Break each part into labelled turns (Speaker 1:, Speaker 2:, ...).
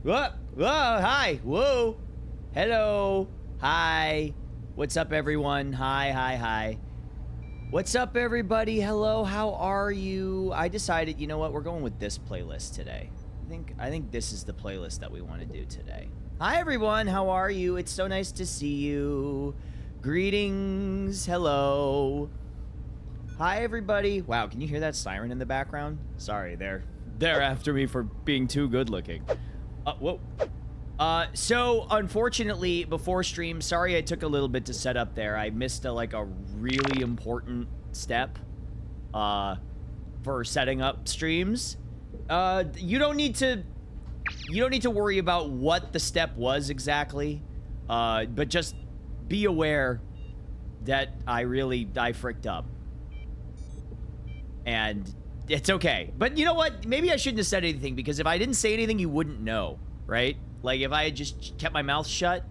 Speaker 1: Whoa, whoa, hi, whoa, hello, hi, what's up, everyone? Hi. What's up, everybody? Hello, how are you? I decided, you know what? We're going with this playlist today. I think this is the playlist that we want to do today. Hi, everyone. How are you? It's so nice to see you. Greetings. Hello. Hi, everybody. Wow, can you hear that siren in the background? Sorry, they're after me for being too good looking. Whoa. So unfortunately, before stream, sorry I took a little bit to set up there. I missed a really important step, for setting up streams. You don't need to worry about what the step was exactly, but just be aware that I fricked up. And it's okay. But you know what? Maybe I shouldn't have said anything, because if I didn't say anything, you wouldn't know, right? Like, if I had just kept my mouth shut,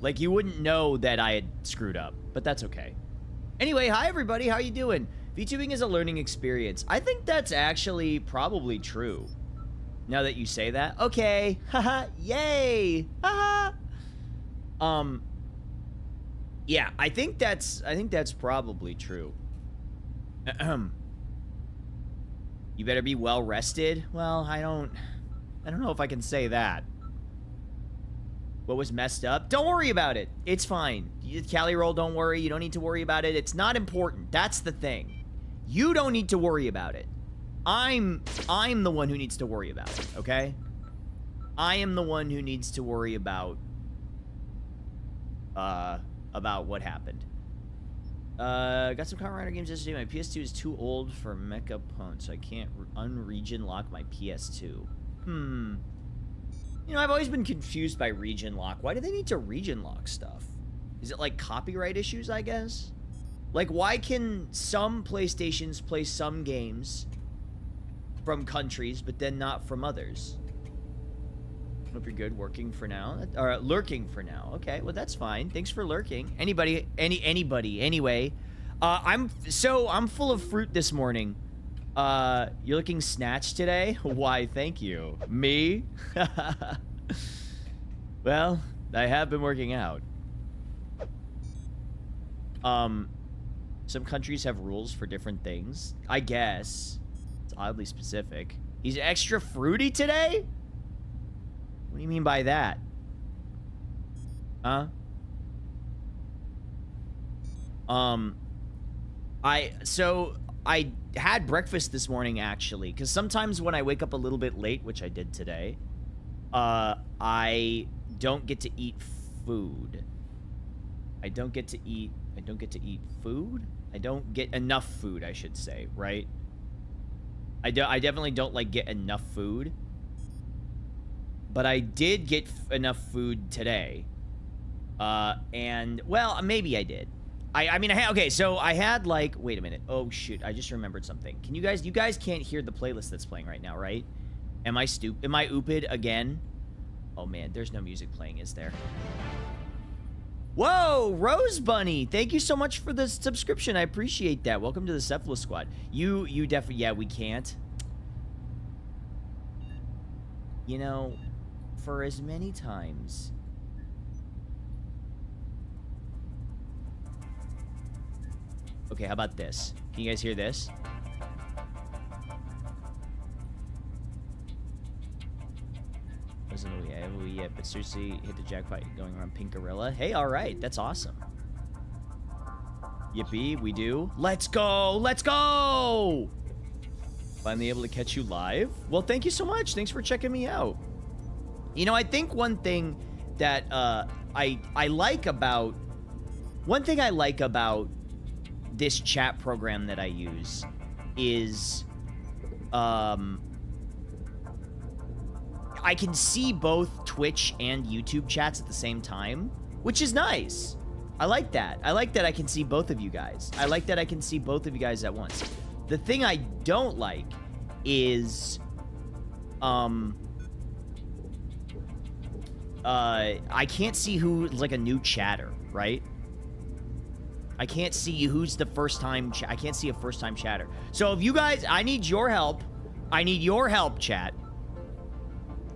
Speaker 1: like, you wouldn't know that I had screwed up. But that's okay. Anyway, hi, everybody. How you doing? VTubing is a learning experience. I think that's actually probably true. Now that you say that. Okay. Haha. Yay. Haha. Yeah, I think that's probably true. You better be well rested. Well, I don't know if I can say that. What was messed up? Don't worry about it. It's fine. Cali roll, don't worry. You don't need to worry about it. It's not important. That's the thing. You don't need to worry about it. I'm the one who needs to worry about it, okay? I am the one who needs to worry about what happened. Got some Kamen Rider games yesterday. My PS2 is too old for Mecha Pwn, so I can't unregion lock my PS2. You know, I've always been confused by region lock. Why do they need to region lock stuff? Is it like copyright issues, I guess? Like, why can some PlayStations play some games from countries, but then not from others? Hope you're good. Working for now. Or lurking for now. Okay, well, that's fine. Thanks for lurking. Anybody. Anyway, I'm full of fruit this morning. You're looking snatched today? Why, thank you. Me? Well, I have been working out. Some countries have rules for different things. I guess. It's oddly specific. He's extra fruity today? What do you mean by that? Huh? I had breakfast this morning, actually, because sometimes when I wake up a little bit late, which I did today, I don't get to eat food. I don't get enough food, I should say, right? I definitely don't, like, get enough food. But I did get enough food today. And, well, maybe I did. I mean, okay, so I had, like, wait a minute. Oh, shoot, I just remembered something. Can you guys can't hear the playlist that's playing right now, right? Am I ooped again? Oh, man, there's no music playing, is there? Whoa, Rose Bunny, thank you so much for the subscription. I appreciate that. Welcome to the Cephalus Squad. You definitely, yeah, we can't. You know, for as many times... Okay, how about this? Can you guys hear this? Wasn't a Wii yet, but seriously, hit the jackpot going around Pink Gorilla. Hey, all right, that's awesome. Yippee, we do. Let's go, let's go! Finally able to catch you live. Well, thank you so much. Thanks for checking me out. You know, I think one thing that I like about this chat program that I use is I can see both Twitch and YouTube chats at the same time, which is nice. I like that. I like that I can see both of you guys. I like that I can see both of you guys at once. The thing I don't like is I can't see who's like a new chatter, right? I can't see who's the first time. I can't see a first time chatter. So if you guys, I need your help. I need your help, chat.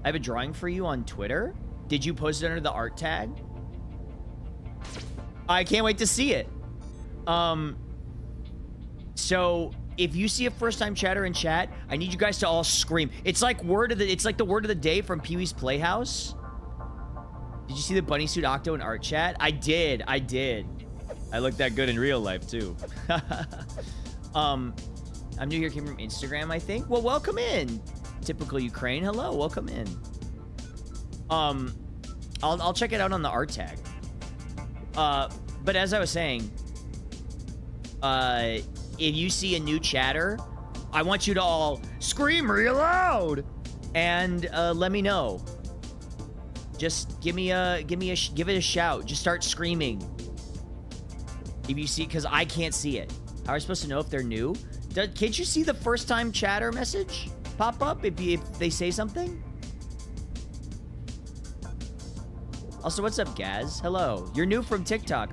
Speaker 1: I have a drawing for you on Twitter. Did you post it under the art tag? I can't wait to see it. So if you see a first-time chatter in chat, I need you guys to all scream. It's like the word of the day from Pee-wee's Playhouse. Did you see the bunny suit Octo in art chat? I did. I look that good in real life too. I'm new here, came from Instagram, I think. Well, welcome in. Typical Ukraine. Hello, welcome in. I'll check it out on the art tag. But as I was saying, if you see a new chatter, I want you to all scream real loud and let me know. Just give it a shout. Just start screaming. If you see, because I can't see it. How are I supposed to know if they're new? Can't you see the first time chatter message pop up if they say something? Also, what's up, Gaz? Hello. You're new from TikTok.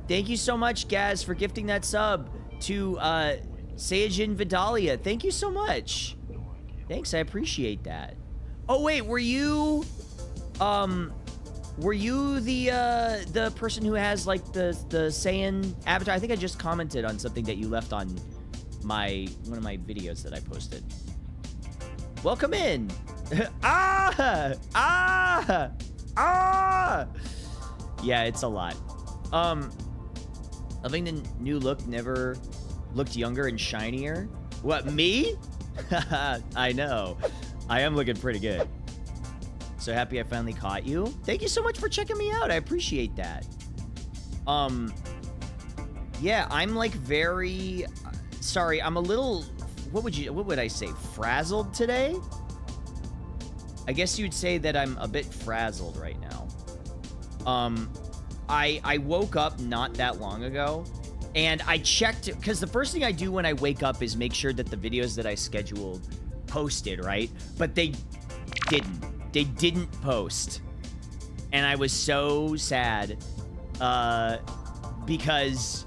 Speaker 1: Thank you so much, Gaz, for gifting that sub to Sayajin Vidalia. Thank you so much. Thanks, I appreciate that. Oh wait, were you the person who has like the Saiyan avatar? I think I just commented on something that you left on one of my videos that I posted. Welcome in. Yeah, it's a lot. Loving the new look, never looked younger and shinier. What, me? I know. I am looking pretty good. So happy I finally caught you. Thank you so much for checking me out. I appreciate that. Yeah, I'm like very sorry. I'm a little, what would I say? Frazzled today? I guess you'd say that I'm a bit frazzled right now. I woke up not that long ago and I checked, because the first thing I do when I wake up is make sure that the videos that I scheduled posted, right? But they didn't post. And I was so sad because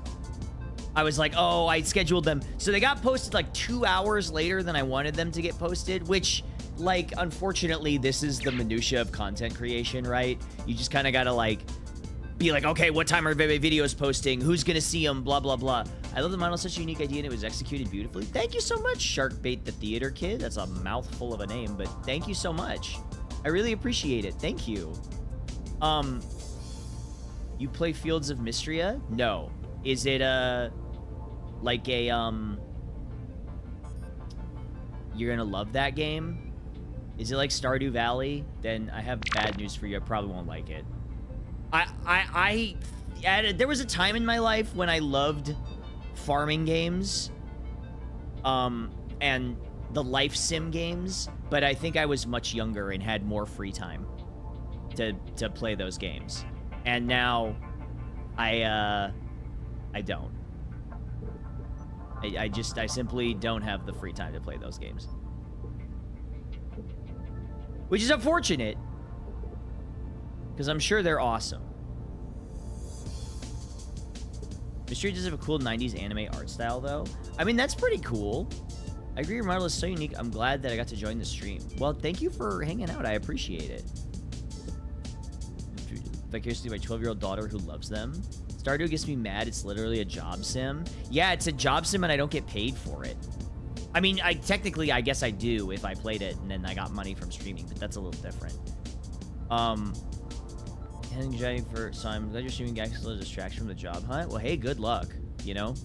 Speaker 1: I was like, oh, I scheduled them. So they got posted like 2 hours later than I wanted them to get posted, which, like, unfortunately, this is the minutia of content creation, right? You just kind of got to, like, be like, okay, what time are my videos posting? Who's going to see them? Blah, blah, blah. I love the model. Such a unique idea, and it was executed beautifully. Thank you so much, Sharkbait the Theater Kid. That's a mouthful of a name, but thank you so much. I really appreciate it. Thank you. You play Fields of Mystria? No. Is it like a you're gonna love that game? Is it like Stardew Valley? Then I have bad news for you. I probably won't like it. There was a time in my life when I loved farming games, and the life sim games, but I think I was much younger and had more free time to play those games. And now I don't. I simply don't have the free time to play those games. Which is unfortunate, because I'm sure they're awesome. Mystery does have a cool 90s anime art style, though. I mean, that's pretty cool. I agree your model is so unique. I'm glad that I got to join the stream. Well, thank you for hanging out. I appreciate it. Vicariously, my 12-year-old daughter who loves them. Stardew gets me mad. It's literally a job sim. Yeah, it's a job sim and I don't get paid for it. I mean, technically, I guess I do if I played it and then I got money from streaming, but that's a little different. So I'm glad you're streaming guys, a little distraction from the job hunt. Well, hey, good luck, you know?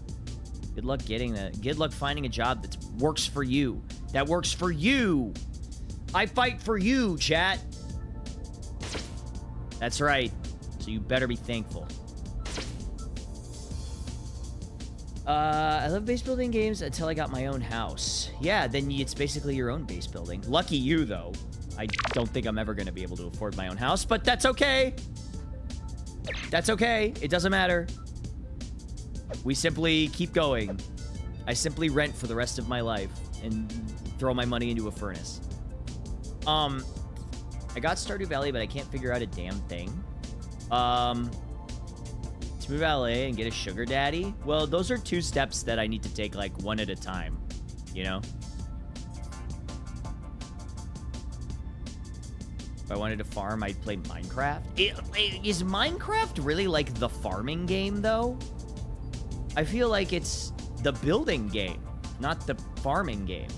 Speaker 1: Good luck getting that. Good luck finding a job that works for you. That works for you. I fight for you, chat. That's right. So you better be thankful. I love base building games until I got my own house. Yeah, then it's basically your own base building. Lucky you, though. I don't think I'm ever going to be able to afford my own house, but that's okay. That's okay. It doesn't matter. We simply keep going. I simply rent for the rest of my life and throw my money into a furnace. I got Stardew Valley, but I can't figure out a damn thing. To move to LA and get a sugar daddy? Well, those are 2 steps that I need to take, like, one at a time. you know? If I wanted to farm, I'd play Minecraft. Is Minecraft really like the farming game, though? I feel like it's the building game, not the farming game.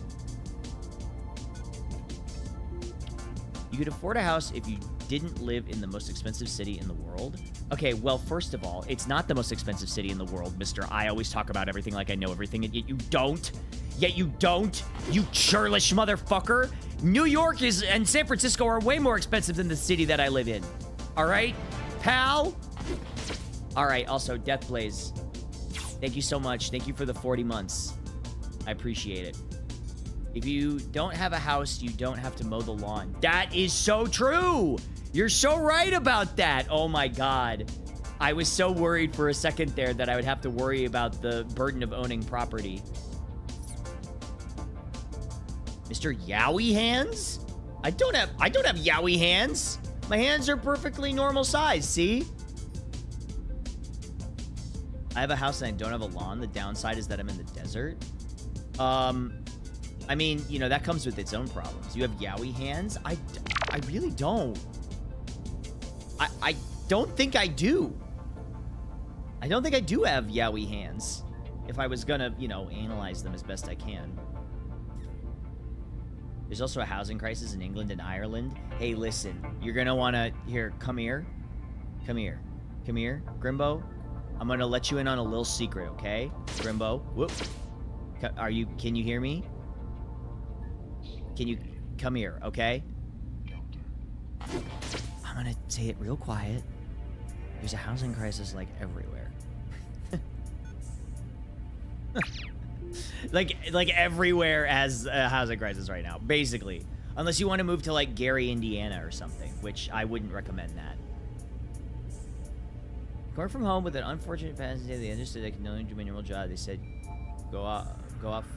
Speaker 1: You could afford a house if you didn't live in the most expensive city in the world. Okay, well, first of all, it's not the most expensive city in the world, mister. I always talk about everything like I know everything, and yet you don't. Yet you don't, you churlish motherfucker. New York and San Francisco are way more expensive than the city that I live in. All right, pal? All right, also, Deathblaze, thank you so much. Thank you for the 40 months. I appreciate it. If you don't have a house, you don't have to mow the lawn. That is so true. You're so right about that. Oh my God. I was so worried for a second there that I would have to worry about the burden of owning property. Mr. Yowie hands? I don't have Yowie hands. My hands are perfectly normal size, see? I have a house and I don't have a lawn. The downside is that I'm in the desert. I mean, you know, that comes with its own problems. You have Yowie hands? I really don't. I don't think I do. I don't think I do have Yowie hands. If I was gonna, you know, analyze them as best I can. There's also a housing crisis in England and Ireland. Hey, listen, you're gonna wanna, here, come here. Come here. Come here, Grimbo. I'm gonna let you in on a little secret, okay? Grimbo, whoop. Can you hear me? Can you come here, okay? I'm gonna say it real quiet. There's a housing crisis like everywhere. like everywhere has a housing crisis right now, basically. Unless you want to move to like Gary, Indiana or something, which I wouldn't recommend that. Going from home with an unfortunate past day, they understood they could no longer do my normal job. They said, go off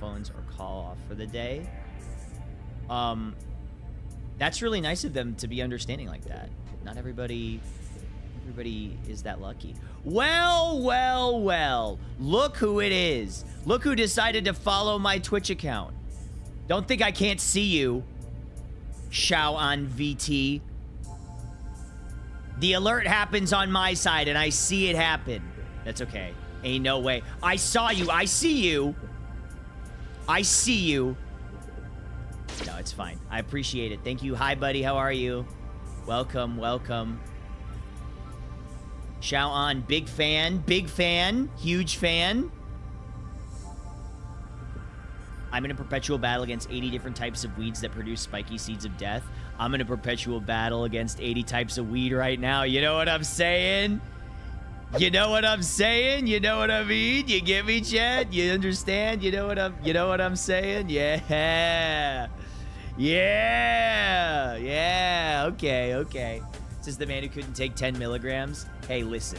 Speaker 1: phones or call off for the day. That's really nice of them to be understanding like that. Not everybody is that lucky. Well. Look who it is. Look who decided to follow my Twitch account. Don't think I can't see you, Shao on VT. The alert happens on my side, and I see it happen. That's okay. Ain't no way. I saw you. I see you. I see you. No, it's fine. I appreciate it. Thank you. Hi, buddy. How are you? Welcome. Shao on. Big fan. Huge fan. I'm in a perpetual battle against 80 different types of weeds that produce spiky seeds of death. I'm in a perpetual battle against 80 types of weed right now. You know what I'm saying? You know what I'm saying? You know what I mean? You get me, Chad? You understand? You know what I'm saying? Yeah. Okay. Says the man who couldn't take 10 milligrams. Hey, listen.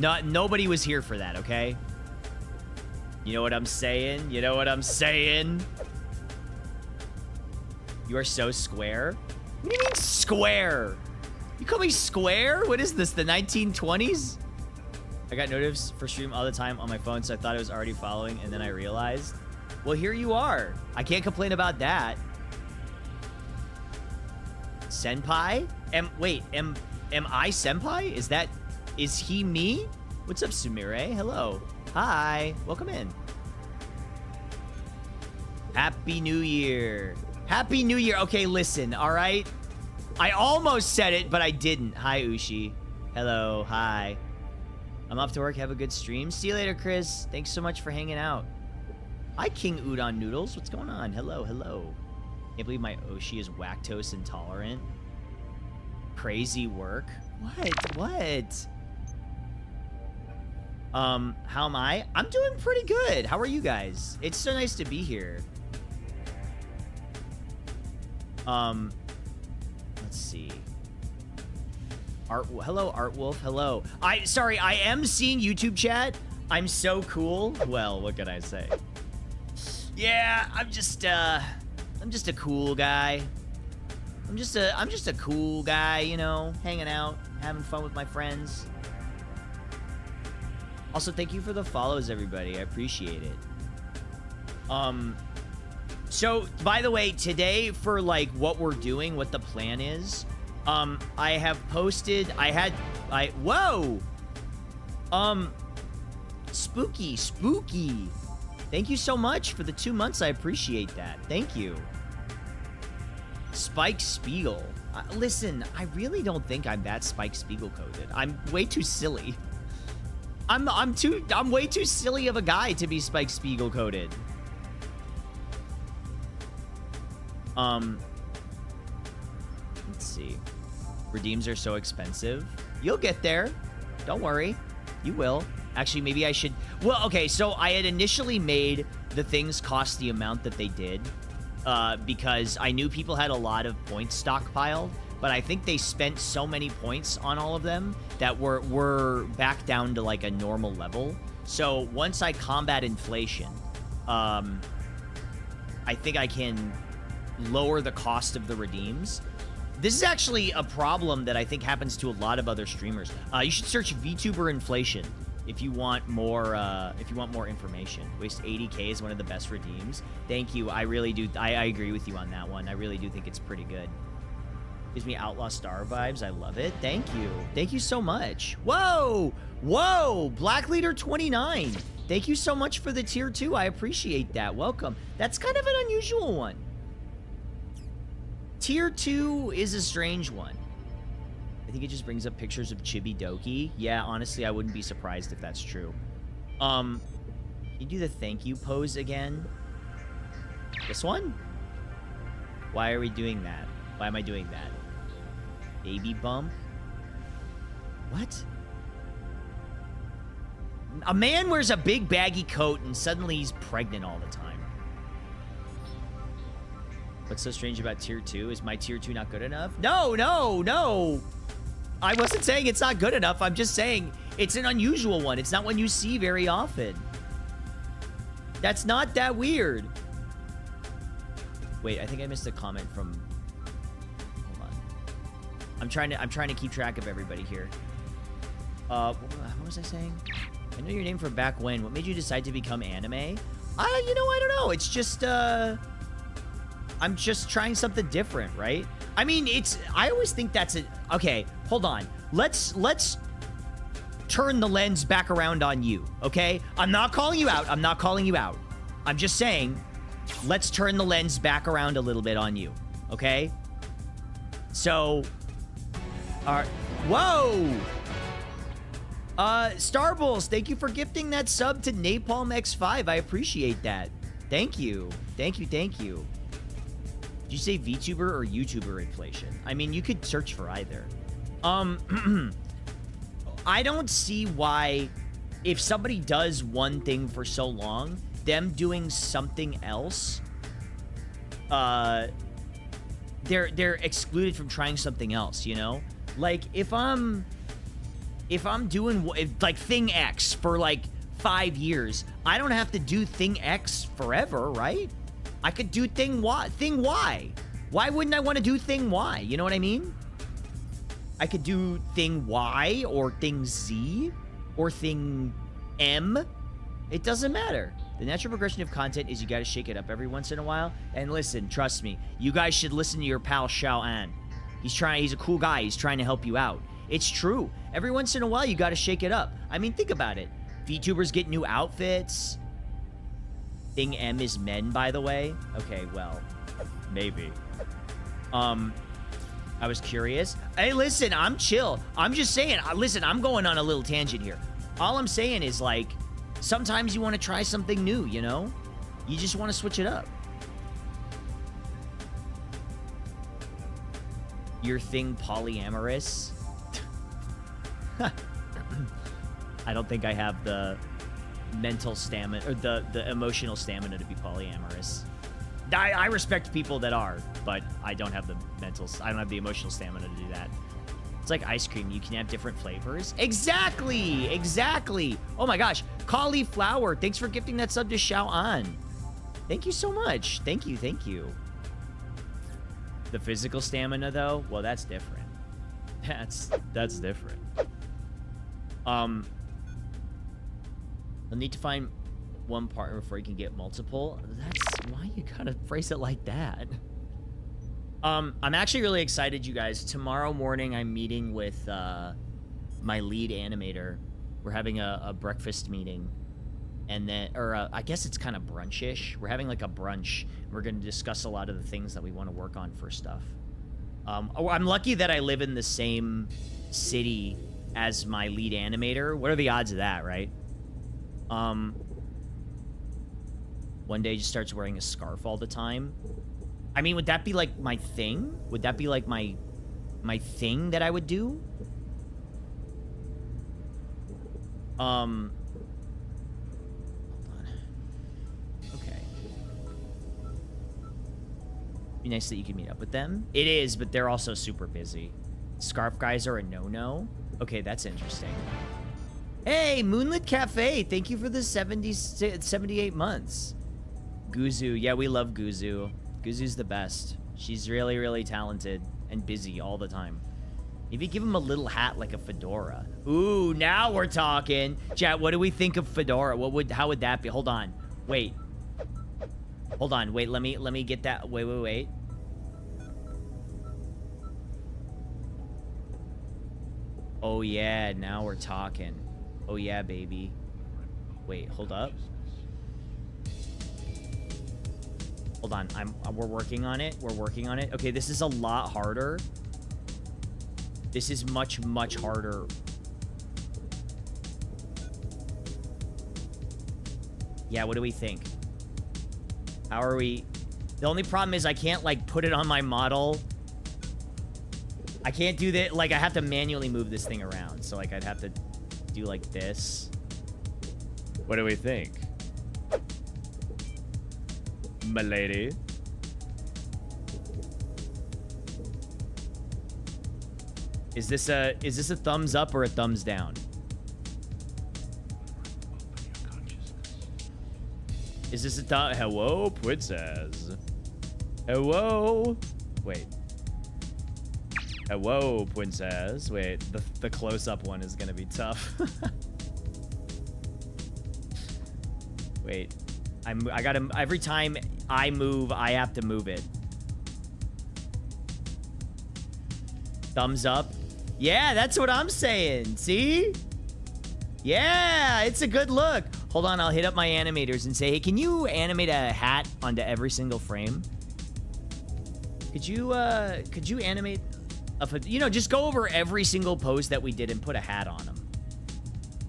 Speaker 1: Nobody was here for that, okay? You know what I'm saying? You are so square. What do you mean square? You call me square? What is this, the 1920s? I got notifications for stream all the time on my phone, so I thought I was already following, and then I realized. Well, here you are. I can't complain about that. Senpai? Am I Senpai? Is he me? What's up, Sumire? Hello. Hi. Welcome in. Happy New Year. Happy New Year. Okay, listen, all right? I almost said it, but I didn't. Hi, Ushi. Hello. Hi. I'm off to work. Have a good stream. See you later, Chris. Thanks so much for hanging out. Hi, King Udon Noodles. What's going on? Hello. Can't believe my Oshi is lactose intolerant. Crazy work. What? How am I? I'm doing pretty good. How are you guys? It's so nice to be here. Let's see. Hello, Art Wolf. Hello. Sorry, I am seeing YouTube chat. I'm so cool. Well, what can I say? Yeah, I'm just a cool guy. I'm just a cool guy, you know, hanging out, having fun with my friends. Also, thank you for the follows, everybody. I appreciate it. So, by the way, today for, like, what we're doing, what the plan is, I have posted, whoa! Spooky. Thank you so much for the 2 months. I appreciate that. Thank you. Spike Spiegel. Listen, I really don't think I'm that Spike Spiegel coded. I'm way too silly. I'm way too silly of a guy to be Spike Spiegel coded. Let's see. Redeems are so expensive. You'll get there. Don't worry. You will. Actually, maybe I should... Well, okay, so I had initially made the things cost the amount that they did because I knew people had a lot of points stockpiled, but I think they spent so many points on all of them that we're back down to, like, a normal level. So once I combat inflation, I think I can lower the cost of the redeems. This is actually a problem that I think happens to a lot of other streamers. You should search VTuber inflation if you want more information. Waste 80K is one of the best redeems. Thank you. I really do. I agree with you on that one. I really do think it's pretty good. Gives me Outlaw Star vibes. I love it. Thank you. Thank you so much. Whoa! Black Leader 29. Thank you so much for the tier 2. I appreciate that. Welcome. That's kind of an unusual one. Tier 2 is a strange one. I think it just brings up pictures of Chibi Doki. Yeah, honestly, I wouldn't be surprised if that's true. Can you do the thank you pose again? This one? Why are we doing that? Why am I doing that? Baby bump? What? A man wears a big baggy coat and suddenly he's pregnant all the time. What's so strange about tier 2? Is my tier 2 not good enough? No. I wasn't saying it's not good enough. I'm just saying it's an unusual one. It's not one you see very often. That's not that weird. Wait, I think I missed a comment from... Hold on. I'm trying to keep track of everybody here. What was I saying? I know your name from back when. What made you decide to become anime? I don't know. It's just, I'm just trying something different, right? I mean, I always think that's okay, hold on. Let's turn the lens back around on you, okay? I'm not calling you out. I'm just saying, let's turn the lens back around a little bit on you, okay? So, whoa! Starbulls, thank you for gifting that sub to Napalm X5. I appreciate that. Thank you. Thank you. Did you say VTuber or YouTuber inflation? I mean, you could search for either. I don't see why, if somebody does one thing for so long, them doing something else, they're excluded from trying something else, you know? Like, if I'm doing, like, Thing X for, like, 5 years, I don't have to do Thing X forever, right? I could do Thing Y. Why wouldn't I want to do Thing Y? You know what I mean? I could do Thing Y or Thing Z or Thing M. It doesn't matter. The natural progression of content is you got to shake it up every once in a while. And listen, trust me, you guys should listen to your pal Xiao An. He's a cool guy. He's trying to help you out. It's true. Every once in a while, you got to shake it up. I mean, think about it. VTubers get new outfits. Thing M is men, by the way. Okay, well, maybe. I was curious. Hey, listen, I'm chill. I'm just saying, listen, I'm going on a little tangent here. All I'm saying is, like, sometimes you want to try something new, you know? You just want to switch it up. Your thing polyamorous? I don't think I have the mental stamina or the emotional stamina to be polyamorous. I respect people that are, but I don't have the emotional stamina to do that. It's like ice cream. You can have different flavors. Exactly. Oh my gosh. Cauliflower. Thanks for gifting that sub to Xiao An. Thank you so much. Thank you. The physical stamina, though, well, that's different. That's different. I'll need to find one partner before you can get multiple. That's why you gotta phrase it like that. I'm actually really excited, you guys. Tomorrow morning, I'm meeting with my lead animator. We're having a breakfast meeting. And then, or I guess it's kind of brunch-ish. We're having like a brunch. We're going to discuss a lot of the things that we want to work on for stuff. I'm lucky that I live in the same city as my lead animator. What are the odds of that, right? One day just starts wearing a scarf all the time. I mean, would that be like my thing? Would that be like my thing that I would do? Hold on. Okay. Be nice that you can meet up with them. It is, but they're also super busy. Scarf guys are a no-no. Okay, that's interesting. Hey, Moonlit Cafe. Thank you for the 78 months. Guzu. Yeah, we love Guzu. Guzu's the best. She's really, really talented and busy all the time. Maybe give him a little hat like a fedora. Ooh, now we're talking. Chat, what do we think of fedora? How would that be? Hold on. Wait. Hold on. Wait, let me get that. Wait. Oh yeah, now we're talking. Oh yeah, baby. Wait, hold up. Hold on, we're working on it. We're working on it. Okay, this is a lot harder. This is much, much harder. Yeah, what do we think? How are we? The only problem is I can't, like, put it on my model. I can't do that. Like, I have to manually move this thing around. So, like, I'd have to do, like, this. What do we think? Milady. Is this a thumbs up or a thumbs down? Is this a thumb? Hello, princess. Hello. Wait. Hello, princess. Wait, the close-up one is gonna be tough. Wait. I gotta, every time I move, I have to move it. Thumbs up. Yeah, that's what I'm saying. See? Yeah, it's a good look. Hold on, I'll hit up my animators and say, hey, can you animate a hat onto every single frame? Could you animate you know, just go over every single pose that we did and put a hat on them.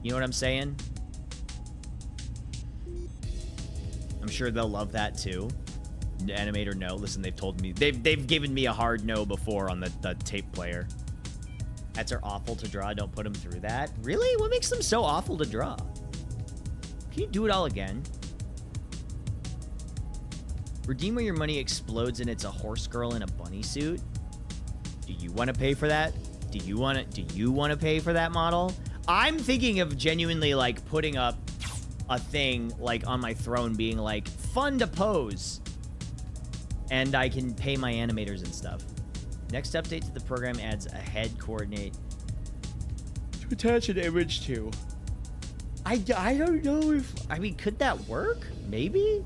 Speaker 1: You know what I'm saying? I'm sure they'll love that too. Animator, no. Listen, they've told me, they've given me a hard no before on the tape player. Hats are awful to draw. Don't put them through that. Really? What makes them so awful to draw? Can you do it all again? Redeem where your money explodes and it's a horse girl in a bunny suit. Do you want to pay for that? Do you want to pay for that model? I'm thinking of genuinely like putting up a thing like on my throne being like fun to pose. And I can pay my animators and stuff. Next update to the program adds a head coordinate to attach an image to. I don't know if, I mean, could that work? Maybe?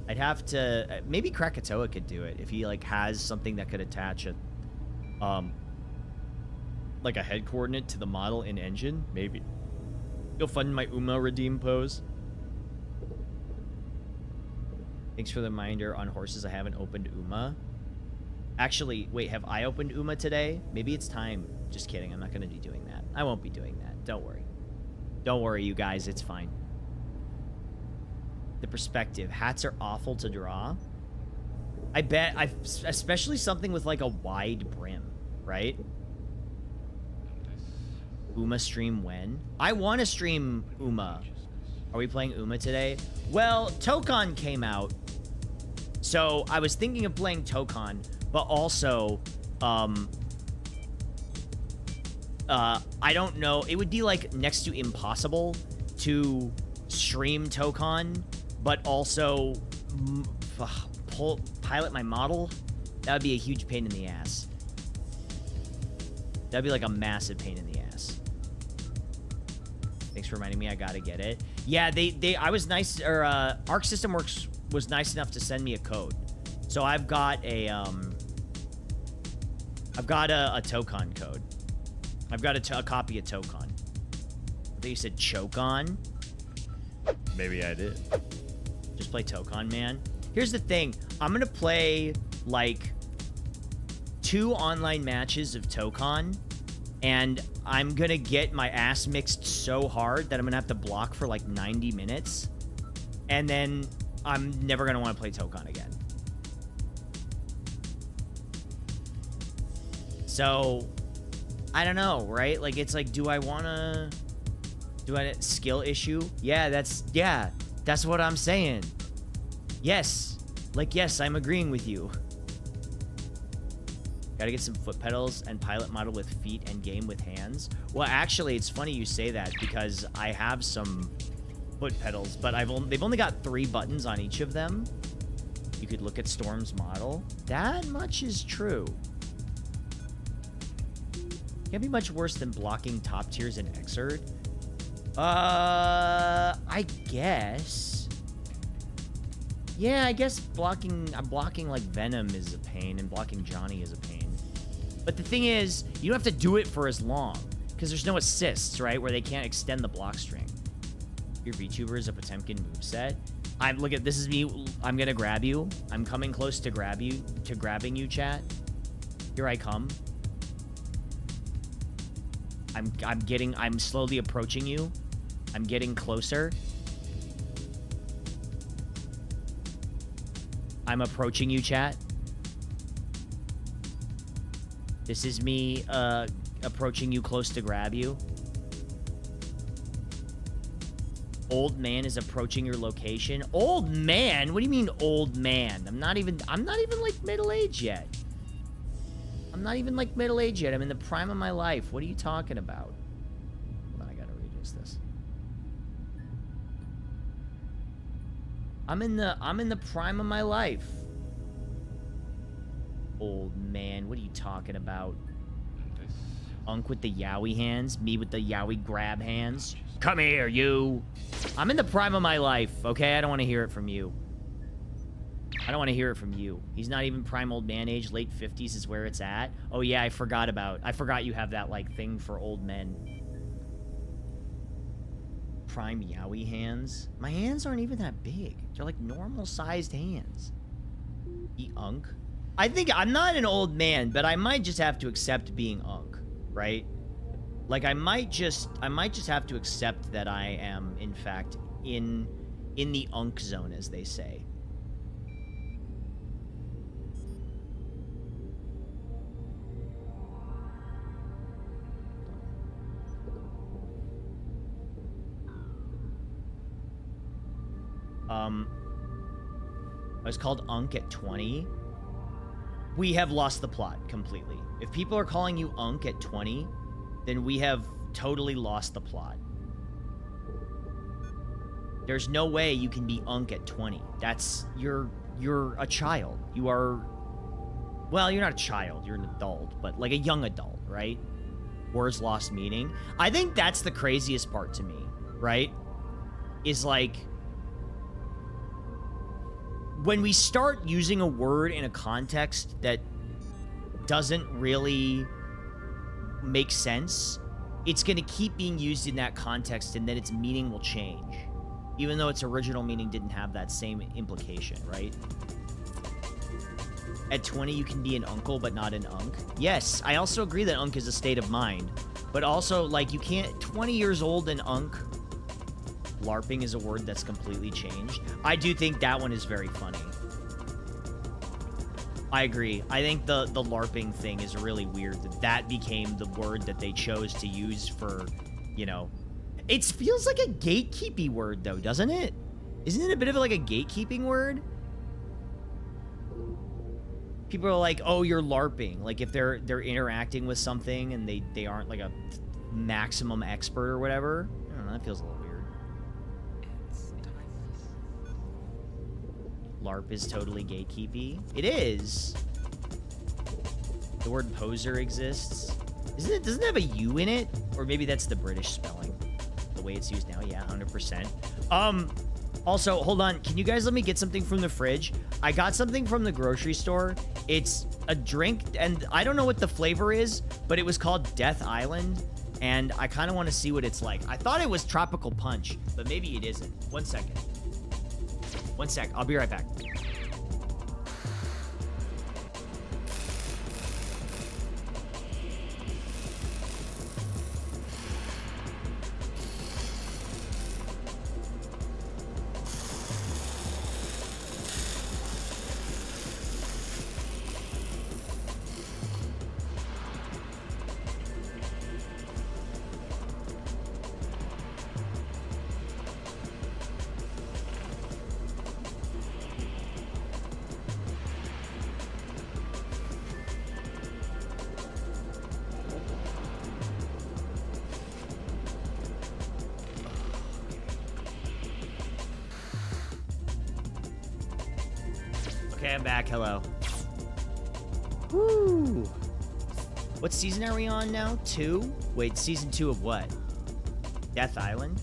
Speaker 1: I'd have to, maybe Krakatoa could do it if he like has something that could attach a, like a head coordinate to the model in Engine. Maybe. You'll fund my Uma redeem pose. Thanks for the reminder on horses. I haven't opened Uma. Actually, wait, have I opened Uma today? Maybe it's time. Just kidding. I'm not going to be doing that. I won't be doing that. Don't worry. Don't worry, you guys. It's fine. The perspective. Hats are awful to draw. I bet, especially something with like a wide brim, right? Uma stream when? I want to stream Uma. Are we playing Uma today? Well, Tokon came out. So I was thinking of playing Tokon, but also, I don't know. It would be like next to impossible to stream Tokon, but also pilot my model. That would be a huge pain in the ass. That'd be like a massive pain in the ass. Thanks for reminding me. I gotta get it. Yeah, I was nice, or Arc System Works was nice enough to send me a code. So I've got a Tokon code. I've got a copy of Tokon. I think you said Chokon. Maybe I did. Just play Tokon, man. Here's the thing. I'm gonna play, like, 2 online matches of Tokon, and I'm gonna get my ass mixed so hard that I'm gonna have to block for, like, 90 minutes. And then I'm never gonna want to play Tokon again. So, I don't know, right? Like, it's like, do I skill issue? Yeah, that's what I'm saying. Yes. Like, yes, I'm agreeing with you. Gotta get some foot pedals and pilot model with feet and game with hands. Well, actually, it's funny you say that because I have some foot pedals, but they've only got 3 buttons on each of them. You could look at Storm's model. That much is true. Can't be much worse than blocking top tiers in Xrd. I guess. Yeah, I guess blocking like Venom is a pain, and blocking Johnny is a pain. But the thing is, you don't have to do it for as long, because there's no assists, right? Where they can't extend the block string. Your VTuber is a Potemkin moveset. Look at, this is me. I'm gonna grab you. I'm coming close to grabbing you, chat. Here I come. I'm slowly approaching you. I'm getting closer. I'm approaching you, chat. This is me, approaching you close to grab you. Old man is approaching your location. Old man? What do you mean, old man? I'm not even, like, middle-aged yet. I'm not even, like, middle-aged yet. I'm in the prime of my life. What are you talking about? Hold on, I gotta readjust this. I'm in the prime of my life. Old man, what are you talking about? Unk with the Yowie hands, me with the Yowie grab hands. Come here, you. I'm in the prime of my life, okay? I don't want to hear it from you. I don't want to hear it from you. He's not even prime old man age. Late 50s is where it's at. Oh, yeah, I forgot you have that, like, thing for old men. Prime Yowie hands. My hands aren't even that big. They're, like, normal-sized hands. Unk. I think I'm not an old man, but I might just have to accept being Unk, right? Like, I might just have to accept that I am, in fact, in the Unk zone, as they say. I was called Unk at 20. We have lost the plot completely. If people are calling you Unk at 20, then we have totally lost the plot. There's no way you can be Unk at 20. You're a child. You are, well, you're not a child, you're an adult, but like a young adult, right? Words lost meaning. I think that's the craziest part to me, right? Is like, when we start using a word in a context that doesn't really make sense, it's going to keep being used in that context, and then its meaning will change, even though its original meaning didn't have that same implication, right? At 20, you can be an uncle, but not an Unk. Yes, I also agree that Unk is a state of mind, but also, like, you can't, 20 years old and Unk. LARPing is a word that's completely changed. I do think that one is very funny. I agree. I think the LARPing thing is really weird that became the word that they chose to use for, you know... It feels like a gatekeepy word, though, doesn't it? Isn't it a bit of like a gatekeeping word? People are like, oh, you're LARPing. Like, if they're interacting with something and they aren't like a maximum expert or whatever. I don't know, that feels a little weird. LARP is totally gatekeepy. It is. The word poser exists. Doesn't it have a U in it? Or maybe that's the British spelling. The way it's used now, yeah, 100%. Also, hold on. Can you guys let me get something from the fridge? I got something from the grocery store. It's a drink, and I don't know what the flavor is, but it was called Death Island, and I kind of want to see what it's like. I thought it was tropical punch, but maybe it isn't. 1 second. 1 sec. I'll be right back. Okay, I'm back. Hello. Woo! What season are we on now? 2? Wait, season 2 of what? Death Island?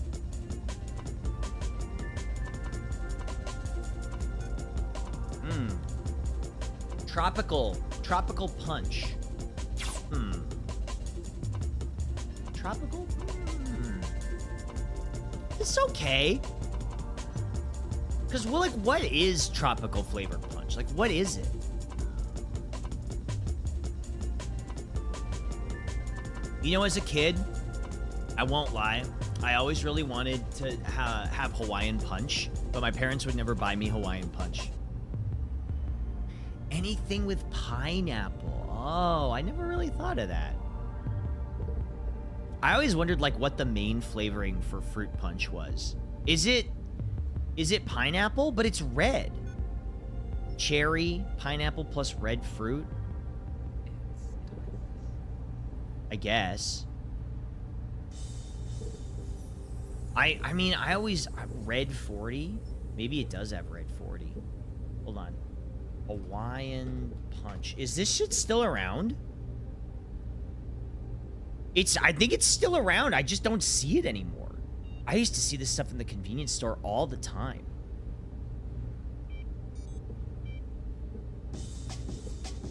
Speaker 1: Tropical punch. Tropical? It's okay. Because, well, like, what is tropical flavored punch? Like, what is it? You know, as a kid, I won't lie, I always really wanted to have Hawaiian punch, but my parents would never buy me Hawaiian punch. Anything with pineapple. Oh, I never really thought of that. I always wondered, like, what the main flavoring for fruit punch was. Is it pineapple? But it's red. Cherry, pineapple plus red fruit. I guess. I mean, I always... Red 40? Maybe it does have red 40. Hold on. Hawaiian punch. Is this shit still around? I think it's still around. I just don't see it anymore. I used to see this stuff in the convenience store all the time.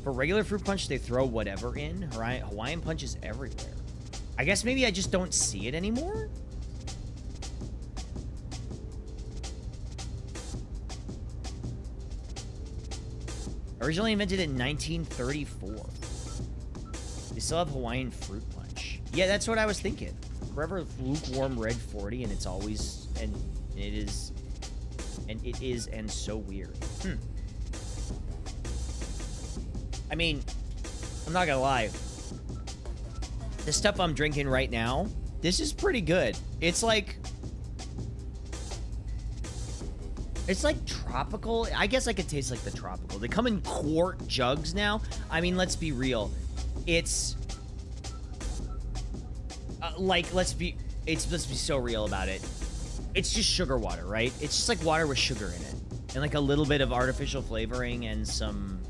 Speaker 1: For regular fruit punch, they throw whatever in. Hawaiian punch is everywhere. I guess maybe I just don't see it anymore? Originally invented in 1934. They still have Hawaiian fruit punch. Yeah, that's what I was thinking. Forever lukewarm red 40, and it's always... And it is... And so weird. I mean, I'm not gonna lie. The stuff I'm drinking right now, this is pretty good. It's like tropical. I guess I could taste like the tropical. They come in quart jugs now. I mean, let's be real. It's let's be so real about it. It's just sugar water, right? It's just like water with sugar in it, and like a little bit of artificial flavoring and some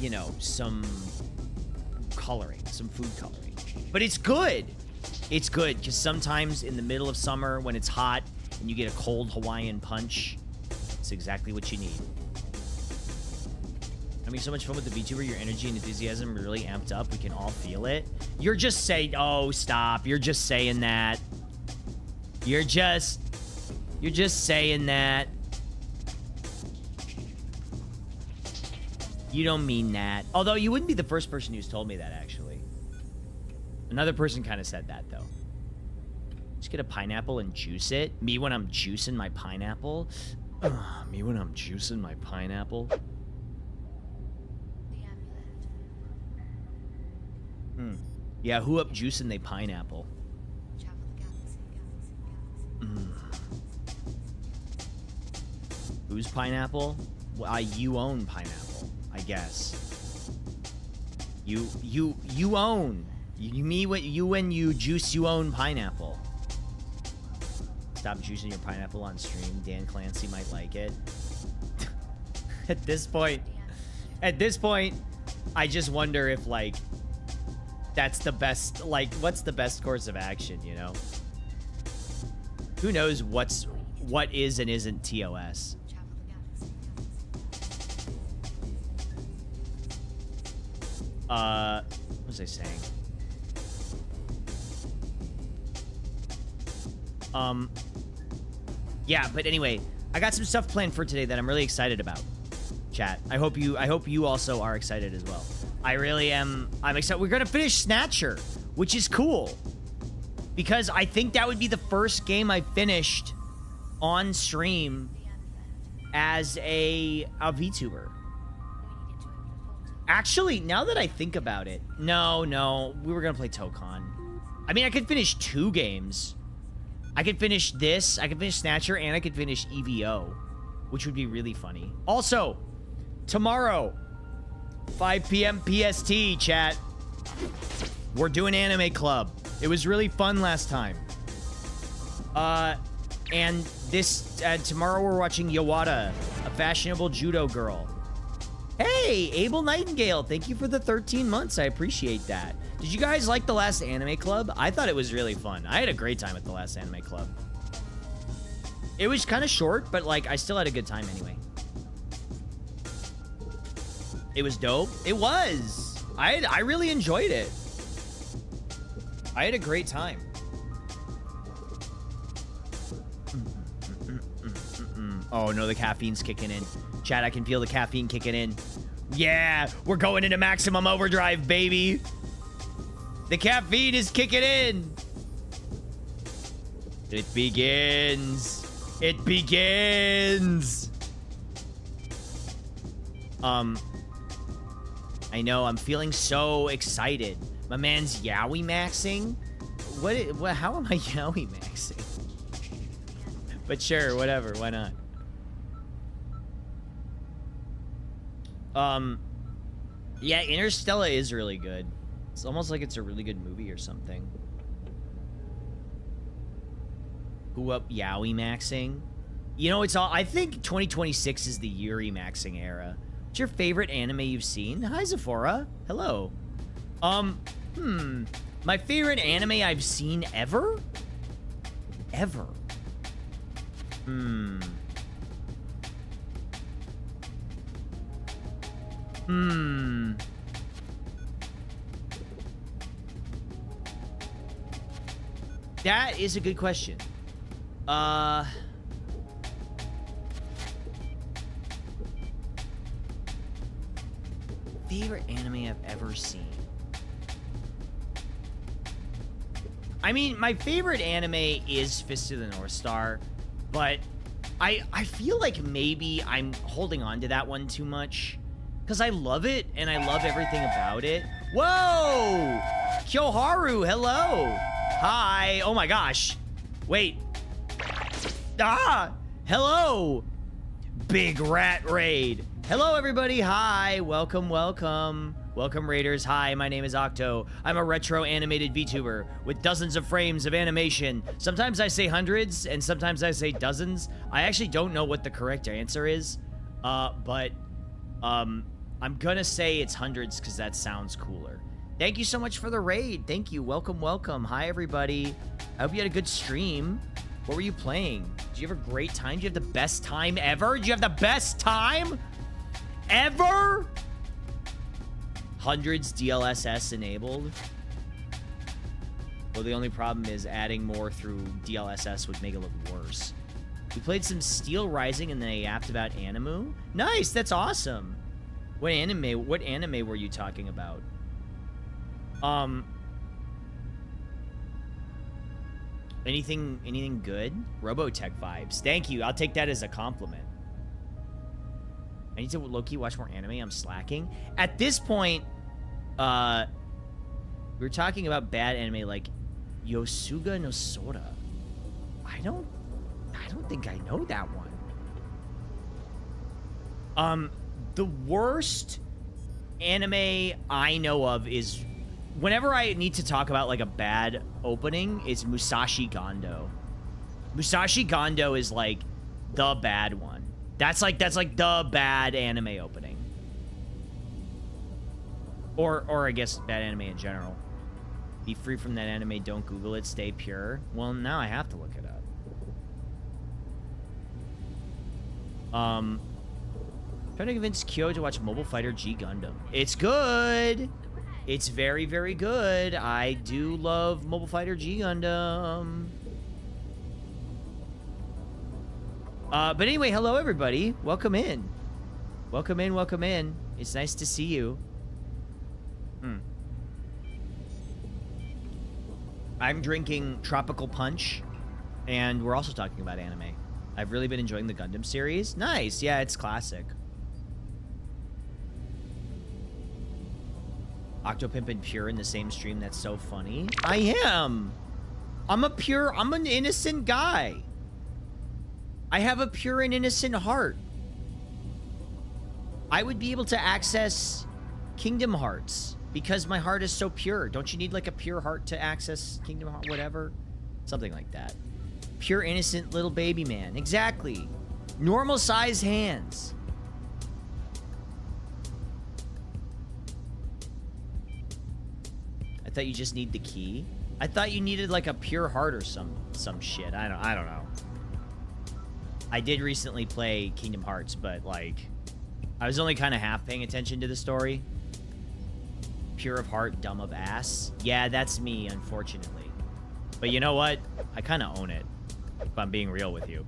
Speaker 1: you know, some coloring, some food coloring. But it's good. It's good, because sometimes in the middle of summer when it's hot and you get a cold Hawaiian punch, it's exactly what you need. Having so much fun with the VTuber, your energy and enthusiasm really amped up. We can all feel it. You're just saying, oh, stop. You're just saying that. You're just saying that. You don't mean that. Although you wouldn't be the first person who's told me that, actually. Another person kind of said that, though. Just get a pineapple and juice it. Me when I'm juicing my pineapple. Me when I'm juicing my pineapple. Yeah, who up juicing they pineapple? Who's pineapple? Well, you own pineapple, I guess. You own. You when you juice, you own pineapple. Stop juicing your pineapple on stream. Dan Clancy might like it. At this point, I just wonder if, like, that's the best, like, what's the best course of action, you know? Who knows what is and isn't TOS? What was I saying? Yeah, but anyway, I got some stuff planned for today that I'm really excited about. Chat. I hope you also are excited as well. I really am. I'm excited. We're gonna finish Snatcher, which is cool. Because I think that would be the first game I finished on stream as a VTuber. Actually, now that I think about it, no, we were gonna play Tokon. I mean, I could finish 2 games. I could finish this, I could finish Snatcher, and I could finish EVO, which would be really funny. Also, tomorrow, 5 p.m. PST, chat, we're doing Anime Club. It was really fun last time. And tomorrow we're watching Yawata, a fashionable judo girl. Hey, Abel Nightingale, thank you for the 13 months. I appreciate that. Did you guys like the last Anime Club? I thought it was really fun. I had a great time at the last Anime Club. It was kind of short, but like I still had a good time anyway. It was dope. It was. I really enjoyed it. I had a great time. Oh no, the caffeine's kicking in. Chat, I can feel the caffeine kicking in. Yeah, we're going into maximum overdrive, baby. The caffeine is kicking in. It begins. It begins. I know, I'm feeling so excited. My man's yaoi maxing. What? How am I yaoi maxing? But sure, whatever. Why not? Yeah, Interstellar is really good. It's almost like it's a really good movie or something. Who up yaoi maxing? You know, it's all. I think 2026 is the Yuri maxing era. What's your favorite anime you've seen? Hi, Zephora. Hello. My favorite anime I've seen ever? Ever. That is a good question. Favorite anime I've ever seen. I mean, my favorite anime is Fist of the North Star, but I feel like maybe I'm holding on to that one too much because I love it and I love everything about it. Whoa! Kyoharu, hello! Hi! Oh my gosh! Wait. Ah! Hello! Big Rat Raid. Hello, everybody. Hi. Welcome, welcome. Welcome, Raiders. Hi, my name is Octo. I'm a retro animated VTuber with dozens of frames of animation. Sometimes I say hundreds, and sometimes I say dozens. I actually don't know what the correct answer is, but I'm gonna say it's hundreds because that sounds cooler. Thank you so much for the raid. Thank you. Welcome, welcome. Hi, everybody. I hope you had a good stream. What were you playing? Did you have a great time? Did you have the best time ever? Did you have the best time ever? Hundreds DLSS enabled. Well, the only problem is adding more through DLSS would make it look worse. We played some Steel Rising and then they yapped about Animu. Nice, that's awesome. What anime were you talking about? Anything good? Robotech vibes. Thank you. I'll take that as a compliment. I need to low-key watch more anime. I'm slacking. At this point, we were talking about bad anime like Yosuga no Sora. I don't think I know that one. The worst anime I know of is whenever I need to talk about like a bad opening, it's Musashi Gondo. Musashi Gondo is like the bad one. That's like the bad anime opening. Or I guess bad anime in general. Be free from that anime. Don't Google it. Stay pure. Well, now I have to look it up. Trying to convince Kyo to watch Mobile Fighter G Gundam. It's good. It's very, very good. I do love Mobile Fighter G Gundam. But anyway, hello everybody. Welcome in. Welcome in, welcome in. It's nice to see you. I'm drinking Tropical Punch, and we're also talking about anime. I've really been enjoying the Gundam series. Nice, yeah, it's classic. Octopimp and Pure in the same stream, that's so funny. I am. I'm an innocent guy. I have a pure and innocent heart. I would be able to access Kingdom Hearts because my heart is so pure. Don't you need like a pure heart to access Kingdom Hearts, whatever? Something like that. Pure, innocent little baby man. Exactly. Normal size hands. I thought you just need the key. I thought you needed like a pure heart or some shit. I don't know. I did recently play Kingdom Hearts, but like I was only kind of half paying attention to the story. Pure of heart, dumb of ass. Yeah, that's me, unfortunately. But you know what? I kind of own it, if I'm being real with you.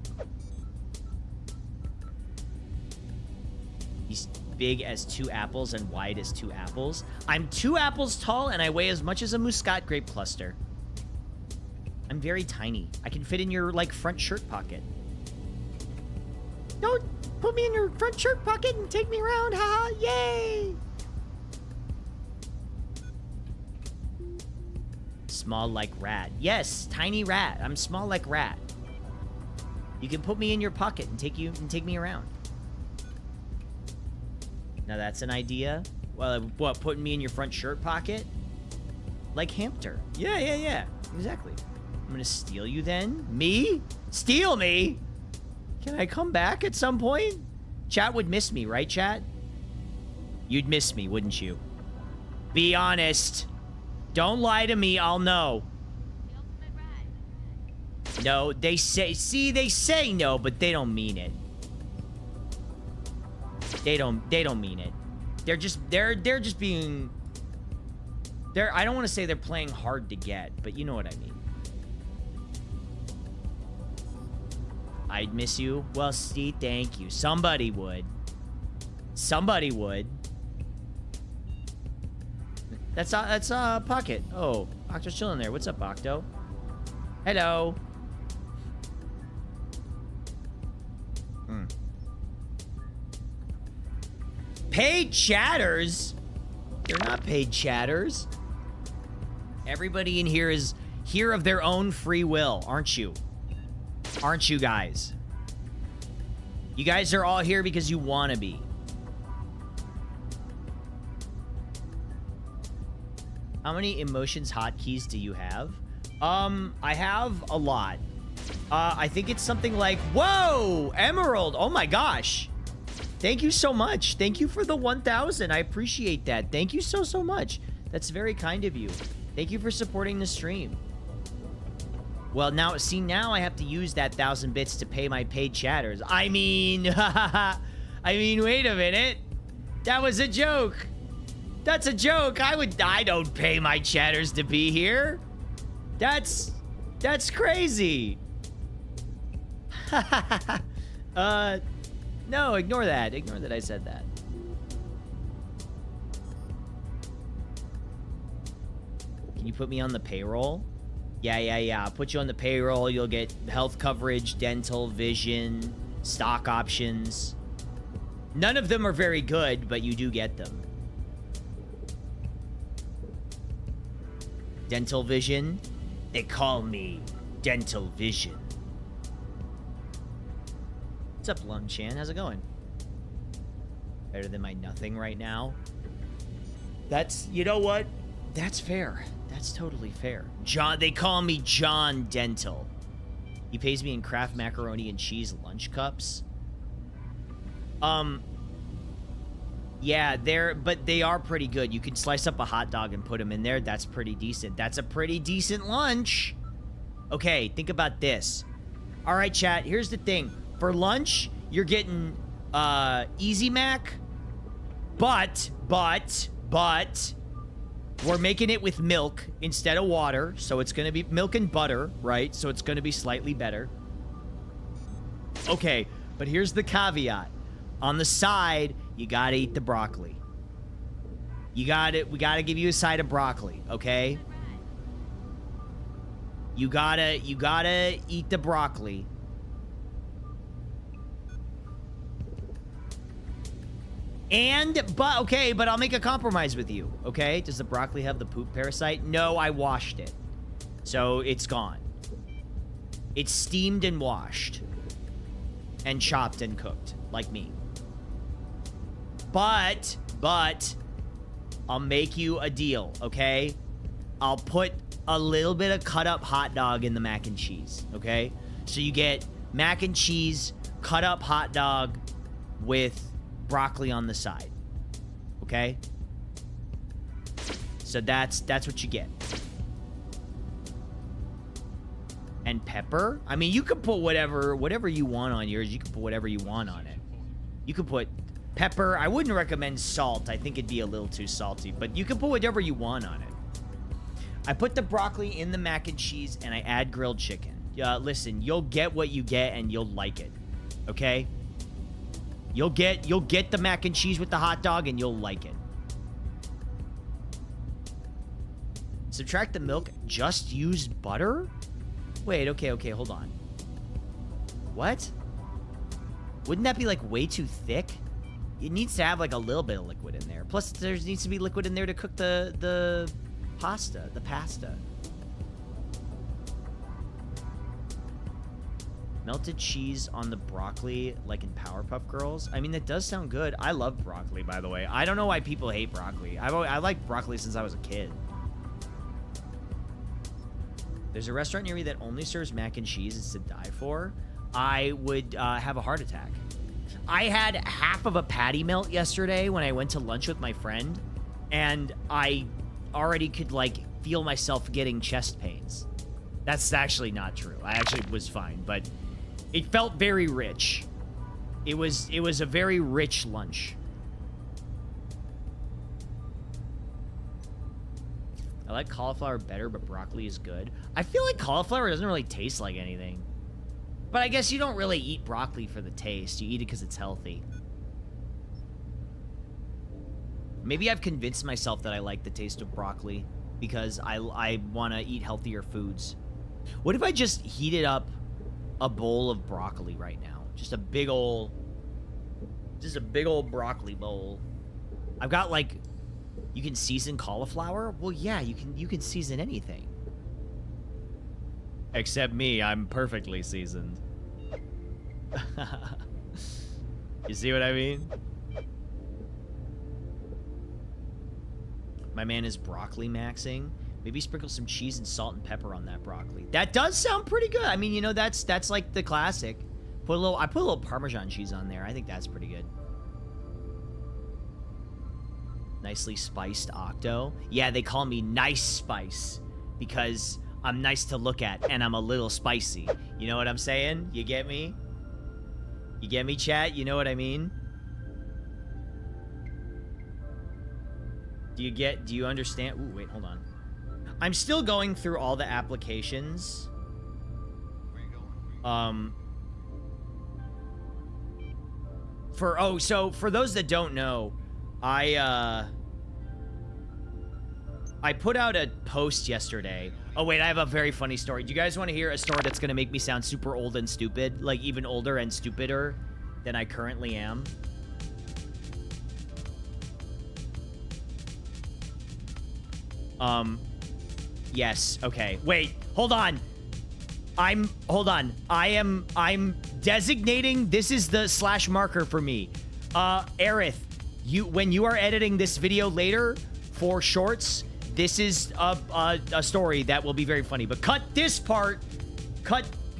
Speaker 1: He's big as 2 apples and wide as 2 apples. I'm 2 apples tall and I weigh as much as a Muscat grape cluster. I'm very tiny. I can fit in your, like, front shirt pocket. Don't put me in your front shirt pocket and take me around. Haha, yay! Small like rat. Yes, tiny rat. I'm small like rat. You can put me in your pocket and take me around. Now that's an idea. Well, what, putting me in your front shirt pocket? Like Hamster. Yeah. Exactly. I'm gonna steal you then? Me? Steal me? Can I come back at some point? Chat would miss me, right, chat? You'd miss me, wouldn't you? Be honest. Don't lie to me, I'll know. No, they say no, but they don't mean it. They don't mean it. They're just being... I don't want to say they're playing hard to get, but you know what I mean. I'd miss you. Well, Steve, thank you. Somebody would. Somebody would. That's Pocket. Oh, Octo's chilling there. What's up, Octo? Hello. Paid chatters? They're not paid chatters. Everybody in here is here of their own free will, aren't you? Aren't you guys? You guys are all here because you want to be. How many emotions hotkeys do you have? I have a lot. I think it's something like, whoa, Emerald. Oh my gosh. Thank you so much. Thank you for the 1,000. I appreciate that. Thank you so much. That's very kind of you. Thank you for supporting the stream. Well, now I have to use that 1,000 bits to pay my paid chatters. I mean, wait a minute. That was a joke. That's a joke. I don't pay my chatters to be here. That's crazy. No, ignore that. Ignore that I said that. Can you put me on the payroll? Yeah. I'll put you on the payroll. You'll get health coverage, dental, vision, stock options. None of them are very good, but you do get them. Dental vision? They call me Dental Vision. What's up, Lung Chan? How's it going? Better than my nothing right now? That's, you know what? That's fair. That's totally fair. John, they call me John Dental. He pays me in Kraft macaroni and cheese lunch cups. Yeah, but they are pretty good. You can slice up a hot dog and put them in there. That's pretty decent. That's a pretty decent lunch. Okay, think about this. All right, chat, here's the thing. For lunch, you're getting Easy Mac, but we're making it with milk instead of water, so it's gonna be milk and butter, right? So it's gonna be slightly better. Okay, but here's the caveat. On the side, you gotta eat the broccoli. We gotta give you a side of broccoli, okay? You gotta eat the broccoli. But I'll make a compromise with you, okay? Does the broccoli have the poop parasite? No, I washed it. So it's gone. It's steamed and washed. And chopped and cooked, like me. But, I'll make you a deal, okay? I'll put a little bit of cut up hot dog in the mac and cheese, okay? So you get mac and cheese, cut up hot dog with broccoli on the side, okay? So that's what you get. And pepper? I mean, you can put whatever you want on yours. You can put whatever you want on it. You can put pepper. I wouldn't recommend salt. I think it'd be a little too salty, but you can put whatever you want on it. I put the broccoli in the mac and cheese, and I add grilled chicken. Listen, you'll get what you get, and you'll like it, okay? You'll get the mac and cheese with the hot dog, and you'll like it. Subtract the milk, just use butter? Wait, okay, hold on. What? Wouldn't that be, like, way too thick? It needs to have, like, a little bit of liquid in there. Plus, there needs to be liquid in there to cook the pasta. Melted cheese on the broccoli, like in Powerpuff Girls. I mean, that does sound good. I love broccoli, by the way. I don't know why people hate broccoli. I liked broccoli since I was a kid. There's a restaurant near me that only serves mac and cheese. It's to die for. I would have a heart attack. I had half of a patty melt yesterday when I went to lunch with my friend, and I already could, like, feel myself getting chest pains. That's actually not true. I actually was fine, but it felt very rich. It was a very rich lunch. I like cauliflower better, but broccoli is good. I feel like cauliflower doesn't really taste like anything. But I guess you don't really eat broccoli for the taste. You eat it because it's healthy. Maybe I've convinced myself that I like the taste of broccoli because I want to eat healthier foods. What if I just heated up a bowl of broccoli right now? Just a big old broccoli bowl. I've got, like, you can season cauliflower? Well, yeah, you can season anything. Except me, I'm perfectly seasoned. You see what I mean? My man is broccoli maxing. Maybe sprinkle some cheese and salt and pepper on that broccoli. That does sound pretty good. I mean, you know, that's like the classic. I put a little Parmesan cheese on there. I think that's pretty good. Nicely spiced Octo. Yeah, they call me Nice Spice because I'm nice to look at and I'm a little spicy. You know what I'm saying? You get me? You get me, chat? You know what I mean? Do you understand? Ooh, wait, hold on. I'm still going through all the applications. So for those that don't know, I put out a post yesterday. Oh, wait, I have a very funny story. Do you guys want to hear a story that's going to make me sound super old and stupid? Like, even older and stupider than I currently am? Yes, okay. Wait, hold on. I'm designating, this is the slash marker for me. Aerith, when you are editing this video later for shorts, this is a story that will be very funny. But cut this part.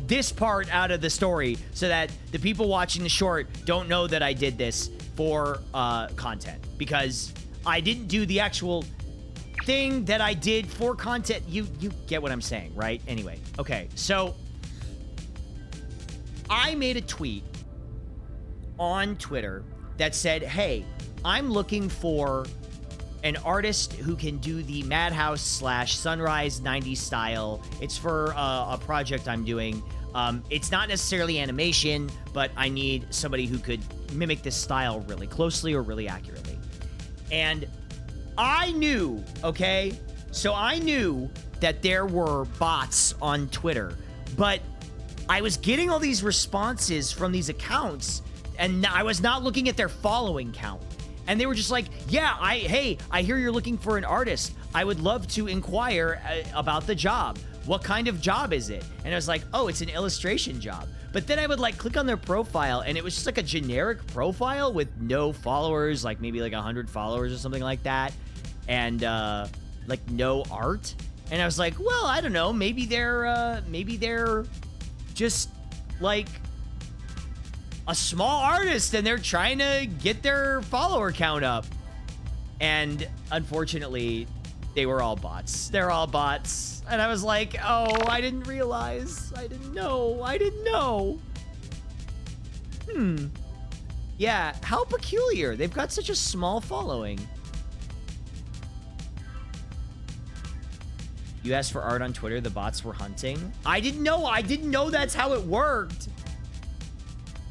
Speaker 1: this part out of the story so that the people watching the short don't know that I did this for content, because I didn't do the actual thing that I did for content. You get what I'm saying, right? Anyway, okay, so I made a tweet on Twitter that said, hey, I'm looking for an artist who can do the Madhouse / Sunrise 90s style. It's for a project I'm doing. It's not necessarily animation, but I need somebody who could mimic this style really closely or really accurately. And I knew, okay? So I knew that there were bots on Twitter, but I was getting all these responses from these accounts, and I was not looking at their following count. And they were just like, yeah, hey, I hear you're looking for an artist. I would love to inquire about the job. What kind of job is it? And I was like, oh, it's an illustration job. But then I would like click on their profile, and it was just like a generic profile with no followers, like maybe like 100 followers or something like that. And like no art. And I was like, well, I don't know. Maybe they're just like a small artist and they're trying to get their follower count up. And unfortunately, they were all bots. They're all bots. And I was like, oh, I didn't realize. I didn't know. Yeah, how peculiar. They've got such a small following. You asked for art on Twitter, the bots were hunting. I didn't know that's how it worked.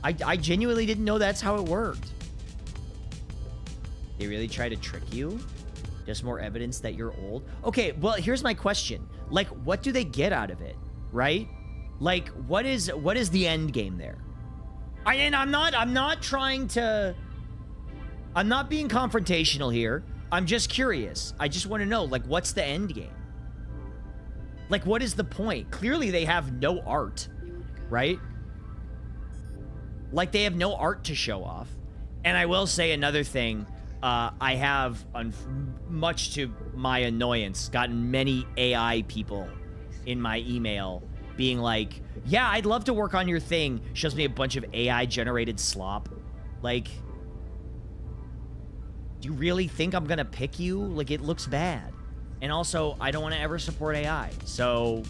Speaker 1: I genuinely didn't know that's how it worked. They really try to trick you? Just more evidence that you're old? Okay, well, here's my question. Like, what do they get out of it, right? Like, what is the end game there? I'm not trying to... I'm not being confrontational here. I'm just curious. I just want to know, like, what's the end game? Like, what is the point? Clearly, they have no art, right? Like, they have no art to show off. And I will say another thing. I have, much to my annoyance, gotten many AI people in my email being like, yeah, I'd love to work on your thing. Shows me a bunch of AI-generated slop. Like, do you really think I'm gonna pick you? Like, it looks bad. And also, I don't want to ever support AI. So...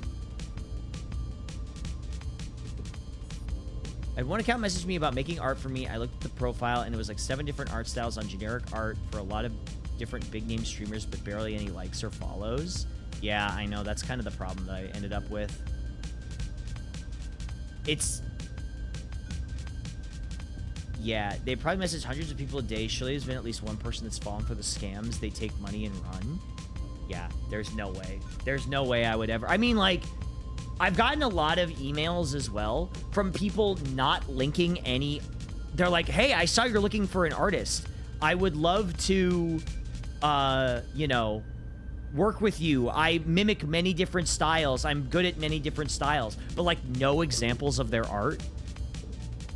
Speaker 1: I had one account messaged me about making art for me. I looked at the profile, and it was like 7 different art styles on generic art for a lot of different big-name streamers, but barely any likes or follows. Yeah, I know. That's kind of the problem that I ended up with. It's... Yeah, they probably message hundreds of people a day. Surely there's been at least one person that's fallen for the scams. They take money and run. Yeah, there's no way. There's no way I would ever... I mean, like... I've gotten a lot of emails as well from people not linking any... They're like, hey, I saw you're looking for an artist. I would love to, you know, work with you. I mimic many different styles. I'm good at many different styles. But, like, no examples of their art.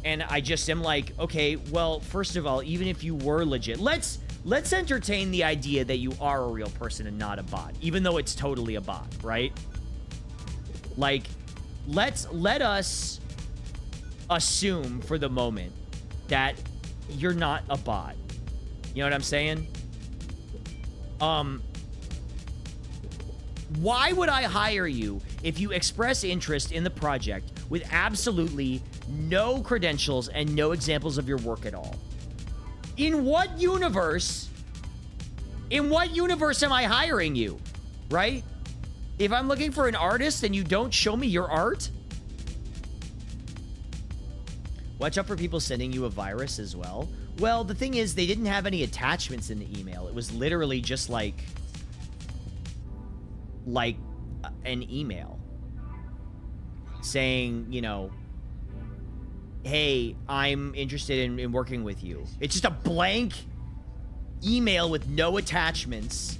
Speaker 1: And I just am like, okay, well, first of all, even if you were legit, let's entertain the idea that you are a real person and not a bot. Even though it's totally a bot, right? Like, let us assume for the moment that you're not a bot. You know what I'm saying? Why would I hire you if you express interest in the project with absolutely no credentials and no examples of your work at all? In what universe? In what universe am I hiring you? Right? If I'm looking for an artist and you don't show me your art? Watch out for people sending you a virus as well. Well, the thing is, they didn't have any attachments in the email. It was literally just like an email saying, you know, hey, I'm interested in working with you. It's just a blank email with no attachments.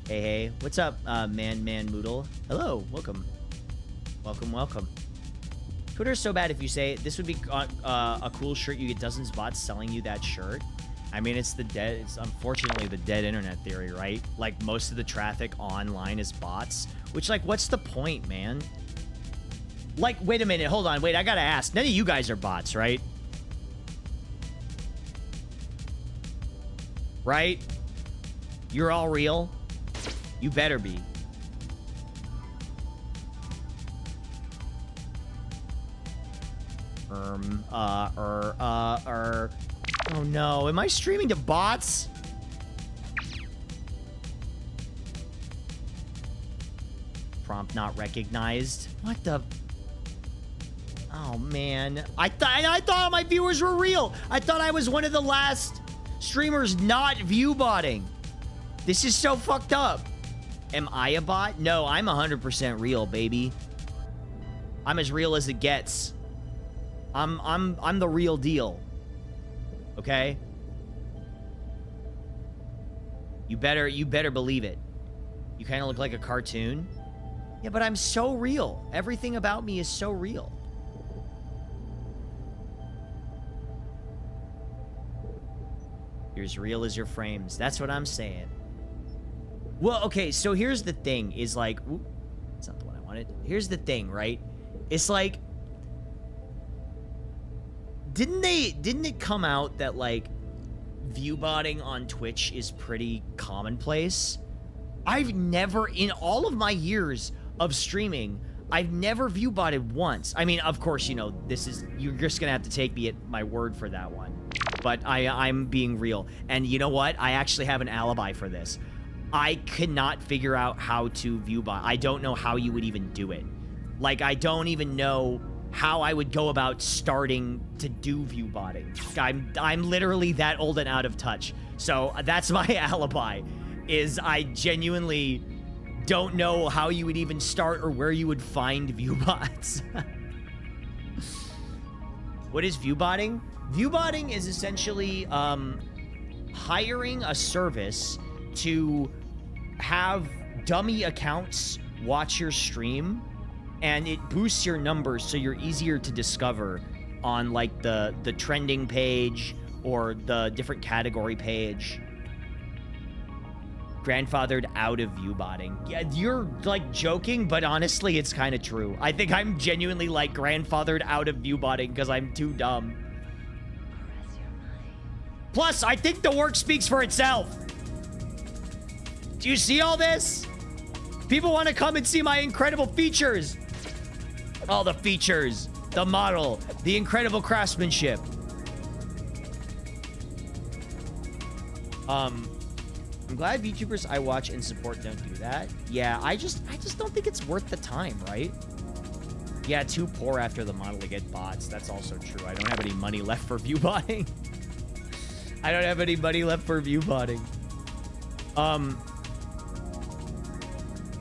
Speaker 1: Hey, what's up, Man Moodle? Hello, welcome. Welcome. Twitter's so bad if you say, this would be a cool shirt, you get dozens of bots selling you that shirt. I mean, it's unfortunately the dead internet theory, right? Like, most of the traffic online is bots. Which, like, what's the point, man? Like, wait a minute, hold on, wait, I gotta ask. None of you guys are bots, right? Right? You're all real? You better be. Oh no, am I streaming to bots? Prompt not recognized. What the? Oh man, I thought my viewers were real. I thought I was one of the last streamers not view botting. This is so fucked up. Am I a bot? No, I'm 100% real, baby. I'm as real as it gets. I'm the real deal. Okay? You better believe it. You kind of look like a cartoon. Yeah, but I'm so real. Everything about me is so real. You're as real as your frames. That's what I'm saying. Well, okay, so here's the thing, is like... Ooh, that's not the one I wanted. Here's the thing, right? It's like... Didn't it come out that, like, view botting on Twitch is pretty commonplace? I've never, in all of my years of streaming, I've never view botted once. I mean, of course, you know, this is... You're just gonna have to take me at my word for that one. But I'm being real. And you know what? I actually have an alibi for this. I cannot figure out how to view bot. I don't know how you would even do it. Like, I don't even know how I would go about starting to do view botting. I'm literally that old and out of touch. So that's my alibi, is I genuinely don't know how you would even start or where you would find view bots. What is view botting? View botting is essentially hiring a service to have dummy accounts watch your stream, and it boosts your numbers so you're easier to discover on, like, the trending page or the different category page. Grandfathered out of view botting. Yeah, you're, like, joking, but honestly, it's kind of true. I think I'm genuinely, like, grandfathered out of view botting because I'm too dumb. Plus, I think the work speaks for itself. Do you see all this? People want to come and see my incredible features. All the features, the model, the incredible craftsmanship. I'm glad YouTubers I watch and support don't do that. Yeah, I just don't think it's worth the time, right? Yeah, too poor after the model to get bots. That's also true. I don't have any money left for view botting. I don't have any money left for view botting.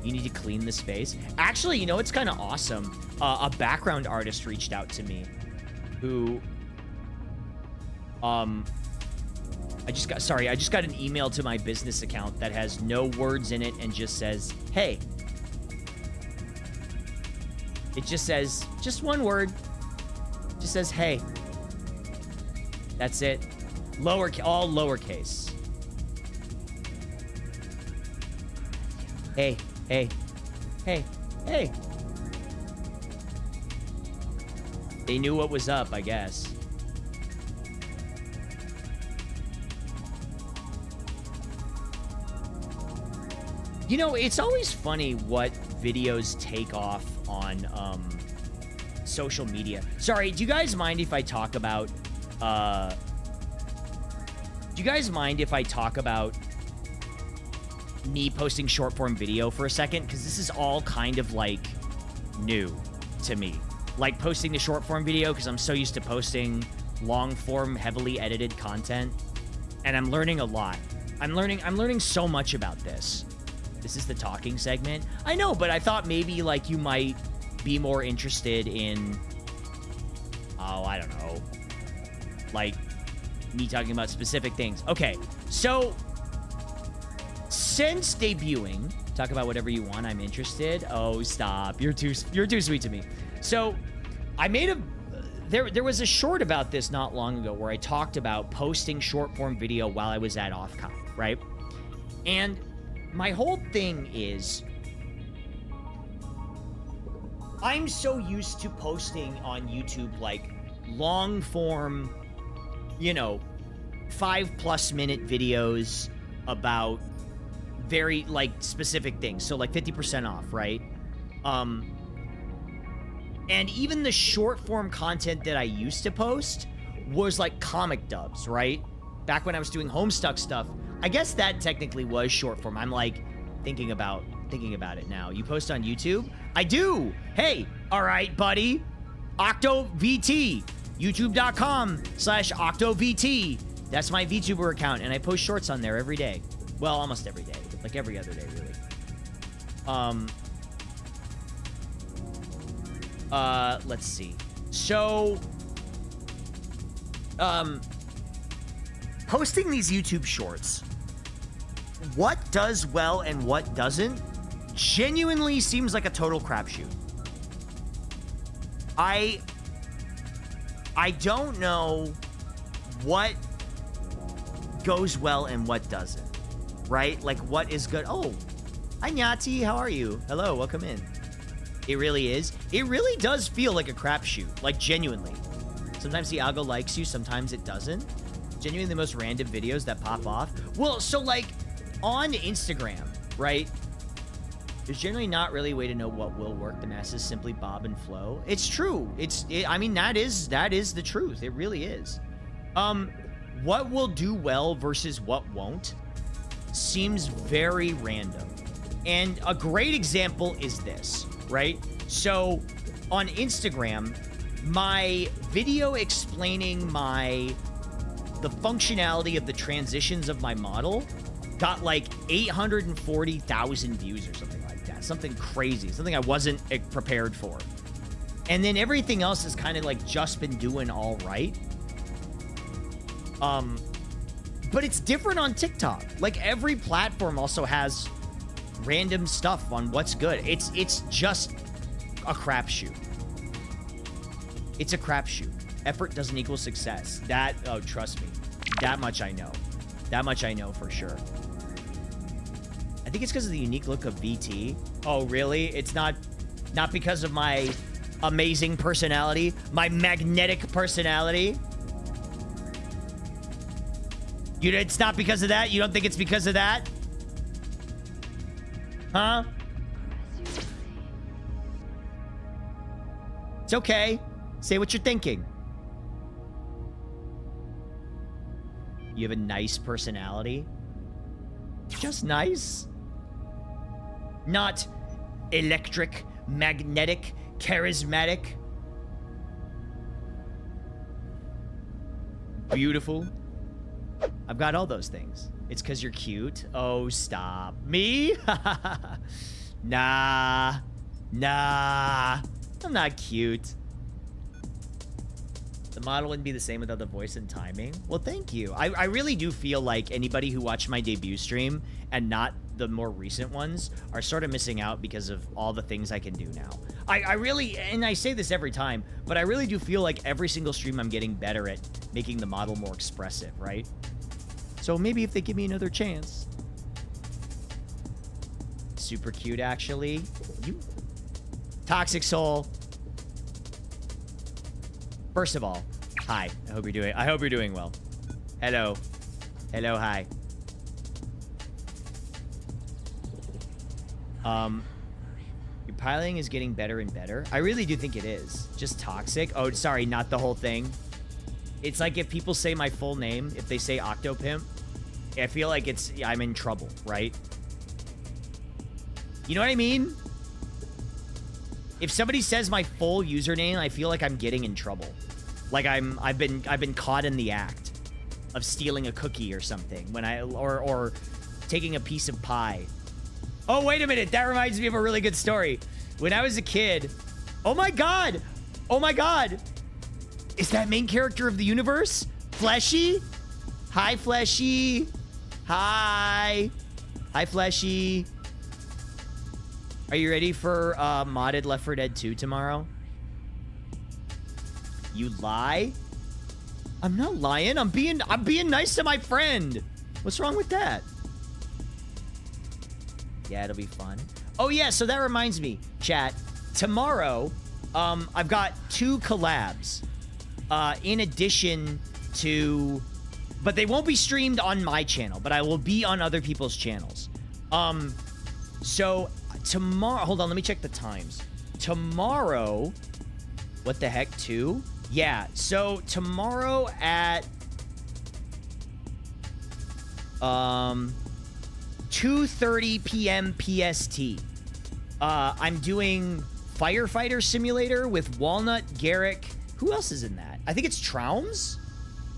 Speaker 1: You need to clean the space. Actually, you know, it's kind of awesome. A background artist reached out to me who, I just got an email to my business account that has no words in it and just says, hey. It just says, just one word. Just says, hey. That's it. All lowercase. Hey, hey, hey, hey. They knew what was up, I guess. You know, it's always funny what videos take off on social media. Sorry, do you guys mind if I talk about me posting short form video for a second? Because this is all kind of like new to me. Like posting the short form video, because I'm so used to posting long form, heavily edited content. And I'm learning a lot. I'm learning so much about this. This is the talking segment. I know, but I thought maybe like you might be more interested in, oh, I don't know, like me talking about specific things. Okay, so since debuting, talk about whatever you want, I'm interested. Oh, stop. You're too sweet to me. So I made a there was a short about this not long ago where I talked about posting short form video while I was at OffCon, right? And my whole thing is, I'm so used to posting on YouTube like long form, you know, 5+ minute videos about very like specific things. So like 50% off, right? And even the short form content that I used to post was like comic dubs, right? Back when I was doing Homestuck stuff, I guess that technically was short form. I'm like thinking about it now. You post on YouTube? I do. Hey, all right, buddy. OctoVT, youtube.com/OctoVT. That's my VTuber account, and I post shorts on there every day. Well, almost every day, like every other day, really. Let's see. So, posting these YouTube shorts, what does well and what doesn't, genuinely seems like a total crapshoot. I don't know what goes well and what doesn't, right? Like, what is good? Oh, hi, Nyati. How are you? Hello, welcome in. It really is. It really does feel like a crapshoot, like, genuinely. Sometimes the algo likes you, sometimes it doesn't. Genuinely the most random videos that pop off. Well, so, like, on Instagram, right? There's generally not really a way to know what will work. The masses simply bob and flow. It's true. I mean, that is the truth. It really is. What will do well versus what won't seems very random. And a great example is this, right? So on Instagram, my video explaining the functionality of the transitions of my model got like 840,000 views or something like that. Something crazy, something I wasn't prepared for. And then everything else has kind of like just been doing all right. But it's different on TikTok. Like, every platform also has random stuff on what's good. It's just a crapshoot. It's a crapshoot. Effort doesn't equal success. Oh, trust me. That much I know. That much I know for sure. I think it's because of the unique look of VT. Oh, really? It's not because of my amazing personality, my magnetic personality. It's not because of that? You don't think it's because of that? Huh? It's okay. Say what you're thinking. You have a nice personality. Just nice. Not electric, magnetic, charismatic. Beautiful. I've got all those things. It's because you're cute. Oh, stop. Me? Nah. I'm not cute. The model wouldn't be the same without the voice and timing. Well, thank you. I really do feel like anybody who watched my debut stream and not the more recent ones are sort of missing out because of all the things I can do now. I really, and I say this every time, but I really do feel like every single stream I'm getting better at making the model more expressive, right? So maybe if they give me another chance. Super cute, actually. You Toxic Soul. First of all, hi. I hope you're doing well. Hello. Hello, hi. Your piloting is getting better and better. I really do think it is. Just toxic. Oh, sorry, not the whole thing. It's like if people say my full name, if they say Octopimp, I feel like I'm in trouble, right? You know what I mean? If somebody says my full username, I feel like I'm getting in trouble. Like I've been caught in the act of stealing a cookie or something or taking a piece of pie. Oh, wait a minute. That reminds me of a really good story. When I was a kid, oh my god. Oh my god. Is that main character of the universe? Fleshy? Hi, Fleshy. Hi. Hi, Fleshy. Are you ready for modded Left 4 Dead 2 tomorrow? You lie? I'm not lying. I'm being nice to my friend. What's wrong with that? Yeah, it'll be fun. Oh yeah, so that reminds me, chat. Tomorrow, I've got 2 collabs. In addition to, but they won't be streamed on my channel, but I will be on other people's channels. So tomorrow, hold on, let me check the times. Tomorrow, what the heck, 2? Yeah, so tomorrow at 2:30 p.m. PST, I'm doing Firefighter Simulator with Walnut, Garrick. Who else is in that? I think it's Traums?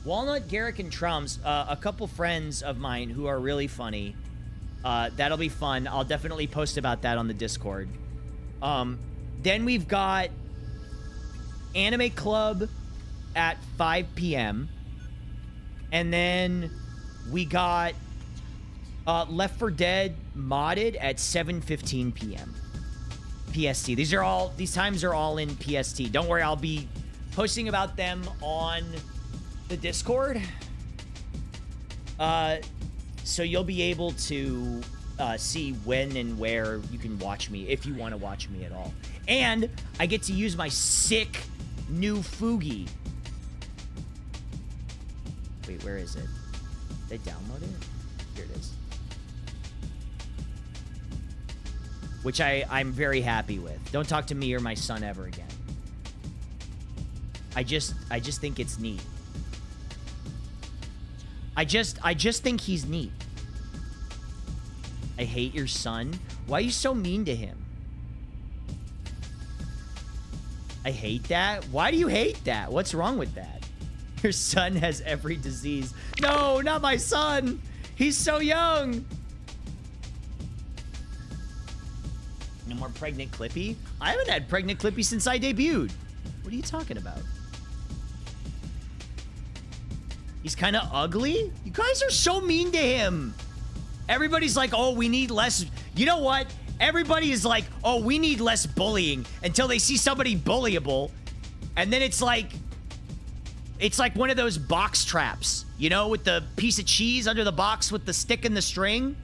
Speaker 1: Walnut, Garrick, and Traums. A couple friends of mine who are really funny. That'll be fun. I'll definitely post about that on the Discord. Then we've got Anime Club at 5 p.m. And then we got Left 4 Dead modded at 7:15 p.m. PST. These times are all in PST. Don't worry, I'll be posting about them on the Discord. So you'll be able to see when and where you can watch me, if you want to watch me at all. And I get to use my sick new Fugi. Wait, where is it? Did I download it? Here it is. Which I'm very happy with. Don't talk to me or my son ever again. I just think it's neat. I just think he's neat. I hate your son. Why are you so mean to him? I hate that. Why do you hate that? What's wrong with that? Your son has every disease. No, not my son. He's so young. No more pregnant Clippy? I haven't had pregnant Clippy since I debuted. What are you talking about? He's kind of ugly? You guys are so mean to him. Everybody's like, oh, we need less. You know what? Everybody is like, oh, we need less bullying until they see somebody bullyable. And then it's like one of those box traps, you know, with the piece of cheese under the box with the stick and the string.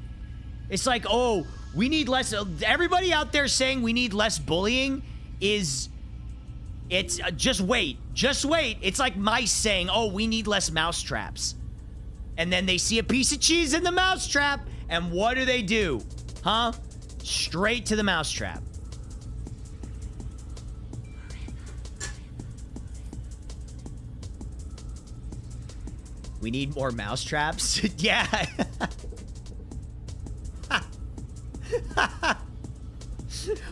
Speaker 1: It's like, oh, we need less. Everybody out there saying we need less bullying it's just wait. Just wait. It's like mice saying, oh, we need less mouse traps. And then they see a piece of cheese in the mouse trap. And what do? Huh? Straight to the mouse trap. We need more mouse traps? Yeah.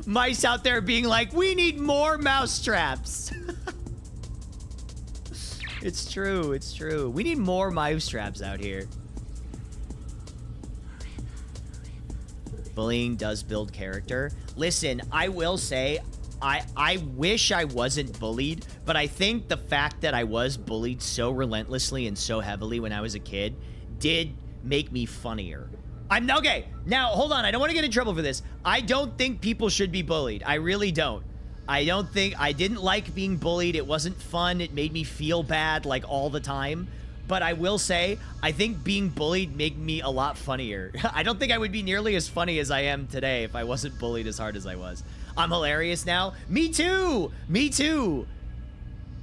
Speaker 1: Mice out there being like, we need more mouse traps. It's true. It's true. We need more mouse traps out here. Bullying does build character. Listen, I will say, I wish I wasn't bullied, but I think the fact that I was bullied so relentlessly and so heavily when I was a kid did make me funnier. Okay, now, hold on. I don't want to get in trouble for this. I don't think people should be bullied. I really don't. I didn't like being bullied. It wasn't fun. It made me feel bad, like, all the time. But I will say, I think being bullied made me a lot funnier. I don't think I would be nearly as funny as I am today if I wasn't bullied as hard as I was. I'm hilarious now. Me too! Me too!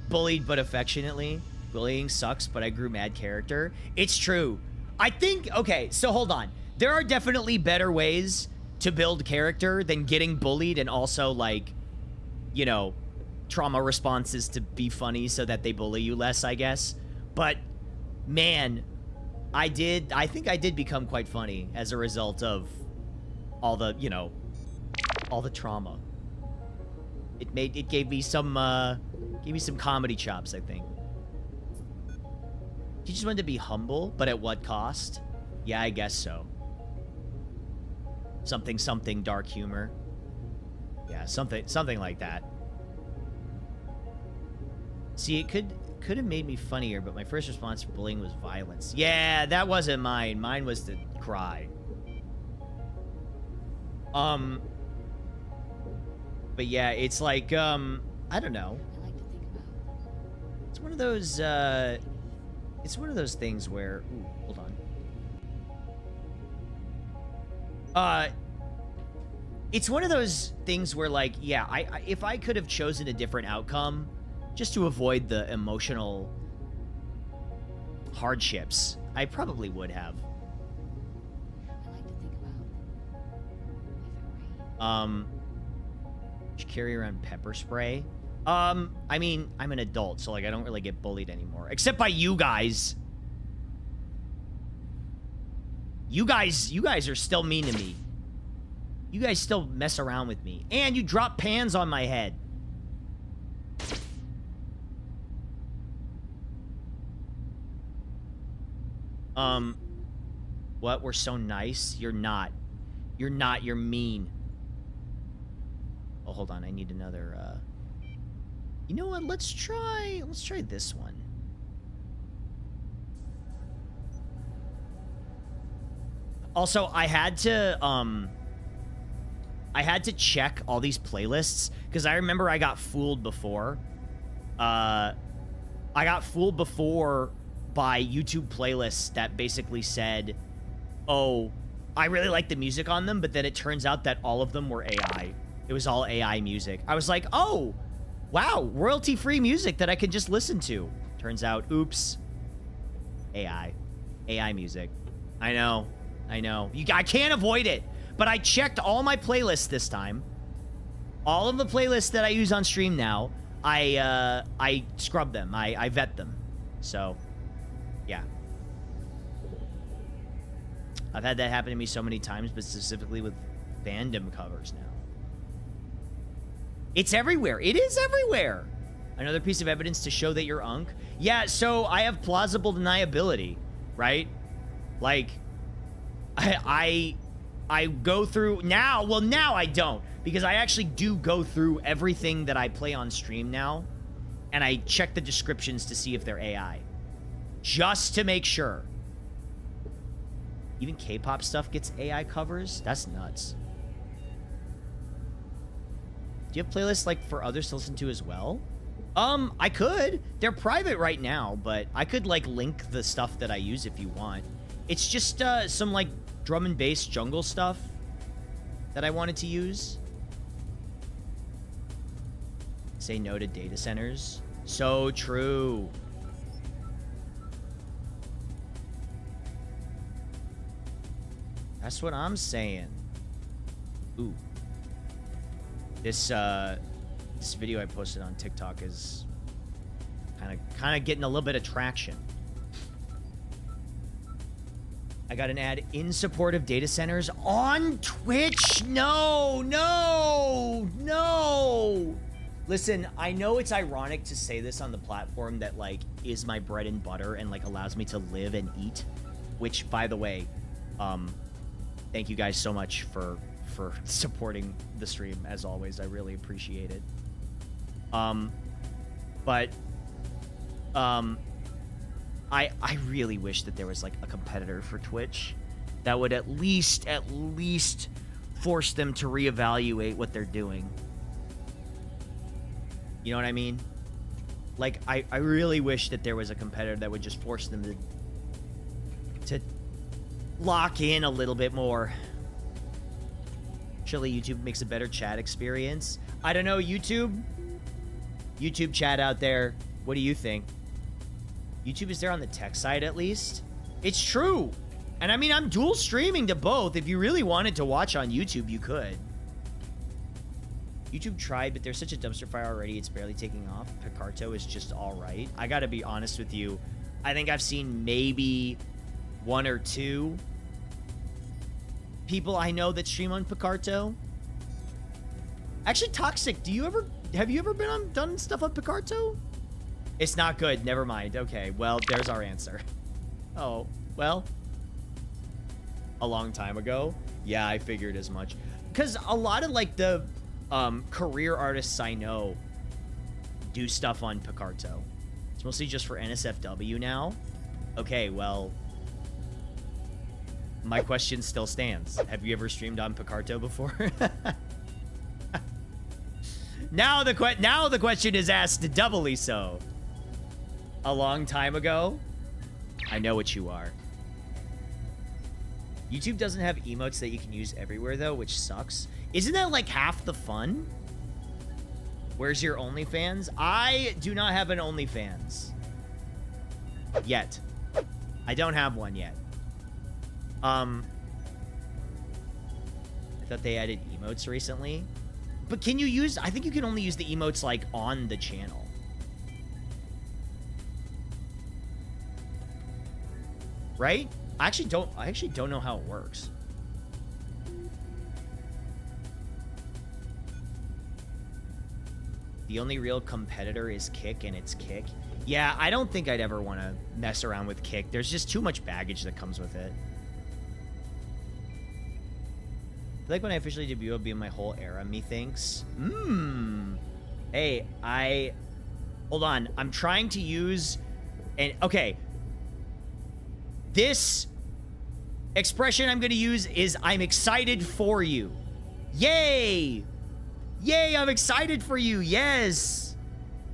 Speaker 1: Bullied but affectionately. Bullying sucks, but I grew mad character. It's true. I think, okay, so hold on. There are definitely better ways to build character than getting bullied and also, like, you know, trauma responses to be funny so that they bully you less, I guess. But, man, I think I did become quite funny as a result of all the, you know, all the trauma. It gave me some comedy chops, I think. You just wanted to be humble, but at what cost? Yeah, I guess so. Something dark humor. Yeah, something like that. See, it could have made me funnier, but my first response to bullying was violence. Yeah, that wasn't mine. Mine was to cry. But yeah, it's like, I don't know.
Speaker 2: I like to think about
Speaker 1: one of those, it's one of those things where, ooh, hold on. It's one of those things where, like, yeah, if I could have chosen a different outcome, just to avoid the emotional hardships, I probably would have.
Speaker 2: I like to think about if it rained.
Speaker 1: Just carry around pepper spray. I mean, I'm an adult, so, like, I don't really get bullied anymore. Except by you guys. You guys are still mean to me. You guys still mess around with me. And you drop pans on my head. What? We're so nice? You're not. You're not. You're mean. Oh, hold on. I need another, You know what? Let's try this one. Also, I had to check all these playlists because I remember I got fooled before. I got fooled before by YouTube playlists that basically said, oh, I really like the music on them, but then it turns out that all of them were AI. It was all AI music. I was like, oh, wow, royalty-free music that I can just listen to. Turns out, oops, AI music. I know. I can't avoid it. But I checked all my playlists this time. All of the playlists that I use on stream now, I scrub them. I vet them. So, yeah. I've had that happen to me so many times, but specifically with fandom covers now. It's everywhere. It is everywhere. Another piece of evidence to show that you're Unk. Yeah, so I have plausible deniability, right? Like, I go through now. Well, now I don't, because I actually do go through everything that I play on stream now, and I check the descriptions to see if they're AI, just to make sure. Even K-pop stuff gets AI covers? That's nuts. Do you have playlists like for others to listen to as well? I could. They're private right now, but I could like link the stuff that I use if you want. It's just some like drum and bass jungle stuff that I wanted to use. Say no to data centers. So true. That's what I'm saying. Ooh. This video I posted on TikTok is kind of getting a little bit of traction. I got an ad in support of data centers on Twitch. No. Listen, I know it's ironic to say this on the platform that like is my bread and butter and like allows me to live and eat, which by the way, thank you guys so much for supporting the stream as always. I really appreciate it. I really wish that there was like a competitor for Twitch that would at least force them to reevaluate what they're doing. You know what I mean? Like I really wish that there was a competitor that would just force them to lock in a little bit more. Surely YouTube makes a better chat experience. I don't know, YouTube chat out there, what do you think? YouTube is there on the tech side at least. It's true. And I mean, I'm dual streaming to both. If you really wanted to watch on YouTube, you could. YouTube tried, but there's such a dumpster fire already, it's barely taking off. Picarto is just all right. I gotta be honest with you. I think I've seen maybe 1 or 2 people I know that stream on Picarto. Actually, Toxic, have you ever done stuff on Picarto? It's not good. Never mind. Okay, well, there's our answer. Oh, well, a long time ago. Yeah, I figured as much. Because a lot of like the career artists I know do stuff on Picarto. It's mostly just for NSFW now. Okay, well, my question still stands. Have you ever streamed on Picarto before? Now the question is asked doubly so. a long time ago. I know what you are. YouTube doesn't have emotes that you can use everywhere, though, which sucks. Isn't that like half the fun? Where's your OnlyFans? I do not have an OnlyFans. Yet. I don't have one yet. I thought they added emotes recently. But can you use... I think you can only use the emotes, like, on the channel. Right? I actually don't know how it works. The only real competitor is Kick, and it's Kick. Yeah, I don't think I'd ever want to mess around with Kick. There's just too much baggage that comes with it. I feel like when I officially debut, it'll be my whole era, methinks. Hey, hold on. I'm trying to use... Okay. This expression I'm going to use is I'm excited for you. Yay! Yay, I'm excited for you. Yes.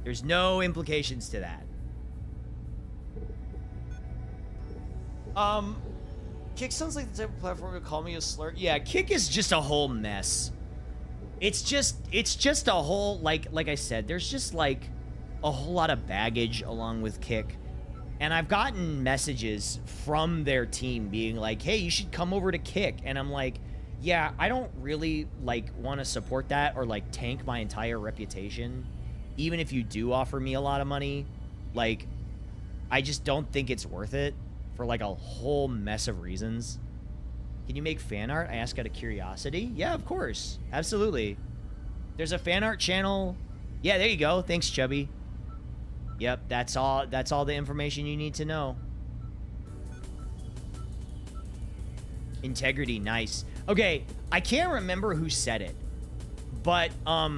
Speaker 1: There's no implications to that. Kick sounds like the type of platform to call me a slur. Yeah, Kick is just a whole mess. It's just a whole, like I said, there's just like a whole lot of baggage along with Kick. And I've gotten messages from their team being like, hey, you should come over to Kick. And I'm like, yeah, I don't really, like, want to support that or, like, tank my entire reputation. Even if you do offer me a lot of money, like, I just don't think it's worth it for, like, a whole mess of reasons. Can you make fan art? I ask out of curiosity. Yeah, of course. Absolutely. There's a fan art channel. Yeah, there you go. Thanks, Chubby. Yep, that's all the information you need to know. Integrity, nice. Okay, I can't remember who said it, but I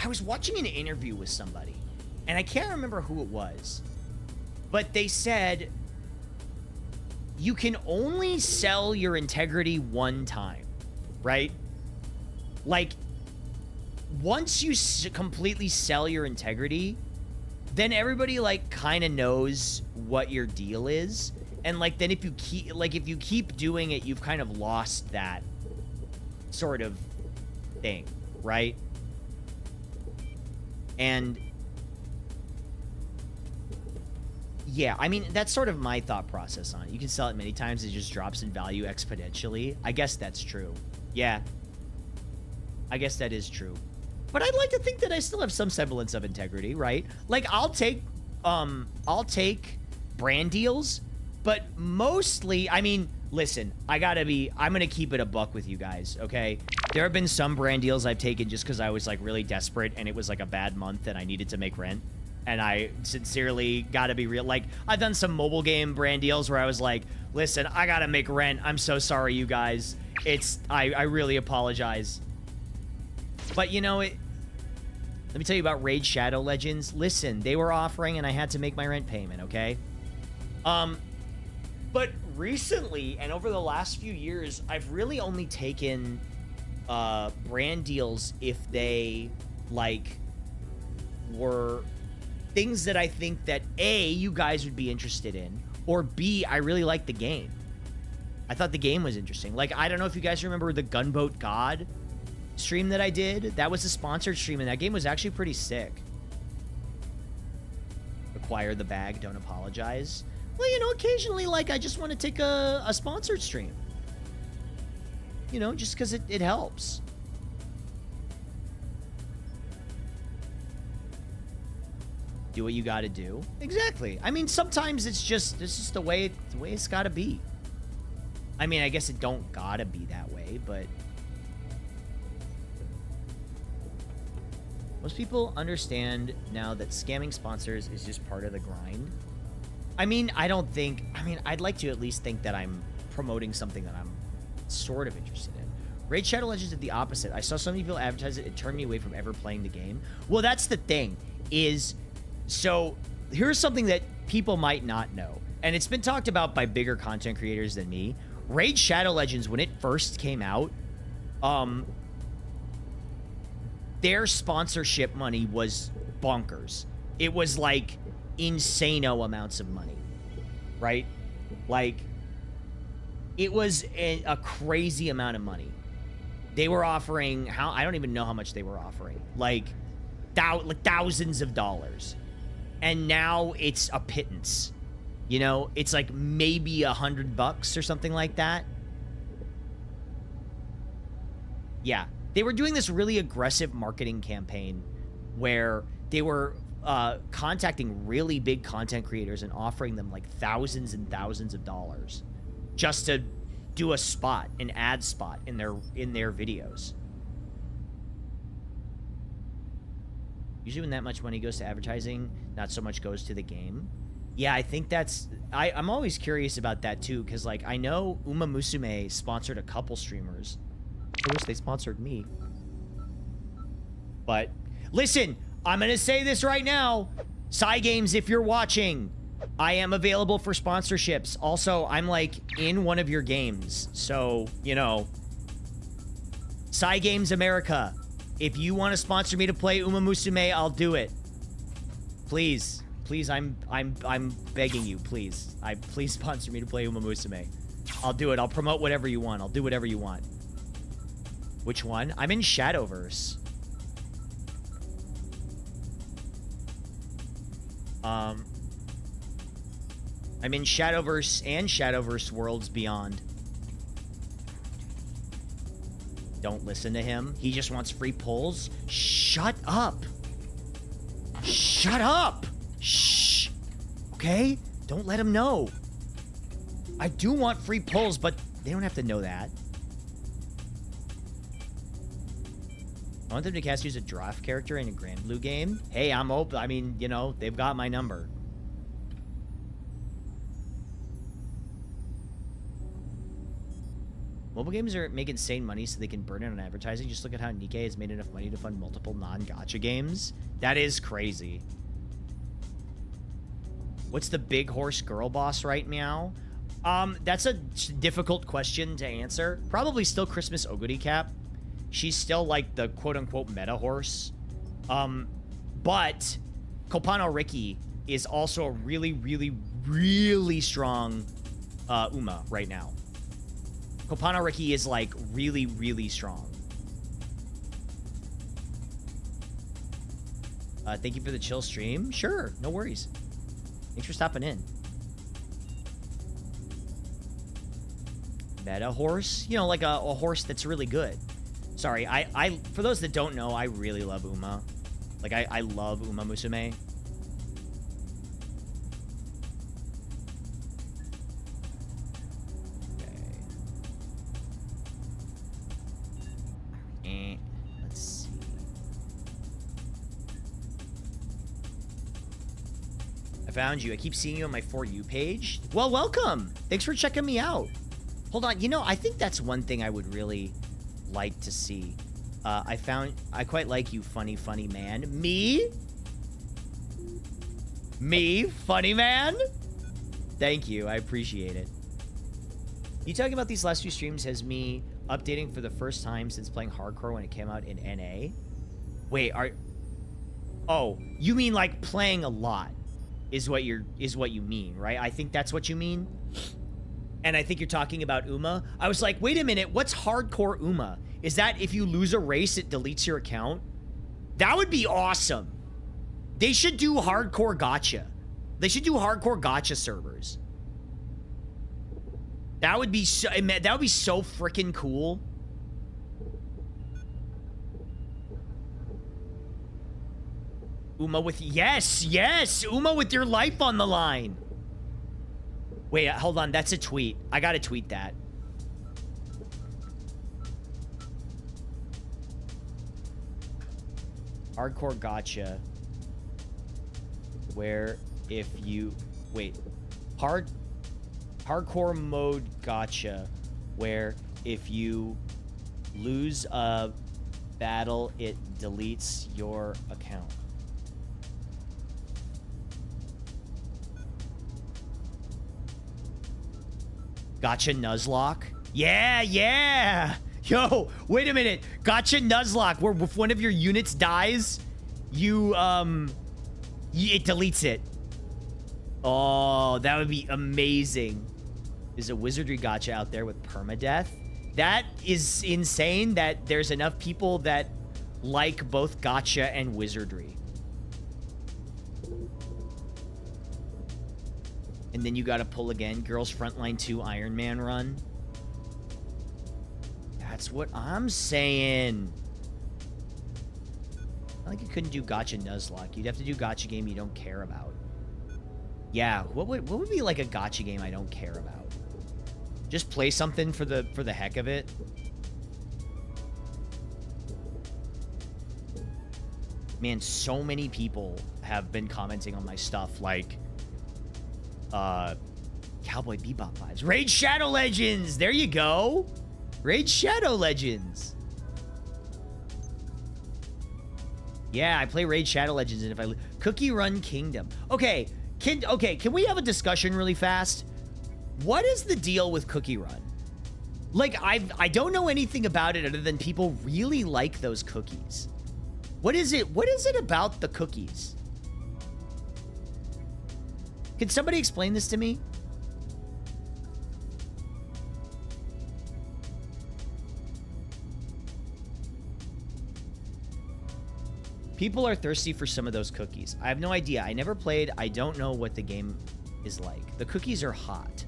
Speaker 1: was watching an interview with somebody, and I can't remember who it was, but they said you can only sell your integrity one time, right? Like, once you completely sell your integrity, then everybody, like, kind of knows what your deal is. And, like, then if you keep doing it, you've kind of lost that sort of thing, right? And yeah, I mean, that's sort of my thought process on it. You can sell it many times, it just drops in value exponentially. I guess that's true. Yeah. I guess that is true. But I'd like to think that I still have some semblance of integrity, right? Like, I'll take brand deals, but mostly, I mean, listen, I'm gonna keep it a buck with you guys, okay? There have been some brand deals I've taken just because I was, like, really desperate and it was, like, a bad month and I needed to make rent. And I sincerely gotta be real. Like, I've done some mobile game brand deals where I was like, listen, I gotta make rent. I'm so sorry, you guys. I really apologize. But, you know, let me tell you about Raid Shadow Legends. Listen, they were offering and I had to make my rent payment, okay? But recently, and over the last few years, I've really only taken brand deals if they, like, were things that I think that, A, you guys would be interested in, or B, I really like the game. I thought the game was interesting. Like, I don't know if you guys remember the Gunboat God stream that I did. That was a sponsored stream, and that game was actually pretty sick. Acquire the bag, don't apologize. Well, you know, occasionally, like, I just want to take a sponsored stream. You know, just because it helps. Do what you gotta do. Exactly. I mean, sometimes it's just the way it's gotta be. I mean, I guess it don't gotta be that way, but most people understand now that scamming sponsors is just part of the grind. I mean, I'd like to at least think that I'm promoting something that I'm sort of interested in. Raid Shadow Legends did the opposite. I saw so many people advertise it, it turned me away from ever playing the game. Well, that's the thing, is, so here's something that people might not know, and it's been talked about by bigger content creators than me. Raid Shadow Legends, when it first came out, their sponsorship money was bonkers. It was like insano amounts of money, right? Like, it was a crazy amount of money. They were offering, I don't even know how much they were offering. Like thousands of dollars. And now it's a pittance. You know, it's like maybe $100 or something like that. Yeah. They were doing this really aggressive marketing campaign where they were contacting really big content creators and offering them like thousands and thousands of dollars just to do a spot, an ad spot in their videos. Usually when that much money goes to advertising, not so much goes to the game. Yeah, I think that's... I'm always curious about that, too, because, like, I know Uma Musume sponsored a couple streamers. I wish they sponsored me. But, listen, I'm going to say this right now. Cygames, if you're watching, I am available for sponsorships. Also, I'm, like, in one of your games. So, you know, Cygames America, if you want to sponsor me to play Uma Musume, I'll do it. Please. Please, I'm begging you, please. Please sponsor me to play Uma Musume. I'll do it. I'll promote whatever you want. I'll do whatever you want. Which one? I'm in Shadowverse. I'm in Shadowverse and Shadowverse Worlds Beyond. Don't listen to him. He just wants free pulls. Shut up. Shut up. Shh. Okay? Don't let him know. I do want free pulls, but they don't have to know that. I want them to cast you as a draft character in a Grand Blue game. Hey, I'm open. I mean, you know, they've got my number. Mobile games make insane money so they can burn it on advertising. Just look at how Nikkei has made enough money to fund multiple non-gacha games. That is crazy. What's the big horse girl boss right meow? That's a difficult question to answer. Probably still Christmas Oguri Cap. She's still like the quote-unquote meta horse. But Kopano Riki is also a really, really, really strong Uma right now. Kopano Riki is like really, really strong. Thank you for the chill stream. Sure, no worries. Thanks for stopping in. Meta horse? You know, like a horse that's really good. Sorry, I for those that don't know, I really love Uma. Like, I love Uma Musume. Okay. Let's see. I found you. I keep seeing you on my For You page. Well, welcome. Thanks for checking me out. Hold on. You know, I think that's one thing I would really like to see. I quite like you, funny man. Me, funny man? Thank you. I appreciate it. You talking about these last few streams has me updating for the first time since playing hardcore when it came out in NA. Wait, oh, you mean like playing a lot is what you mean, right? I think that's what you mean. And I think you're talking about Uma. I was like, wait a minute, what's hardcore Uma? Is that if you lose a race, it deletes your account? That would be awesome. They should do hardcore gacha. They should do hardcore gacha servers. That would be so freaking cool. Uma with, yes, Uma with your life on the line. Wait, hold on. That's a tweet. I gotta tweet that. Hardcore gacha. Where if you... Wait. Hardcore mode gacha. Where if you lose a battle, it deletes your account. Gotcha Nuzlocke. Yeah. Yo, wait a minute. Gotcha Nuzlocke, where if one of your units dies, it deletes it. Oh, that would be amazing. There's a wizardry gacha out there with permadeath. That is insane that there's enough people that like both gacha and wizardry. And then you gotta pull again. Girls Frontline 2 Iron Man run. That's what I'm saying. I think you couldn't do gacha Nuzlocke. You'd have to do gacha game you don't care about. Yeah, what would be like a gacha game I don't care about? Just play something for the heck of it. Man, so many people have been commenting on my stuff like Cowboy Bebop vibes. Raid Shadow Legends! There you go! Raid Shadow Legends! Yeah, I play Raid Shadow Legends, and if I... Cookie Run Kingdom. Okay, can we have a discussion really fast? What is the deal with Cookie Run? Like, I don't know anything about it other than people really like those cookies. What is it? What is it about the cookies? Can somebody explain this to me? People are thirsty for some of those cookies. I have no idea. I never played. I don't know what the game is like. The cookies are hot.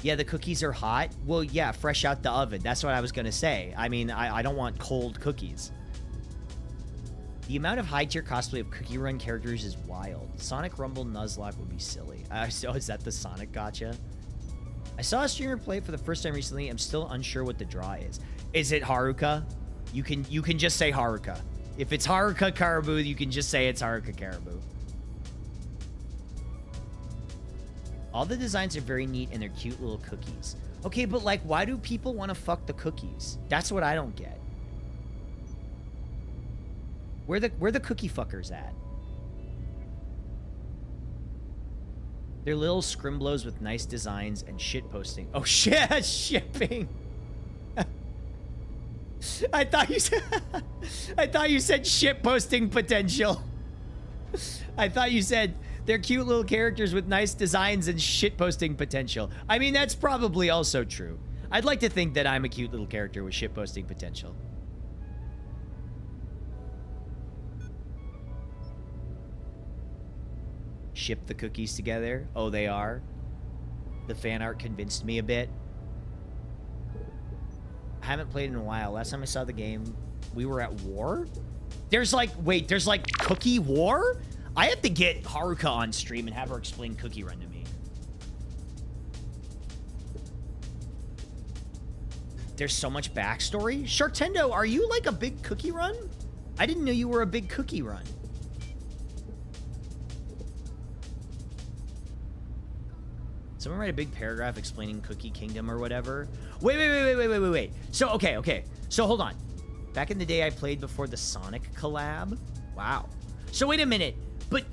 Speaker 1: Yeah, the cookies are hot. Well, yeah, fresh out the oven. That's what I was going to say. I mean, I don't want cold cookies. The amount of high-tier cosplay of Cookie Run characters is wild. Sonic Rumble Nuzlocke would be silly. So is that the Sonic gacha? I saw a streamer play it for the first time recently. I'm still unsure what the draw is. Is it Haruka? You can just say Haruka. If it's Haruka Caribou, you can just say it's Haruka Caribou. All the designs are very neat and they're cute little cookies. Okay, but like, why do people want to fuck the cookies? That's what I don't get. Where the cookie fuckers at? They're little scrimblos with nice designs and shit posting. Oh shit, shipping. I thought you said shit posting potential. I thought you said they're cute little characters with nice designs and shit posting potential. I mean, that's probably also true. I'd like to think that I'm a cute little character with shit posting potential. Ship the cookies together. Oh, they are. The fan art convinced me a bit. I haven't played in a while. Last time I saw the game, we were at war? There's like, wait, there's like Cookie War? I have to get Haruka on stream and have her explain Cookie Run to me. There's so much backstory. Sharktendo, are you like a big Cookie Run? I didn't know you were a big Cookie Run. Someone write a big paragraph explaining Cookie Kingdom or whatever. Wait. So, okay. So, hold on. Back in the day, I played before the Sonic collab. Wow. So, wait a minute. But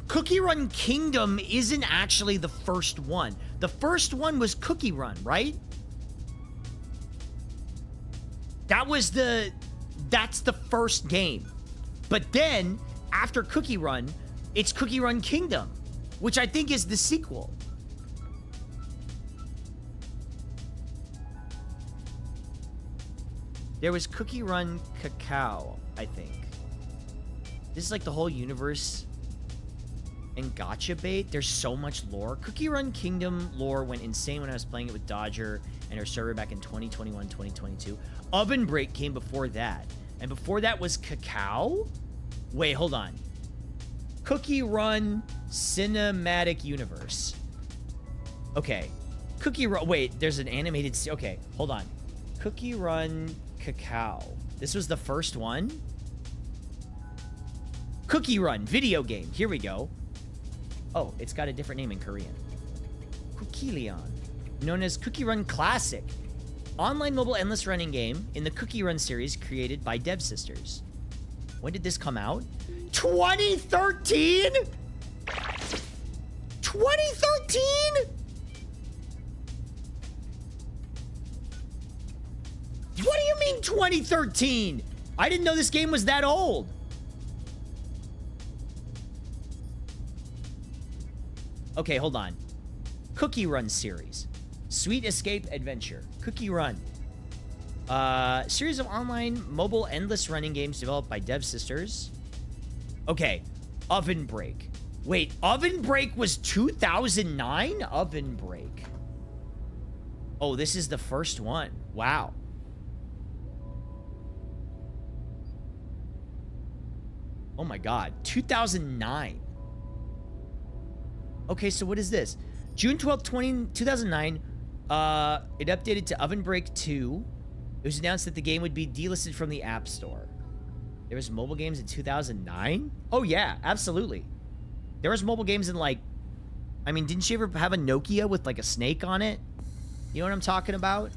Speaker 1: Cookie Run Kingdom isn't actually the first one. The first one was Cookie Run, right? That's the first game. But then, after Cookie Run, it's Cookie Run Kingdom, which I think is the sequel. There was Cookie Run Cacao, I think. This is like the whole universe and gacha bait. There's so much lore. Cookie Run Kingdom lore went insane when I was playing it with Dodger and her server back in 2021, 2022. Oven Break came before that. And before that was Cacao? Wait, hold on. Cookie Run Cinematic Universe. Okay. Cookie Run... Wait, there's an animated... Okay, hold on. Cookie Run Cacao. This was the first one? Cookie Run video game. Here we go. Oh, it's got a different name in Korean. Cookilion. Known as Cookie Run Classic. Online mobile endless running game in the Cookie Run series created by Dev Sisters. When did this come out? 2013? 2013? What do you mean 2013? I didn't know this game was that old. Okay, hold on. Cookie Run series. Sweet Escape Adventure. Cookie Run. Series of online mobile endless running games developed by Dev Sisters. Okay. Oven Break. Wait, Oven Break was 2009? Oven Break. Oh, this is the first one. Wow. Oh my god. 2009. Okay, so what is this? June 12th, 2009, it updated to Oven Break 2. It was announced that the game would be delisted from the App Store. There was mobile games in 2009? Oh yeah, absolutely. There was mobile games in like... I mean, didn't you ever have a Nokia with like a snake on it? You know what I'm talking about?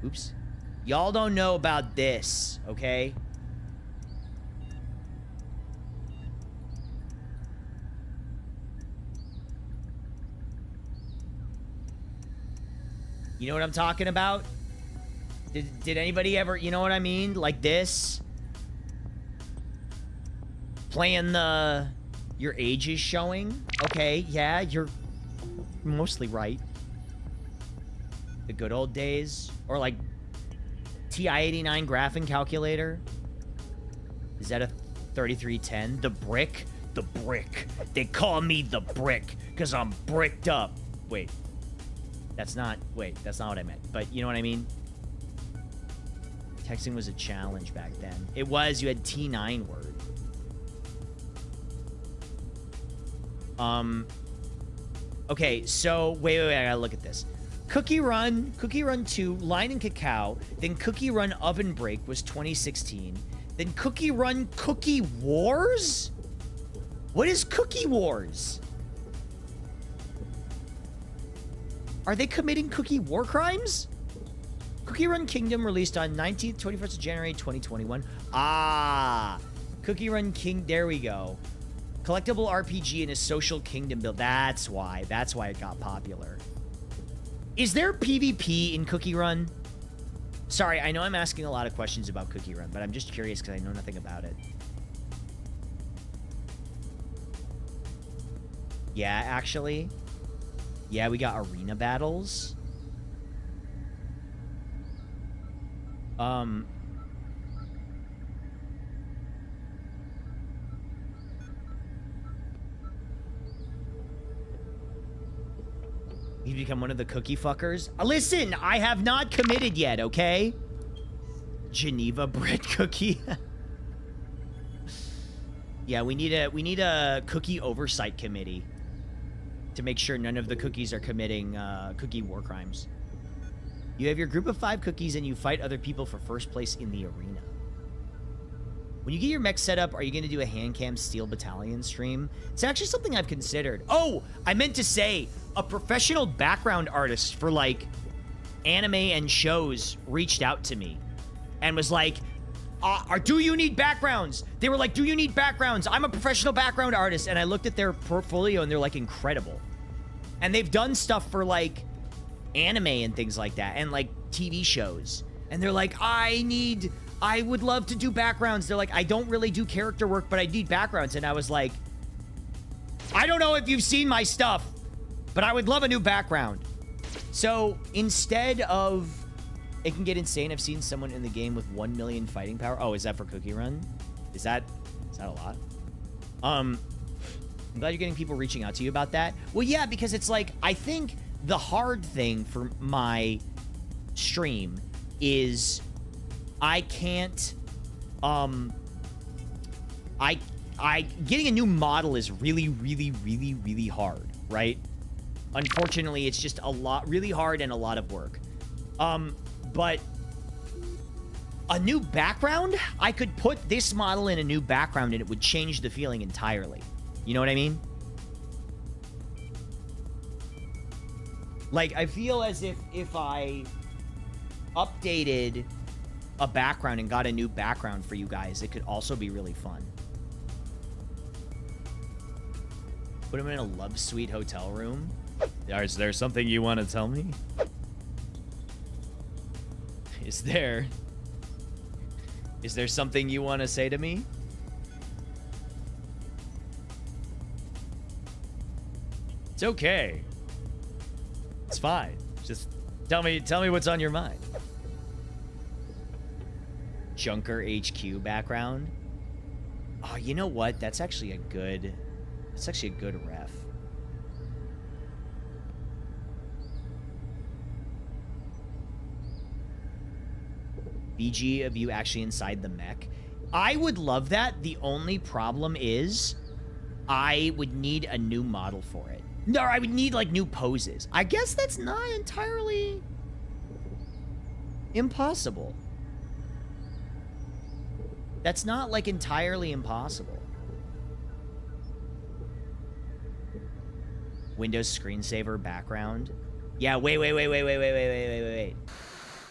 Speaker 1: Oops. Y'all don't know about this, okay? You know what I'm talking about? Did anybody ever, you know what I mean? Like this? Playing the... Your age is showing? Okay, yeah, you're mostly right. The good old days? Or like TI-89 graphing calculator? Is that a 3310? The brick? The brick. They call me the brick because I'm bricked up. Wait. That's not what I meant. But you know what I mean? Texting was a challenge back then. It was. You had T9 word. Okay, so wait, I gotta look at this. Cookie Run 2, Line and Cacao, then Cookie Run Oven Break was 2016. Then Cookie Run Cookie Wars? What is Cookie Wars? Are they committing cookie war crimes? Cookie Run Kingdom released on 19th, 21st of January, 2021. Ah, Cookie Run King, there we go. Collectible RPG in a social kingdom build. That's why it got popular. Is there PvP in Cookie Run? Sorry, I know I'm asking a lot of questions about Cookie Run, but I'm just curious because I know nothing about it. Yeah, actually. Yeah, we got arena battles. You become one of the cookie fuckers. Listen, I have not committed yet, okay? Geneva bread cookie. Yeah, we need a cookie oversight committee to make sure none of the cookies are committing cookie war crimes. You have your group of 5 cookies and you fight other people for first place in the arena. When you get your mech set up, are you going to do a Handcam Steel Battalion stream? It's actually something I've considered. Oh, I meant to say, a professional background artist for, like, anime and shows reached out to me and was like, do you need backgrounds? They were like, do you need backgrounds? I'm a professional background artist. And I looked at their portfolio and they're, like, incredible. And they've done stuff for, like, anime and things like that and, like, TV shows. And they're like, I would love to do backgrounds. They're like, I don't really do character work, but I need backgrounds. And I was like, I don't know if you've seen my stuff, but I would love a new background. So instead of, it can get insane. I've seen someone in the game with 1 million fighting power. Oh, is that for Cookie Run? Is that a lot? I'm glad you're getting people reaching out to you about that. Well, yeah, because it's like, I think the hard thing for my stream is I can't, getting a new model is really, really, really, really hard, right? Unfortunately, it's just really hard and a lot of work. But a new background, I could put this model in a new background and it would change the feeling entirely. You know what I mean? Like, I feel as if I updated a background and got a new background for you guys, it could also be really fun. Put him in a love suite hotel room. Is there something you want to tell me? Is there something you want to say to me? It's okay. It's fine. Just tell me what's on your mind. Junker HQ background. Oh, you know what? That's actually a good ref. BG of you actually inside the mech. I would love that. The only problem is I would need a new model for it. No, I would need like new poses. I guess that's not entirely impossible. That's not like entirely impossible. Windows screensaver background. Yeah, wait.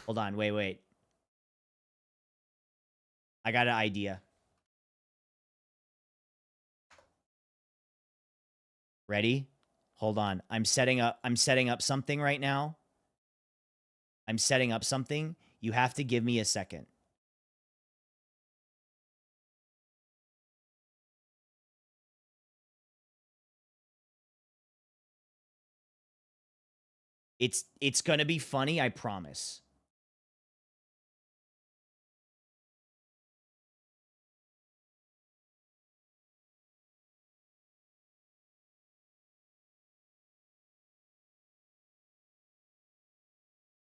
Speaker 1: Hold on, wait. I got an idea. Ready? Hold on. I'm setting up something right now. I'm setting up something. You have to give me a second. It's going to be funny, I promise.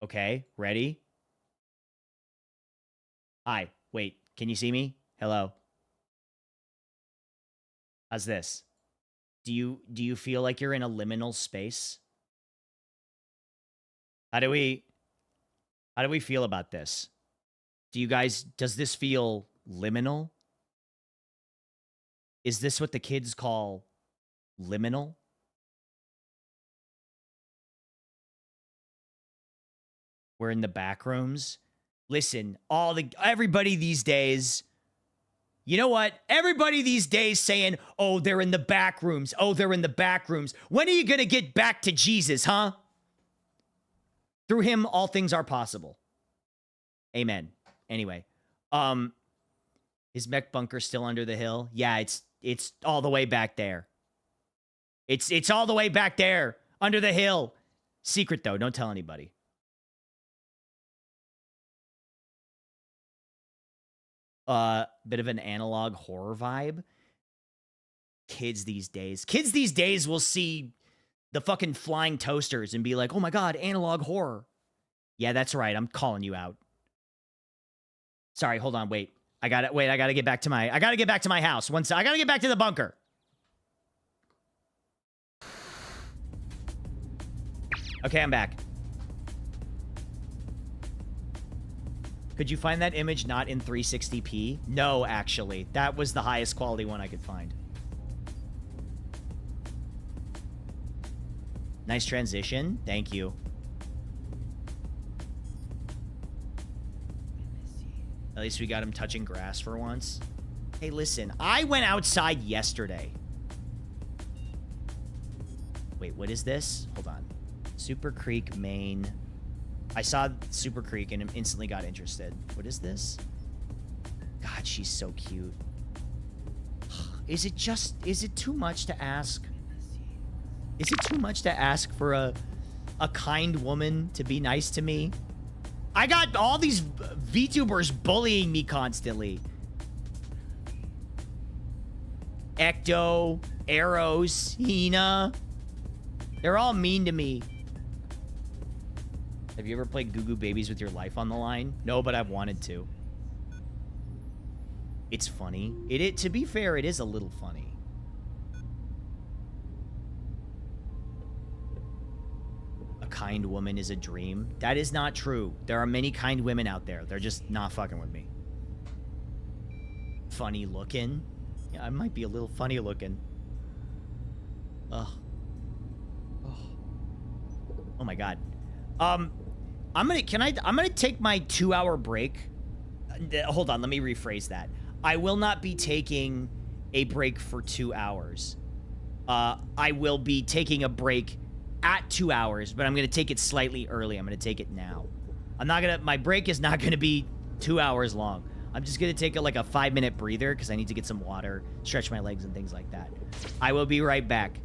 Speaker 1: Okay, ready? Hi, wait, can you see me? Hello. How's this? Do you feel like you're in a liminal space? How do we feel about this? Does this feel liminal? Is this what the kids call liminal? We're in the back rooms. Listen, everybody these days, you know what? Everybody these days saying, oh, they're in the back rooms. Oh, they're in the back rooms. When are you going to get back to Jesus, huh? Through him, all things are possible. Amen. Anyway, is mech bunker still under the hill? Yeah, it's all the way back there. It's all the way back there under the hill. Secret though, don't tell anybody. Bit of an analog horror vibe. Kids these days will see the fucking flying toasters and be like, oh my god, analog horror. Yeah, that's right. I'm calling you out. Sorry, hold on, wait. I gotta get back to my house. I gotta get back to the bunker. Okay, I'm back. Could you find that image not in 360p? No, actually. That was the highest quality one I could find. Nice transition. Thank you. At least we got him touching grass for once. Hey, listen. I went outside yesterday. Wait, what is this? Hold on. Super Creek, Maine. I saw Super Creek and instantly got interested. What is this? God, she's so cute. Is it too much to ask? Is it too much to ask for a kind woman to be nice to me? I got all these VTubers bullying me constantly. Ecto, Eros, Hina. They're all mean to me. Have you ever played Goo Goo Babies with your life on the line? No, but I've wanted to. It's funny. To be fair, it is a little funny. A kind woman is a dream. That is not true. There are many kind women out there. They're just not fucking with me. Funny looking. Yeah, I might be a little funny looking. Ugh. Oh my god. I'm gonna take my 2-hour break. Hold on, let me rephrase that. I will not be taking a break for 2 hours. I will be taking a break at 2 hours, but I'm gonna take it slightly early. I'm gonna take it now. My break is not gonna be 2 hours long. I'm just gonna take like a 5-minute breather because I need to get some water, stretch my legs and things like that. I will be right back.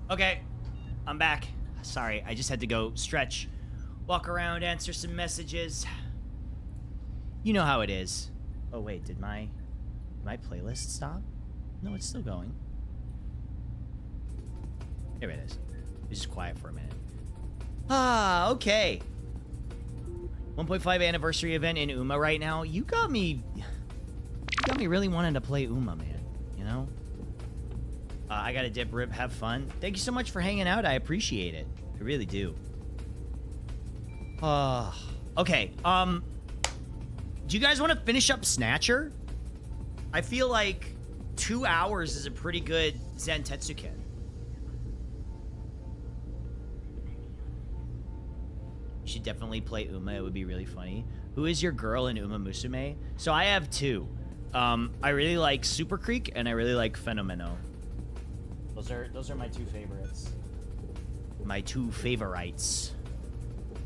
Speaker 1: Okay, I'm back. Sorry, I just had to go stretch, walk around, answer some messages. You know how it is. Oh wait, did my playlist stop? No, it's still going. Here it is. It was just quiet for a minute. Ah, okay. 1.5 anniversary event in Uma right now. You got me really wanting to play Uma, man. You know? I got a dip, Rip. Have fun. Thank you so much for hanging out. I appreciate it. I really do. Okay. Do you guys want to finish up Snatcher? I feel like 2 hours is a pretty good Zentetsuken. You should definitely play Uma. It would be really funny. Who is your girl in Uma Musume? So I have two. I really like Super Creek and I really like Fenomeno. Those are my two favorites. My two favorites.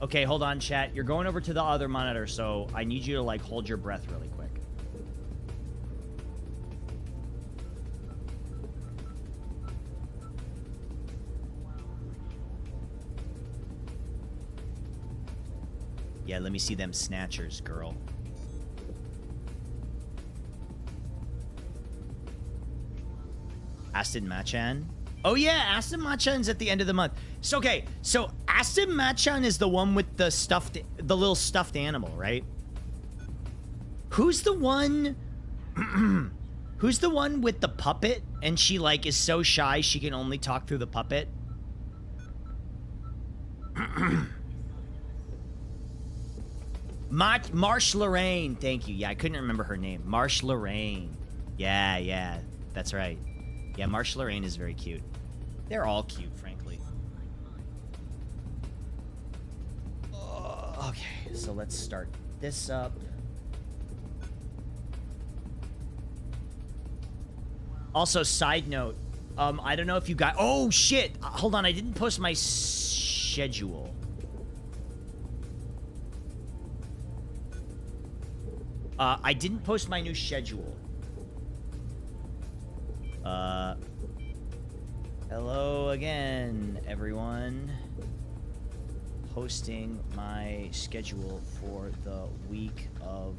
Speaker 1: Okay, hold on, chat. You're going over to the other monitor, so I need you to like hold your breath really quick. Yeah, let me see them snatchers, girl. Aston Machan. Oh yeah, Aston Machan's at the end of the month. So okay, so Aston Machan is the one with the little stuffed animal, right? Who's the one? Who's the one with the puppet? And she like is so shy she can only talk through the puppet. Marsh Lorraine, thank you. Yeah, I couldn't remember her name. Marsh Lorraine. Yeah, that's right. Yeah, Marsh Lorraine is very cute. They're all cute, frankly. Okay, so let's start this up. Also, side note, I don't know if you got... Oh, shit! Hold on, I didn't post my schedule. I didn't post my new schedule. Hello again, everyone. Posting my schedule for the week of,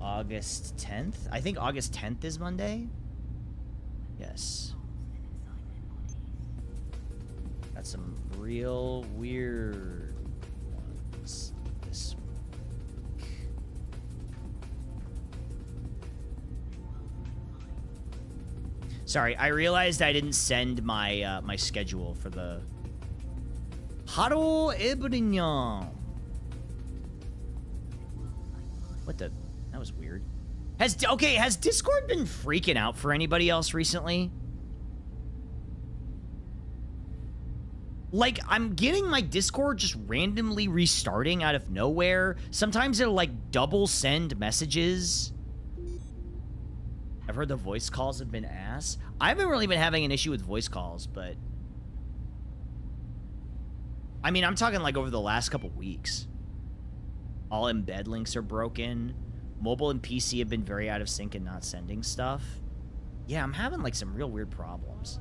Speaker 1: August 10th? I think August 10th is Monday? Yes. Got some real weird ones this week. Sorry, I realized I didn't send my my schedule for the Haro Ebrignon. What the? That was weird. Has Discord been freaking out for anybody else recently? Like, I'm getting my Discord just randomly restarting out of nowhere. Sometimes it'll, like, double send messages. I've heard the voice calls have been ass. I haven't really been having an issue with voice calls, but... I mean, I'm talking, like, over the last couple weeks. All embed links are broken. Mobile and PC have been very out of sync and not sending stuff. Yeah, I'm having, like, some real weird problems.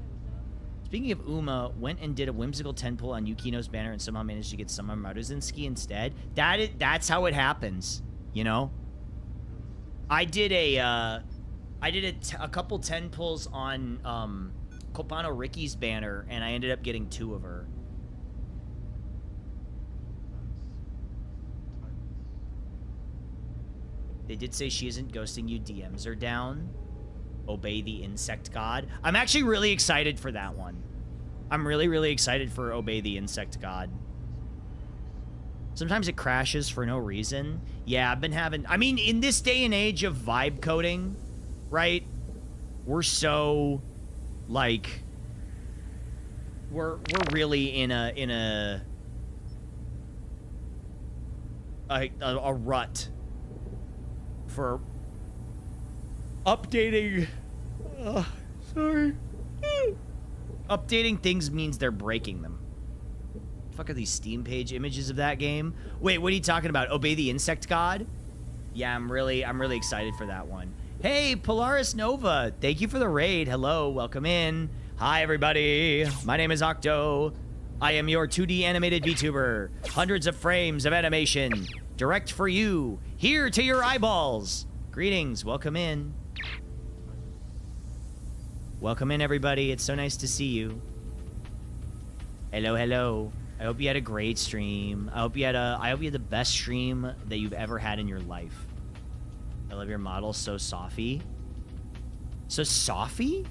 Speaker 1: Speaking of Uma, went and did a whimsical 10 pull on Yukino's banner and somehow managed to get some Maruzinski instead. That's how it happens, you know? I did a couple 10 pulls on Copano Ricky's banner, and I ended up getting 2 of her. They did say she isn't ghosting you. DMs are down. Obey the Insect God. I'm actually really excited for that one. I'm really, really excited for Obey the Insect God. Sometimes it crashes for no reason. Yeah, I've been having... I mean, in this day and age of vibe coding, right? We're so, like... We're really in a rut for updating. Sorry. Updating things means they're breaking them. Fuck are these Steam page images of that game? Wait, what are you talking about? Obey the Insect God? Yeah, I'm really excited for that one. Hey, Polaris Nova, thank you for the raid. Hello, welcome in. Hi, everybody. My name is Octo. I am your 2D animated VTuber. Hundreds of frames of animation. Direct for you. Here to your eyeballs. Greetings. Welcome in. Welcome in, everybody. It's so nice to see you. Hello, hello. I hope you had a great stream. I hope you had the best stream that you've ever had in your life. I love your model. So Softy. So Softy?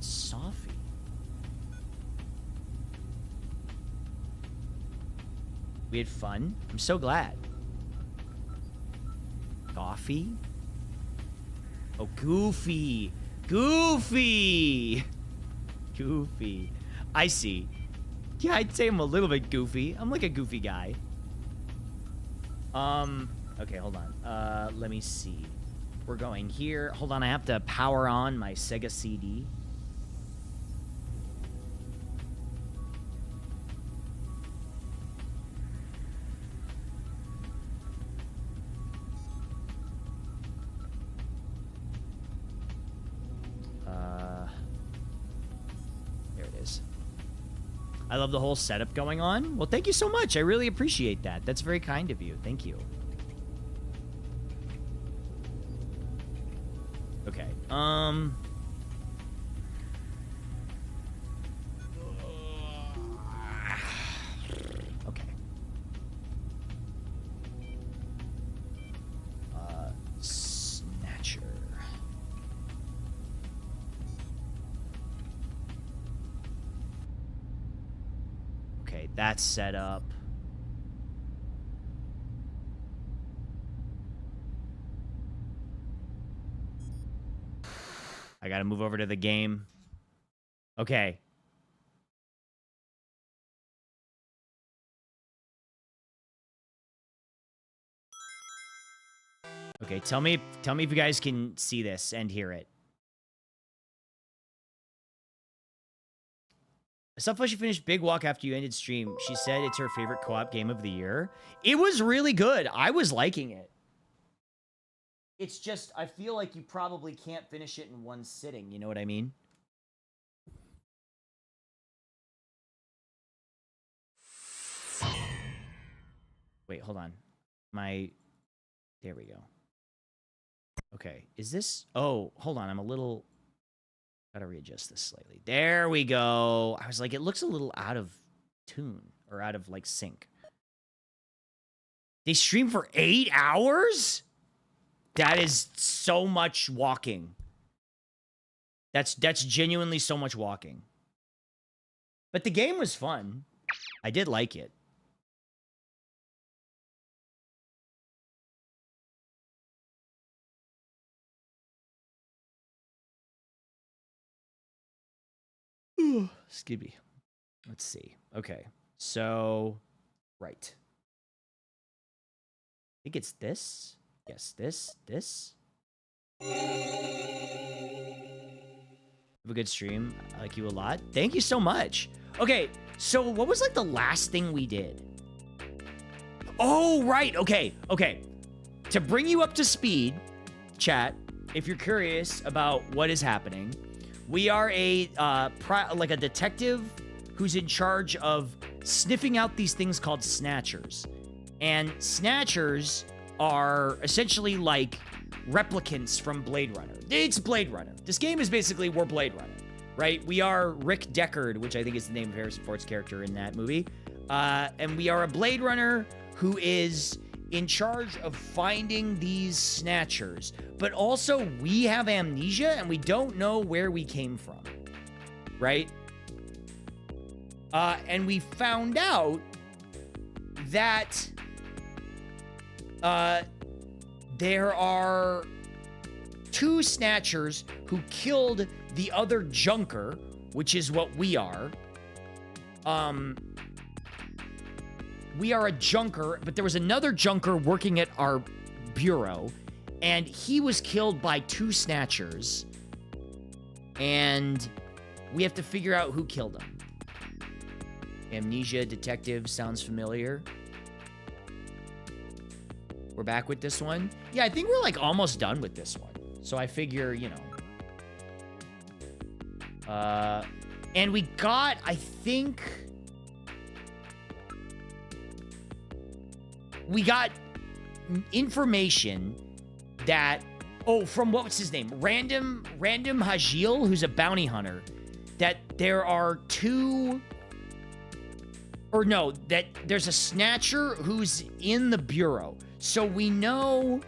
Speaker 1: Softy. We had fun. I'm so glad. Coffee? Oh, Goofy. Goofy! Goofy. I see. Yeah, I'd say I'm a little bit goofy. I'm like a goofy guy. Okay, hold on. Let me see. We're going here. Hold on, I have to power on my Sega CD. There it is. I love the whole setup going on. Well, thank you so much. I really appreciate that. That's very kind of you. Thank you. Okay. Okay. Snatcher. Okay, that's set up. I gotta move over to the game. Okay. Okay, tell me if you guys can see this and hear it. She finished Big Walk after you ended stream. She said it's her favorite co-op game of the year. It was really good. I was liking it. It's just, I feel like you probably can't finish it in one sitting. You know what I mean? Wait, hold on. There we go. Okay, is this... Oh, hold on, I'm a little... Gotta readjust this slightly. There we go. I was like, it looks a little out of tune, or out of, like, sync. They stream for 8 hours? That is so much walking. That's genuinely so much walking. But the game was fun. I did like it. Excuse me. Let's see. Okay. So, right. I think it's this. Yes, this. Have a good stream. I like you a lot. Thank you so much. Okay, so what was like the last thing we did? Oh, right. Okay. To bring you up to speed, chat, if you're curious about what is happening, we are a detective who's in charge of sniffing out these things called snatchers. And snatchers are essentially like replicants from Blade Runner. It's Blade Runner. This game is basically, we're Blade Runner, right? We are Rick Deckard, which I think is the name of Harrison Ford's character in that movie. And we are a Blade Runner who is in charge of finding these snatchers. But also, we have amnesia and we don't know where we came from, right? And we found out that there are 2 snatchers who killed the other junker, which is what we are. We are a junker, but there was another junker working at our bureau, and he was killed by 2 snatchers. And we have to figure out who killed him. Amnesia detective sounds familiar. We're back with this one. Yeah, I think we're like almost done with this one. So I figure, you know. And we got, I think... We got information that... Oh, from what was his name? Random Hajil, who's a bounty hunter. That there are two... Or no, that there's a snatcher who's in the bureau. So we know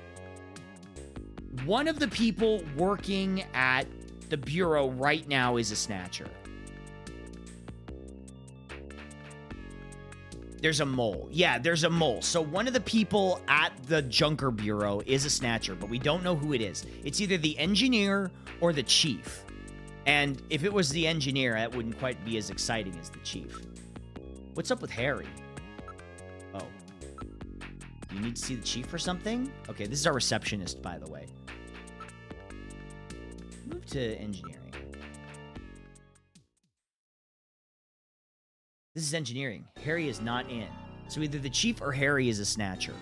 Speaker 1: one of the people working at the bureau right now is a snatcher. There's a mole. Yeah, there's a mole. So one of the people at the Junker Bureau is a snatcher, but we don't know who it is. It's either the engineer or the chief. And if it was the engineer, that wouldn't quite be as exciting as the chief. What's up with Harry? Oh. You need to see the chief or something? Okay, this is our receptionist, by the way. Move to engineering. This is engineering. Harry is not in. So either the chief or Harry is a snatcher.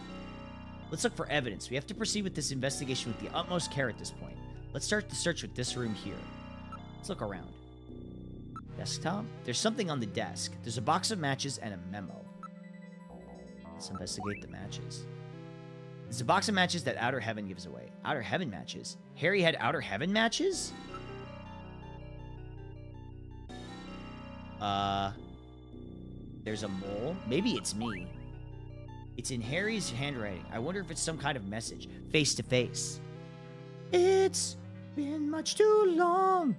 Speaker 1: Let's look for evidence. We have to proceed with this investigation with the utmost care at this point. Let's start the search with this room here. Let's look around. Desktop? There's something on the desk. There's a box of matches and a memo. Let's investigate the matches. There's a box of matches that Outer Heaven gives away. Outer Heaven matches? Harry had Outer Heaven matches? There's a mole. Maybe it's me. It's in Harry's handwriting. I wonder if it's some kind of message. Face to face. It's been much too long.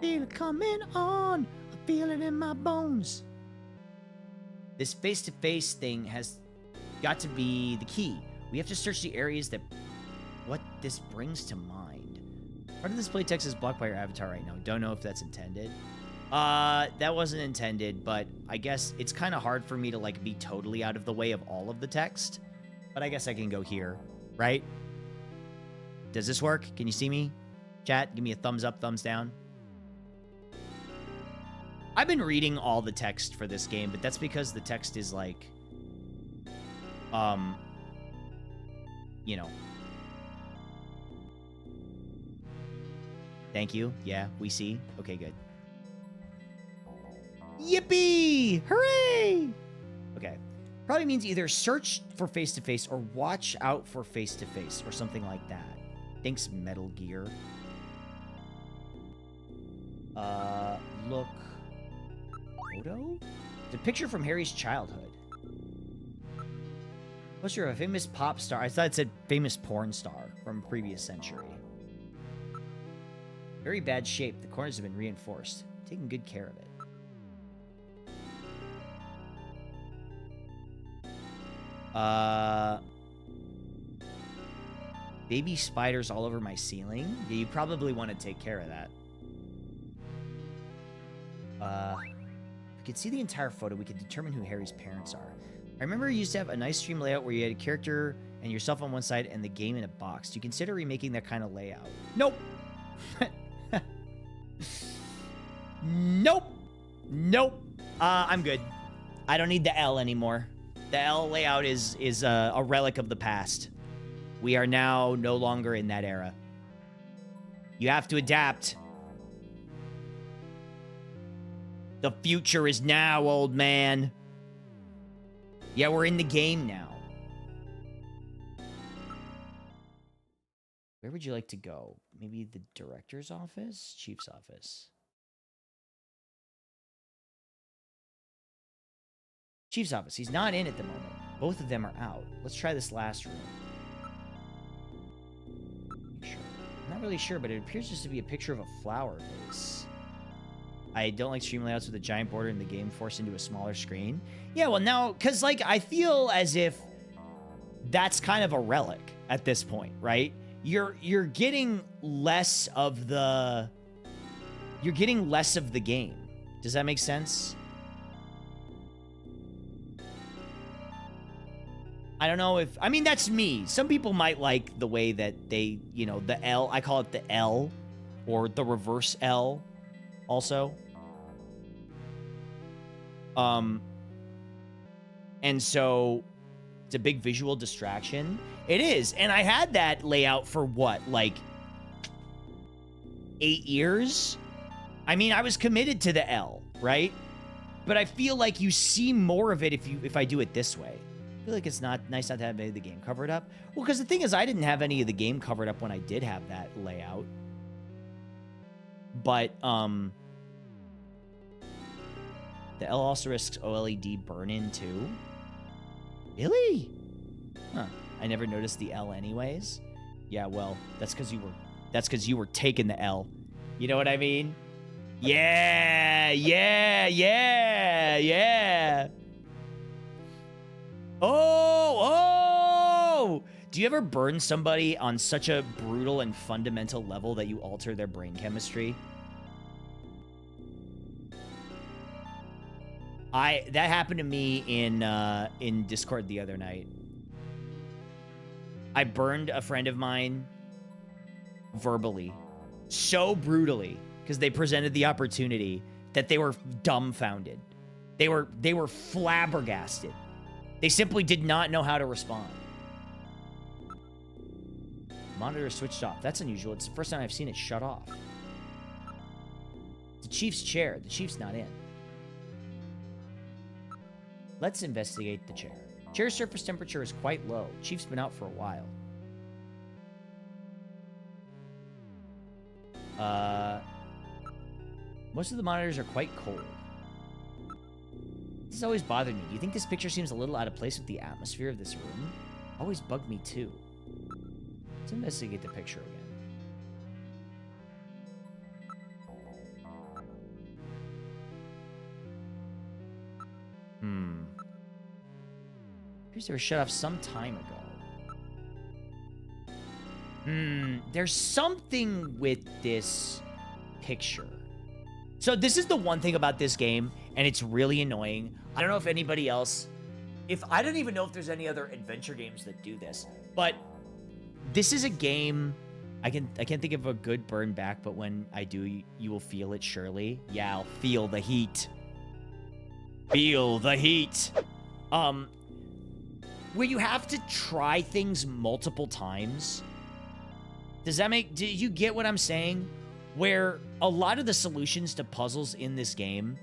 Speaker 1: Feel it coming on. I feel it in my bones. This face-to-face thing has got to be the key. We have to search the areas that what this brings to mind. Part of this playtext is blocked by your avatar right now. Don't know if that's intended. That wasn't intended, but I guess it's kind of hard for me to, like, be totally out of the way of all of the text. But I guess I can go here, right? Does this work? Can you see me? Chat, give me a thumbs up, thumbs down. I've been reading all the text for this game, but that's because the text is, like, you know. Thank you. Yeah, we see. Okay, good. Yippee! Hooray! Okay. Probably means either search for face-to-face or watch out for face-to-face or something like that. Thanks, Metal Gear. Look. Photo? It's a picture from Harry's childhood. Poster of a famous pop star. I thought it said famous porn star from previous century. Very bad shape. The corners have been reinforced. Taking good care of it. Baby spiders all over my ceiling? Yeah, you probably want to take care of that. If we could see the entire photo, we could determine who Harry's parents are. I remember you used to have a nice stream layout where you had a character and yourself on one side and the game in a box. Do you consider remaking that kind of layout? Nope. Nope. Nope. I'm good. I don't need the L anymore. The L layout is a relic of the past. We are now no longer in that era. You have to adapt. The future is now, old man. Yeah, we're in the game now. Where would you like to go? Maybe the director's office? Chief's office. Chief's office. He's not in at the moment. Both of them are out. Let's try this last room. Sure. I'm not really sure, but it appears just to be a picture of a flower vase. I don't like stream layouts with a giant border and the game forced into a smaller screen. Yeah, well, now, because, like, I feel as if that's kind of a relic at this point, right? You're getting less of the... You're getting less of the game. Does that make sense? I don't know if... I mean, that's me. Some people might like the way that they, you know, the L... I call it the L, or the reverse L, also. And so, it's a big visual distraction. It is. And I had that layout for what? Like, 8 years? I mean, I was committed to the L, right? But I feel like you see more of it if I do it this way. I feel like it's not nice not to have any of the game covered up. Well, because the thing is, I didn't have any of the game covered up when I did have that layout. But, the L also risks OLED burn-in too? Really? Huh. I never noticed the L anyways. Yeah, well, that's because you were taking the L. You know what I mean? Yeah, yeah, yeah, yeah. Oh! Do you ever burn somebody on such a brutal and fundamental level that you alter their brain chemistry? That happened to me in Discord the other night. I burned a friend of mine verbally, so brutally, because they presented the opportunity that they were dumbfounded. They were flabbergasted. They simply did not know how to respond. Monitor switched off. That's unusual. It's the first time I've seen it shut off. The Chief's chair. The Chief's not in. Let's investigate the chair. Chair surface temperature is quite low. Chief's been out for a while. Most of the monitors are quite cold. This has always bothered me. Do you think this picture seems a little out of place with the atmosphere of this room? Always bugged me too. Let's investigate the picture again. Appears they were shut off some time ago. There's something with this picture. So this is the one thing about this game, and it's really annoying. I don't know if anybody else... I don't even know if there's any other adventure games that do this, but this is a game... I can't think of a good burn back, but when I do, you will feel it surely. Yeah, I'll feel the heat. Feel the heat. Where you have to try things multiple times. Do you get what I'm saying? Where a lot of the solutions to puzzles in this game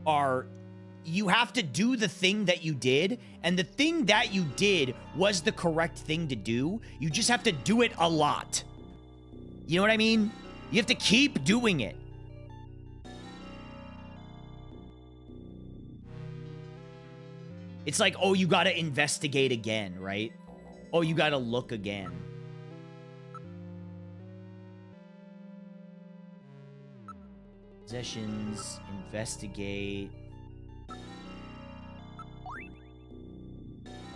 Speaker 1: are you have to do the thing that you did, and the thing that you did was the correct thing to do. You just have to do it a lot. You know what I mean? You have to keep doing it. It's like, oh, you gotta investigate again, right? Oh, you gotta look again. Possessions, investigate. Oh,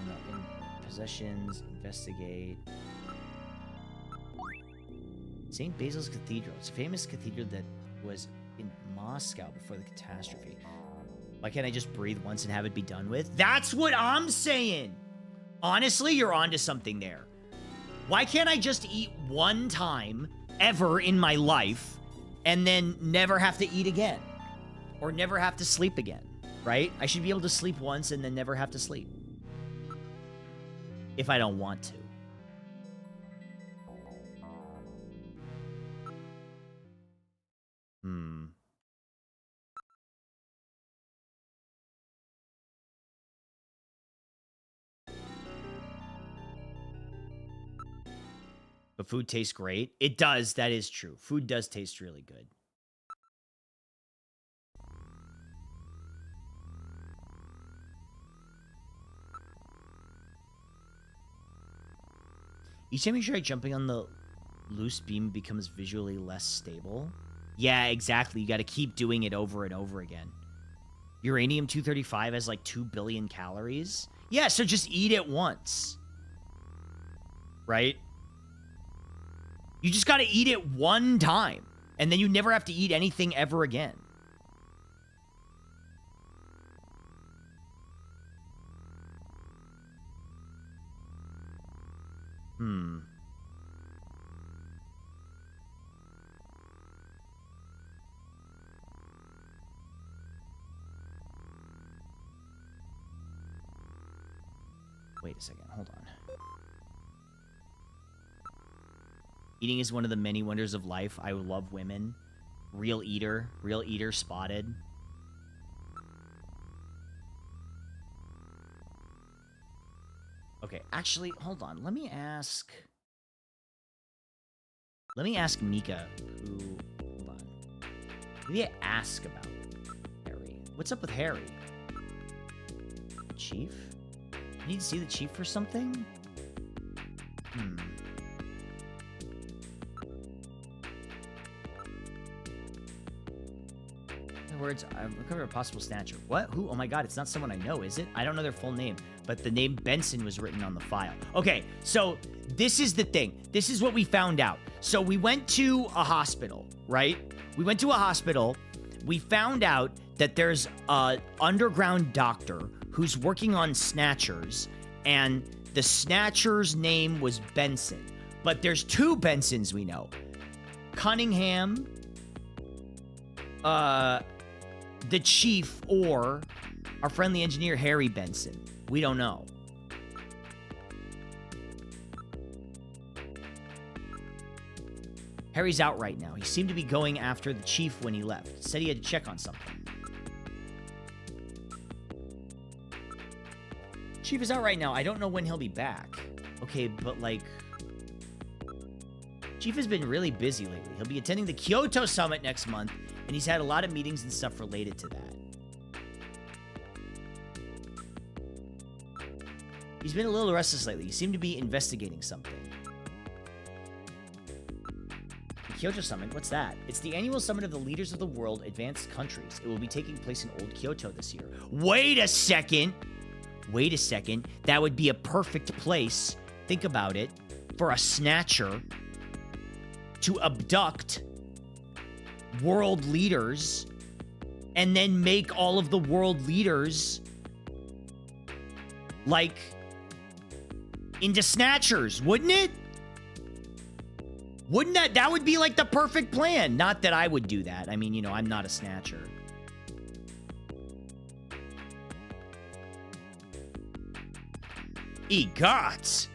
Speaker 1: no, possessions, investigate. St. Basil's Cathedral. It's a famous cathedral that was in Moscow before the catastrophe. Why can't I just breathe once and have it be done with? That's what I'm saying! Honestly, you're onto something there. Why can't I just eat one time ever in my life and then never have to eat again? Or never have to sleep again, right? I should be able to sleep once and then never have to sleep. If I don't want to. But food tastes great. It does. That is true. Food does taste really good. Each time you try jumping on the loose beam becomes visually less stable. Yeah, exactly. You got to keep doing it over and over again. Uranium-235 has like 2 billion calories. Yeah, so just eat it once. Right? You just got to eat it one time, and then you never have to eat anything ever again. Wait a second. Hold on. Eating is one of the many wonders of life. I love women. Real eater spotted. Okay, actually, hold on. Let me ask Mika who... Hold on. Maybe I ask about Harry. What's up with Harry? Chief? You need to see the chief for something? In other words, I've recovered a possible snatcher. What? Who? Oh my god, it's not someone I know, is it? I don't know their full name, but the name Benson was written on the file. Okay, so this is the thing. This is what we found out. So we went to a hospital, right? We went to a hospital. We found out that there's an underground doctor who's working on snatchers, and the snatcher's name was Benson. But there's two Bensons we know. Cunningham, the chief, or our friendly engineer, Harry Benson. We don't know. Harry's out right now. He seemed to be going after the chief when he left. Said he had to check on something. Chief is out right now. I don't know when he'll be back. Okay, but like... Chief has been really busy lately. He'll be attending the Kyoto Summit next month, and he's had a lot of meetings and stuff related to that. He's been a little restless lately. He seemed to be investigating something. The Kyoto Summit? What's that? It's the annual summit of the leaders of the world advanced countries. It will be taking place in Old Kyoto this year. Wait a second! Wait a second. That would be a perfect place, think about it, for a snatcher to abduct world leaders and then make all of the world leaders like into snatchers, wouldn't it? Wouldn't that would be like the perfect plan? Not that I would do that. I mean, you know, I'm not a snatcher. EGOT!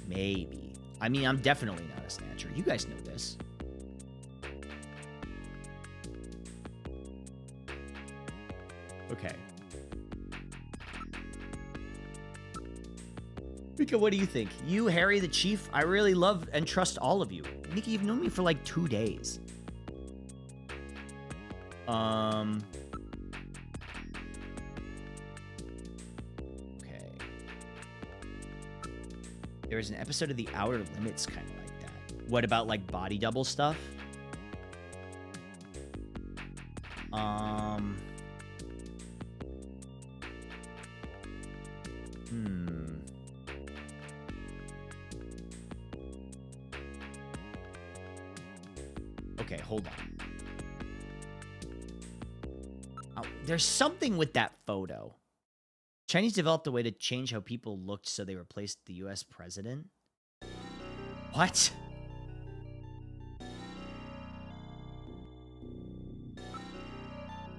Speaker 1: Maybe. I mean, I'm definitely not a snatcher. You guys know this. Okay. Mika, what do you think? You, Harry, the chief, I really love and trust all of you. Mika, you've known me for like 2 days. Okay. There was an episode of The Outer Limits kind of like that. What about like body double stuff? Okay, hold on. Oh, there's something with that photo. Chinese developed a way to change how people looked so they replaced the US president? What?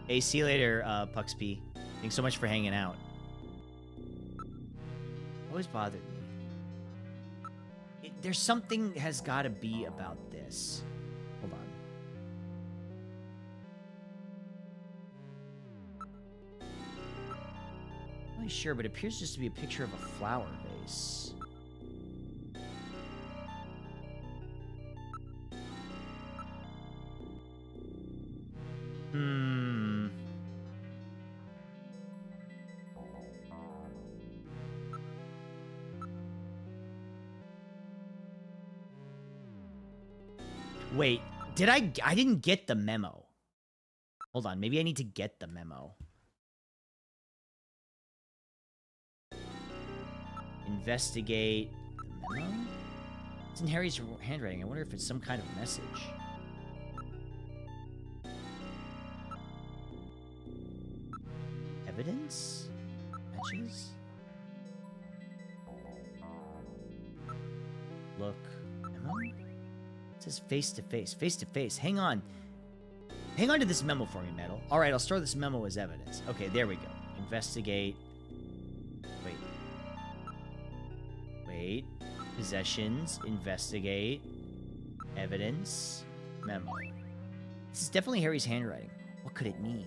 Speaker 1: Hey, see you later, Puxp. Thanks so much for hanging out. Always bothered me. There's something has got to be about this. Hold on. I'm not sure, but it appears just to be a picture of a flower vase. Wait, I didn't get the memo. Hold on, maybe I need to get the memo. Investigate the memo? It's in Harry's handwriting. I wonder if it's some kind of message. Evidence? Matches? Look. Memo? It says face to face. Face to face. Hang on. Hang on to this memo for me, Metal. Alright, I'll store this memo as evidence. Okay, there we go. Investigate. Wait. Possessions. Investigate. Evidence. Memo. This is definitely Harry's handwriting. What could it mean?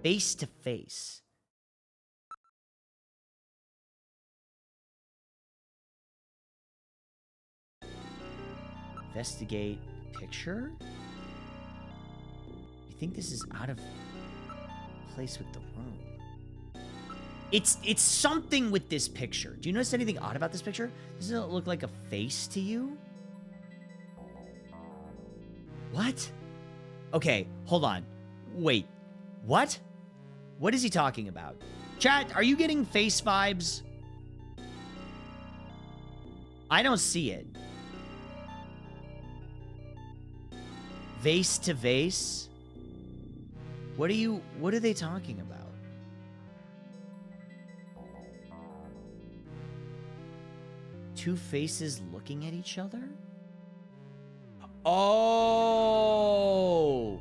Speaker 1: Face to face. Investigate picture? You think this is out of place with the room? It's something with this picture. Do you notice anything odd about this picture? Doesn't it look like a face to you? What? Okay, hold on. Wait. What? What is he talking about? Chat, are you getting face vibes? I don't see it. Vase to vase? What are they talking about? Two faces looking at each other? Oh,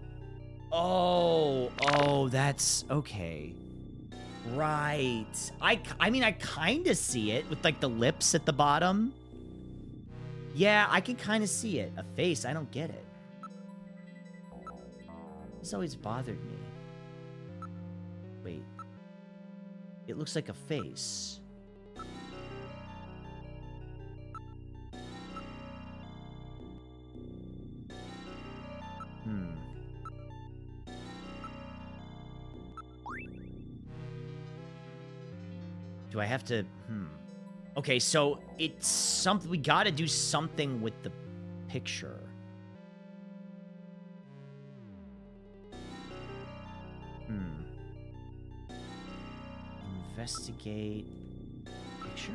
Speaker 1: that's okay. Right. I mean, I kind of see it with like the lips at the bottom. Yeah, I can kind of see it. A face, I don't get it. This always bothered me. Wait. It looks like a face. Do I have to... Okay, so it's something... We gotta do something with the picture. Investigate... Picture?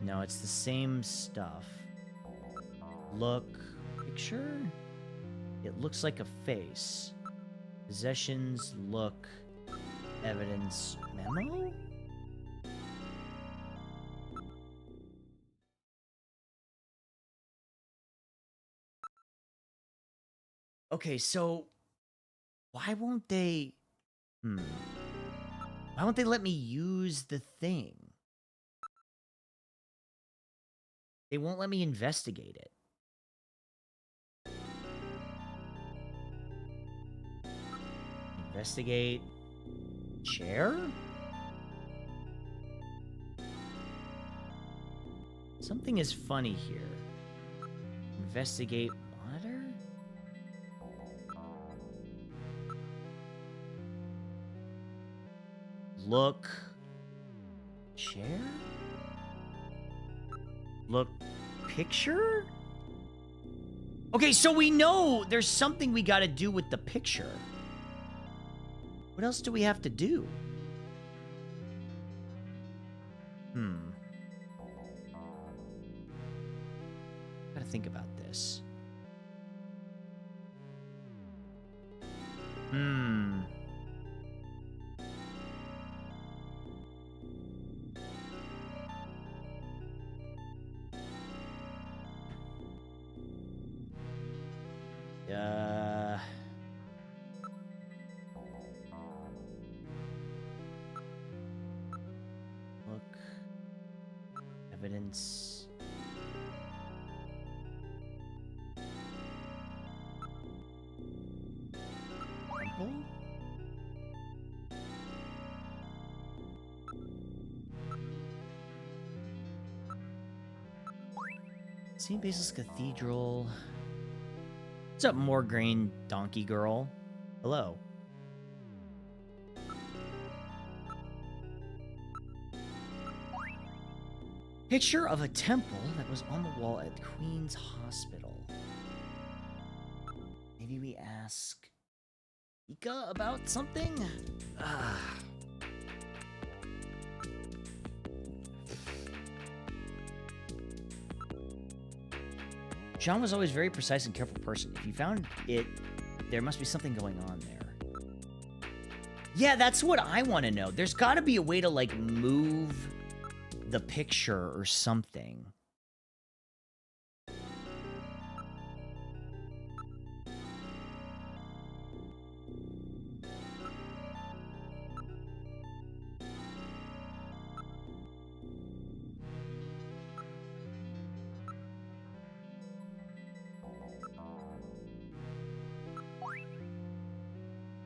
Speaker 1: No, it's the same stuff. Look... Picture? It looks like a face. Possessions, look, evidence, memo? Okay, so why won't they... Why won't they let me use the thing? They won't let me investigate it. Investigate chair? Something is funny here. Investigate monitor? Look chair? Look picture? Okay, so we know there's something we gotta do with the picture. What else do we have to do? Gotta think about this. Look. Evidence. Temple? St. Basil's Cathedral. What's up, Morgraine Donkey Girl? Hello. Picture of a temple that was on the wall at Queen's Hospital. Maybe we ask Ika about something? Jean was always a very precise and careful person. If you found it, there must be something going on there. Yeah, that's what I want to know. There's got to be a way to, like, move the picture or something.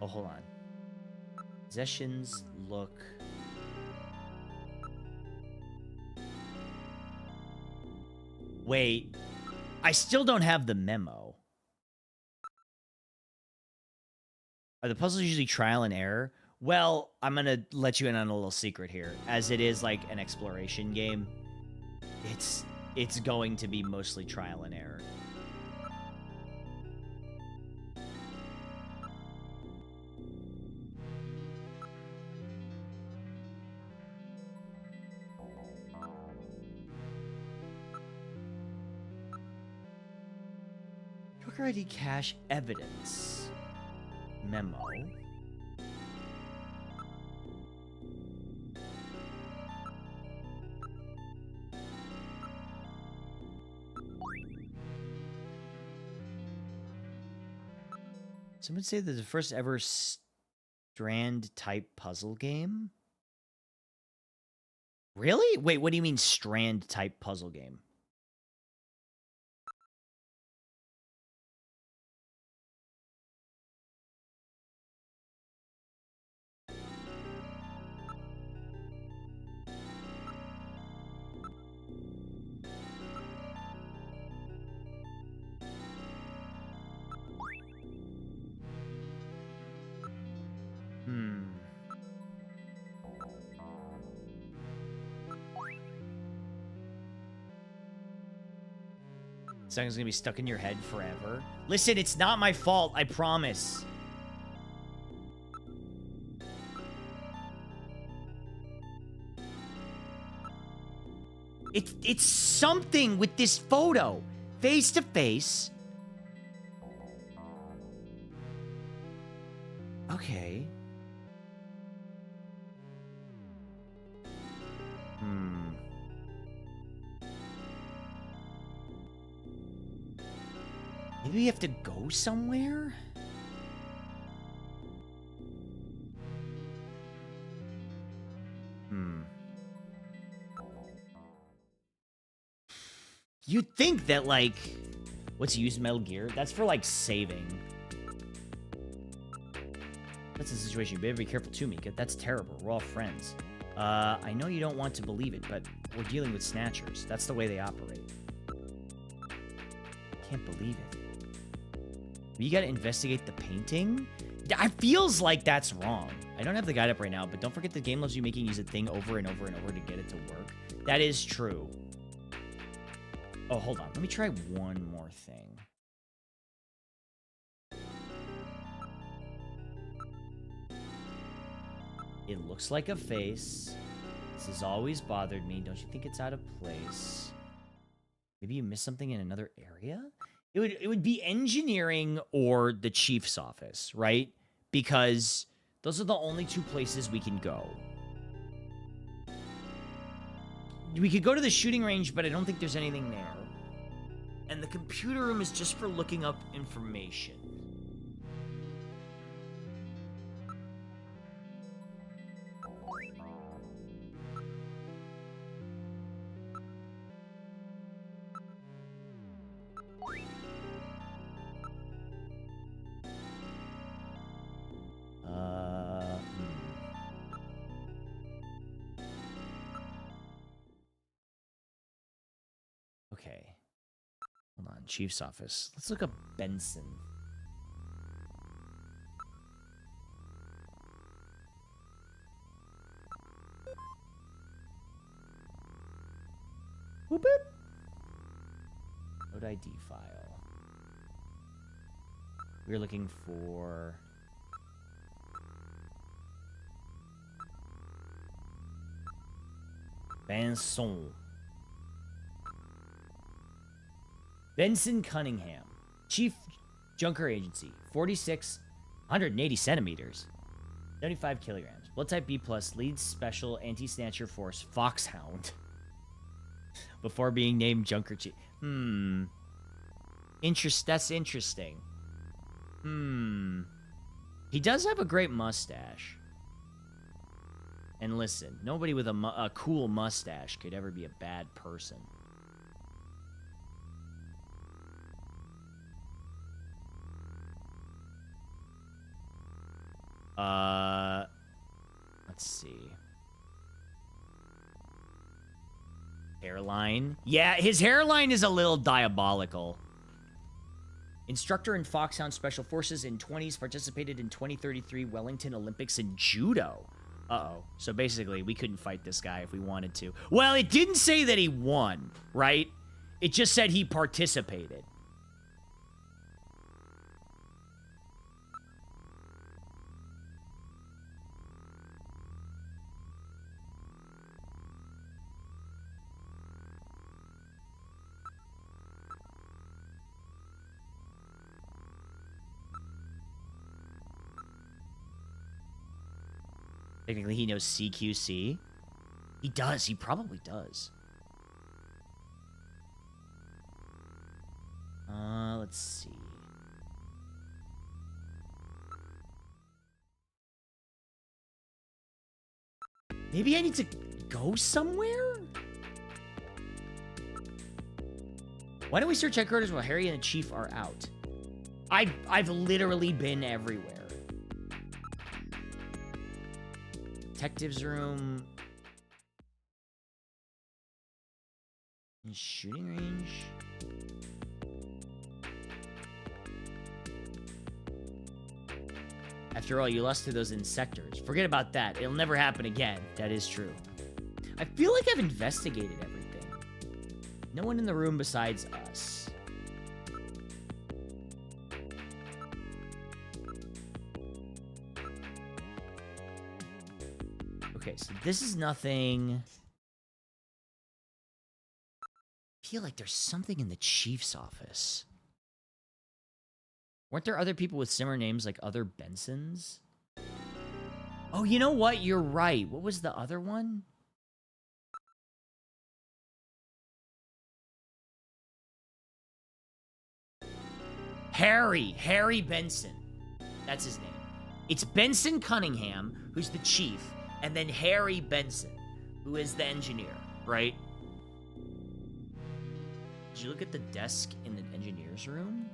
Speaker 1: Oh, hold on. Possessions look... Wait. I still don't have the memo. Are the puzzles usually trial and error? Well, I'm going to let you in on a little secret here. As it is like an exploration game, it's going to be mostly trial and error. Joker ID cache evidence. Memo. Some would say that the first ever Strand type puzzle game. Really? Wait, what do you mean Strand type puzzle game? Something's gonna be stuck in your head forever. Listen, it's not my fault, I promise. It's something with this photo. Face to face. Okay. Maybe we have to go somewhere? You'd think that, like... What's used Metal Gear? That's for, like, saving. That's the situation. You better be careful too, Mika. That's terrible. We're all friends. I know you don't want to believe it, but we're dealing with snatchers. That's the way they operate. Can't believe it. We gotta investigate the painting? It feels like that's wrong. I don't have the guide up right now, but don't forget the game loves you making use a thing over and over and over to get it to work. That is true. Oh, hold on. Let me try one more thing. It looks like a face. This has always bothered me. Don't you think it's out of place? Maybe you missed something in another area? It would be engineering or the chief's office, right? Because those are the only two places we can go. We could go to the shooting range, but I don't think there's anything there. And the computer room is just for looking up information. Okay. Hold on, Chief's office. Let's look up Benson. Whoop it. Node ID file. We're looking for... Benson. Benson Cunningham. Chief Junker Agency. 46, 180 centimeters. 75 kilograms. Blood type B+, leads special anti-snatcher force Foxhound. Before being named Junker Chief. That's interesting. He does have a great mustache. And listen, nobody with a cool mustache could ever be a bad person. Let's see. Hairline. Yeah, his hairline is a little diabolical. Instructor in Foxhound Special Forces in 20s, participated in 2033 Wellington Olympics in judo. Uh-oh. So basically, we couldn't fight this guy if we wanted to. Well, it didn't say that he won, right? It just said he participated. Technically, he knows CQC. He does. He probably does. Let's see. Maybe I need to go somewhere? Why don't we search headquarters while Harry and the Chief are out? I've literally been everywhere. Detective's room. Shooting range. After all, you lost to those insectors. Forget about that. It'll never happen again. That is true. I feel like I've investigated everything. No one in the room besides us. Okay, so this is nothing. I feel like there's something in the Chief's office. Weren't there other people with similar names like other Bensons? Oh, you know what? You're right. What was the other one? Harry Benson. That's his name. It's Benson Cunningham, who's the chief, and then Harry Benson, who is the engineer, right? Did you look at the desk in the engineer's room?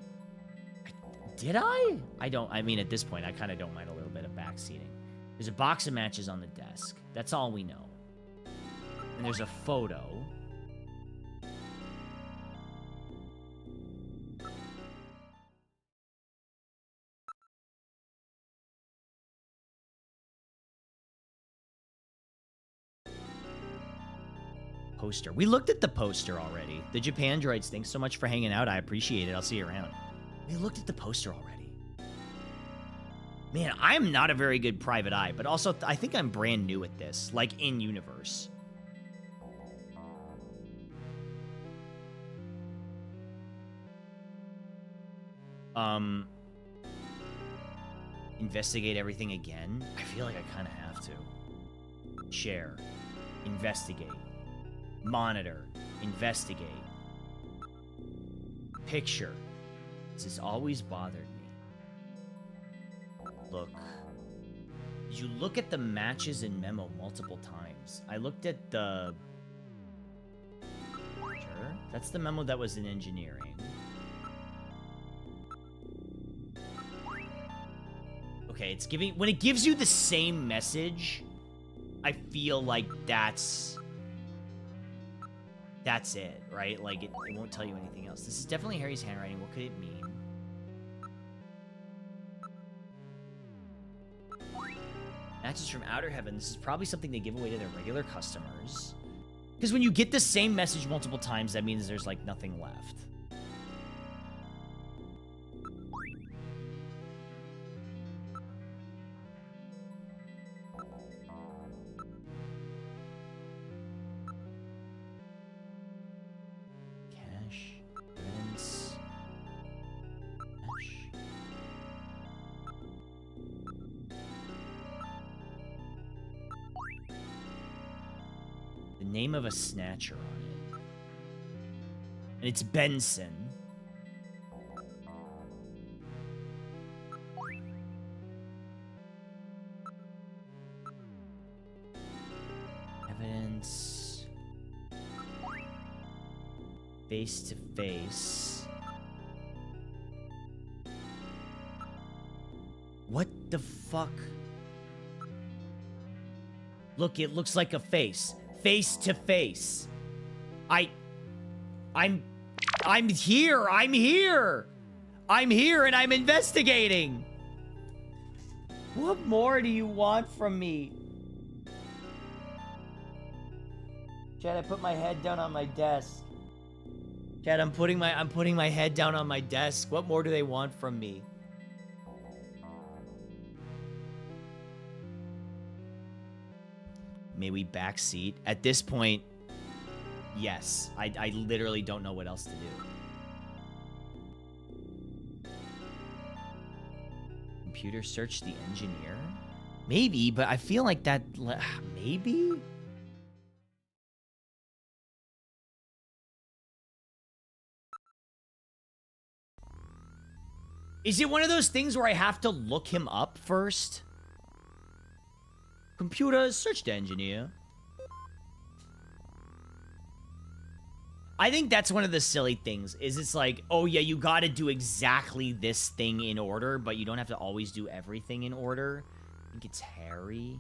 Speaker 1: Did I? I mean, at this point, I kind of don't mind a little bit of backseating. There's a box of matches on the desk. That's all we know. And there's a photo. Poster. We looked at the poster already. The Japan droids, thanks so much for hanging out. I appreciate it. I'll see you around. We looked at the poster already. Man, I'm not a very good private eye, but also I think I'm brand new at this, like in universe. Investigate everything again? I feel like I kind of have to. Share. Investigate. Monitor. Investigate. Picture. This has always bothered me. Look. Did you look at the matches in Memo multiple times? I looked at the... Sure. That's the memo that was in engineering. Okay, it's giving... When it gives you the same message, I feel like that's it, right? Like, it won't tell you anything else. This is definitely Harry's handwriting. What could it mean? Matches from Outer Heaven. This is probably something they give away to their regular customers. Because when you get the same message multiple times, that means there's, like, nothing left. Name of a snatcher on it. And it's Benson. Evidence. Face to face. What the fuck? Look, it looks like a face. Face to face. I'm here. I'm here. I'm here and I'm investigating. What more do you want from me? Chad, I put my head down on my desk. Chad, I'm putting my head down on my desk. What more do they want from me? May we backseat? At this point, yes. I literally don't know what else to do. Computer search the engineer? Maybe, but I feel like that... Maybe? Is it one of those things where I have to look him up first? Computer search the engineer. I think that's one of the silly things, is it's like, oh yeah, you gotta do exactly this thing in order, but you don't have to always do everything in order. I think it's Harry.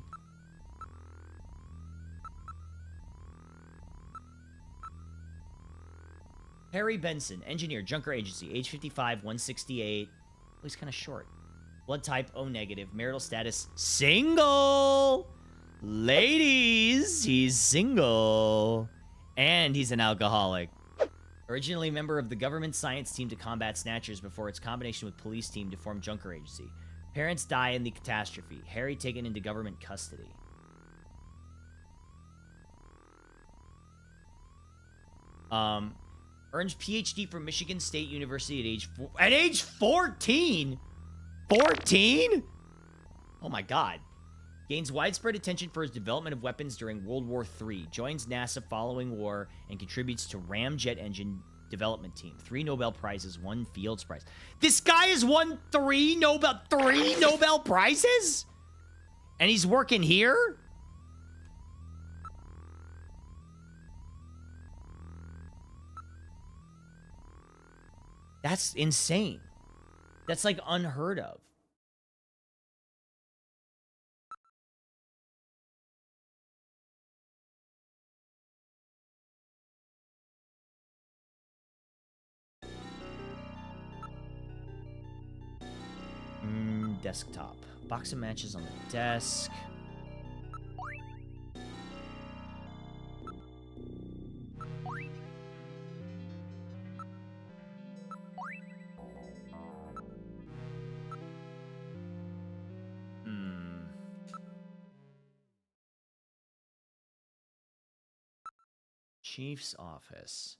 Speaker 1: Harry Benson, engineer, Junker Agency, age 55, 168. Oh, he's kind of short. Blood type, O negative. Marital status, single. Ladies, he's single. And he's an alcoholic. Originally a member of the government science team to combat snatchers before its combination with police team to form Junker Agency. Parents die in the catastrophe. Harry taken into government custody. Earns PhD from Michigan State University at age 14? 14? Oh my god. Gains widespread attention for his development of weapons during World War III. Joins NASA following war and contributes to Ramjet engine development team. 3 Nobel Prizes, 1 Fields Prize. This guy has won 3 Nobel Prizes? And he's working here? That's insane. That's like unheard of. Desktop. Box of matches on the desk. Chief's office.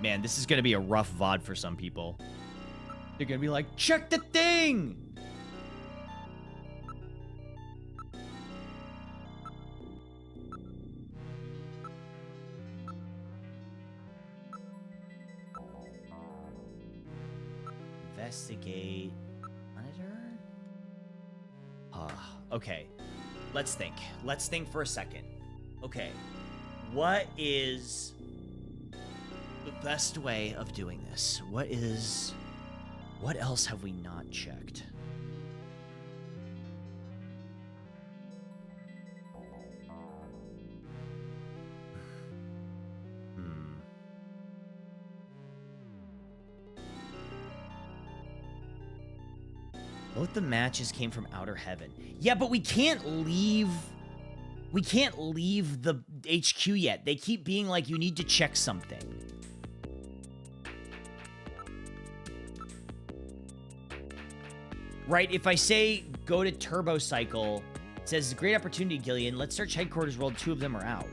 Speaker 1: Man, this is gonna be a rough VOD for some people. They're gonna be like, check the thing! Investigate. Monitor? Okay. Let's think. Let's think for a second. Okay. What is the best way of doing this? What else have we not checked? Both the matches came from Outer Heaven. Yeah, but we can't leave the HQ yet. They keep being like, you need to check something. Right, if I say go to Turbo Cycle, it says, great opportunity, Gillian. Let's search headquarters world. 2 of them are out.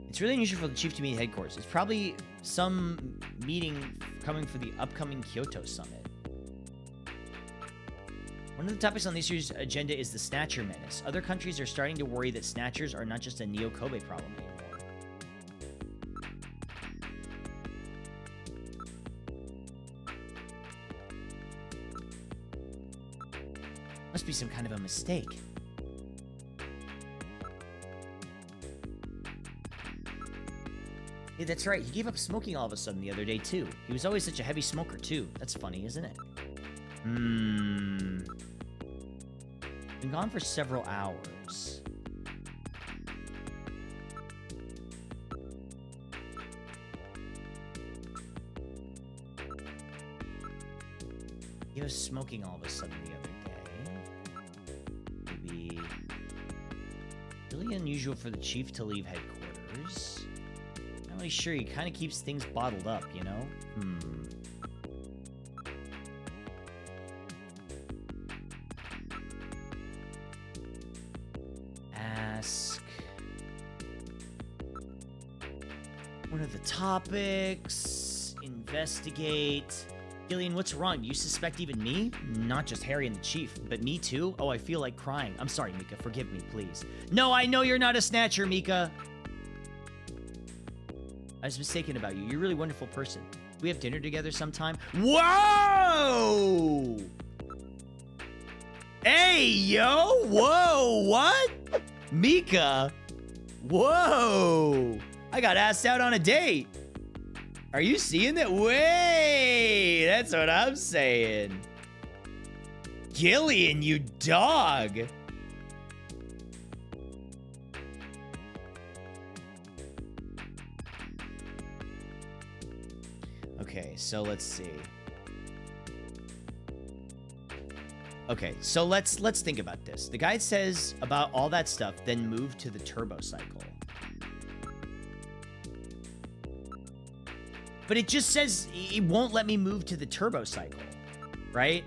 Speaker 1: It's really unusual for the chief to meet at headquarters. It's probably some meeting coming for the upcoming Kyoto summit. One of the topics on this year's agenda is the Snatcher menace. Other countries are starting to worry that Snatchers are not just a Neo-Kobe problem anymore. Must be some kind of a mistake. Yeah, that's right. He gave up smoking all of a sudden the other day, too. He was always such a heavy smoker, too. That's funny, isn't it? Been gone for several hours. He was smoking all of a sudden the other day. Maybe... Really unusual for the chief to leave headquarters. Not really sure. He kind of keeps things bottled up, you know? Ask... What are the topics? Investigate... Gillian, what's wrong? Do you suspect even me? Not just Harry and the Chief, but me too? Oh, I feel like crying. I'm sorry, Mika. Forgive me, please. No, I know you're not a snatcher, Mika. I was mistaken about you. You're a really wonderful person. We have dinner together sometime? Whoa! Hey, yo! Whoa, what? Mika? Whoa! I got asked out on a date. Are you seeing that? Wait, that's what I'm saying. Gillian, you dog. Okay, so let's see. Okay, so let's think about this. The guy says about all that stuff, then move to the turbo cycle. But it just says it won't let me move to the turbo cycle, right?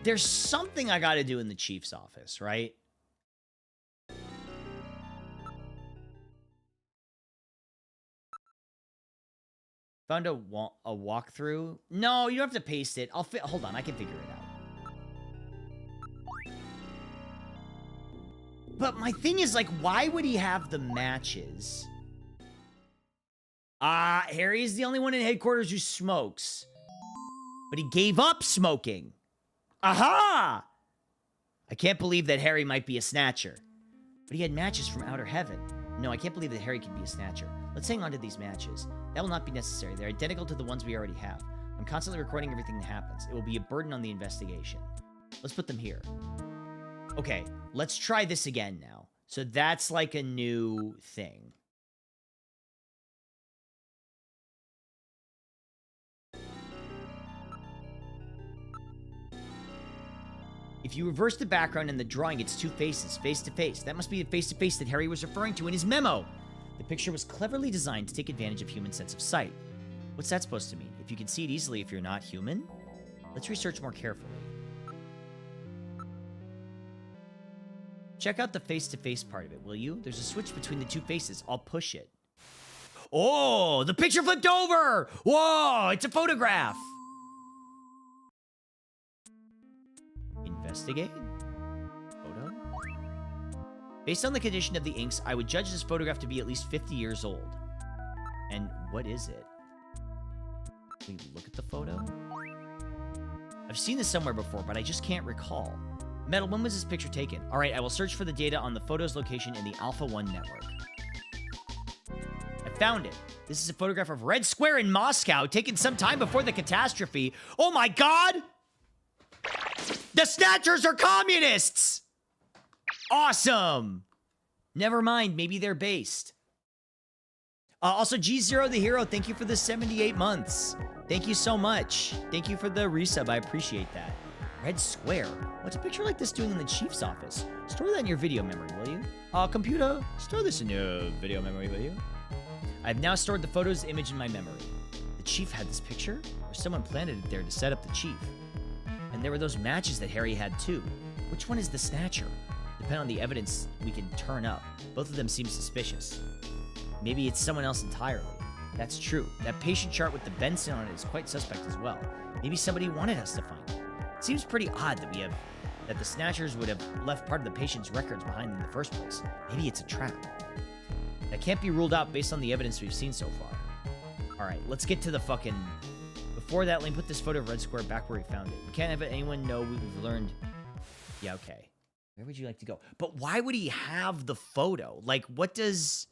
Speaker 1: There's something I got to do in the chief's office, right? Found a walkthrough. No, you don't have to paste it. Hold on, I can figure it out. But my thing is, like, why would he have the matches? Harry is the only one in headquarters who smokes. But he gave up smoking. Aha! I can't believe that Harry might be a snatcher. But he had matches from outer heaven. No, I can't believe that Harry could be a snatcher. Let's hang on to these matches. That will not be necessary. They're identical to the ones we already have. I'm constantly recording everything that happens. It will be a burden on the investigation. Let's put them here. Okay, let's try this again now. So that's like a new thing. If you reverse the background in the drawing, it's two faces, face to face. That must be the face to face that Harry was referring to in his memo. The picture was cleverly designed to take advantage of human sense of sight. What's that supposed to mean? If you can see it easily if you're not human? Let's research more carefully. Check out the face-to-face part of it, will you? There's a switch between the two faces. I'll push it. Oh, the picture flipped over! Whoa, it's a photograph! Investigate? Photo? Based on the condition of the inks, I would judge this photograph to be at least 50 years old. And what is it? Can we look at the photo? I've seen this somewhere before, but I just can't recall. Metal, when was this picture taken? All right, I will search for the data on the photo's location in the Alpha 1 network. I found it. This is a photograph of Red Square in Moscow, taken some time before the catastrophe. Oh my god! The Snatchers are communists! Awesome! Never mind, maybe they're based. Also, G0 the Hero, thank you for the 78 months. Thank you so much. Thank you for the resub, I appreciate that. Red Square? What's a picture like this doing in the chief's office? Store that in your video memory, will you? Computer, store this in your video memory, will you? I've now stored the photo's image in my memory. The chief had this picture? Or someone planted it there to set up the chief? And there were those matches that Harry had too. Which one is the snatcher? Depending on the evidence we can turn up, both of them seem suspicious. Maybe it's someone else entirely. That's true. That patient chart with the Benson on it is quite suspect as well. Maybe somebody wanted us to find it. It seems pretty odd that the snatchers would have left part of the patient's records behind in the first place. Maybe it's a trap. That can't be ruled out based on the evidence we've seen so far. Alright, let's get to the fucking... Before that, let me put this photo of Red Square back where we found it. We can't have anyone know we've learned... Yeah, okay. Where would you like to go? But why would he have the photo? Like, what does...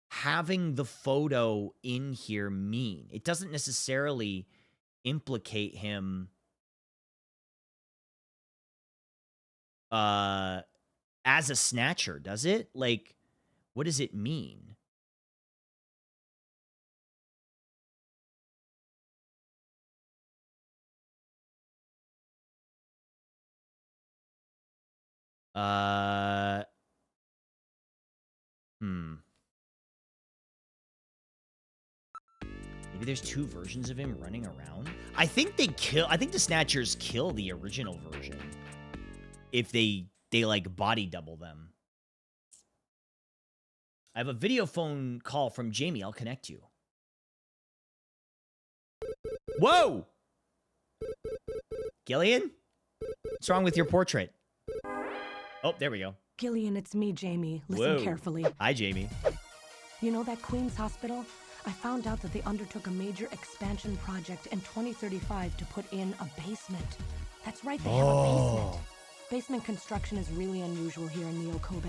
Speaker 1: having the photo in here mean? It doesn't necessarily implicate him as a snatcher, does it? Like, what does it mean? Maybe there's two versions of him running around. I think the Snatchers kill the original version if they like body double them. I have a video phone call from Jamie. I'll connect you. Whoa! Gillian? What's wrong with your portrait? Oh, there we go.
Speaker 3: Gillian, it's me, Jamie. Listen
Speaker 1: Whoa.
Speaker 3: carefully.
Speaker 1: Hi, Jamie.
Speaker 3: You know that Queen's Hospital? I found out that they undertook a major expansion project in 2035 to put in a basement. That's right, they have a basement. Basement construction is really unusual here in Neo Kobe.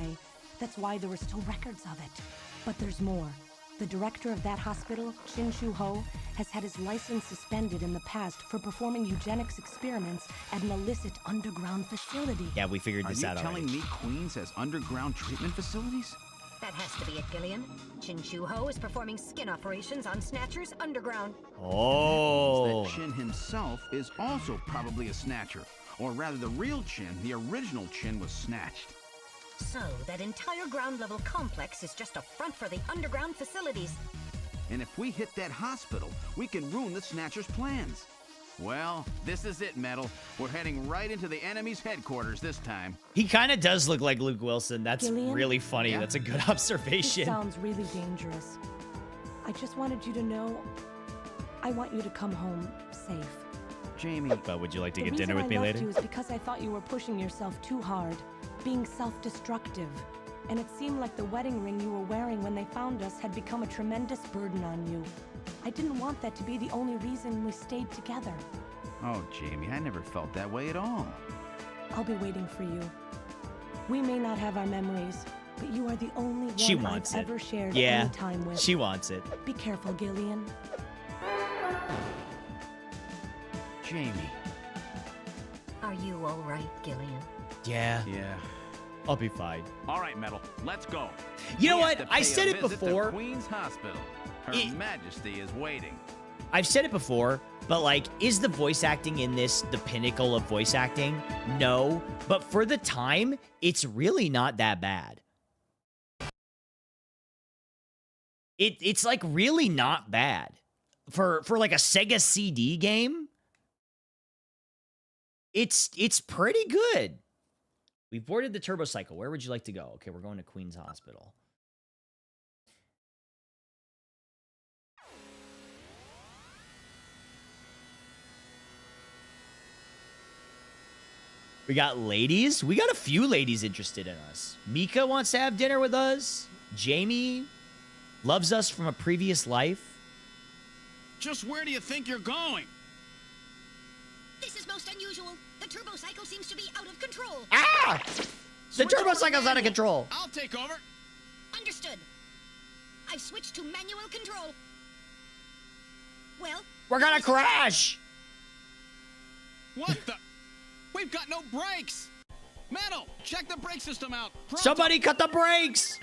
Speaker 3: That's why there were still records of it. But there's more. The director of that hospital, Chin Shu Ho, has had his license suspended in the past for performing eugenics experiments at an illicit underground facility.
Speaker 1: Yeah, we figured this out
Speaker 4: Are you
Speaker 1: already.
Speaker 4: telling me Queens has underground treatment facilities?
Speaker 5: That has to be it, Gillian. Chin Shu Ho is performing skin operations on Snatchers underground.
Speaker 1: Oh.
Speaker 4: That Chin himself is also probably a snatcher. Or rather, the real Chin, the original Chin, was snatched.
Speaker 5: So, that entire ground-level complex is just a front for the underground facilities.
Speaker 4: And if we hit that hospital, we can ruin the Snatcher's plans. Well, this is it, Metal. We're heading right into the enemy's headquarters this time.
Speaker 1: He kind of does look like Luke Wilson. That's
Speaker 3: Gillian?
Speaker 1: really funny.
Speaker 4: Yeah?
Speaker 1: That's a good
Speaker 3: This
Speaker 1: observation.
Speaker 3: sounds really dangerous. I just wanted you to know I want you to come home safe.
Speaker 4: Jamie,
Speaker 1: But would you like to
Speaker 3: The
Speaker 1: get dinner
Speaker 3: reason
Speaker 1: with me
Speaker 3: I left
Speaker 1: later?
Speaker 3: you is because I thought you were pushing yourself too hard, being self-destructive. And it seemed like the wedding ring you were wearing when they found us had become a tremendous burden on you. I didn't want that to be the only reason we stayed together.
Speaker 4: oh, Jamie, I never felt that way at all.
Speaker 3: I'll be waiting for you. We may not have our memories, but you are the only one
Speaker 1: She wants
Speaker 3: I've
Speaker 1: it.
Speaker 3: ever shared
Speaker 1: Yeah,
Speaker 3: any time with.
Speaker 1: she wants it.
Speaker 3: Be careful, Gillian.
Speaker 4: Jamie.
Speaker 5: Are you all right, Gillian?
Speaker 1: Yeah,
Speaker 4: Yeah.
Speaker 1: I'll be fine.
Speaker 4: All right, Metal, let's go.
Speaker 1: You know
Speaker 4: We have
Speaker 1: what?
Speaker 4: to
Speaker 1: I
Speaker 4: pay
Speaker 1: said
Speaker 4: a
Speaker 1: it
Speaker 4: visit to
Speaker 1: before.
Speaker 4: Queen's Hospital. Her
Speaker 1: It-
Speaker 4: Majesty is waiting.
Speaker 1: I've said it before, but like, is the voice acting in this the pinnacle of voice acting? No, but for the time, it's really not that bad. It's like really not bad for like a Sega CD game. It's pretty good. We've boarded the turbo cycle. Where would you like to go? Okay, we're going to Queen's Hospital. We got ladies. We got a few ladies interested in us. Mika wants to have dinner with us. Jamie loves us from a previous life.
Speaker 6: Just where do you think you're going?
Speaker 5: This is most unusual. The turbo cycle seems to be out of control.
Speaker 1: Ah! The
Speaker 6: Switch
Speaker 1: turbo
Speaker 6: over to
Speaker 1: cycle's out of
Speaker 6: manual.
Speaker 1: control.
Speaker 6: I'll take over.
Speaker 5: Understood. I've switched to manual control. Well,
Speaker 1: We're gonna crash.
Speaker 6: What the? We've got no brakes. Metal, check the brake system out. Pronto.
Speaker 1: Somebody cut the brakes.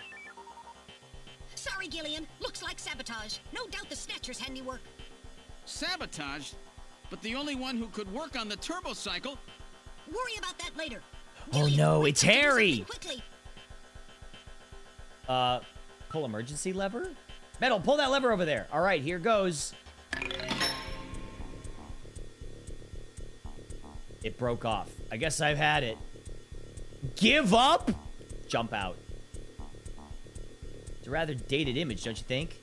Speaker 5: sorry, Gillian. Looks like sabotage. No doubt the Snatcher's handiwork.
Speaker 6: Sabotaged? But the only one who could work on the turbo cycle.
Speaker 5: Worry about that later.
Speaker 1: Oh
Speaker 5: Gillian,
Speaker 1: no,
Speaker 5: we
Speaker 1: it's
Speaker 5: have to do
Speaker 1: Harry.
Speaker 5: something Quickly.
Speaker 1: Pull emergency lever? Metal, pull that lever over there. All right, here goes. It broke off. I guess I've had it. Give up? Jump out. It's a rather dated image, don't you think?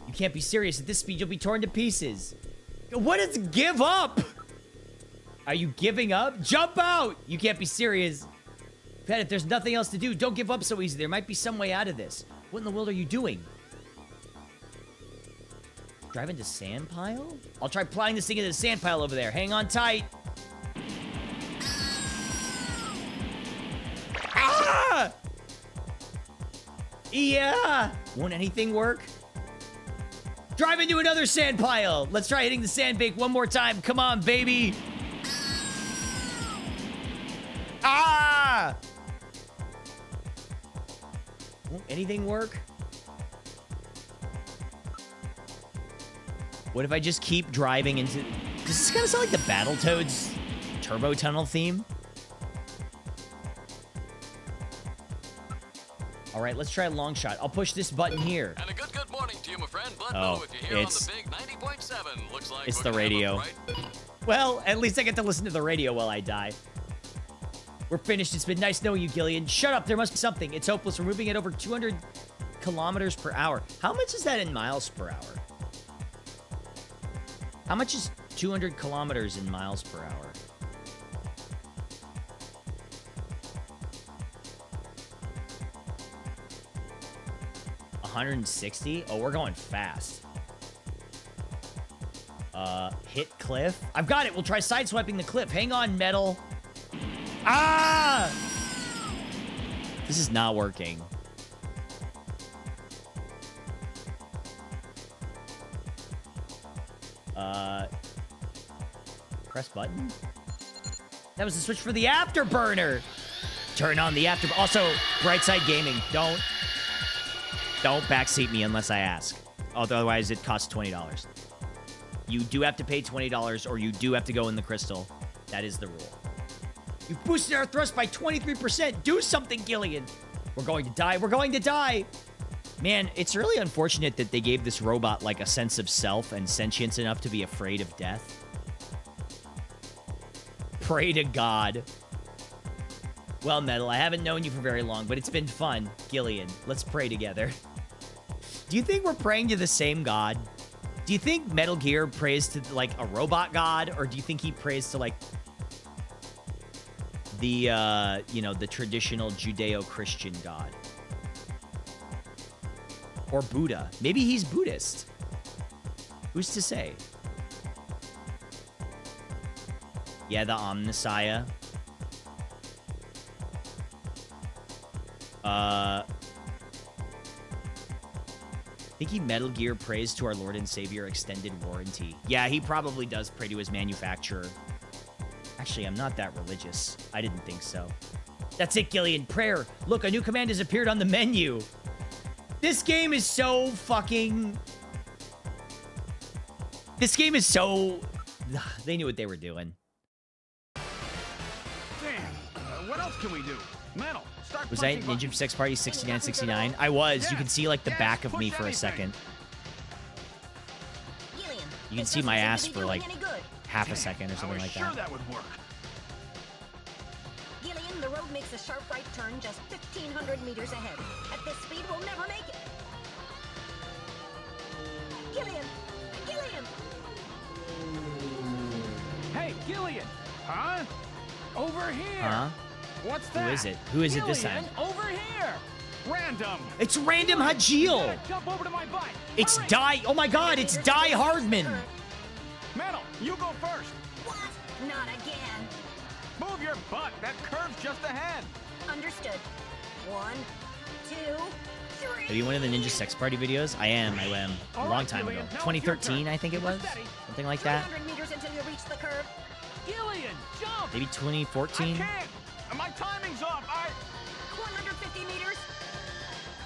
Speaker 1: You can't be serious. At this speed, you'll be torn to pieces. What is give up? Are you giving up? Jump out! You can't be serious. Pettit, there's nothing else to do. Don't give up so easy. There might be some way out of this. What in the world are you doing? Drive into sand pile? I'll try plying this thing into the sand pile over there. Hang on tight. Ah! Yeah! Won't anything work? Drive into another sand pile. Let's try hitting the sandbank one more time. Come on, baby. Ah! Won't anything work? What if I just keep driving into... Does this kind of sound like the Battletoads Turbo Tunnel theme? All right, let's try a long shot. I'll push this button here.
Speaker 7: And a good morning to you, my friend. But
Speaker 1: Oh,
Speaker 7: if you're here
Speaker 1: it's-
Speaker 7: on the big 90.7, looks like
Speaker 1: it's
Speaker 7: we're
Speaker 1: the
Speaker 7: gonna have a
Speaker 1: radio.
Speaker 7: bright-
Speaker 1: Well, at least I get to listen to the radio while I die. We're finished. It's been nice knowing you, Gillian. Shut up. There must be something. It's hopeless. We're moving at over 200 kilometers per hour. How much is that in miles per hour? How much is 200 kilometers in miles per hour? $160? Oh, we're going fast. Hit cliff. I've got it. We'll try sideswiping the cliff. Hang on, metal. Ah! This is not working. Press button? That was the switch for the afterburner. Turn on the after. Also, Brightside Gaming. Don't backseat me unless I ask. Otherwise, it costs $20. You do have to pay $20, or you do have to go in the crystal. That is the rule. You boosted our thrust by 23%. Do something, Gillian. We're going to die. We're going to die. Man, it's really unfortunate that they gave this robot like a sense of self and sentience enough to be afraid of death. Pray to God. Well, Metal, I haven't known you for very long, but it's been fun. Gillian, let's pray together. Do you think we're praying to the same God? Do you think Metal Gear prays to, like, a robot god? Or do you think he prays to, like, the, you know, the traditional Judeo-Christian god? Or Buddha? Maybe he's Buddhist. Who's to say? Yeah, the Omnissiah. Think he Metal Gear prays to our Lord and Savior extended warranty. Yeah, he probably does pray to his manufacturer. Actually, I'm not that religious. I didn't think so. That's it, Gillian. Prayer. Look, a new command has appeared on the menu. This game is so fucking... This game is so... They knew what they were doing.
Speaker 4: Damn. What else can we do? Metal, start
Speaker 1: Was I
Speaker 4: punching
Speaker 1: at Ninja
Speaker 4: buttons.
Speaker 1: Sex Party 6969? I was. You can see, like, the
Speaker 4: Yes,
Speaker 1: back of me
Speaker 4: push
Speaker 1: for a
Speaker 4: anything.
Speaker 1: second.
Speaker 5: Gillian,
Speaker 1: You can
Speaker 5: this
Speaker 1: see my
Speaker 5: doesn't
Speaker 1: ass
Speaker 5: seem to
Speaker 1: for,
Speaker 5: be
Speaker 1: like,
Speaker 5: doing any good.
Speaker 1: half a second or
Speaker 4: I
Speaker 1: something
Speaker 4: was
Speaker 1: like
Speaker 4: sure
Speaker 1: that.
Speaker 4: that would work.
Speaker 5: Gillian, the road makes a sharp right turn just 1,500 meters ahead. At this speed, we'll never make it. Gillian! Gillian!
Speaker 8: Hey, Gillian!
Speaker 4: Huh?
Speaker 8: Over here!
Speaker 1: Huh?
Speaker 8: What's
Speaker 1: Who
Speaker 8: that?
Speaker 1: is it? Who is it this time?
Speaker 8: Gillian, over here!
Speaker 4: Random.
Speaker 1: It's Random
Speaker 8: You
Speaker 1: Hajil!
Speaker 8: gotta jump over to my bike!
Speaker 1: It's
Speaker 8: Hurry!
Speaker 1: Die... Oh my god, it's Die Hardman!
Speaker 4: Metal, you go first.
Speaker 5: What? Not again.
Speaker 4: Move your butt. That curve's just ahead.
Speaker 5: Understood. 1, 2, 3.
Speaker 1: Are you one of the Ninja Sex Party videos? I am. A
Speaker 8: All
Speaker 1: long
Speaker 8: right,
Speaker 1: time ago.
Speaker 8: Gillian, now it's your
Speaker 1: 2013,
Speaker 8: turn.
Speaker 1: I think it was.
Speaker 8: Steady.
Speaker 1: Something like that.
Speaker 5: 300 meters until you reach the curve.
Speaker 8: Gillian, jump!
Speaker 1: Maybe 2014?
Speaker 4: I can't. My timing's off.
Speaker 5: 150 meters.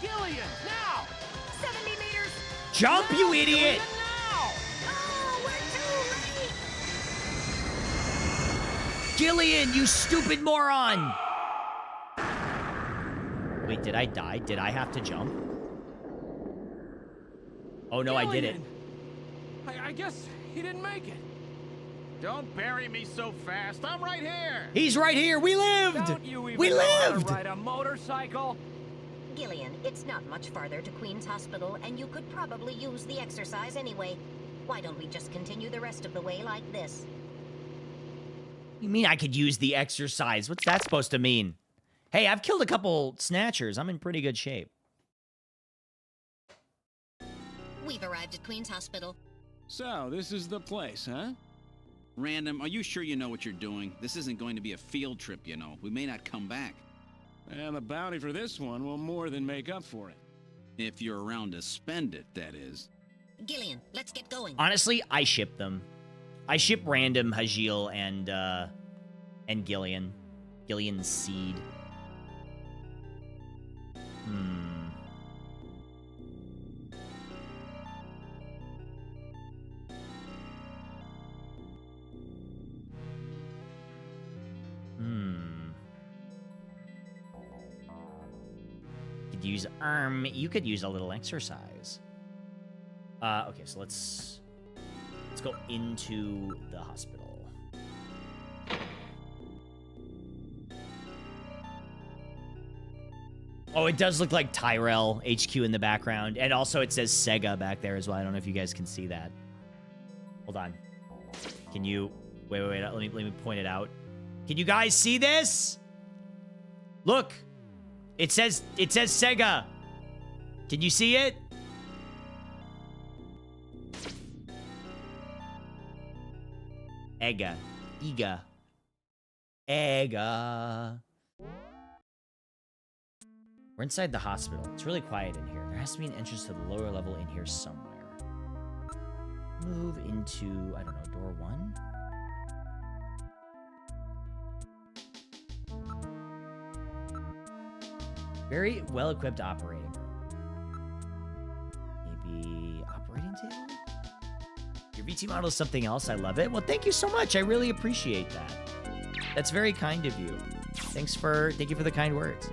Speaker 8: Gillian, now!
Speaker 5: 70 meters.
Speaker 1: Jump,
Speaker 8: Now,
Speaker 1: you idiot!
Speaker 8: Gillian, now!
Speaker 5: Oh, we're too late.
Speaker 1: Gillian, you stupid moron! Wait, did I die? Did I have to jump? Oh no, I did it.
Speaker 8: Gillian! I guess he didn't make it.
Speaker 4: Don't bury me so fast. I'm right here.
Speaker 1: He's right here. We lived.
Speaker 8: Don't you even
Speaker 1: We
Speaker 8: know how to
Speaker 1: lived.
Speaker 8: ride a motorcycle?
Speaker 5: Gillian, it's not much farther to Queen's Hospital, and you could probably use the exercise anyway. Why don't we just continue the rest of the way like this?
Speaker 1: You mean I could use the exercise? What's that supposed to mean? Hey, I've killed a couple snatchers. I'm in pretty good shape.
Speaker 5: We've arrived at Queen's Hospital.
Speaker 6: So, this is the place, huh?
Speaker 4: Random, are you sure you know what you're doing? This isn't going to be a field trip, you know. We may not come back.
Speaker 6: And the bounty for this one will more than make up for it. If you're around to spend it, that is.
Speaker 5: Gillian, let's get going.
Speaker 1: Honestly, I ship them. I ship random Hajil and Gillian. Gillian's seed. Could use you could use a little exercise. Okay, so let's go into the hospital. Oh, it does look like Tyrell HQ in the background. And also it says Sega back there as well. I don't know if you guys can see that. Hold on. Can you... Wait. Let me point it out. Can you guys see this? Look. It says Sega. Can you see it? Ega. We're inside the hospital. It's really quiet in here. There has to be an entrance to the lower level in here somewhere. Move into, I don't know, door 1? Very well-equipped operating room. Maybe operating table? Your VT model is something else. I love it. Well, thank you so much. I really appreciate that. That's very kind of you. Thank you for the kind words.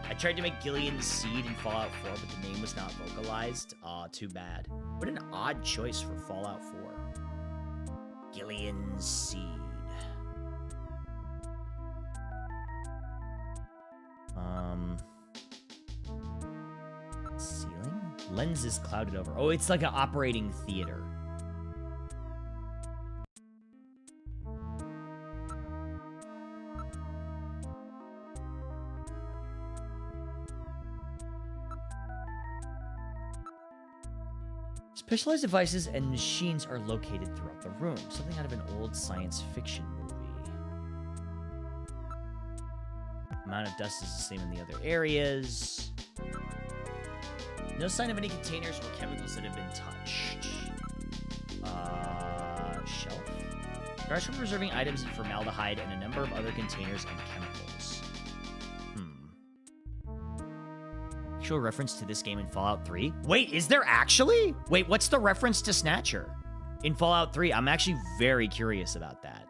Speaker 1: I tried to make Gillian's Seed in Fallout 4, but the name was not vocalized. Aw, too bad. What an odd choice for Fallout 4. Gillian's Seed. Ceiling? Lens is clouded over. Oh, it's like an operating theater. Specialized devices and machines are located throughout the room. Something out of an old science fiction movie. Amount of dust is the same in the other areas. No sign of any containers or chemicals that have been touched. Shelf. Garage for preserving items in formaldehyde and a number of other containers and chemicals. Actual reference to this game in Fallout 3? Wait, is there actually? Wait, what's the reference to Snatcher in Fallout 3? I'm actually very curious about that.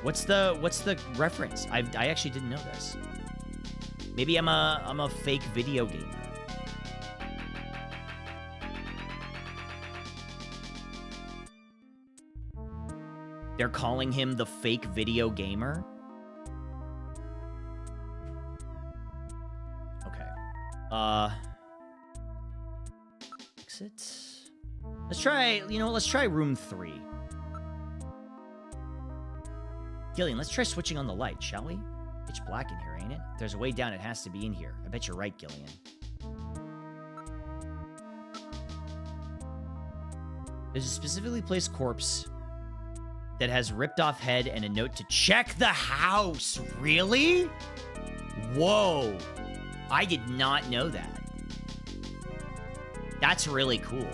Speaker 1: What's the reference? I actually didn't know this. Maybe I'm a fake video gamer. They're calling him the fake video gamer? Okay. Exit. Let's try room 3. Gillian, let's try switching on the light, shall we? Pitch black in here, ain't it? If there's a way down, it has to be in here. I bet you're right, Gillian. There's a specifically placed corpse that has ripped off head and a note to check the house. Really? Whoa. I did not know that. That's really cool.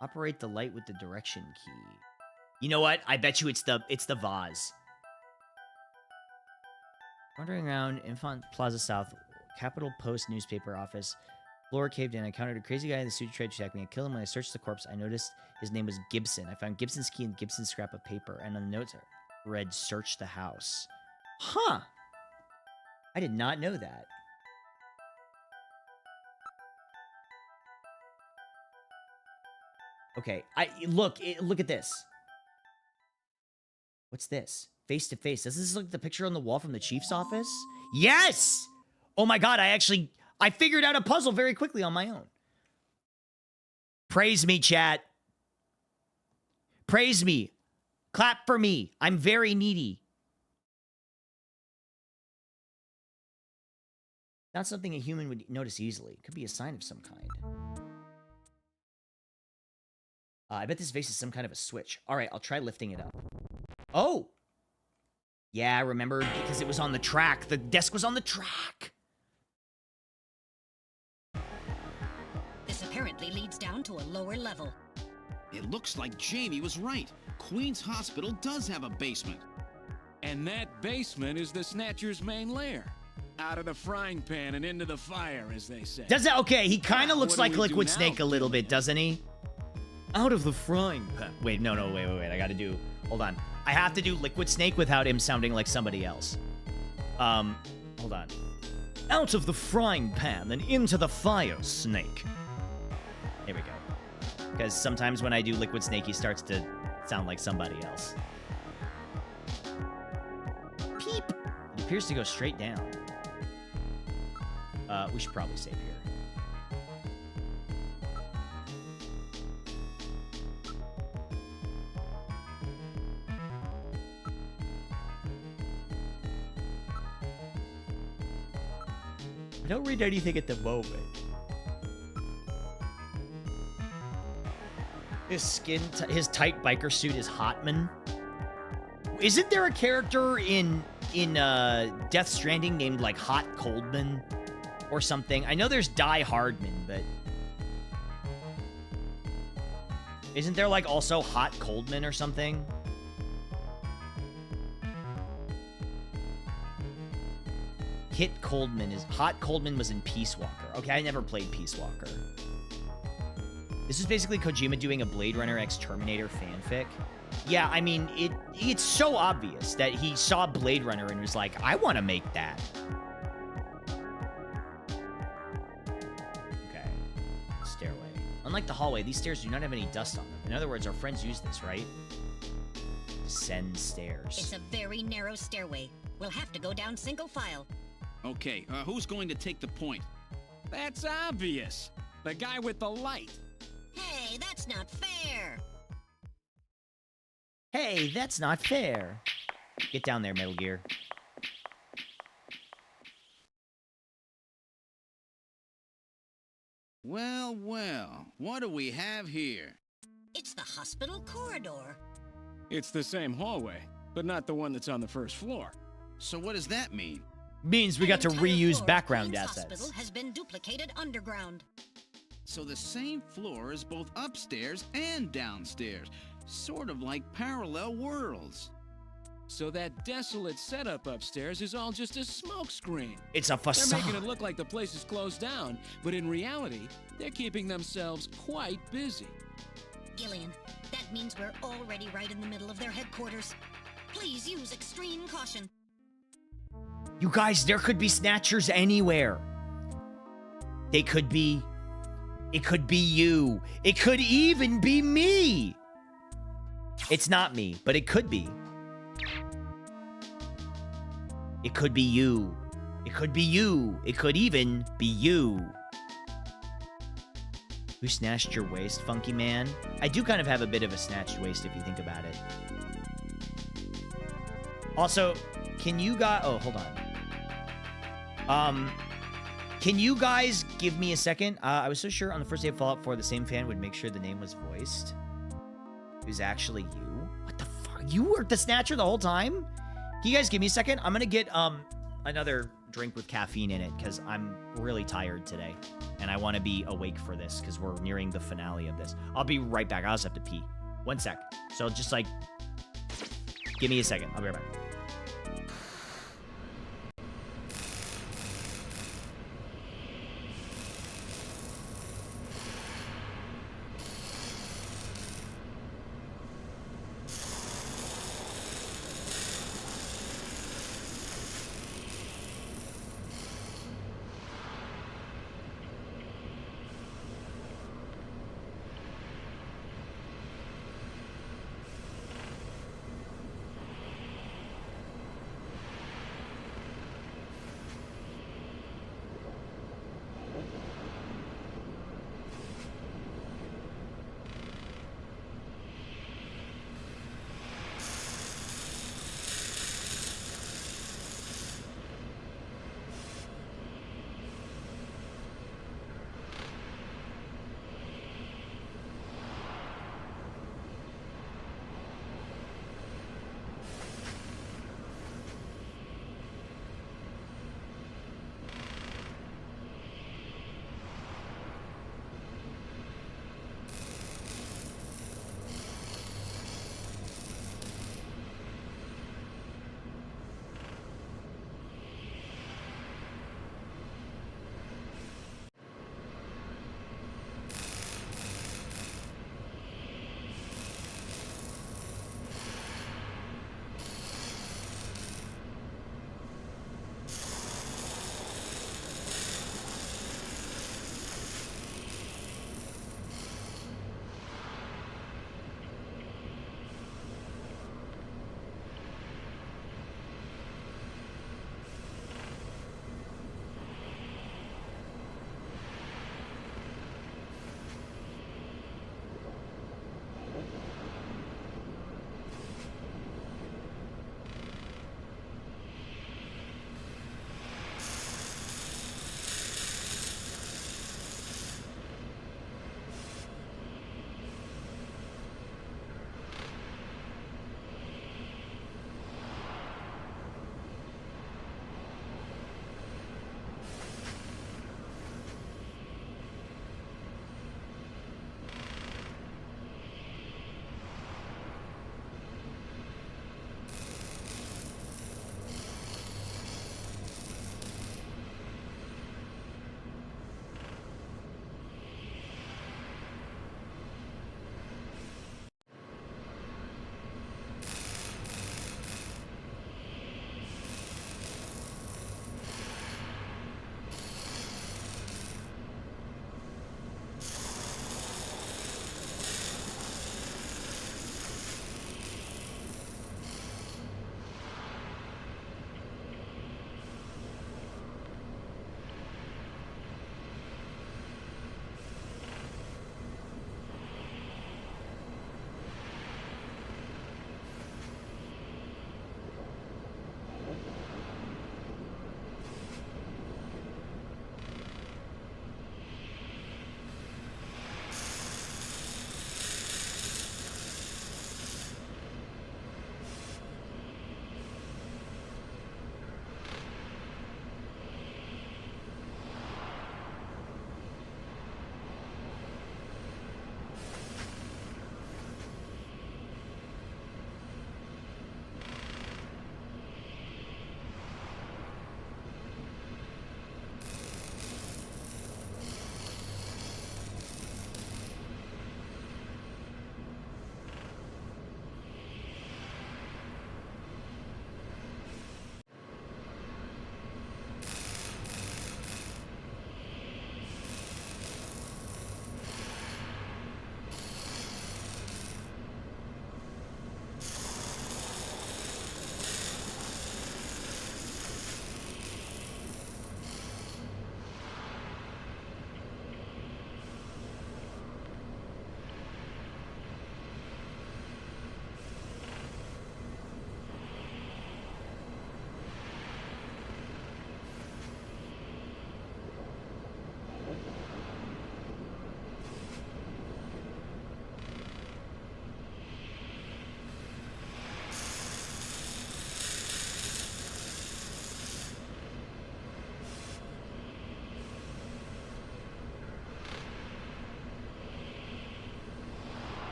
Speaker 1: Operate the light with the direction key. You know what? I bet you it's the vase. Wandering around Infant Plaza South, Capitol Post newspaper office. Floor caved in. I encountered a crazy guy in the suit tried to attack me. I killed him. When I searched the corpse, I noticed his name was Gibson. I found Gibson's key and Gibson's scrap of paper, and on the notes read, "Search the house." Huh. I did not know that. Okay, look at this. What's this? Face to face. Does this look like the picture on the wall from the chief's office? Yes! Oh my god, I figured out a puzzle very quickly on my own. Praise me, chat. Praise me. Clap for me. I'm very needy. Not something a human would notice easily. Could be a sign of some kind. I bet this vase is some kind of a switch. All right, I'll try lifting it up. Oh! Yeah, I remember because it was on the track. The desk was on the track.
Speaker 5: This apparently leads down to a lower level.
Speaker 4: It looks like Jamie was right. Queen's Hospital does have a basement.
Speaker 8: And that basement is the Snatcher's main lair. Out of the frying pan and into the fire, as they say.
Speaker 1: Does it? Okay, he kind of looks
Speaker 8: What
Speaker 1: like
Speaker 8: do we do
Speaker 1: Liquid
Speaker 8: now,
Speaker 1: Snake a little bit,
Speaker 8: Gillian?
Speaker 1: doesn't he? Out of the frying pan. Wait, no, wait. I gotta do... Hold on. I have to do Liquid Snake without him sounding like somebody else. Hold on. Out of the frying pan and into the fire, Snake. Here we go. Because sometimes when I do Liquid Snake, he starts to sound like somebody else. Peep! It appears to go straight down. We should probably save here. I don't read anything at the moment. His his tight biker suit is Hotman. Isn't there a character in Death Stranding named like Hot Coldman or something? I know there's Die Hardman, but isn't there like also Hot Coldman or something? Hit Coldman is... Hot Coldman was in Peace Walker. Okay, I never played Peace Walker. This is basically Kojima doing a Blade Runner x Terminator fanfic. Yeah, I mean, it's so obvious that he saw Blade Runner and was like, I want to make that. Okay. Stairway. Unlike the hallway, these stairs do not have any dust on them. In other words, our friends use this, right? Descend stairs.
Speaker 5: It's a very narrow stairway. We'll have to go down single file.
Speaker 4: Okay, who's going to take the point?
Speaker 8: That's obvious. The guy with the light.
Speaker 5: Hey, that's not fair!
Speaker 1: Hey, that's not fair. Get down there, Metal Gear.
Speaker 4: Well, what do we have here?
Speaker 5: It's the hospital corridor.
Speaker 8: It's the same hallway, but not the one that's on the first floor.
Speaker 4: So what does that mean?
Speaker 1: Means we got to
Speaker 5: An entire
Speaker 1: reuse
Speaker 5: floor of
Speaker 1: background
Speaker 5: Queen's
Speaker 1: assets.
Speaker 5: Hospital has been duplicated underground.
Speaker 4: So the same floor is both upstairs and downstairs, sort of like parallel worlds.
Speaker 8: So that desolate setup upstairs is all just a smokescreen.
Speaker 1: It's a
Speaker 8: They're
Speaker 1: facade.
Speaker 8: making it look like the place is closed down, but in reality, they're keeping themselves quite busy.
Speaker 5: Gillian, that means we're already right in the middle of their headquarters. Please use extreme caution.
Speaker 1: You guys, there could be Snatchers anywhere. They could be... It could be you. It could even be me. It's not me, but it could be. It could be you. It could be you. It could even be you. Who snatched your waist, Funky Man? I do kind of have a bit of a snatched waist if you think about it. Also, can you guys... Oh, hold on. Can you guys give me a second? I was so sure on the first day of Fallout 4, the same fan would make sure the name was voiced. It was actually you? What the fuck? You were the Snatcher the whole time? Can you guys give me a second? I'm gonna get another drink with caffeine in it because I'm really tired today. And I want to be awake for this because we're nearing the finale of this. I'll be right back. I also have to pee. 1 sec. So just like, give me a second. I'll be right back.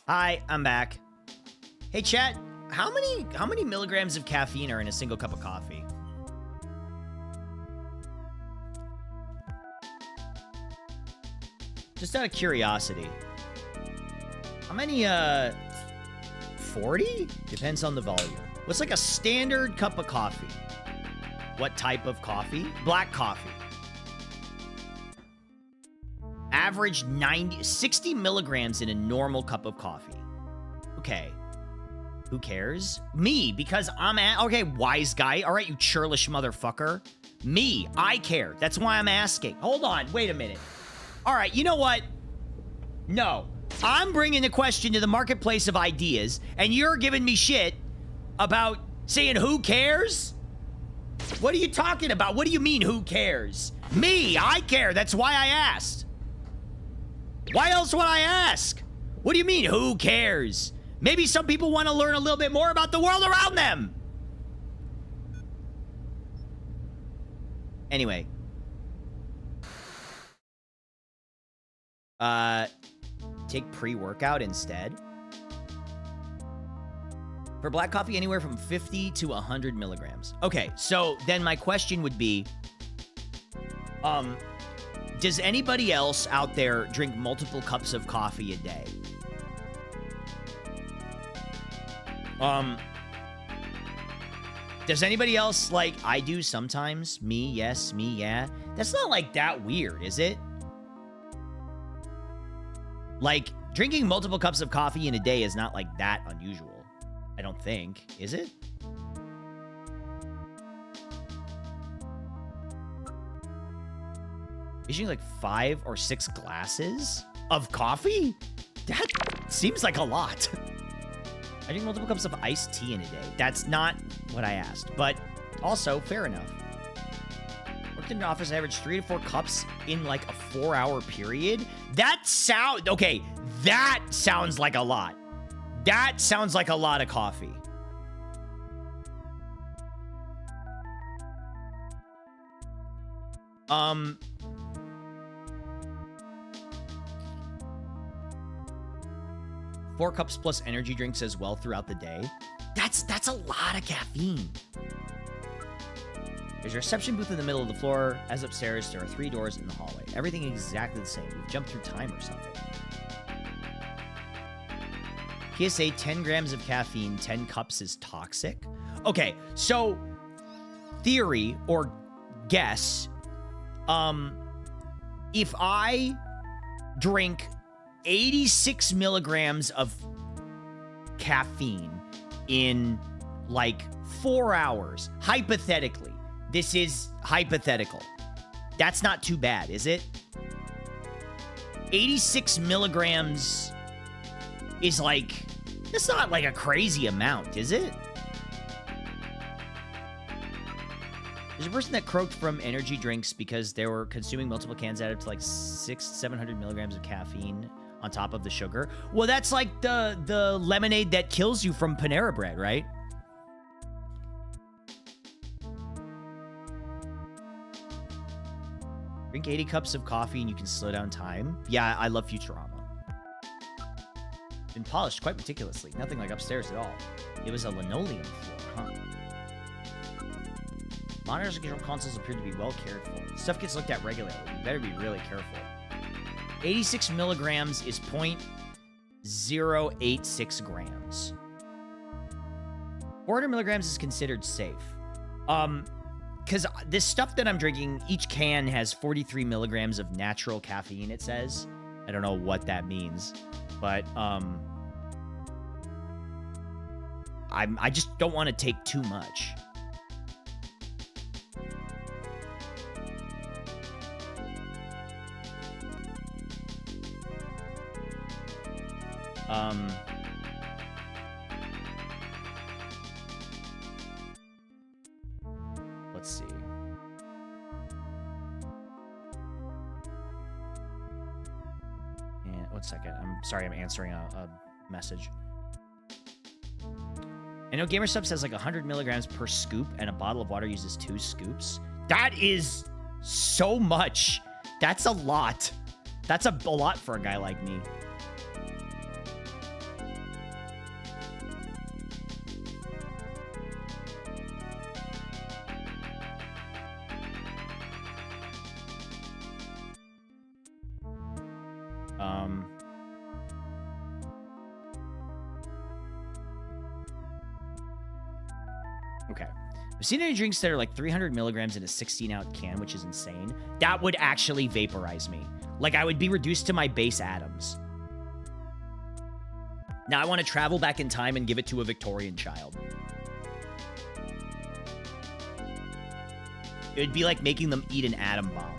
Speaker 1: Hi, I'm back. Hey, chat. How many milligrams of caffeine are in a single cup of coffee? Just out of curiosity. How many, 40? Depends on the volume. What's like a standard cup of coffee? What type of coffee? Black coffee. Average 60 milligrams in a normal cup of coffee. Okay. Who cares? Me, because I'm okay, wise guy. All right, you churlish motherfucker. Me, I care. That's why I'm asking. Hold on, wait a minute. All right, you know what? No. I'm bringing the question to the marketplace of ideas, and you're giving me shit about saying who cares? What are you talking about? What do you mean, who cares? Me, I care. That's why I asked. Why else would I ask? What do you mean, who cares? Maybe some people want to learn a little bit more about the world around them. Anyway. Take pre-workout instead. For black coffee, anywhere from 50 to 100 milligrams. Okay, so then my question would be, does anybody else out there drink multiple cups of coffee a day? Does anybody else, like, I do sometimes? Me, yes, me, yeah. That's not, like, that weird, is it? Like, drinking multiple cups of coffee in a day is not, like, that unusual. I don't think. Is it? You're drinking, like, 5 or 6 glasses of coffee? That seems like a lot. I drink multiple cups of iced tea in a day. That's not what I asked, but also fair enough. Worked in an office, I averaged 3 to 4 cups in like a 4-hour period. That sounds like a lot. That sounds like a lot of coffee. Four cups plus energy drinks as well throughout the day. That's a lot of caffeine. There's a reception booth in the middle of the floor. As upstairs, there are 3 doors in the hallway. Everything exactly the same. We've jumped through time or something. PSA, 10 grams of caffeine, 10 cups is toxic. Okay, so theory or guess, if I drink 86 milligrams of caffeine in like 4 hours, hypothetically, this is hypothetical. That's not too bad, is it? 86 milligrams is like, it's not like a crazy amount, is it? There's a person that croaked from energy drinks because they were consuming multiple cans added to like 700 milligrams of caffeine on top of the sugar. Well, that's like the lemonade that kills you from Panera Bread, right? Drink 80 cups of coffee and you can slow down time. Yeah, I love Futurama. Been polished quite meticulously. Nothing like upstairs at all. It was a linoleum floor, huh? Monitors and control consoles appear to be well cared for. Stuff gets looked at regularly. You better be really careful. 86 milligrams is 0.086 grams. 400 milligrams is considered safe. Because this stuff that I'm drinking, each can has 43 milligrams of natural caffeine, it says. I don't know what that means. But, I just don't want to take too much. Let's see. And 1 second. I'm sorry, I'm answering a message. I know GamerStub says like 100 milligrams per scoop, and a bottle of water uses 2 scoops. That is so much. That's a lot. That's a lot for a guy like me. Okay. I've seen any drinks that are like 300 milligrams in a 16-ounce can, which is insane. That would actually vaporize me. Like, I would be reduced to my base atoms. Now I want to travel back in time and give it to a Victorian child. It would be like making them eat an atom bomb.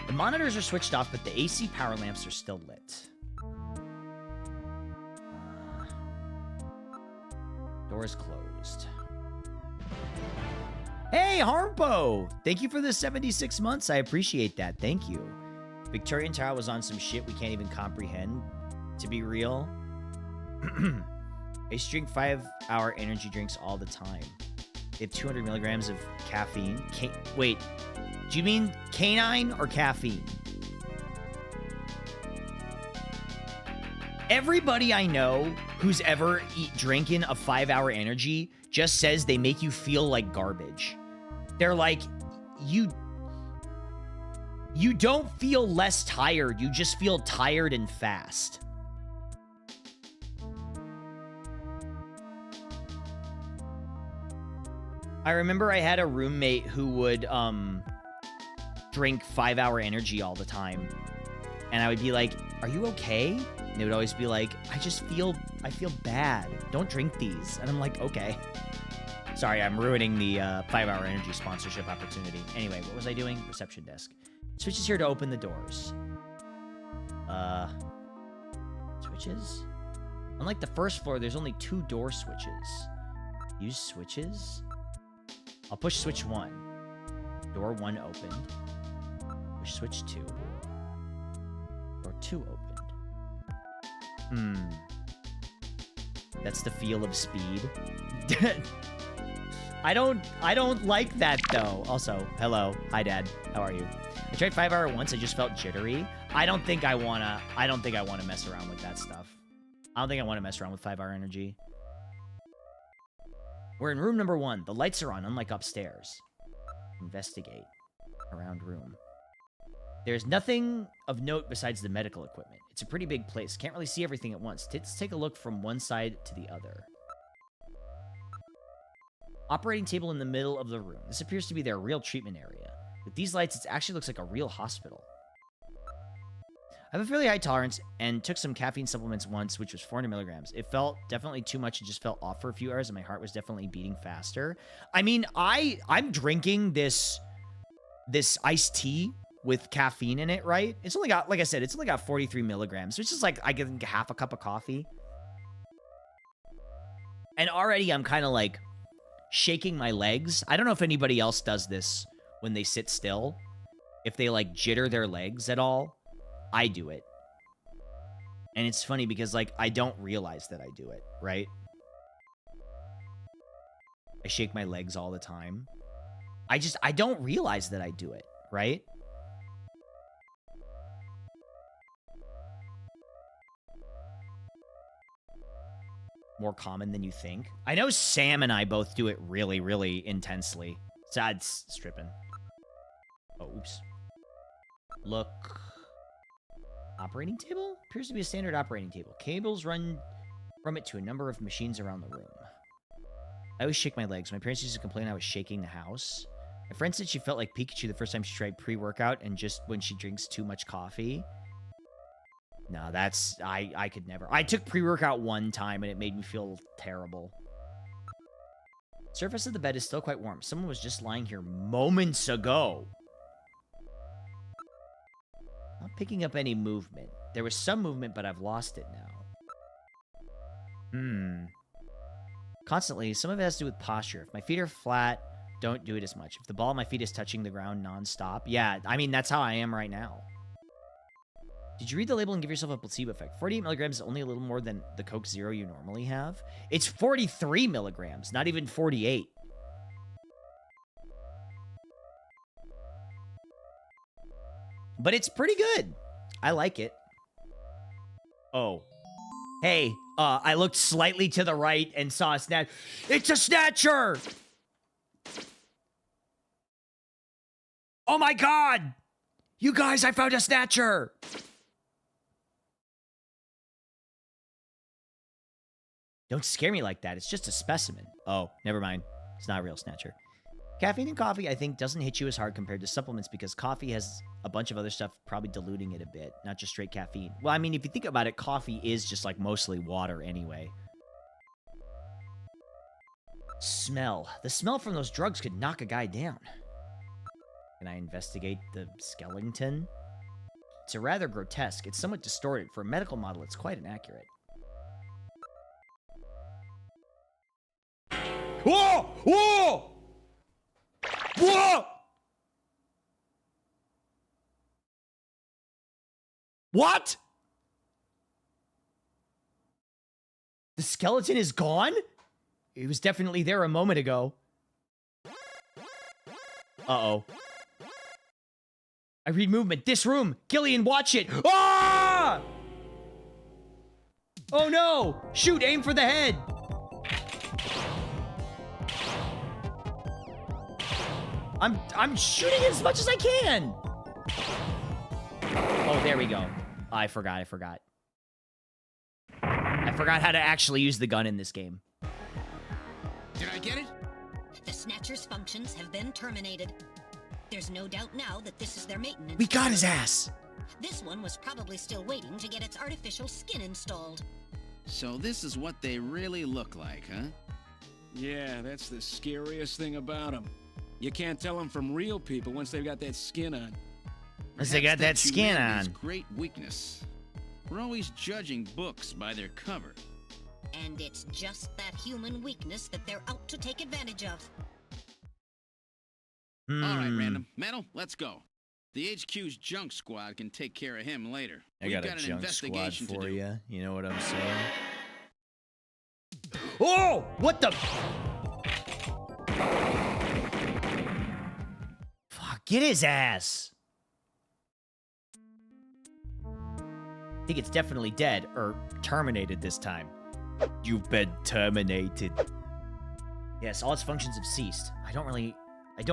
Speaker 1: The monitors are switched off, but the AC power lamps are still lit. Door is closed. Hey, Harpo! Thank you for the 76 months. I appreciate that. Thank you. Victorian Tower was on some shit we can't even comprehend. To be real. I used to drink 5-hour energy drinks all the time. They have 200 milligrams of caffeine. Wait, do you mean canine or caffeine? Everybody I know who's ever drinking a 5-hour energy just says they make you feel like garbage. They're like, you don't feel less tired. You just feel tired and fast. I remember I had a roommate who would drink 5-hour energy all the time. And I would be like, are you okay? And they would always be like, I feel bad. Don't drink these. And I'm like, okay. Sorry, I'm ruining the 5-hour energy sponsorship opportunity. Anyway, what was I doing? Reception desk. Switches here to open the doors. Switches? Unlike the first floor, there's only 2 door switches. Use switches? I'll push switch 1. Door 1 opened. Push switch 2. Door 2 opened. That's the feel of speed. I don't like that though. Also, hello. Hi, Dad. How are you? I tried 5-hour once. I just felt jittery. I don't think I wanna mess around with that stuff. I don't think I want to mess around with 5-hour energy. We're in room number 1. The lights are on, unlike upstairs. Investigate. Around room. There's nothing of note besides the medical equipment. It's a pretty big place. Can't really see everything at once. Let's take a look from one side to the other. Operating table in the middle of the room. This appears to be their real treatment area. With these lights, it actually looks like a real hospital. I have a fairly high tolerance and took some caffeine supplements once, which was 400 milligrams. It felt definitely too much and just felt off for a few hours, and my heart was definitely beating faster. I mean, I'm drinking this iced tea with caffeine in it, right? It's only got, like I said, it's only got 43 milligrams, which is like, I get half a cup of coffee. And already I'm kind of like shaking my legs. I don't know if anybody else does this when they sit still. If they like jitter their legs at all. I do it. And it's funny because like, I don't realize that I do it, right? I shake my legs all the time. I don't realize that I do it, right? More common than you think. I know Sam and I both do it really, really intensely. Sad's stripping. Oh, oops. Look. Operating table? Appears to be a standard operating table. Cables run from it to a number of machines around the room. I always shake my legs. My parents used to complain I was shaking the house. My friend said she felt like Pikachu the first time she tried pre-workout and just when she drinks too much coffee. No, that's... I could never. I took pre-workout one time and it made me feel terrible. Surface of the bed is still quite warm. Someone was just lying here moments ago. Not picking up any movement. There was some movement, but I've lost it now. Constantly, some of it has to do with posture. If my feet are flat, don't do it as much. If the ball of my feet is touching the ground non-stop, yeah, I mean, that's how I am right now. Did you read the label and give yourself a placebo effect? 48 milligrams is only a little more than the Coke Zero you normally have. It's 43 milligrams, not even 48. But it's pretty good. I like it. Oh. Hey, I looked slightly to the right and saw a snatch. It's a snatcher! Oh my god! You guys, I found a snatcher! Don't scare me like that. It's just a specimen. Oh, never mind. It's not a real snatcher. Caffeine in coffee, I think, doesn't hit you as hard compared to supplements because coffee has a bunch of other stuff probably diluting it a bit, not just straight caffeine. Well, I mean, if you think about it, coffee is just like mostly water anyway. Smell. The smell from those drugs could knock a guy down. Can I investigate the skeleton? It's a rather grotesque. It's somewhat distorted. For a medical model, it's quite inaccurate. Whoa! Whoa! Whoa! What? The skeleton is gone? It was definitely there a moment ago. Uh-oh. I read movement. This room. Gillian, watch it. Ah! Oh no! Shoot, aim for the head. I'm shooting as much as I can. Oh, there we go. I forgot. I forgot how to actually use the gun in this game.
Speaker 6: Did I get it?
Speaker 5: The Snatcher's functions have been terminated. There's no doubt now that this is their maintenance.
Speaker 1: We got his ass.
Speaker 5: This one was probably still waiting to get its artificial skin installed.
Speaker 4: So this is what they really look like, huh?
Speaker 8: Yeah, that's the scariest thing about them. You can't tell them from real people once they've got that skin on.
Speaker 1: Once they got that skin
Speaker 4: humanity's
Speaker 1: on.
Speaker 4: Great weakness. We're always judging books by their cover.
Speaker 5: And it's just that human weakness that they're out to take advantage of.
Speaker 4: All right, Random. Metal, let's go. The HQ's junk squad can take care of him later.
Speaker 1: I
Speaker 4: We've
Speaker 1: got a
Speaker 4: an
Speaker 1: junk squad
Speaker 4: investigation to
Speaker 1: for
Speaker 4: do.
Speaker 1: you. You know what I'm saying? Oh! What the? Fuck, get his ass. I think it's definitely dead, or terminated this time. You've been terminated. Yes, all its functions have ceased. I don't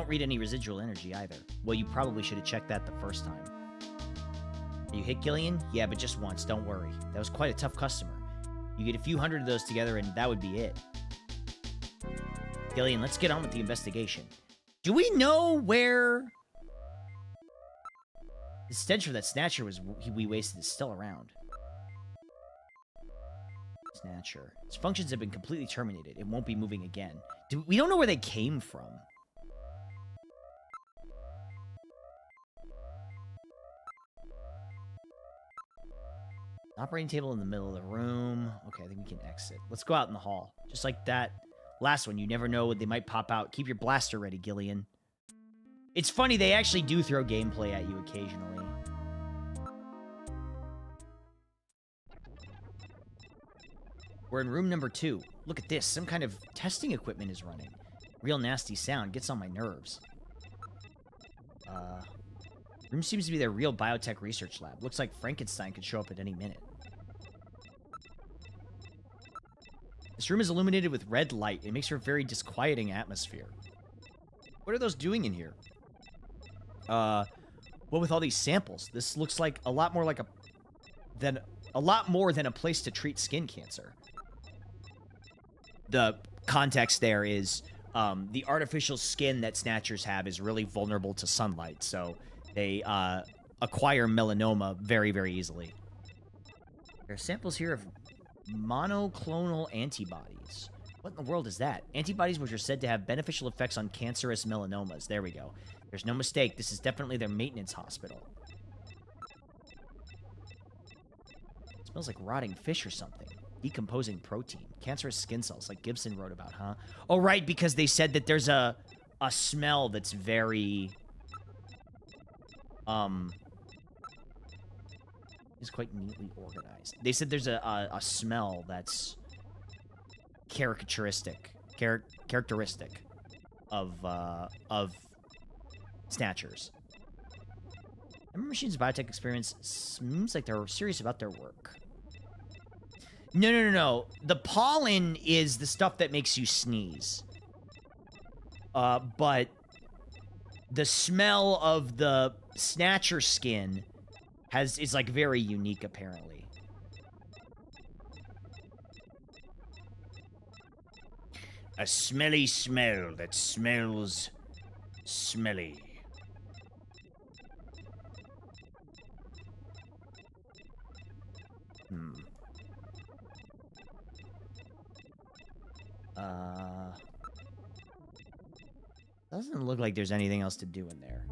Speaker 1: read any residual energy either. Well, you probably should have checked that the first time. You hit Gillian? Yeah, but just once, don't worry. That was quite a tough customer. You get a few hundred of those together and that would be it. Gillian, let's get on with the investigation. Do we know where the stench of that snatcher we wasted is still around? Snatcher. Its functions have been completely terminated. It won't be moving again. We don't know where they came from. Operating table in the middle of the room. Okay, I think we can exit. Let's go out in the hall. Just like that last one. You never know when they might pop out. Keep your blaster ready, Gillian. It's funny, they actually do throw gameplay at you occasionally. We're in room number 2. Look at this. Some kind of testing equipment is running. Real nasty sound. Gets on my nerves. Room seems to be their real biotech research lab. Looks like Frankenstein could show up at any minute. This room is illuminated with red light. It makes for a very disquieting atmosphere. What are those doing in here? What with all these samples? This looks like a lot more like a lot more than a place to treat skin cancer. The context there is the artificial skin that Snatchers have is really vulnerable to sunlight, so they acquire melanoma very, very easily. There are samples here of monoclonal antibodies. What in the world is that? Antibodies which are said to have beneficial effects on cancerous melanomas. There we go. There's no mistake. This is definitely their maintenance hospital. It smells like rotting fish or something. Decomposing protein. Cancerous skin cells, like Gibson wrote about, huh? Oh, right, because they said that there's a smell that's very... is quite neatly organized. They said there's a smell that's characteristic of Snatchers. Ember Machine's biotech experience seems like they're serious about their work. No. The pollen is the stuff that makes you sneeze. But the smell of the Snatcher skin is like very unique, apparently. A smelly smell that smells smelly. Doesn't look like there's anything else to do in there.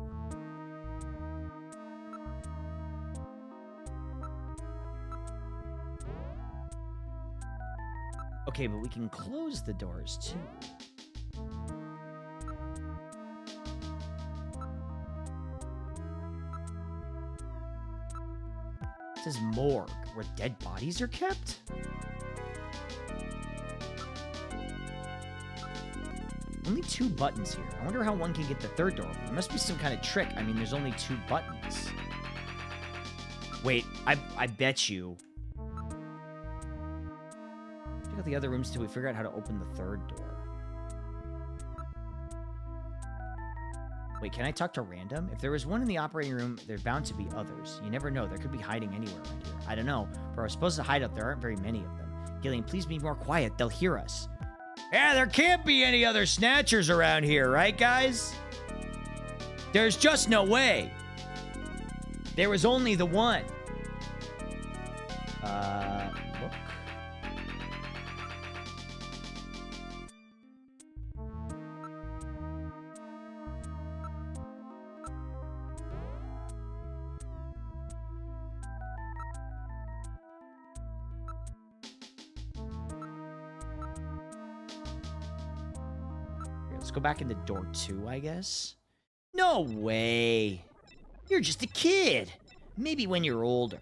Speaker 1: Okay, but we can close the doors too. It says morgue, where dead bodies are kept? Only 2 buttons here. I wonder how one can get the third door open. There must be some kind of trick. I mean, there's only 2 buttons. Wait, I bet you. Check out the other rooms till we figure out how to open the third door. Wait, can I talk to random? If there was one in the operating room, there's bound to be others. You never know. There could be hiding anywhere around here. I don't know. But we're supposed to hide up. There aren't very many of them. Gillian, please be more quiet. They'll hear us. Yeah, there can't be any other Snatchers around here, right, guys? There's just no way. There was only the one. Look. Let's go back into door 2, I guess. No way. You're just a kid. Maybe when you're older.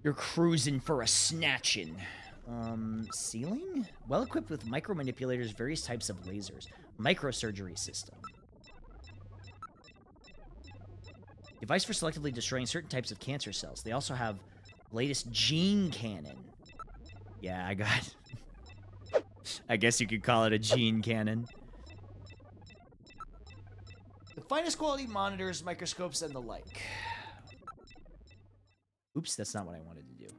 Speaker 1: You're cruising for a snatching. Ceiling? Well equipped with micro manipulators, various types of lasers. Microsurgery system. Device for selectively destroying certain types of cancer cells. They also have latest gene cannon. Yeah, I got... I guess you could call it a gene cannon. The finest quality monitors, microscopes, and the like. Oops, that's not what I wanted to do.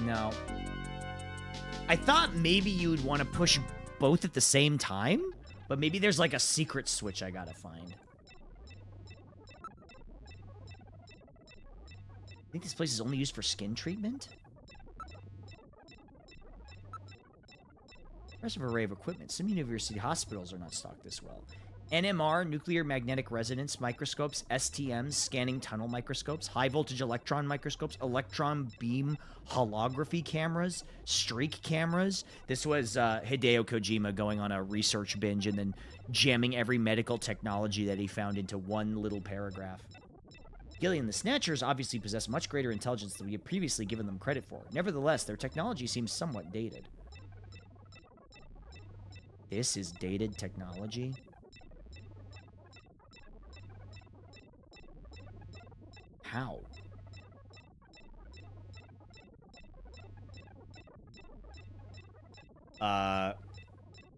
Speaker 1: No. I thought maybe you would want to push both at the same time, but maybe there's like a secret switch I gotta find. I think this place is only used for skin treatment? Impressive array of equipment. Some university hospitals are not stocked this well. NMR, nuclear magnetic resonance microscopes, STMs, scanning tunnel microscopes, high voltage electron microscopes, electron beam holography cameras, streak cameras. This was Hideo Kojima going on a research binge and then jamming every medical technology that he found into one little paragraph. Gillian, the Snatchers obviously possess much greater intelligence than we had previously given them credit for. Nevertheless, their technology seems somewhat dated. This is dated technology? How?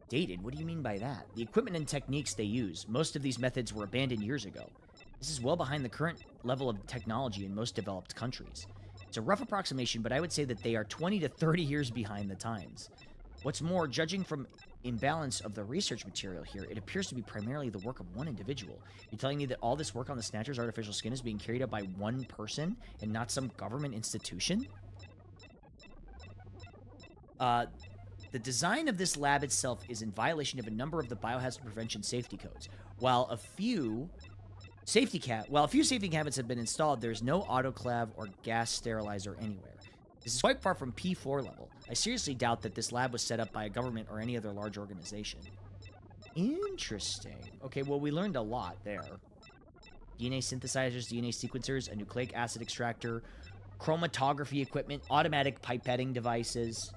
Speaker 1: Dated? What do you mean by that? The equipment and techniques they use, most of these methods were abandoned years ago. This is well behind the current level of technology in most developed countries. It's a rough approximation, but I would say that they are 20 to 30 years behind the times. What's more, judging from imbalance of the research material here, it appears to be primarily the work of one individual. You're telling me that all this work on the Snatcher's artificial skin is being carried out by one person and not some government institution? The design of this lab itself is in violation of a number of the biohazard prevention safety codes. While a few safety cabinets have been installed, there's no autoclave or gas sterilizer anywhere. This is quite far from P4 level. I seriously doubt that this lab was set up by a government or any other large organization. Interesting. Okay, well, we learned a lot there. DNA synthesizers, DNA sequencers, a nucleic acid extractor, chromatography equipment, automatic pipetting devices.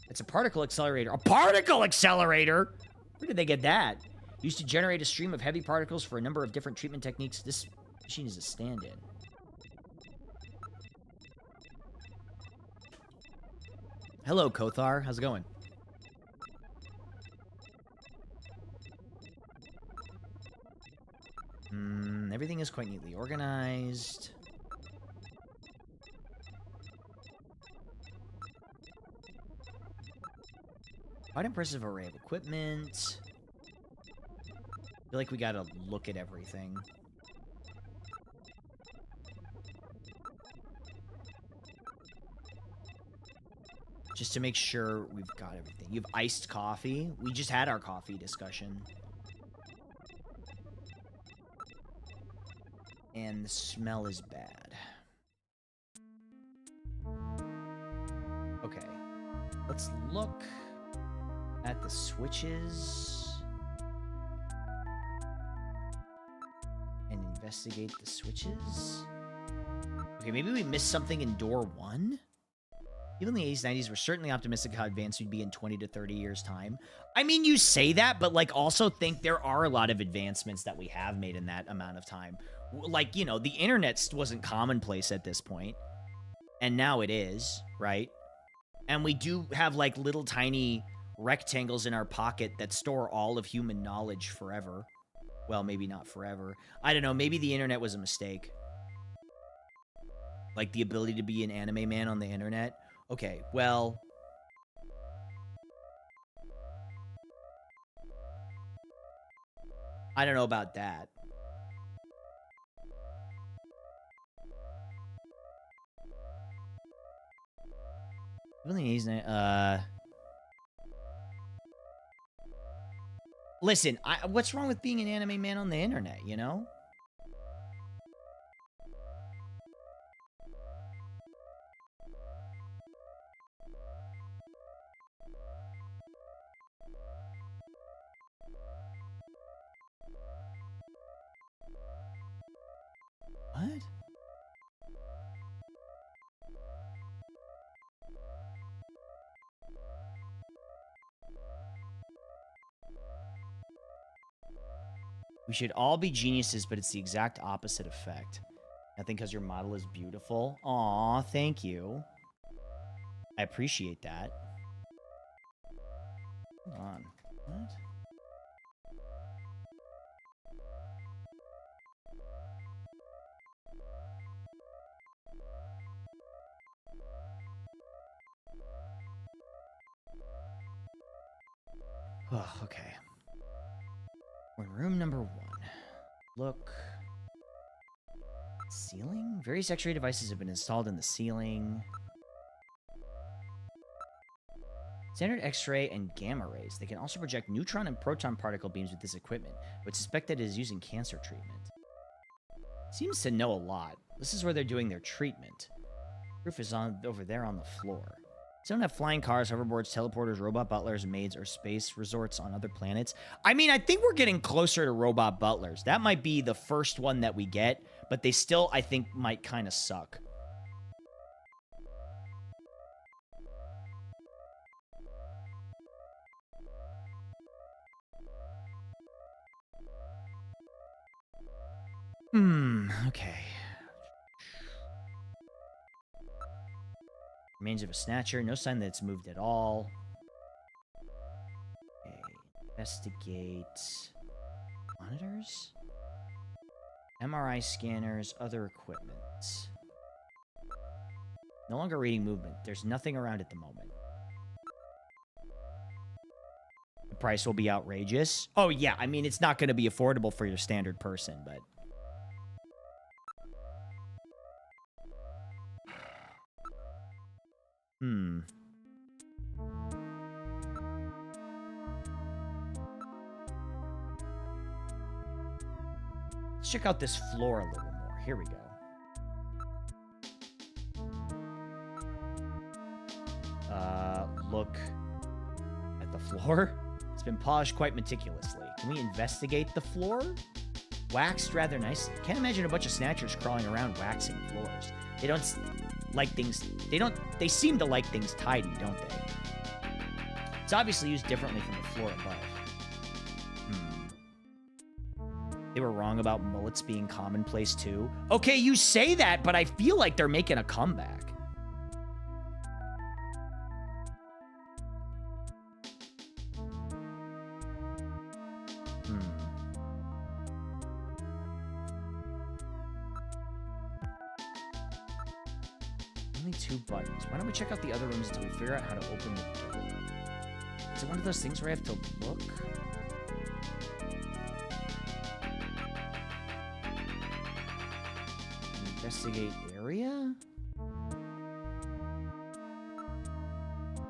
Speaker 1: It's a particle accelerator. A particle accelerator?! Where did they get that? Used to generate a stream of heavy particles for a number of different treatment techniques. This machine is a stand-in. Hello, Kothar. How's it going? Everything is quite neatly organized. Quite impressive array of equipment. I feel like we gotta look at everything. Just to make sure we've got everything. You have iced coffee. We just had our coffee discussion. And the smell is bad. Okay. Let's look at the switches. And investigate the switches. Okay, maybe we missed something in door 1? People in the 80s, 90s were certainly optimistic how advanced we'd be in 20 to 30 years' time. I mean, you say that, but, like, also think there are a lot of advancements that we have made in that amount of time. Like, you know, the internet wasn't commonplace at this point. And now it is, right? And we do have, like, little tiny rectangles in our pocket that store all of human knowledge forever. Well, maybe not forever. I don't know. Maybe the internet was a mistake. Like, the ability to be an anime man on the internet. Okay, well... I don't know about that. Listen, what's wrong with being an anime man on the internet, you know? What? We should all be geniuses, but it's the exact opposite effect. Nothing because your model is beautiful. Aw, thank you. I appreciate that. Hold on. What? Oh, okay. We're in room number 1. Look. Ceiling? Various X-ray devices have been installed in the ceiling. Standard X-ray and gamma rays. They can also project neutron and proton particle beams with this equipment, but suspect that it is using cancer treatment. Seems to know a lot. This is where they're doing their treatment. Proof is over there on the floor. They don't have flying cars, hoverboards, teleporters, robot butlers, maids, or space resorts on other planets. I mean, I think we're getting closer to robot butlers. That might be the first one that we get, but they still, I think, might kind of suck. Okay. Remains of a snatcher. No sign that it's moved at all. Okay. Investigate. Monitors? MRI scanners. Other equipment. No longer reading movement. There's nothing around at the moment. The price will be outrageous. Oh, yeah. I mean, it's not going to be affordable for your standard person, but... Let's check out this floor a little more. Here we go. floor. It's been polished quite meticulously. Can we investigate the floor? Waxed rather nicely. Can't imagine a bunch of snatchers crawling around waxing floors. They don't like things... They seem to like things tidy, don't they? It's obviously used differently from the floor above. They were wrong about mullets being commonplace too. Okay, you say that, but I feel like they're making a comeback. Only 2 buttons. Why don't we check out the other rooms until we figure out how to open the door? Is it one of those things where I have to look? Investigate area?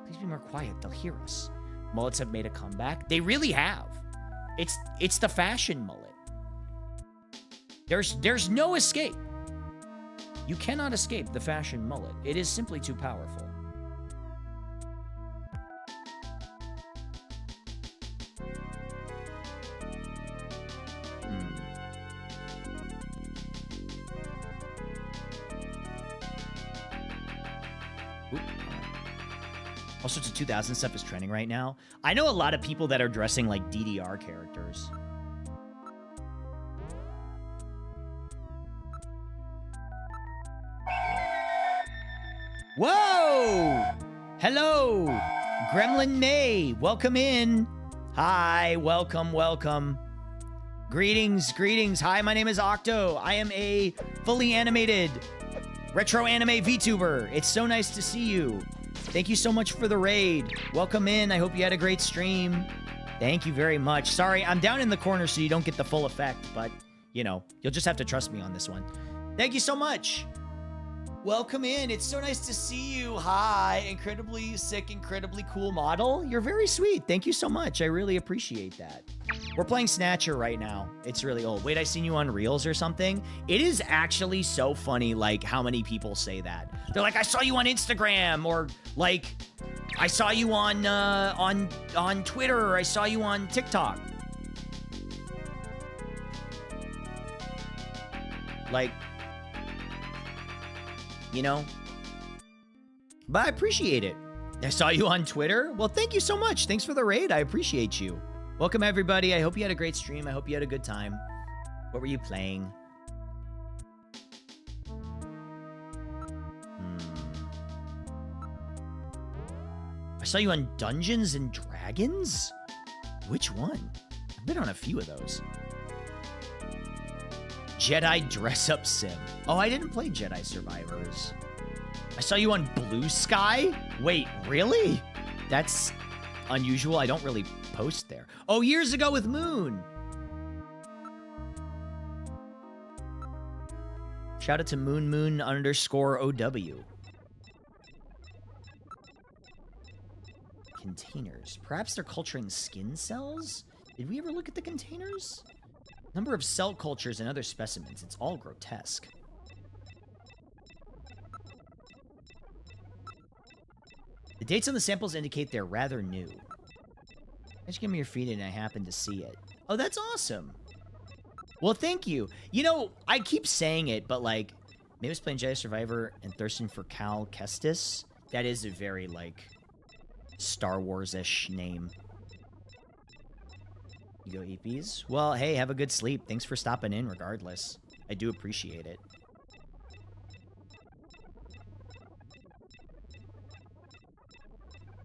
Speaker 1: Please be more quiet. They'll hear us. Mullets have made a comeback. They really have. It's the fashion mullet. There's no escape. You cannot escape the fashion mullet. It is simply too powerful. All sorts of 2000 stuff is trending right now. I know a lot of people that are dressing like DDR characters. Whoa! Hello! Gremlin May, welcome in. Hi, welcome, welcome. Greetings, greetings. Hi, my name is Octo. I am a fully animated retro anime VTuber. It's so nice to see you. Thank you so much for the raid. Welcome in. I hope you had a great stream. Thank you very much. Sorry, I'm down in the corner so you don't get the full effect, but, you know, you'll just have to trust me on this one. Thank you so much. Welcome in. It's so nice to see you. Hi. Incredibly sick, incredibly cool model. You're very sweet. Thank you so much. I really appreciate that. We're playing Snatcher right now. It's really old. Wait, I seen you on Reels or something? It is actually so funny, like, how many people say that. They're like, I saw you on Instagram, or, like, I saw you on Twitter, or I saw you on TikTok. Like... you know? But I appreciate it. I saw you on Twitter. Well, thank you so much. Thanks for the raid. I appreciate you. Welcome, everybody. I hope you had a great stream. I hope you had a good time. What were you playing? I saw you on Dungeons and Dragons? Which one? I've been on a few of those. Jedi Dress Up Sim. Oh, I didn't play Jedi Survivors. I saw you on Blue Sky? Wait, really? That's unusual. I don't really post there. Oh, years ago with Moon. Shout out to Moon_OW. Containers. Perhaps they're culturing skin cells? Did we ever look at the containers? Number of cell cultures and other specimens. It's all grotesque. The dates on the samples indicate they're rather new. Just give me your feed and I happen to see it. Oh, that's awesome. Well, thank you. You know, I keep saying it, but like, maybe I was playing Jedi Survivor and thirsting for Cal Kestis. That is a very, like, Star Wars-ish name. You go EPs? Well, hey, have a good sleep. Thanks for stopping in regardless. I do appreciate it.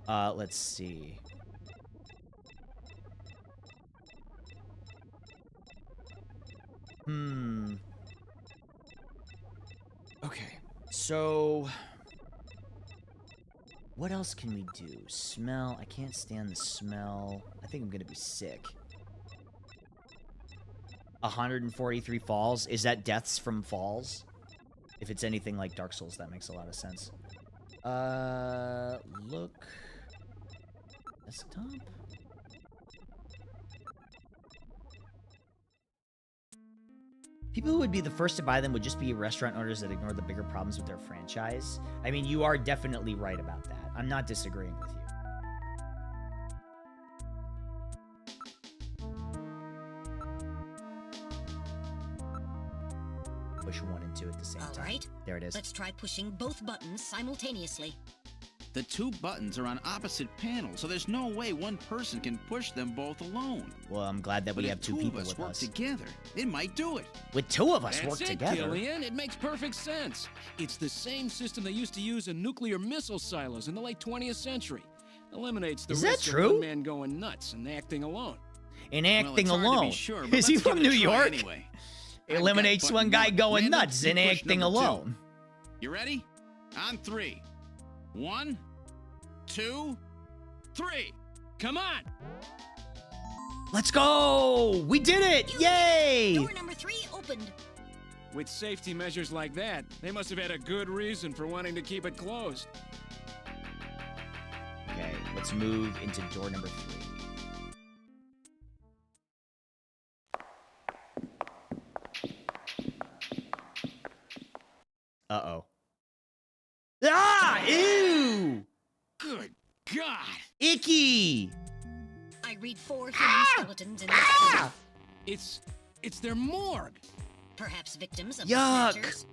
Speaker 1: Let's see. Okay, so... what else can we do? Smell. I can't stand the smell. I think I'm gonna be sick. 143 falls. Is that deaths from falls? If it's anything like Dark Souls, that makes a lot of sense. Look. Desktop. People who would be the first to buy them would just be restaurant owners that ignore the bigger problems with their franchise. I mean, you are definitely right about that. I'm not disagreeing with you. push 1 and 2 at the same
Speaker 5: All
Speaker 1: time.
Speaker 5: right.
Speaker 1: There it is.
Speaker 5: Let's try pushing both buttons simultaneously.
Speaker 4: The 2 buttons are on opposite panels, so there's no way one person can push them both alone.
Speaker 1: Well, I'm glad that
Speaker 4: But
Speaker 1: we
Speaker 4: if
Speaker 1: have 2
Speaker 4: two
Speaker 1: people
Speaker 4: of us
Speaker 1: with
Speaker 4: work
Speaker 1: us.
Speaker 4: together, it might do it.
Speaker 1: With 2 of us
Speaker 8: That's
Speaker 1: work
Speaker 8: it,
Speaker 1: together.
Speaker 8: Killian. It makes perfect sense. It's the same system they used to use in nuclear missile silos in the late 20th century. Eliminates the
Speaker 1: Is that
Speaker 8: risk of
Speaker 1: true?
Speaker 8: one man going nuts and acting alone.
Speaker 1: And
Speaker 4: Well,
Speaker 1: acting
Speaker 4: it's hard to be
Speaker 1: alone.
Speaker 4: sure, but
Speaker 1: Is he
Speaker 4: let's give
Speaker 1: from
Speaker 4: it a
Speaker 1: New
Speaker 4: try
Speaker 1: York?
Speaker 4: Anyway. I've got
Speaker 1: Eliminates
Speaker 4: button
Speaker 1: one guy
Speaker 4: 1.
Speaker 1: going
Speaker 4: Randall,
Speaker 1: nuts
Speaker 4: you
Speaker 1: and
Speaker 4: push
Speaker 1: acting
Speaker 4: number 2.
Speaker 1: alone.
Speaker 4: You ready? On 3. 1, 2, 3.
Speaker 8: Come on!
Speaker 1: Let's go! We did it! Yay!
Speaker 5: Door number 3 opened.
Speaker 8: With safety measures like that, they must have had a good reason for wanting to keep it closed.
Speaker 1: Okay, let's move into door number 3. Uh-oh. Ah! Ew!
Speaker 8: Good God!
Speaker 1: Icky!
Speaker 5: I read 4 human skeletons in this room.
Speaker 8: It's their morgue.
Speaker 5: Perhaps victims of
Speaker 1: Yuck.
Speaker 5: the snatchers.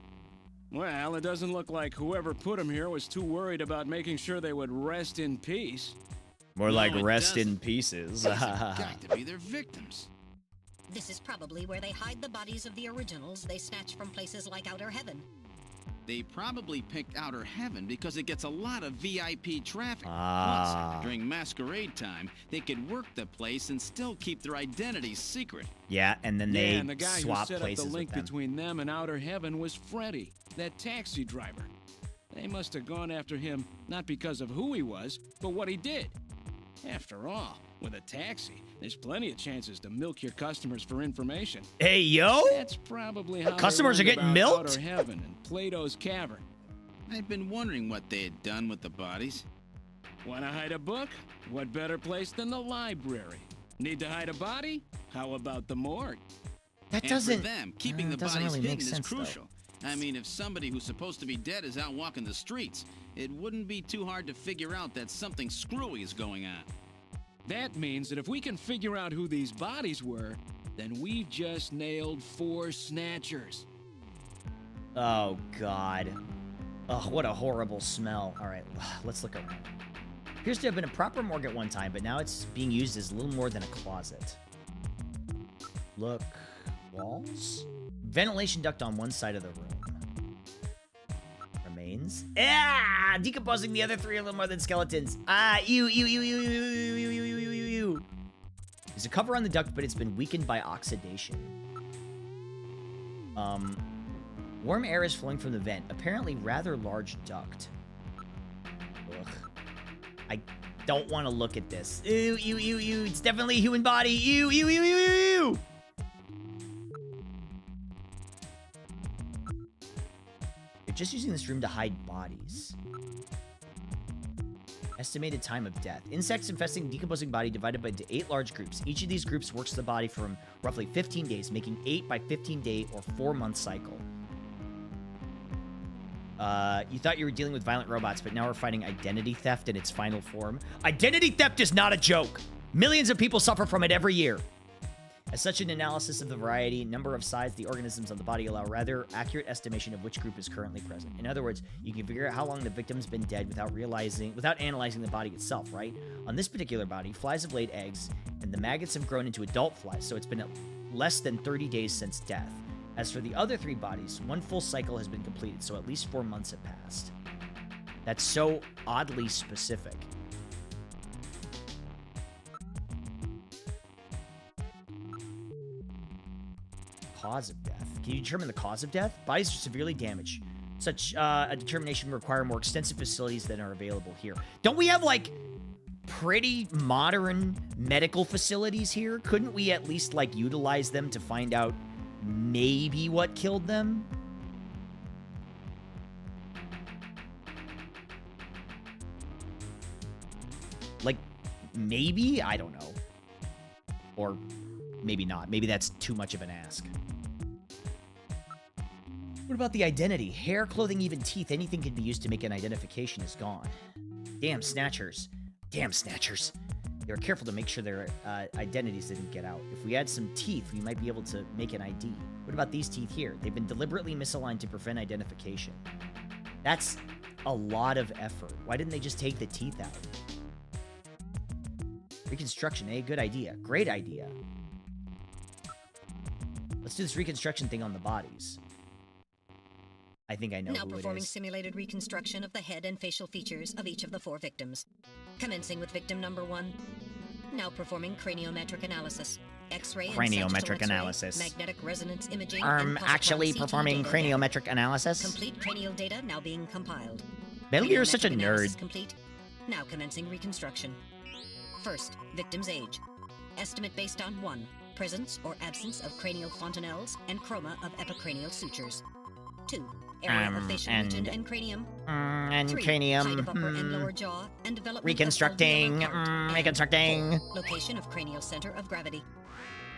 Speaker 8: Well, it doesn't look like whoever put them here was too worried about making sure they would rest in peace.
Speaker 1: More
Speaker 4: No,
Speaker 1: like
Speaker 4: it
Speaker 1: rest in
Speaker 4: doesn't.
Speaker 1: pieces.
Speaker 4: These have got to be their victims.
Speaker 5: This is probably where they hide the bodies of the originals they snatch from places like Outer Heaven.
Speaker 4: They probably picked Outer Heaven because it gets a lot of VIP traffic.
Speaker 1: Ah.
Speaker 4: Plus, during masquerade time, they could work the place and still keep their identities secret.
Speaker 1: Yeah, and then they
Speaker 8: and the guy who
Speaker 1: swap
Speaker 8: set up
Speaker 1: places
Speaker 8: the link
Speaker 1: with them.
Speaker 8: between them and Outer Heaven was Freddy, that taxi driver. They must have gone after him not because of who he was, but what he did. After all, with a taxi, there's plenty of chances to milk your customers for information.
Speaker 1: Hey, yo!
Speaker 8: That's probably how
Speaker 1: Customers
Speaker 8: they
Speaker 1: are
Speaker 8: learned
Speaker 1: getting
Speaker 8: about
Speaker 1: milked?
Speaker 8: Outer Heaven and Plato's Cavern.
Speaker 4: I've been wondering what they had done with the bodies.
Speaker 8: Want to hide a book? What better place than the library? Need to hide a body? How about the morgue?
Speaker 1: That
Speaker 4: And
Speaker 1: doesn't...
Speaker 4: for them, keeping the
Speaker 1: doesn't
Speaker 4: bodies
Speaker 1: really make
Speaker 4: hidden is
Speaker 1: sense, though.
Speaker 4: crucial. I mean, if somebody who's supposed to be dead is out walking the streets, it wouldn't be too hard to figure out that something screwy is going on.
Speaker 8: That means that if we can figure out who these bodies were, then we've just nailed 4 snatchers.
Speaker 1: Oh, God. Oh, what a horrible smell. All right, let's look around. Appears to have been a proper morgue at one time, but now it's being used as little more than a closet. Look. Walls? Ventilation duct on one side of the room. Remains. Ah! Decomposing the other 3 a little more than skeletons. Ah, ew. There's a cover on the duct, but it's been weakened by oxidation. Warm air is flowing from the vent. Apparently rather large duct. Ugh. I don't want to look at this. Ew. It's definitely a human body. Ew. They're just using this room to hide bodies. Estimated time of death. Insects infesting decomposing body divided by into 8 large groups. Each of these groups works the body for roughly 15 days, making 8 by 15 day or 4-month cycle. You thought you were dealing with violent robots, but now we're fighting identity theft in its final form. Identity theft is not a joke. Millions of people suffer from it every year. As such, an analysis of the variety, number of size, the organisms on the body allow rather accurate estimation of which group is currently present. In other words, you can figure out how long the victim's been dead without analyzing the body itself, right? On this particular body, flies have laid eggs, and the maggots have grown into adult flies, so it's been less than 30 days since death. As for the other 3 bodies, 1 full cycle has been completed, so at least 4 months have passed. That's so oddly specific. Cause of death. Can you determine the cause of death? Bodies are severely damaged. Such a determination would require more extensive facilities than are available here. Don't we have, like, pretty modern medical facilities here? Couldn't we at least, like, utilize them to find out maybe what killed them? Like, maybe? I don't know. Or maybe not. Maybe that's too much of an ask. What about the identity? Hair, clothing, even teeth. Anything can be used to make an identification is gone. Damn snatchers. Damn snatchers. They were careful to make sure their identities didn't get out. If we had some teeth, we might be able to make an ID. What about these teeth here? They've been deliberately misaligned to prevent identification. That's a lot of effort. Why didn't they just take the teeth out? Reconstruction, eh? Good idea. Great idea. Let's do this reconstruction thing on the bodies. I think I know
Speaker 5: Now
Speaker 1: who it
Speaker 5: performing
Speaker 1: is.
Speaker 5: simulated reconstruction of the head and facial features of each of the 4 victims. Commencing with victim number 1. Now performing craniometric analysis. X-ray and
Speaker 1: Craniometric
Speaker 5: sagittal X-ray,
Speaker 1: analysis.
Speaker 5: magnetic resonance imaging,
Speaker 1: I'm
Speaker 5: and positron
Speaker 1: actually
Speaker 5: CT
Speaker 1: performing
Speaker 5: data
Speaker 1: craniometric analysis.
Speaker 5: Complete cranial data now being compiled.
Speaker 1: Metal Gear is such a
Speaker 5: Craniometric analysis
Speaker 1: nerd.
Speaker 5: Complete. Now commencing reconstruction. First, victim's age. Estimate based on 1. Presence or absence of cranial fontanelles and chroma of epicranial sutures. 2. Area of facial region and cranium.
Speaker 1: And
Speaker 5: 3.
Speaker 1: cranium.
Speaker 5: Height of upper and lower jaw and development
Speaker 1: Reconstructing.
Speaker 5: of alveolar heart. And
Speaker 1: Reconstructing.
Speaker 5: 4. Location of cranial center of gravity.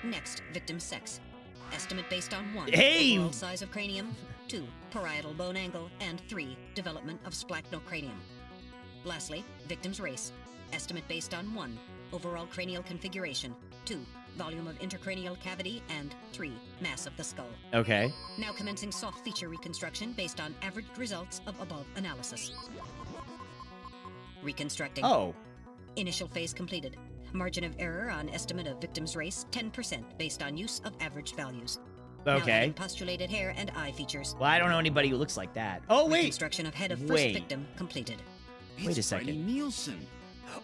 Speaker 5: Next, victim's sex. Estimate based on 1.
Speaker 1: Hey!
Speaker 5: Overall size of cranium. 2. Parietal bone angle. And 3. Development of splachnocranium. Lastly, victim's race. Estimate based on 1. Overall cranial configuration. 2. Volume of intercranial cavity. And 3. Mass of the skull.
Speaker 1: Okay.
Speaker 5: Now commencing soft feature reconstruction based on averaged results of above analysis. Reconstructing.
Speaker 1: Oh.
Speaker 5: Initial phase completed. Margin of error on estimate of victim's race 10% based on use of averaged values. Now
Speaker 1: Okay.
Speaker 5: adding postulated hair and eye features.
Speaker 1: Well, I don't know anybody who looks like that. Oh, wait.
Speaker 5: Reconstruction of head of first
Speaker 1: Wait.
Speaker 5: victim completed.
Speaker 1: Wait a
Speaker 4: It's Freddie
Speaker 1: second.
Speaker 4: Nielsen.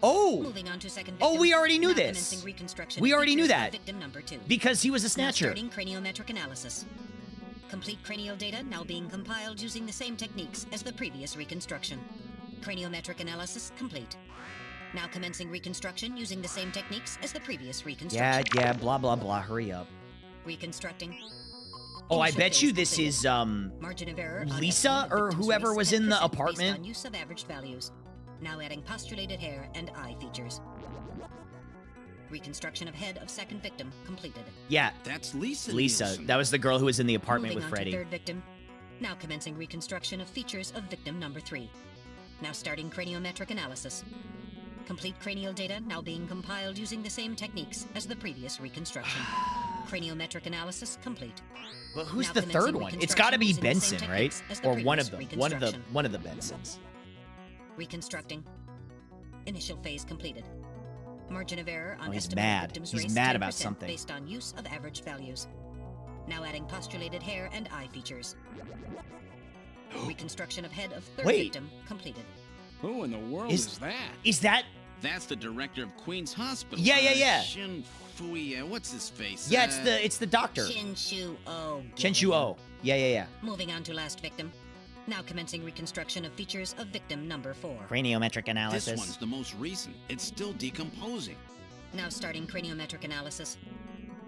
Speaker 1: Oh!
Speaker 5: Moving on to second
Speaker 1: Oh,
Speaker 5: victim.
Speaker 1: we already knew
Speaker 5: Now
Speaker 1: this.
Speaker 5: commencing reconstruction
Speaker 1: We
Speaker 5: of
Speaker 1: already knew
Speaker 5: features of
Speaker 1: that.
Speaker 5: Victim number 2.
Speaker 1: Because he was a
Speaker 5: Now
Speaker 1: snatcher.
Speaker 5: starting craniometric analysis. Complete cranial data now being compiled using the same techniques as the previous reconstruction. Craniometric analysis complete. Now commencing reconstruction using the same techniques as the previous reconstruction.
Speaker 1: Yeah, blah, blah, blah. Hurry up.
Speaker 5: Reconstructing.
Speaker 1: Oh, I
Speaker 5: Initial
Speaker 1: bet
Speaker 5: phase
Speaker 1: you this
Speaker 5: completed.
Speaker 1: is,
Speaker 5: Margin of error on
Speaker 1: Lisa
Speaker 5: estimate of
Speaker 1: or
Speaker 5: victim's
Speaker 1: whoever
Speaker 5: race
Speaker 1: was in the
Speaker 5: 10%
Speaker 1: apartment.
Speaker 5: Based on use of averaged values. Now adding postulated hair and eye features. Reconstruction of head of second victim completed.
Speaker 1: yeah,
Speaker 4: That's Lisa.
Speaker 1: Lisa.
Speaker 4: Nielsen.
Speaker 1: That was the girl who was in the apartment
Speaker 5: Moving
Speaker 1: with
Speaker 5: on
Speaker 1: Freddy.
Speaker 5: to third victim. Now commencing reconstruction of features of victim number 3. Now starting craniometric analysis. Complete cranial data now being compiled using the same techniques as the previous reconstruction. Craniometric analysis complete.
Speaker 1: But who's
Speaker 5: Now
Speaker 1: the
Speaker 5: commencing
Speaker 1: third one? It's got to be
Speaker 5: reconstruction using the
Speaker 1: Benson,
Speaker 5: same
Speaker 1: right?
Speaker 5: techniques as the
Speaker 1: Or one of
Speaker 5: previous
Speaker 1: them.
Speaker 5: reconstruction.
Speaker 1: One of the Bensons.
Speaker 5: Reconstructing. Initial phase completed. Margin of error on
Speaker 1: Oh, he's
Speaker 5: estimate of
Speaker 1: mad.
Speaker 5: victim's
Speaker 1: He's
Speaker 5: race
Speaker 1: mad
Speaker 5: 10%
Speaker 1: about something.
Speaker 5: based on use of average values. Now adding postulated hair and eye features. Reconstruction of head of third
Speaker 1: Wait.
Speaker 5: victim completed.
Speaker 8: Who in the world
Speaker 1: Is-
Speaker 8: is that?
Speaker 1: Is that...
Speaker 4: That's the director of Queen's Hospital.
Speaker 1: Yeah.
Speaker 4: Shin Fui. What's his face?
Speaker 1: Yeah, it's the doctor.
Speaker 5: Shin Shu O.
Speaker 1: Chen Shu Oh. Yeah.
Speaker 5: Moving on to last victim. Now commencing reconstruction of features of victim number 4.
Speaker 1: Craniometric
Speaker 4: This
Speaker 1: analysis.
Speaker 4: one's the most recent. It's still decomposing.
Speaker 5: Now starting craniometric analysis.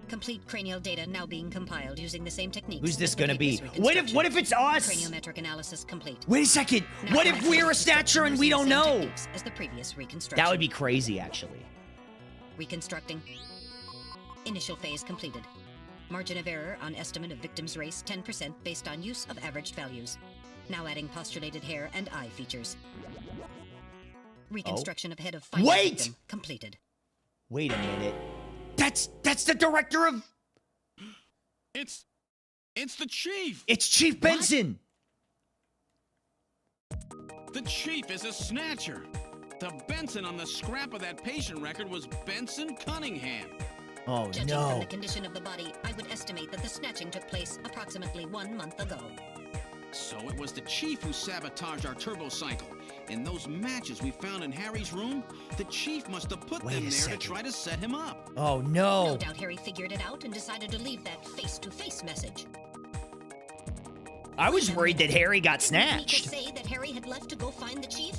Speaker 5: Complete cranial data now being compiled using the same techniques.
Speaker 1: Who's this
Speaker 5: as the
Speaker 1: gonna be?
Speaker 5: previous
Speaker 1: What if it's us?
Speaker 5: Craniometric analysis complete.
Speaker 1: Wait a second.
Speaker 5: Now
Speaker 1: What if
Speaker 5: commencing
Speaker 1: we're a
Speaker 5: reconstruction
Speaker 1: snatcher and we
Speaker 5: using
Speaker 1: don't
Speaker 5: the same
Speaker 1: know?
Speaker 5: techniques as the previous reconstruction.
Speaker 1: That would be crazy, actually.
Speaker 5: Reconstructing. Initial phase completed. Margin of error on estimate of victim's race 10% based on use of averaged values. Now adding postulated hair and eye features. Reconstruction of head of final
Speaker 1: Wait!
Speaker 5: victim completed.
Speaker 1: Wait a minute. That's the director of...
Speaker 4: It's the chief.
Speaker 1: It's Chief Benson.
Speaker 4: The chief is a snatcher. The Benson on the scrap of that patient record was Benson Cunningham.
Speaker 1: Oh,
Speaker 5: Judging from
Speaker 1: no.
Speaker 5: the condition of the body, I would estimate that the snatching took place approximately 1 month ago.
Speaker 4: So it was the chief who sabotaged our turbo cycle. In those matches we found in Harry's room, the chief must have put
Speaker 1: Wait
Speaker 4: them
Speaker 1: a
Speaker 4: there
Speaker 1: second.
Speaker 4: to try to set him up.
Speaker 1: Oh,
Speaker 5: No
Speaker 1: no.
Speaker 5: doubt Harry figured it out and decided to leave that face-to-face message.
Speaker 1: I was worried that Harry got
Speaker 5: Didn't Mika
Speaker 1: snatched.
Speaker 5: say that Harry had left to go find the chief?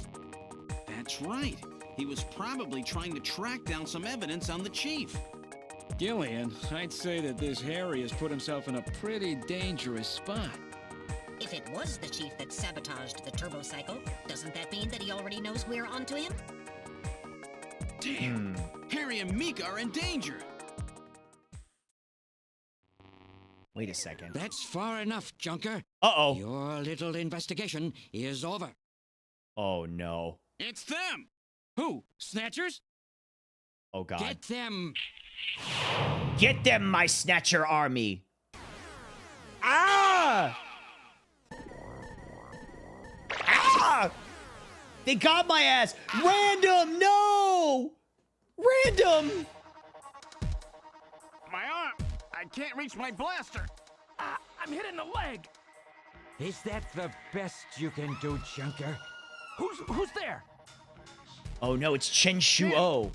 Speaker 4: That's right. He was probably trying to track down some evidence on the chief.
Speaker 8: Gillian, I'd say that this Harry has put himself in a pretty dangerous spot.
Speaker 5: If it was the chief that sabotaged the turbo cycle, doesn't that mean that he already knows we're onto him?
Speaker 4: Damn. Harry and Mika are in danger.
Speaker 1: Wait a second.
Speaker 9: That's far enough, Junker.
Speaker 1: Uh-oh.
Speaker 9: Your little investigation is over.
Speaker 1: Oh, no.
Speaker 4: It's them.
Speaker 8: Who? Snatchers?
Speaker 1: Oh, God.
Speaker 9: Get them.
Speaker 1: Get them, my snatcher army. Ah! Ah! They got my ass. Random, no! Random!
Speaker 4: My arm! I can't reach my blaster!
Speaker 10: I'm hitting the leg.
Speaker 9: Is that the best you can do, Junker?
Speaker 10: Who's there?
Speaker 1: Oh no, it's Chen Shuo.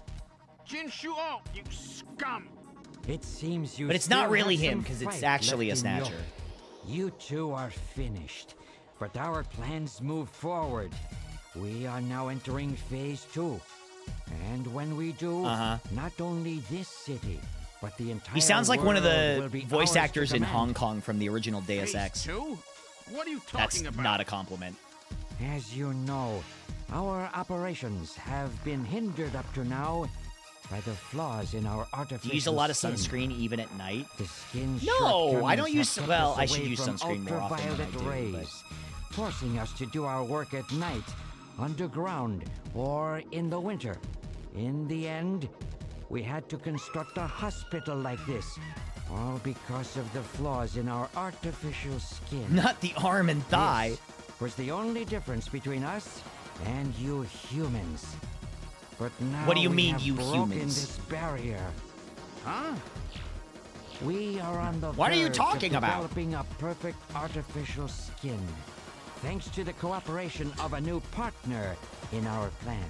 Speaker 4: Jin Shuo, you scum!
Speaker 9: It seems you
Speaker 1: But it's
Speaker 9: still
Speaker 1: not really
Speaker 9: have
Speaker 1: him,
Speaker 9: some
Speaker 1: because it's
Speaker 9: fight
Speaker 1: actually a
Speaker 9: left in you.
Speaker 1: snatcher.
Speaker 9: You two are finished, but our plans move forward. We are now entering phase 2. And when we do, not only this city, but the entire
Speaker 1: He sounds like one of
Speaker 9: world will
Speaker 1: the
Speaker 9: be
Speaker 1: voice
Speaker 9: ours to
Speaker 1: actors in
Speaker 9: command.
Speaker 1: Hong Kong from the original Deus
Speaker 4: Phase
Speaker 1: Ex.
Speaker 4: 2? What are you talking
Speaker 1: That's
Speaker 4: about?
Speaker 1: not a compliment.
Speaker 9: As you know, our operations have been hindered up to now by the flaws in our artificial
Speaker 1: Do you use a lot of
Speaker 9: skin.
Speaker 1: sunscreen even at night?
Speaker 9: The skin
Speaker 1: No, I don't
Speaker 9: shortcomings
Speaker 1: use-
Speaker 9: have kept
Speaker 1: well,
Speaker 9: us
Speaker 1: I should
Speaker 9: away
Speaker 1: use
Speaker 9: from
Speaker 1: sunscreen more often than I
Speaker 9: ultraviolet
Speaker 1: do,
Speaker 9: rays, forcing us to do our work at night, underground, or in the winter. In the end, we had to construct a hospital like this, all because of the flaws in our artificial skin.
Speaker 1: Not the arm and thigh.
Speaker 9: This was the only difference between us and you humans. But now
Speaker 1: What do you
Speaker 9: we
Speaker 1: mean,
Speaker 9: have
Speaker 1: you
Speaker 9: broken
Speaker 1: humans?
Speaker 9: this barrier.
Speaker 4: Huh?
Speaker 9: We are on the
Speaker 1: What are you
Speaker 9: verge
Speaker 1: talking
Speaker 9: of
Speaker 1: about?
Speaker 9: developing a perfect artificial skin, thanks to the cooperation of a new partner in our plan.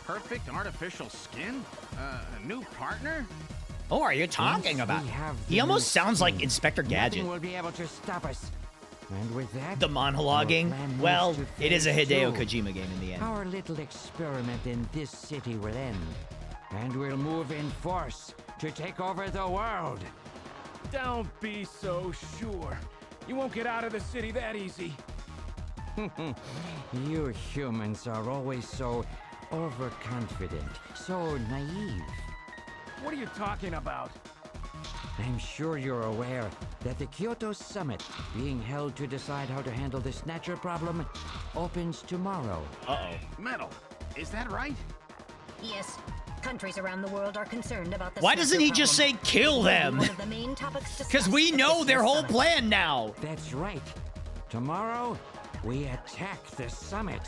Speaker 4: Perfect artificial skin? A new partner?
Speaker 1: Oh, are you talking
Speaker 9: Once
Speaker 1: about?
Speaker 9: we have
Speaker 1: He
Speaker 9: the
Speaker 1: almost
Speaker 9: new
Speaker 1: sounds like
Speaker 9: skin,
Speaker 1: Inspector Gadget.
Speaker 9: Nothing will be able to stop us. And with that,
Speaker 1: The
Speaker 9: our
Speaker 1: monologuing?
Speaker 9: plan moves
Speaker 1: Well,
Speaker 9: to
Speaker 1: it is a
Speaker 9: phase
Speaker 1: Hideo
Speaker 9: 2.
Speaker 1: Kojima game in the end.
Speaker 9: Our little experiment in this city will end, and we'll move in force to take over the world.
Speaker 10: Don't be so sure. You won't get out of the city that easy.
Speaker 9: You humans are always so overconfident, so naive.
Speaker 10: What are you talking about?
Speaker 9: I'm sure you're aware that the Kyoto Summit, being held to decide how to handle the Snatcher problem, opens tomorrow.
Speaker 1: Uh-oh.
Speaker 4: Metal, is that right?
Speaker 5: Yes, countries around the world are concerned about the
Speaker 1: Why doesn't
Speaker 5: Snatcher
Speaker 1: he just say
Speaker 5: problem.
Speaker 1: kill them?
Speaker 5: One of the main topics
Speaker 1: Because
Speaker 5: discussed
Speaker 1: we
Speaker 5: at
Speaker 1: know
Speaker 5: this
Speaker 1: their
Speaker 5: year's
Speaker 1: whole
Speaker 5: summit.
Speaker 1: plan now.
Speaker 9: That's right. Tomorrow, we attack the summit.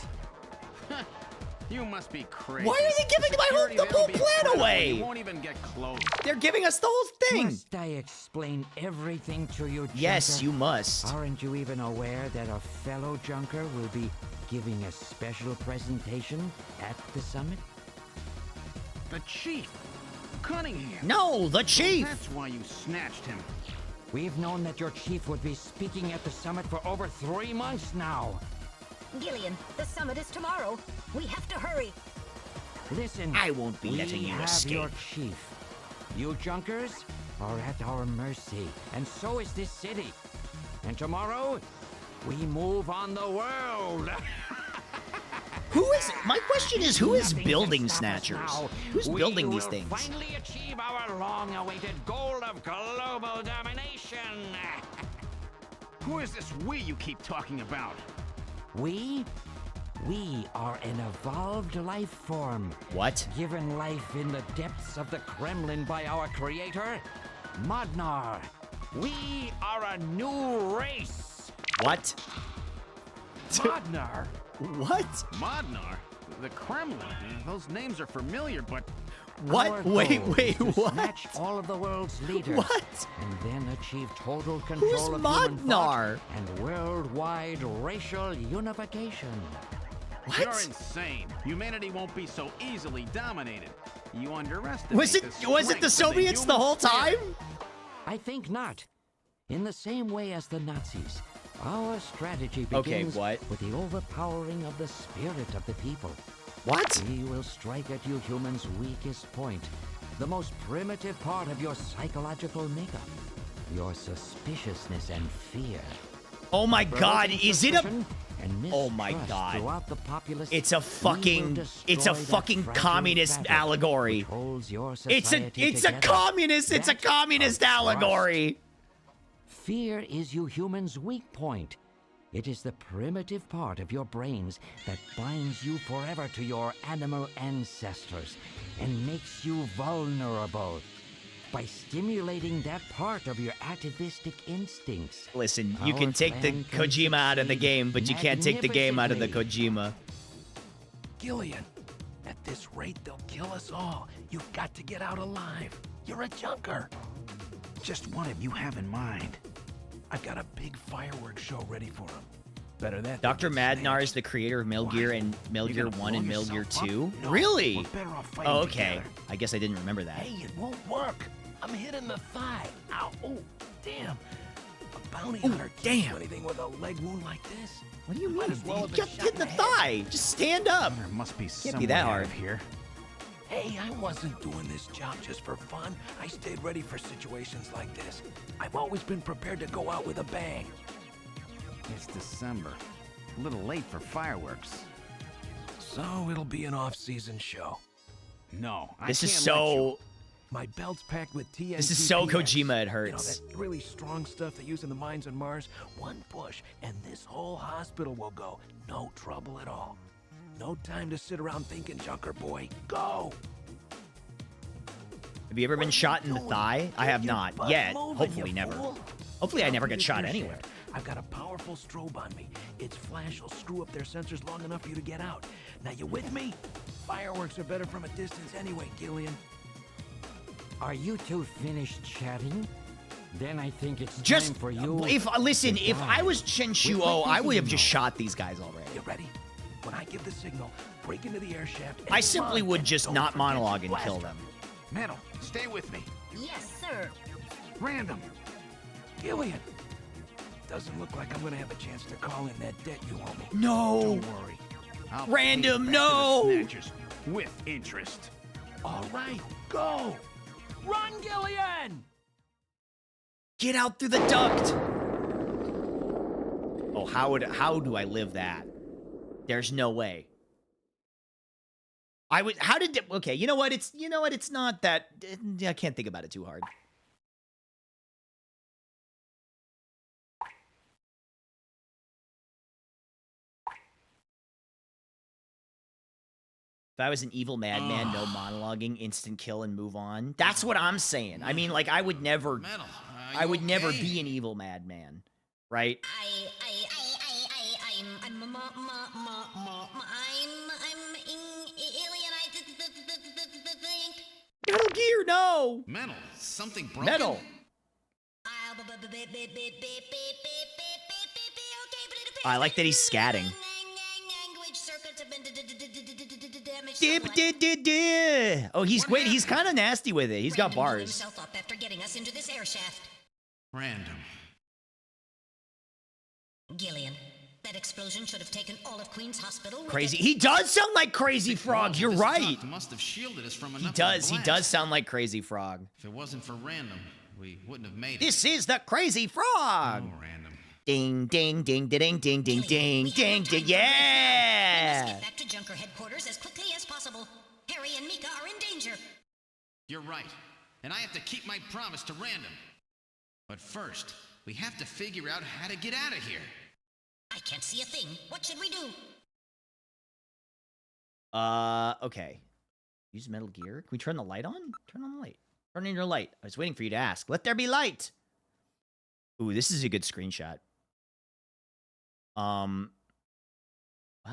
Speaker 4: You must be crazy.
Speaker 1: Why are they giving my whole,
Speaker 4: Security
Speaker 1: the
Speaker 4: there'll
Speaker 1: whole
Speaker 4: be
Speaker 1: plan
Speaker 4: incredible.
Speaker 1: away?
Speaker 4: You won't even get close.
Speaker 1: They're giving us the whole thing.
Speaker 9: Must I explain everything to you, Junker?
Speaker 1: Yes, you must.
Speaker 9: Aren't you even aware that a fellow Junker will be giving a special presentation at the summit?
Speaker 4: The chief, Cunningham.
Speaker 1: No, the
Speaker 4: So
Speaker 1: chief.
Speaker 4: that's why you snatched him.
Speaker 9: We've known that your chief would be speaking at the summit for over 3 months now.
Speaker 5: Gillian, the summit is tomorrow. We have to hurry.
Speaker 9: Listen,
Speaker 1: I won't be
Speaker 9: we
Speaker 1: letting you
Speaker 9: have
Speaker 1: escape.
Speaker 9: your chief. You Junkers are at our mercy, and so is this city. And tomorrow, we move on the world.
Speaker 1: Who is? My question is, who is
Speaker 9: Nothing
Speaker 1: building
Speaker 9: can stop us
Speaker 1: Snatchers?
Speaker 9: now.
Speaker 1: Who's building
Speaker 9: We
Speaker 1: these
Speaker 9: will
Speaker 1: things?
Speaker 9: finally achieve our long-awaited goal of global domination.
Speaker 4: Who is this we you keep talking about?
Speaker 9: We are an evolved life form.
Speaker 1: What?
Speaker 9: Given life in the depths of the Kremlin by our creator, Modnar. We are a new race.
Speaker 1: What?
Speaker 10: Modnar?
Speaker 1: What?
Speaker 4: Modnar? The Kremlin? Those names are familiar, but
Speaker 1: What?
Speaker 9: Our
Speaker 1: Wait,
Speaker 9: goal
Speaker 1: wait,
Speaker 9: is to
Speaker 1: what?
Speaker 9: Snatch all of the world's leaders.
Speaker 1: What?
Speaker 9: And then achieve total control
Speaker 1: Who's
Speaker 9: of human
Speaker 1: Modnar?
Speaker 9: thought and worldwide racial unification.
Speaker 1: What?
Speaker 4: you're insane. Humanity won't be so easily dominated. You underestimate
Speaker 1: Was it?
Speaker 4: the
Speaker 1: Was it the
Speaker 4: strength of
Speaker 1: Soviets the
Speaker 4: human
Speaker 1: whole
Speaker 4: spirit.
Speaker 1: time?
Speaker 9: I think not. In the same way as the Nazis, our strategy
Speaker 1: Okay,
Speaker 9: begins
Speaker 1: what?
Speaker 9: with the overpowering of the spirit of the people.
Speaker 1: What?
Speaker 9: We will strike at you humans' weakest point, the most primitive part of your psychological makeup, your suspiciousness and fear.
Speaker 1: Oh my God!
Speaker 9: Provoking
Speaker 1: Is it a?
Speaker 9: suspicion and
Speaker 1: Oh my
Speaker 9: mistrust
Speaker 1: God.
Speaker 9: throughout the populace,
Speaker 1: It's a
Speaker 9: we will
Speaker 1: fucking. It's a
Speaker 9: destroy that
Speaker 1: fucking
Speaker 9: fragile
Speaker 1: communist
Speaker 9: fabric
Speaker 1: allegory.
Speaker 9: which holds your
Speaker 1: It's a.
Speaker 9: society
Speaker 1: It's a
Speaker 9: together.
Speaker 1: communist. It's a
Speaker 9: That's
Speaker 1: communist
Speaker 9: trust.
Speaker 1: allegory.
Speaker 9: Fear is you humans' weak point. It is the primitive part of your brains that binds you forever to your animal ancestors and makes you vulnerable. by stimulating that part of your atavistic instincts.
Speaker 1: Listen, you
Speaker 9: Our
Speaker 1: can take the
Speaker 9: plan can
Speaker 1: Kojima out of the
Speaker 9: succeed
Speaker 1: game, but you can't take the game out of the
Speaker 9: magnificently.
Speaker 1: Kojima.
Speaker 10: Gillian, at this rate, they'll kill us all. You've got to get out alive. You're a junker.
Speaker 4: Just what have you have in mind?
Speaker 10: I've got a big fireworks show ready for him. Better that.
Speaker 1: Dr.
Speaker 10: than get
Speaker 1: Madnar is
Speaker 10: snatched.
Speaker 1: the creator of Metal Gear and Metal
Speaker 4: You're
Speaker 1: Gear
Speaker 4: gonna
Speaker 1: 1 and
Speaker 4: blow
Speaker 1: Metal Gear
Speaker 4: yourself up?
Speaker 1: 2?
Speaker 4: No,
Speaker 1: Really?
Speaker 4: we're better off fighting
Speaker 1: Oh, okay.
Speaker 4: together.
Speaker 1: I guess I didn't remember that.
Speaker 10: Hey, it won't work. I'm hitting the thigh. Ow. Oh, damn. A bounty
Speaker 1: Ooh,
Speaker 10: hunter can't
Speaker 1: damn.
Speaker 10: do anything with a leg wound like this.
Speaker 1: What do you
Speaker 10: Might
Speaker 1: mean?
Speaker 10: as well have
Speaker 1: You
Speaker 10: been
Speaker 1: got
Speaker 10: shot
Speaker 1: hit in the
Speaker 10: in the
Speaker 1: thigh. Just stand up.
Speaker 4: There must be
Speaker 1: Can't
Speaker 4: some
Speaker 1: be that
Speaker 4: way out
Speaker 1: hard.
Speaker 4: of here.
Speaker 10: Hey, I wasn't doing this job just for fun. I stayed ready for situations like this. I've always been prepared to go out with a bang.
Speaker 4: It's December. A little late for fireworks.
Speaker 10: So it'll be an off-season show.
Speaker 4: No, I
Speaker 1: This is
Speaker 4: can't let you.
Speaker 1: so...
Speaker 10: My belt's packed with TNT.
Speaker 1: This is so Kojima, it hurts.
Speaker 10: You know, that really strong stuff they use in the mines on Mars? One push, and this whole hospital will go. No trouble at all. No time to sit around thinking, Junker boy. Go!
Speaker 1: Have you ever been shot in the thigh? I have not.
Speaker 10: Butt
Speaker 1: Yet.
Speaker 10: moving,
Speaker 1: Hopefully
Speaker 10: you
Speaker 1: never.
Speaker 10: fool.
Speaker 1: Hopefully I never
Speaker 10: Welcome
Speaker 1: get
Speaker 10: to
Speaker 1: shot
Speaker 10: Gear
Speaker 1: anywhere.
Speaker 10: Shift. I've got a powerful strobe on me. Its flash will screw up their sensors long enough for you to get out. Now you with me? Fireworks are better from a distance anyway, Gillian.
Speaker 9: Are you two finished chatting? Then I think it's
Speaker 1: Just...
Speaker 9: time for you.
Speaker 1: If, listen,
Speaker 9: to
Speaker 1: if I
Speaker 9: die.
Speaker 1: was Chen
Speaker 9: With
Speaker 1: Shuo,
Speaker 9: my
Speaker 1: I would have just
Speaker 9: thinking,
Speaker 1: shot these guys already.
Speaker 10: You ready? When I give the signal, break into the air shaft. and
Speaker 1: I simply
Speaker 10: run,
Speaker 1: would
Speaker 10: and
Speaker 1: just
Speaker 10: don't
Speaker 1: not
Speaker 10: forget
Speaker 1: monologue
Speaker 10: your
Speaker 1: and kill
Speaker 10: blaster.
Speaker 1: them.
Speaker 4: Metal, stay with me.
Speaker 5: Yes, sir.
Speaker 4: Random.
Speaker 10: Gillian. Doesn't look like I'm gonna have a chance to call in that debt you owe me.
Speaker 1: No!
Speaker 4: Don't worry. I'll
Speaker 1: Random,
Speaker 4: pay you back to
Speaker 1: no!
Speaker 4: the Snatchers with interest.
Speaker 10: All right, go! Run, Gillian!
Speaker 1: Get out through the duct! Oh, how do I live that? There's no way. Okay, you know what? It's not that... I can't think about it too hard. If I was an evil madman, no monologuing, instant kill and move on. That's what I'm saying. I mean, like, I would never...
Speaker 6: Metal,
Speaker 1: I would never
Speaker 6: okay?
Speaker 1: be an evil madman, right? Metal Gear, no!
Speaker 6: Metal, something broken?
Speaker 1: Metal. I like that he's scatting. Oh, he's kind of nasty with it. He's got bars.
Speaker 5: Himself up after getting us into this air shaft.
Speaker 6: Random.
Speaker 5: Gillian, that explosion should have taken all of Queen's Hospital with
Speaker 1: Crazy.
Speaker 5: it.
Speaker 1: He does sound like Crazy Frog. You're
Speaker 6: This
Speaker 1: right.
Speaker 6: duct must have shielded us from
Speaker 1: He
Speaker 6: enough of
Speaker 1: does.
Speaker 6: the
Speaker 1: He
Speaker 6: blast.
Speaker 1: does sound like Crazy Frog.
Speaker 6: If it wasn't for Random, we wouldn't have made it.
Speaker 1: This is the Crazy Frog.
Speaker 6: Oh, Random.
Speaker 1: Ding, ding, ding, ding, ding, ding, ding,
Speaker 5: We
Speaker 1: ding,
Speaker 5: have no
Speaker 1: ding.
Speaker 5: time for this now. We
Speaker 1: Yeah.
Speaker 5: must get back to Junker headquarters as quickly as possible. Harry and Mika are in danger.
Speaker 6: You're right. And I have to keep my promise to Random. But first, we have to figure out how to get out of here.
Speaker 5: I can't see a thing. What should we do?
Speaker 1: Okay. Use Metal Gear. Can we turn the light on? Turn on the light. Turn on your light. I was waiting for you to ask. Let there be light. Ooh, this is a good screenshot. Well,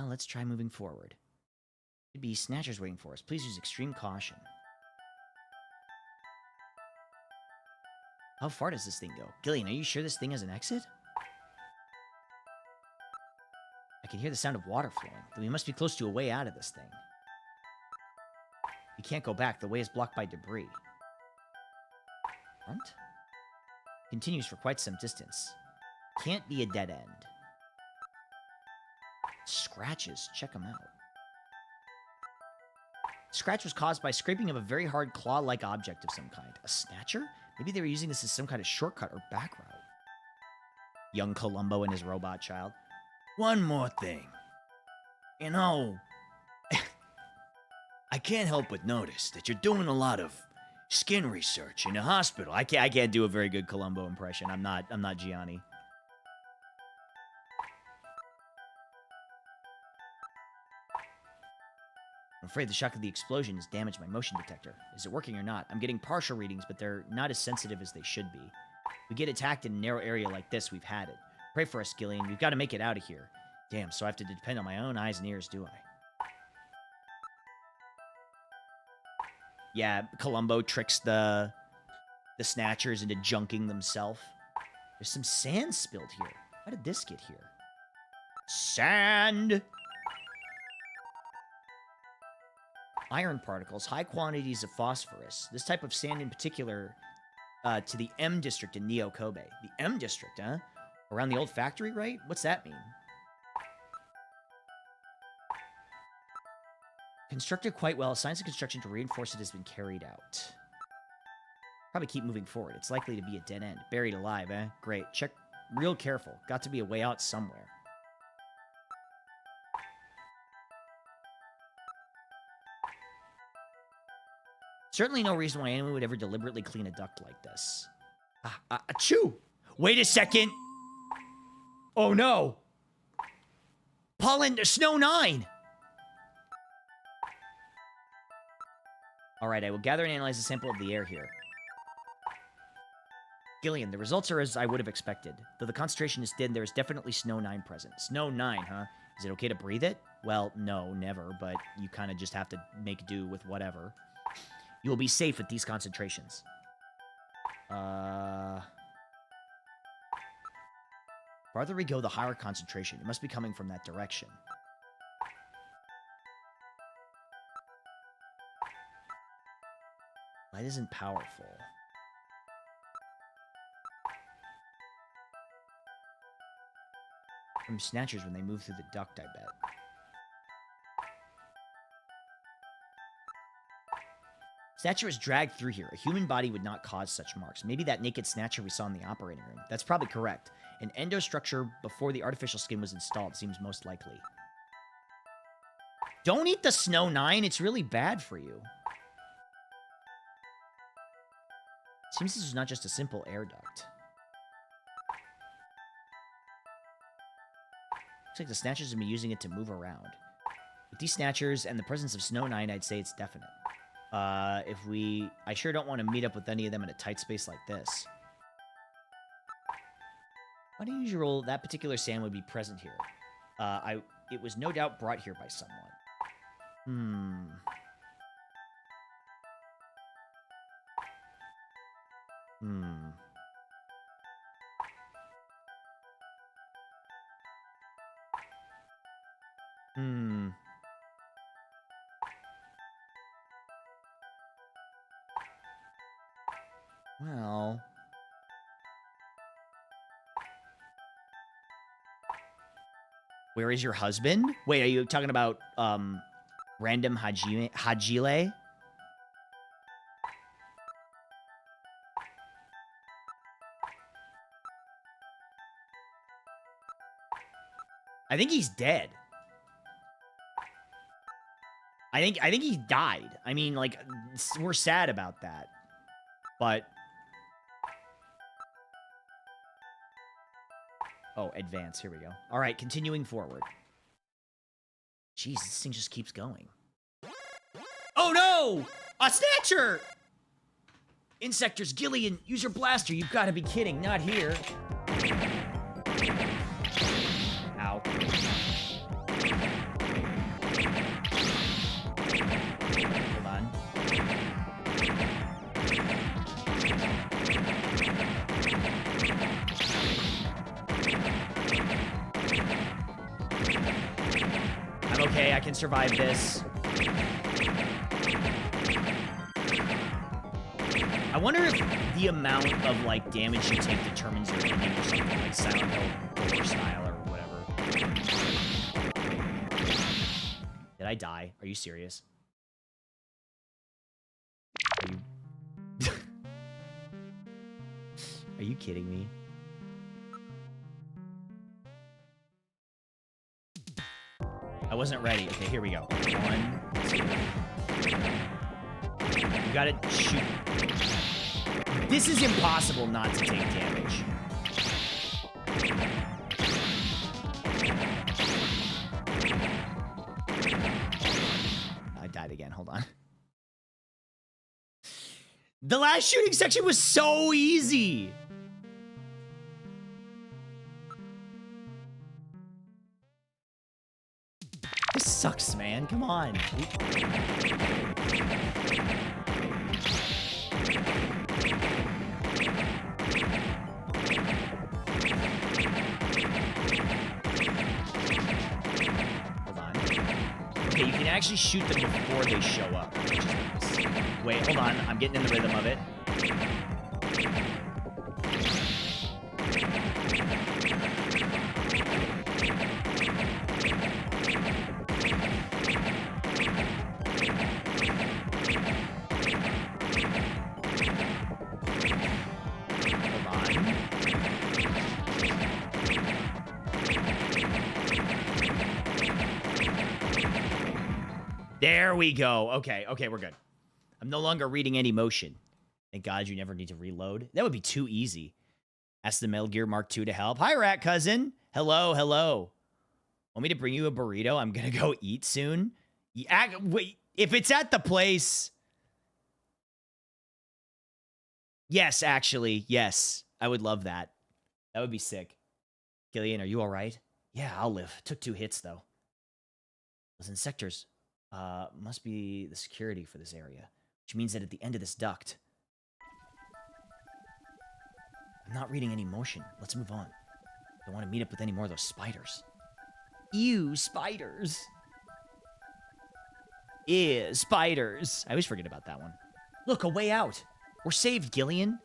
Speaker 1: let's try moving forward. Could be Snatchers waiting for us. Please use extreme caution. How far does this thing go? Gillian, are you sure this thing has an exit? I can hear the sound of water flowing. Then we must be close to a way out of this thing. We can't go back. The way is blocked by debris. Front? Continues for quite some distance. Can't be a dead end. Scratches. Check them out. Scratch was caused by scraping of a very hard claw-like object of some kind. A snatcher? Maybe they were using this as some kind of shortcut or back route. Young Columbo and his robot child. One more thing. You know, I can't help but notice that you're doing a lot of skin research in a hospital. I can't do a very good Columbo impression. I'm not Gianni. I'm afraid the shock of the explosion has damaged my motion detector. Is it working or not? I'm getting partial readings, but they're not as sensitive as they should be. If we get attacked in a narrow area like this, we've had it. Pray for us, Gillian. We've got to make it out of here. Damn, so I have to depend on my own eyes and ears, do I? Yeah, Columbo tricks the Snatchers into junking themselves. There's some sand spilled here. How did this get here? Sand! Iron particles, high quantities of phosphorus. This type of sand in particular to the M district in Neo Kobe. The M district, huh? Around the old factory, right? What's that mean? Constructed quite well. Science and construction to reinforce it has been carried out. Probably keep moving forward. It's likely to be a dead end. Buried alive, eh? Great. Check real careful. Got to be a way out somewhere. Certainly no reason why anyone would ever deliberately clean a duct like this. Achoo! Wait a second! Oh no! Pollen, Snow 9! Alright, I will gather and analyze a sample of the air here. Gillian, the results are as I would have expected. Though the concentration is thin, there is definitely Snow 9 present. Snow 9, huh? Is it okay to breathe it? Well, no, never, but you kind of just have to make do with whatever. You will be safe at these concentrations. Farther we go, the higher concentration. It must be coming from that direction. Light isn't powerful. From Snatchers when they move through the duct, I bet. Snatcher was dragged through here. A human body would not cause such marks. Maybe that naked Snatcher we saw in the operating room. That's probably correct. An endostructure before the artificial skin was installed seems most likely. Don't eat the Snow 9. It's really bad for you. Seems this is not just a simple air duct. Looks like the Snatchers have been using it to move around. With these Snatchers and the presence of Snow 9, I'd say it's definite. I sure don't want to meet up with any of them in a tight space like this. Unusual, that particular sand would be present here. It was no doubt brought here by someone. Well... Where is your husband? Wait, are you talking about, Random Hajile? I think he's dead. I think he died. I mean, like, we're sad about that. But... Oh, advance. Here we go. All right, continuing forward. Jeez, this thing just keeps going. Oh, no! A Snatcher! Insectors, Gillian, use your blaster. You've got to be kidding. Not here. Ow. Hold on. I'm okay, I can survive this. I wonder if the amount of, like, damage you take determines your ending or something, like Silent Hill or style or whatever. Did I die? Are you serious? Are you... Are you kidding me? I wasn't ready. Okay, here we go. 1, 2. You gotta shoot. This is impossible not to take damage. I that again. Hold on. The last shooting section was so easy. This sucks, man. Come on. Hold on. Okay, you can actually shoot them before they show up. Which is nice. Wait, hold on. I'm getting in the rhythm of it. There we go. Okay, okay, we're good. I'm no longer reading any motion. Thank God you never need to reload. That would be too easy. Ask the Metal Gear Mark II to help. Hi, Rat Cousin. Hello, hello. Want me to bring you a burrito? I'm going to go eat soon. Wait, if it's at the place... Yes, actually. Yes. I would love that. That would be sick. Gillian, are you all right? Yeah, I'll live. Took 2 hits, though. Those insectors... must be the security for this area, which means that at the end of this duct. I'm not reading any motion. Let's move on. Don't want to meet up with any more of those spiders. Ew, spiders. Ew, spiders. I always forget about that one. Look, a way out. We're saved, Gillian.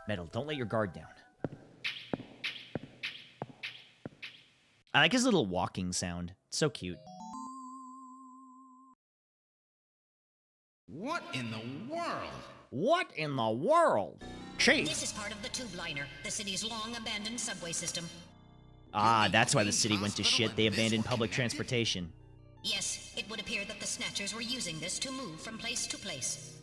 Speaker 1: Metal, don't let your guard down. I like his little walking sound. It's so cute.
Speaker 6: What in the world?
Speaker 1: What in the world? Chief!
Speaker 5: This is part of the tube liner, the city's long-abandoned subway system.
Speaker 1: Ah, that's why the city went to shit. They abandoned public transportation.
Speaker 5: Yes, it would appear that the Snatchers were using this to move from place to place.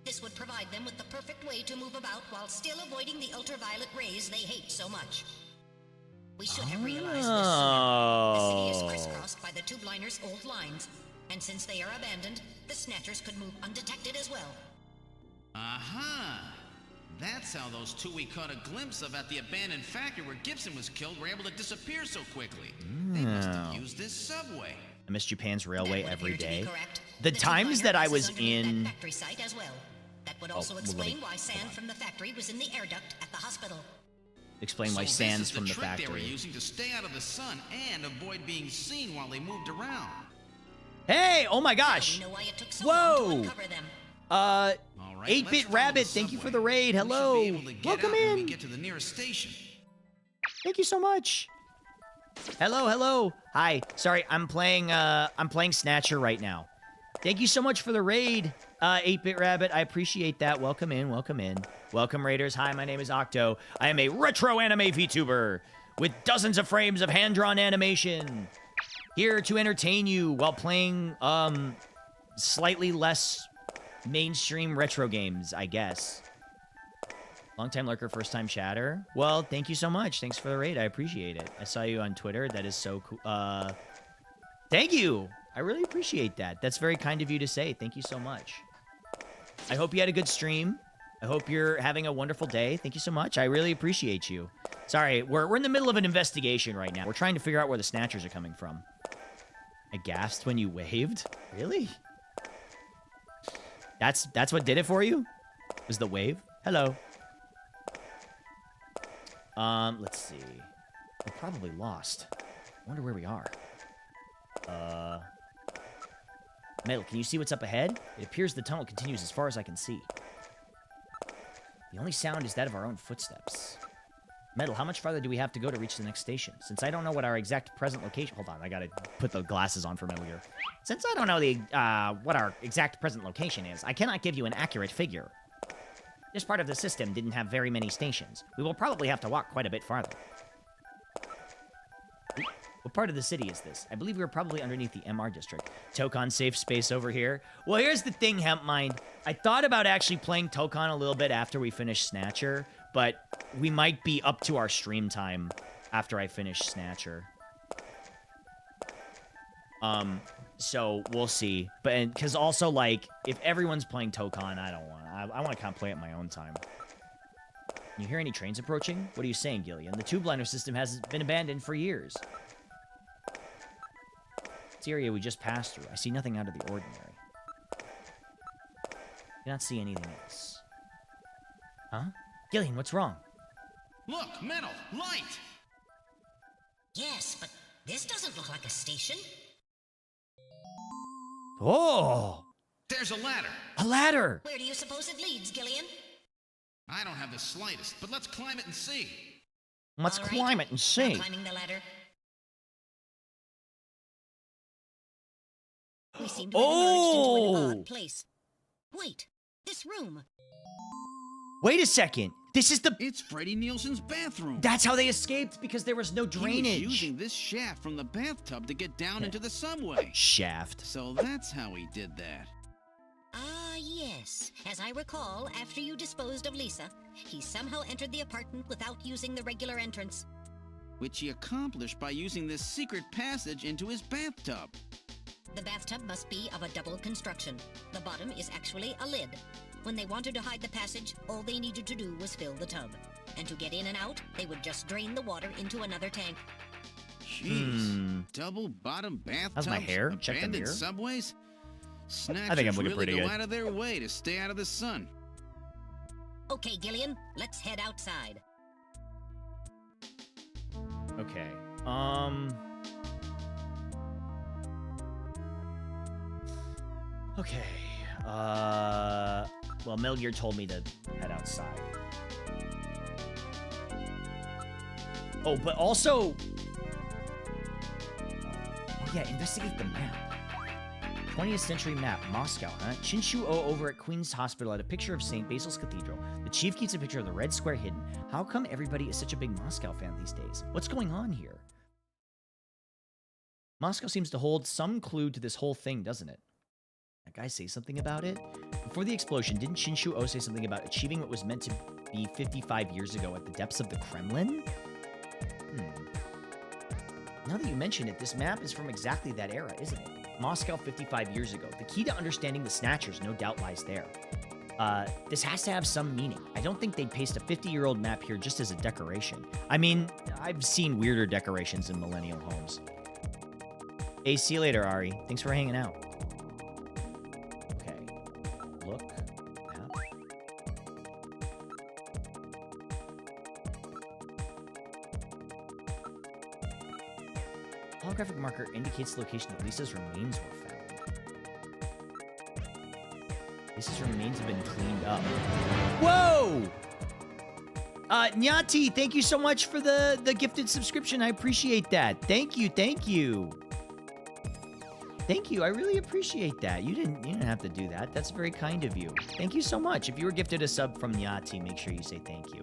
Speaker 5: This would provide them with the perfect way to move about while still avoiding the ultraviolet rays they hate so much. We should have realized this sooner. The city is crisscrossed by the tube liner's old lines, and since they are abandoned, the Snatchers could move undetected as well.
Speaker 6: Aha! That's how those 2 we caught a glimpse of at the abandoned factory where Gibson was killed were able to disappear so quickly. They must have used this subway.
Speaker 1: I miss Japan's railway every day.
Speaker 5: The
Speaker 1: times that I was in...
Speaker 5: That factory site as well. That would also explain why sand from the factory was in the air duct at the hospital.
Speaker 1: Explain why sands from the
Speaker 6: trick
Speaker 1: factory.
Speaker 6: They were using to stay out of the sun and avoid being seen while they moved around.
Speaker 1: Hey! Oh my gosh!
Speaker 5: Now we know why it took so long to
Speaker 1: Whoa!
Speaker 5: uncover them.
Speaker 1: 8-Bit Rabbit, thank you for the raid. Hello. Welcome in.
Speaker 6: We get to the nearest station.
Speaker 1: Thank you so much. Hello, hello. Hi. Sorry, I'm playing Snatcher right now. Thank you so much for the raid, 8-Bit Rabbit. I appreciate that. Welcome in, welcome in. Welcome, Raiders. Hi, my name is Octo. I am a retro anime VTuber with dozens of frames of hand-drawn animation. Here to entertain you while playing, slightly less mainstream retro games, I guess. Long-time lurker, first-time chatter. Well, thank you so much. Thanks for the raid. I appreciate it. I saw you on Twitter. That is so cool. Thank you. I really appreciate that. That's very kind of you to say. Thank you so much. I hope you had a good stream. I hope you're having a wonderful day. Thank you so much. I really appreciate you. Sorry, we're in the middle of an investigation right now. We're trying to figure out where the Snatchers are coming from. I gasped when you waved? Really? That's what did it for you? Was the wave? Hello. Let's see. We're probably lost. I wonder where we are. Metal, can you see what's up ahead? It appears the tunnel continues as far as I can see. The only sound is that of our own footsteps. Metal, how much farther do we have to go to reach the next station? Since I don't know what our exact present location... Hold on, I gotta put the glasses on for Metal Gear. Since I don't know the what our exact present location is, I cannot give you an accurate figure. This part of the system didn't have very many stations. We will probably have to walk quite a bit farther. What part of the city is this? I believe we are probably underneath the MR district. Tokon safe space over here. Well, here's the thing, Hempmind. I thought about actually playing Tokon a little bit after we finish Snatcher, but we might be up to our stream time after I finish Snatcher. So we'll see. But because also, like, if everyone's playing Tokon, I don't want to. I want to kind of play at my own time. You hear any trains approaching? What are you saying, Gillian? The tube liner system has been abandoned for years. It's the area we just passed through. I see nothing out of the ordinary. Do not see anything else. Huh? Gillian, what's wrong?
Speaker 6: Look, metal, light!
Speaker 5: Yes, but this doesn't look like a station.
Speaker 1: Oh!
Speaker 6: There's a ladder.
Speaker 1: A ladder!
Speaker 5: Where do you suppose it leads, Gillian?
Speaker 6: I don't have the slightest, but let's climb it and see.
Speaker 1: Let's
Speaker 5: All right.
Speaker 1: climb it and
Speaker 5: Now
Speaker 1: see.
Speaker 5: climbing the ladder. We seem to have emerged into an odd place. Wait, this room.
Speaker 1: Wait a second. This is the...
Speaker 4: It's Freddie Nielsen's bathroom.
Speaker 1: That's how they escaped, because there was no drainage.
Speaker 4: He was using this shaft from the bathtub to get down into the subway.
Speaker 1: Shaft.
Speaker 4: So that's how he did that.
Speaker 5: Ah, yes. As I recall, after you disposed of Lisa, he somehow entered the apartment without using the regular entrance.
Speaker 4: Which he accomplished by using this secret passage into his bathtub.
Speaker 5: The bathtub must be of a double construction. The bottom is actually a lid. When they wanted to hide the passage, all they needed to do was fill the tub. And to get in and out, they would just drain the water into another tank.
Speaker 4: Jeez. Double bottom bathtubs?
Speaker 1: How's my hair? Check the
Speaker 4: Abandoned
Speaker 1: mirror.
Speaker 4: subways? Snatchers
Speaker 1: I think I'm looking
Speaker 4: really
Speaker 1: pretty
Speaker 4: go
Speaker 1: good.
Speaker 4: out of their way to stay out of the sun.
Speaker 5: Okay, Gillian, let's head outside.
Speaker 1: Okay. Okay. Well, Metal Gear told me to head outside. Oh, but also... Oh, yeah, investigate the map. 20th century map, Moscow, huh? Chinshu-O over at Queen's Hospital had a picture of St. Basil's Cathedral. The chief keeps a picture of the Red Square hidden. How come everybody is such a big Moscow fan these days? What's going on here? Moscow seems to hold some clue to this whole thing, doesn't it? That guy say something about it? Before the explosion, didn't Shinshu-O say something about achieving what was meant to be 55 years ago at the depths of the Kremlin? Now that you mention it, this map is from exactly that era, isn't it? Moscow 55 years ago. The key to understanding the Snatchers no doubt lies there. This has to have some meaning. I don't think they'd paste a 50-year-old map here just as a decoration. I mean, I've seen weirder decorations in millennial homes. Hey, see you later, Ari. Thanks for hanging out. Okay. Look. Map. Holographic marker indicates the location that Lisa's remains were found. Lisa's remains have been cleaned up. Whoa! Nyati, thank you so much for the gifted subscription. I appreciate that. Thank you, thank you. Thank you, I really appreciate that. You didn't have to do that. That's very kind of you. Thank you so much. If you were gifted a sub from Nyati, make sure you say thank you.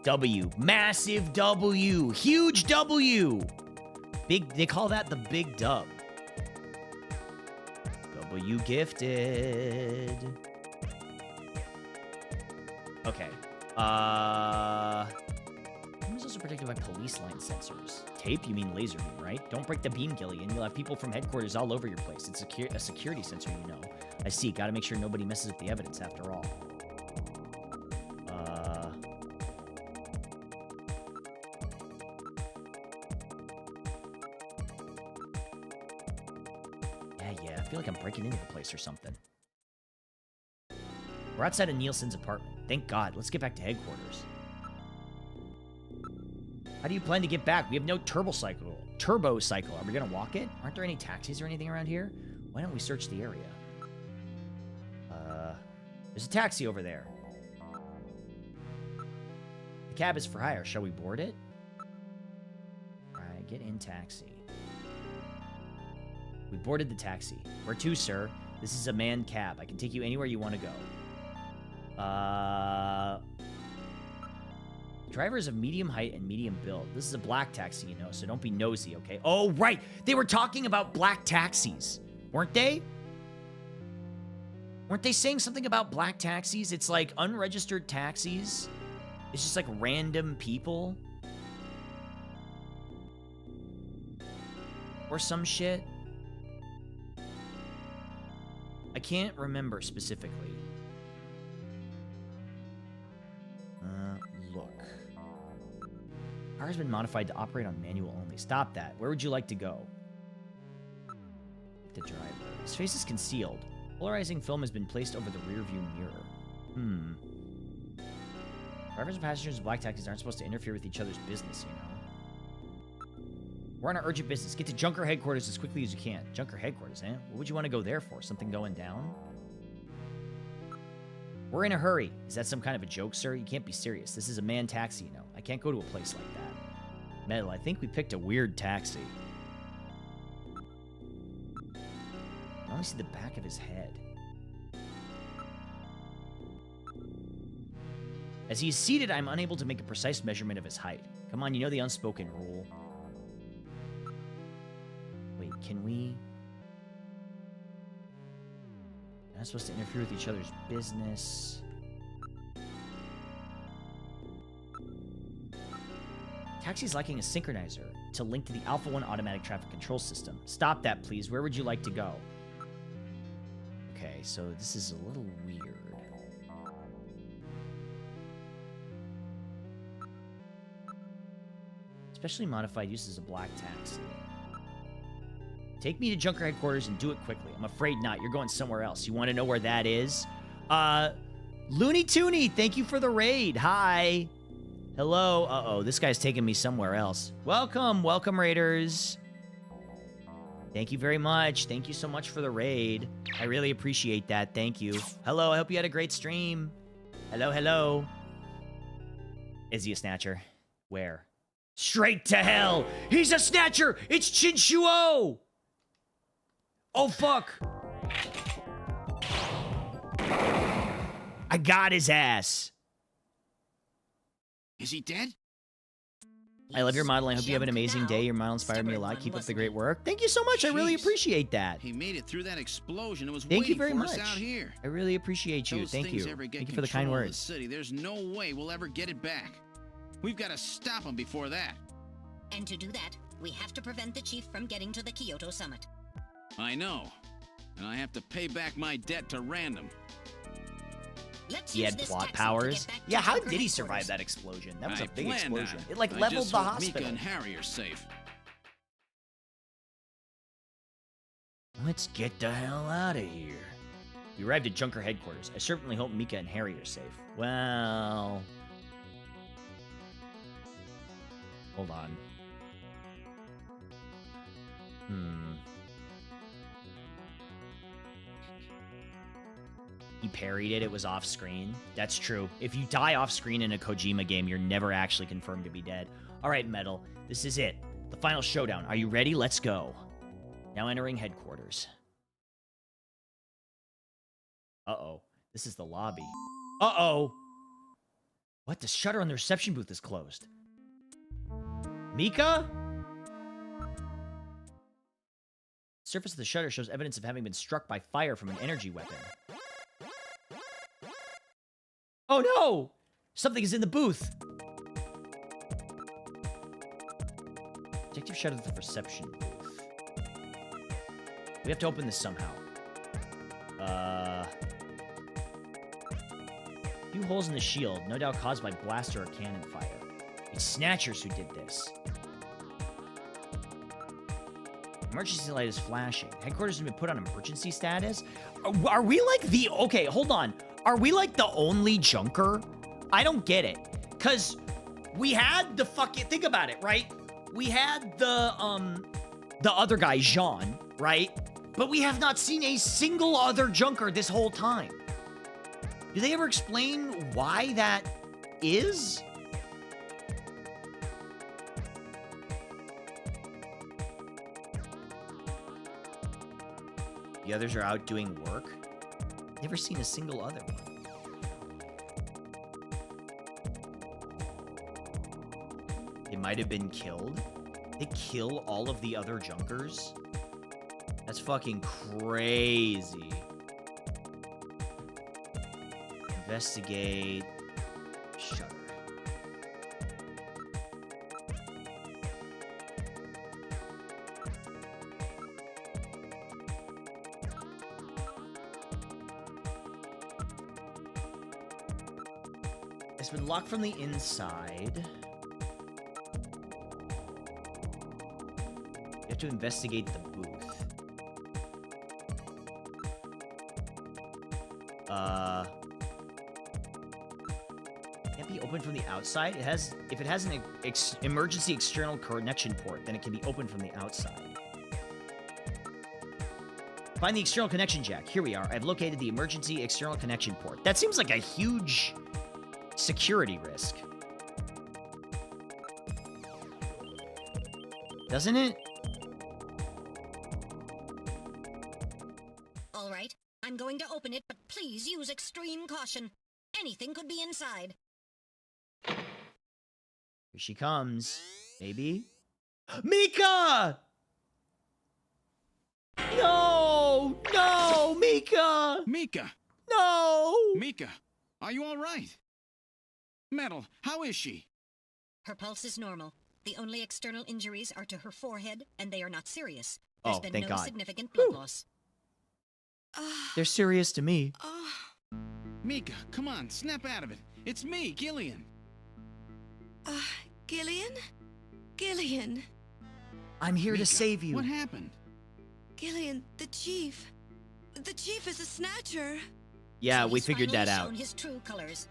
Speaker 1: W. Massive W. Huge W. Big, they call that the big dub. W gifted. Okay. Room is also protected by police line sensors. Tape? You mean laser beam, right? Don't break the beam, Gillian. You'll have people from headquarters all over your place. It's a security sensor, you know. I see. Gotta make sure nobody messes with the evidence after all. Yeah, I feel like I'm breaking into the place or something. We're outside of Nielsen's apartment. Thank God. Let's get back to headquarters. How do you plan to get back? We have no turbo cycle. Are we gonna walk it? Aren't there any taxis or anything around here? Why don't we search the area? There's a taxi over there. The cab is for hire. Shall we board it? Alright, get in taxi. We boarded the taxi. Where to, sir? This is a manned cab. I can take you anywhere you want to go. Driver is of medium height and medium build. This is a black taxi, you know, so don't be nosy, okay? Oh, right! They were talking about black taxis, weren't they? Weren't they saying something about black taxis? It's like unregistered taxis. It's just like random people. or some shit. I can't remember specifically. Look. Car has been modified to operate on manual only. Stop that. Where would you like to go? The driver. His face is concealed. Polarizing film has been placed over the rearview mirror. Drivers and passengers of black taxis aren't supposed to interfere with each other's business, you know. We're on our urgent business. Get to Junker headquarters as quickly as you can. Junker headquarters, eh? What would you want to go there for? Something going down? We're in a hurry. Is that some kind of a joke, sir? You can't be serious. This is a manned taxi, you know. I can't go to a place like that. Metal, I think we picked a weird taxi. I only see the back of his head. As he is seated, I'm unable to make a precise measurement of his height. Come on, you know the unspoken rule. Wait, can we... We're not supposed to interfere with each other's business. Taxi's lacking a synchronizer to link to the Alpha 1 automatic traffic control system. Stop that, please. Where would you like to go? Okay, so this is a little weird. Specially modified use as a black taxi. Take me to Junker headquarters and do it quickly. I'm afraid not. You're going somewhere else. You want to know where that is? Looney Tooney, thank you for the raid. Hi. Hello. Uh-oh, this guy's taking me somewhere else. Welcome. Welcome, raiders. Thank you very much. Thank you so much for the raid. I really appreciate that. Thank you. Hello, I hope you had a great stream. Hello, hello. Is he a snatcher? Where? Straight to hell. He's a snatcher. It's Chinchuo. Oh, fuck. I got his ass.
Speaker 4: Is he dead?
Speaker 1: I love your model. I hope you have an amazing day. Your model inspired me a lot. Keep up the great work. Thank you so much. I really appreciate that.
Speaker 4: He made it through that explosion. It was
Speaker 1: Thank you very
Speaker 4: waiting for
Speaker 1: much.
Speaker 4: us out here.
Speaker 1: I really appreciate you.
Speaker 4: Those
Speaker 1: Thank
Speaker 4: things
Speaker 1: you.
Speaker 4: ever get
Speaker 1: Thank you for the
Speaker 4: control
Speaker 1: kind
Speaker 4: of
Speaker 1: words.
Speaker 4: The city. There's no way we'll ever get it back. We've got to stop him before that.
Speaker 5: And to do that, we have to prevent the chief from getting to the Kyoto summit.
Speaker 4: I know. And I have to pay back my debt to Random.
Speaker 5: Let's
Speaker 1: He
Speaker 5: use
Speaker 1: had
Speaker 5: this
Speaker 1: plot
Speaker 5: taxi to
Speaker 1: powers.
Speaker 5: get back to
Speaker 1: Yeah, how
Speaker 5: Junker
Speaker 1: did he survive
Speaker 5: headquarters.
Speaker 1: that explosion? That was a
Speaker 4: I
Speaker 1: big
Speaker 4: planned on
Speaker 1: explosion.
Speaker 4: it.
Speaker 1: It like
Speaker 4: I
Speaker 1: leveled
Speaker 4: just
Speaker 1: the
Speaker 4: hope
Speaker 1: hospital.
Speaker 4: Mika and Harry are safe.
Speaker 1: Let's get the hell out of here. We arrived at Junker headquarters. I certainly hope Mika and Harry are safe. Well... Hold on. He parried it. It was off screen. That's true. If you die off screen in a Kojima game, you're never actually confirmed to be dead. All right, Metal. This is it. The final showdown. Are you ready? Let's go. Now entering headquarters. Uh-oh. This is the lobby. Uh-oh. What? The shutter on the reception booth is closed. Mika? The surface of the shutter shows evidence of having been struck by fire from an energy weapon. Oh no! Something is in the booth! Detective shuttered the reception booth. We have to open this somehow. Few holes in the shield, no doubt caused by blaster or cannon fire. It's Snatchers who did this. Emergency light is flashing. Headquarters has been put on emergency status. Are we like the... Okay, hold on. Are we like the only Junker? I don't get it. Because we had the fucking... Think about it, right? We had the other guy, Jean, right? But we have not seen a single other Junker this whole time. Do they ever explain why that is? The others are out doing work. Never seen a single other one. They might have been killed. They kill all of the other Junkers. That's fucking crazy. Investigate. Shutter. It's been locked from the inside. You have to investigate the booth. Can't be opened from the outside. It has, if it has an emergency external connection port, then it can be opened from the outside. Find the external connection jack. Here we are. I've located the emergency external connection port. That seems like a huge security risk. Doesn't it?
Speaker 5: All right, I'm going to open it, but please use extreme caution. Anything could be inside.
Speaker 1: Here she comes. Maybe? Mika! No! No! Mika!
Speaker 8: Mika!
Speaker 1: No!
Speaker 8: Mika, are you all right? Metal, how is she?
Speaker 5: Her pulse is normal. The only external injuries are to her forehead, and they are not serious. There's
Speaker 1: Oh,
Speaker 5: been
Speaker 1: thank
Speaker 5: no
Speaker 1: God.
Speaker 5: significant blood loss.
Speaker 1: They're serious to me.
Speaker 8: Mika, come on, snap out of it. It's me, Gillian.
Speaker 11: Gillian? Gillian.
Speaker 1: I'm here to
Speaker 8: Mika,
Speaker 1: save you.
Speaker 8: What happened?
Speaker 11: Gillian, the chief. The chief is a snatcher.
Speaker 1: Yeah,
Speaker 5: So
Speaker 1: we
Speaker 5: he's
Speaker 1: figured that
Speaker 5: finally
Speaker 1: out.
Speaker 5: shown his true colors.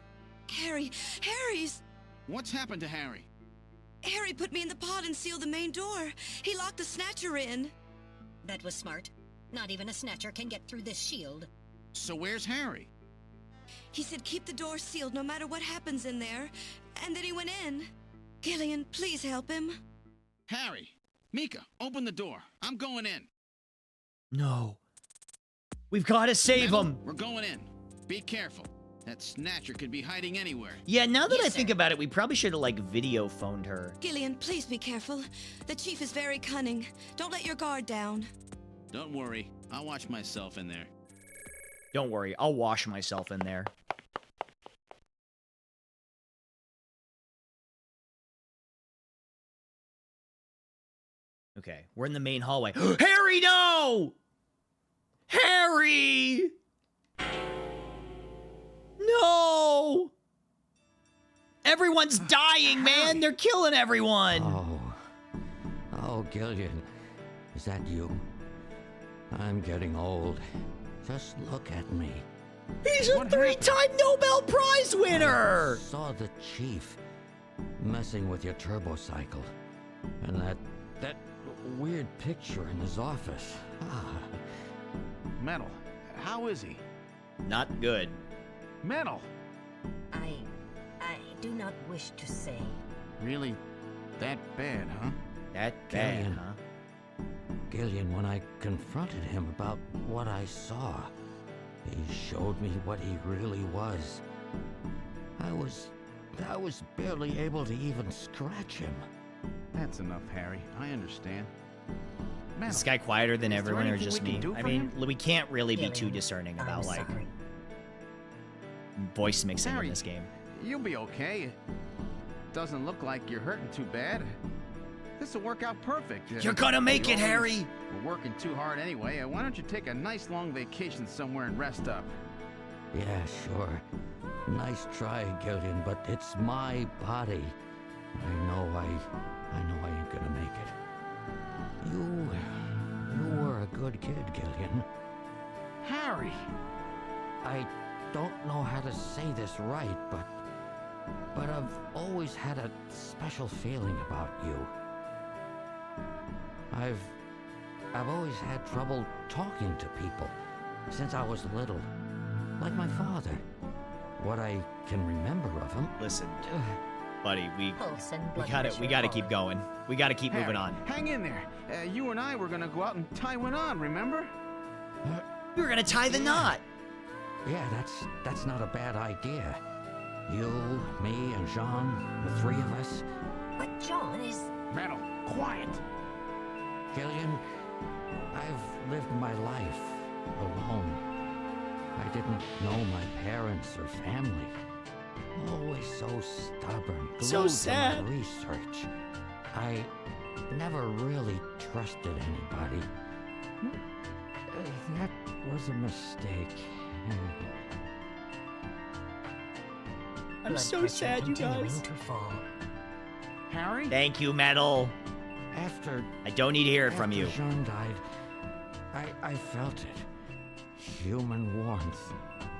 Speaker 11: Harry's.
Speaker 8: What's happened to Harry?
Speaker 11: Harry put me in the pod and sealed the main door. He locked the snatcher in.
Speaker 5: That was smart. Not even a snatcher can get through this shield.
Speaker 8: So where's Harry?
Speaker 11: He said keep the door sealed no matter what happens in there. And then he went in. Gillian, please help him.
Speaker 8: Harry! Mika, open the door. I'm going in.
Speaker 1: No. We've got to save
Speaker 8: Metal,
Speaker 1: him.
Speaker 8: We're going in. Be careful. That snatcher could be hiding anywhere.
Speaker 1: Yeah, now that
Speaker 5: Yes,
Speaker 1: I think
Speaker 5: sir.
Speaker 1: about it, we probably should have, like, video phoned her.
Speaker 11: Gillian, please be careful. The chief is very cunning. Don't let your guard down.
Speaker 8: Don't worry. I'll watch myself in there.
Speaker 1: Don't worry, I'll wash myself in there. Okay, we're in the main hallway. Harry, no! Harry! No! Everyone's dying, man! They're killing everyone!
Speaker 9: Oh, Gillian, is that you? I'm getting old. Just look at me.
Speaker 1: He's a three-time Nobel Prize winner!
Speaker 9: I saw the chief messing with your turbocycle. And that weird picture in his office.
Speaker 4: Metal, how is he?
Speaker 1: Not good.
Speaker 4: Metal!
Speaker 5: I do not wish to say.
Speaker 4: Really? That bad, huh?
Speaker 1: That bad,
Speaker 9: Gillian.
Speaker 1: huh?
Speaker 9: Gillian, when I confronted him about what I saw, he showed me what he really was. I was barely able to even scratch him.
Speaker 4: That's enough, Harry. I understand.
Speaker 1: Is
Speaker 4: Metal,
Speaker 1: this guy quieter than
Speaker 4: is there
Speaker 1: everyone or
Speaker 4: anything
Speaker 1: just
Speaker 4: we can
Speaker 1: me?
Speaker 4: do
Speaker 1: I
Speaker 4: for
Speaker 1: mean,
Speaker 4: him?
Speaker 1: we can't really be too
Speaker 5: Gillian,
Speaker 1: discerning
Speaker 5: I'm
Speaker 1: about, like,
Speaker 5: sorry.
Speaker 1: voice mixing
Speaker 4: Harry,
Speaker 1: in this game.
Speaker 4: you'll be okay. Doesn't look like you're hurting too bad. This'll work out perfect.
Speaker 1: You're gonna make
Speaker 4: you
Speaker 1: it,
Speaker 4: always
Speaker 1: Harry!
Speaker 4: We're working too hard anyway. Why don't you take a nice long vacation somewhere and rest up?
Speaker 9: Yeah, sure. Nice try, Gillian, but it's my body. I know I ain't gonna make it. You were a good kid, Gillian.
Speaker 4: Harry!
Speaker 9: I don't know how to say this right, but I've always had a special feeling about you. I've always had trouble talking to people since I was little, like my father. What I can remember of him.
Speaker 1: Listen, buddy, we
Speaker 5: Pulse and blood
Speaker 1: gotta
Speaker 5: pressure
Speaker 1: keep
Speaker 5: falling.
Speaker 1: going. We gotta keep moving
Speaker 4: Harry,
Speaker 1: on.
Speaker 4: hang in there. You and I were gonna go out and tie one on, remember?
Speaker 1: We were gonna tie the knot.
Speaker 9: Yeah, that's not a bad idea. You, me, and Jean, the three of us.
Speaker 5: But John is...
Speaker 4: Metal, quiet!
Speaker 9: Gillian, I've lived my life alone. I didn't know my parents or family. Always so stubborn,
Speaker 1: So
Speaker 9: glued to
Speaker 1: sad.
Speaker 9: my research. I never really trusted anybody. That was a mistake.
Speaker 1: I'm
Speaker 12: blood
Speaker 1: so
Speaker 12: pressure
Speaker 1: sad, you
Speaker 12: continuing
Speaker 1: guys.
Speaker 12: to fall.
Speaker 4: Harry?
Speaker 1: Thank you, Metal.
Speaker 9: After
Speaker 1: I don't need to hear it from you.
Speaker 9: Jean died, I felt it. Human warmth,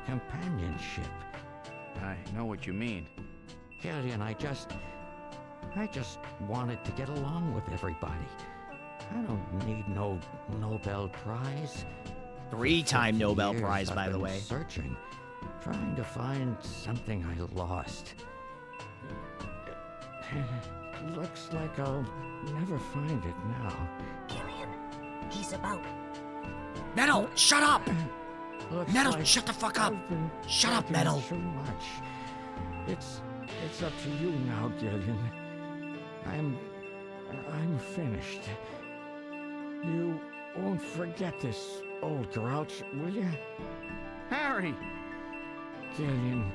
Speaker 9: companionship.
Speaker 4: I know what you mean.
Speaker 9: Gillian, I just wanted to get along with everybody. I don't need no Nobel Prize.
Speaker 1: 3-time
Speaker 9: 50
Speaker 1: Nobel
Speaker 9: years
Speaker 1: Prize,
Speaker 9: I've
Speaker 1: by the
Speaker 9: been
Speaker 1: way.
Speaker 9: Searching, trying to find something I lost. Looks like I'll never find it now.
Speaker 12: Gillian, he's about.
Speaker 1: Metal, shut up!
Speaker 9: Looks
Speaker 1: Metal,
Speaker 9: like
Speaker 1: shut the fuck up!
Speaker 9: I've been
Speaker 1: Shut up,
Speaker 9: talking
Speaker 1: Metal.
Speaker 9: Too much. It's up to you now, Gillian. I'm finished. You won't forget this, old grouch, will you?
Speaker 4: Harry!
Speaker 9: Gillian,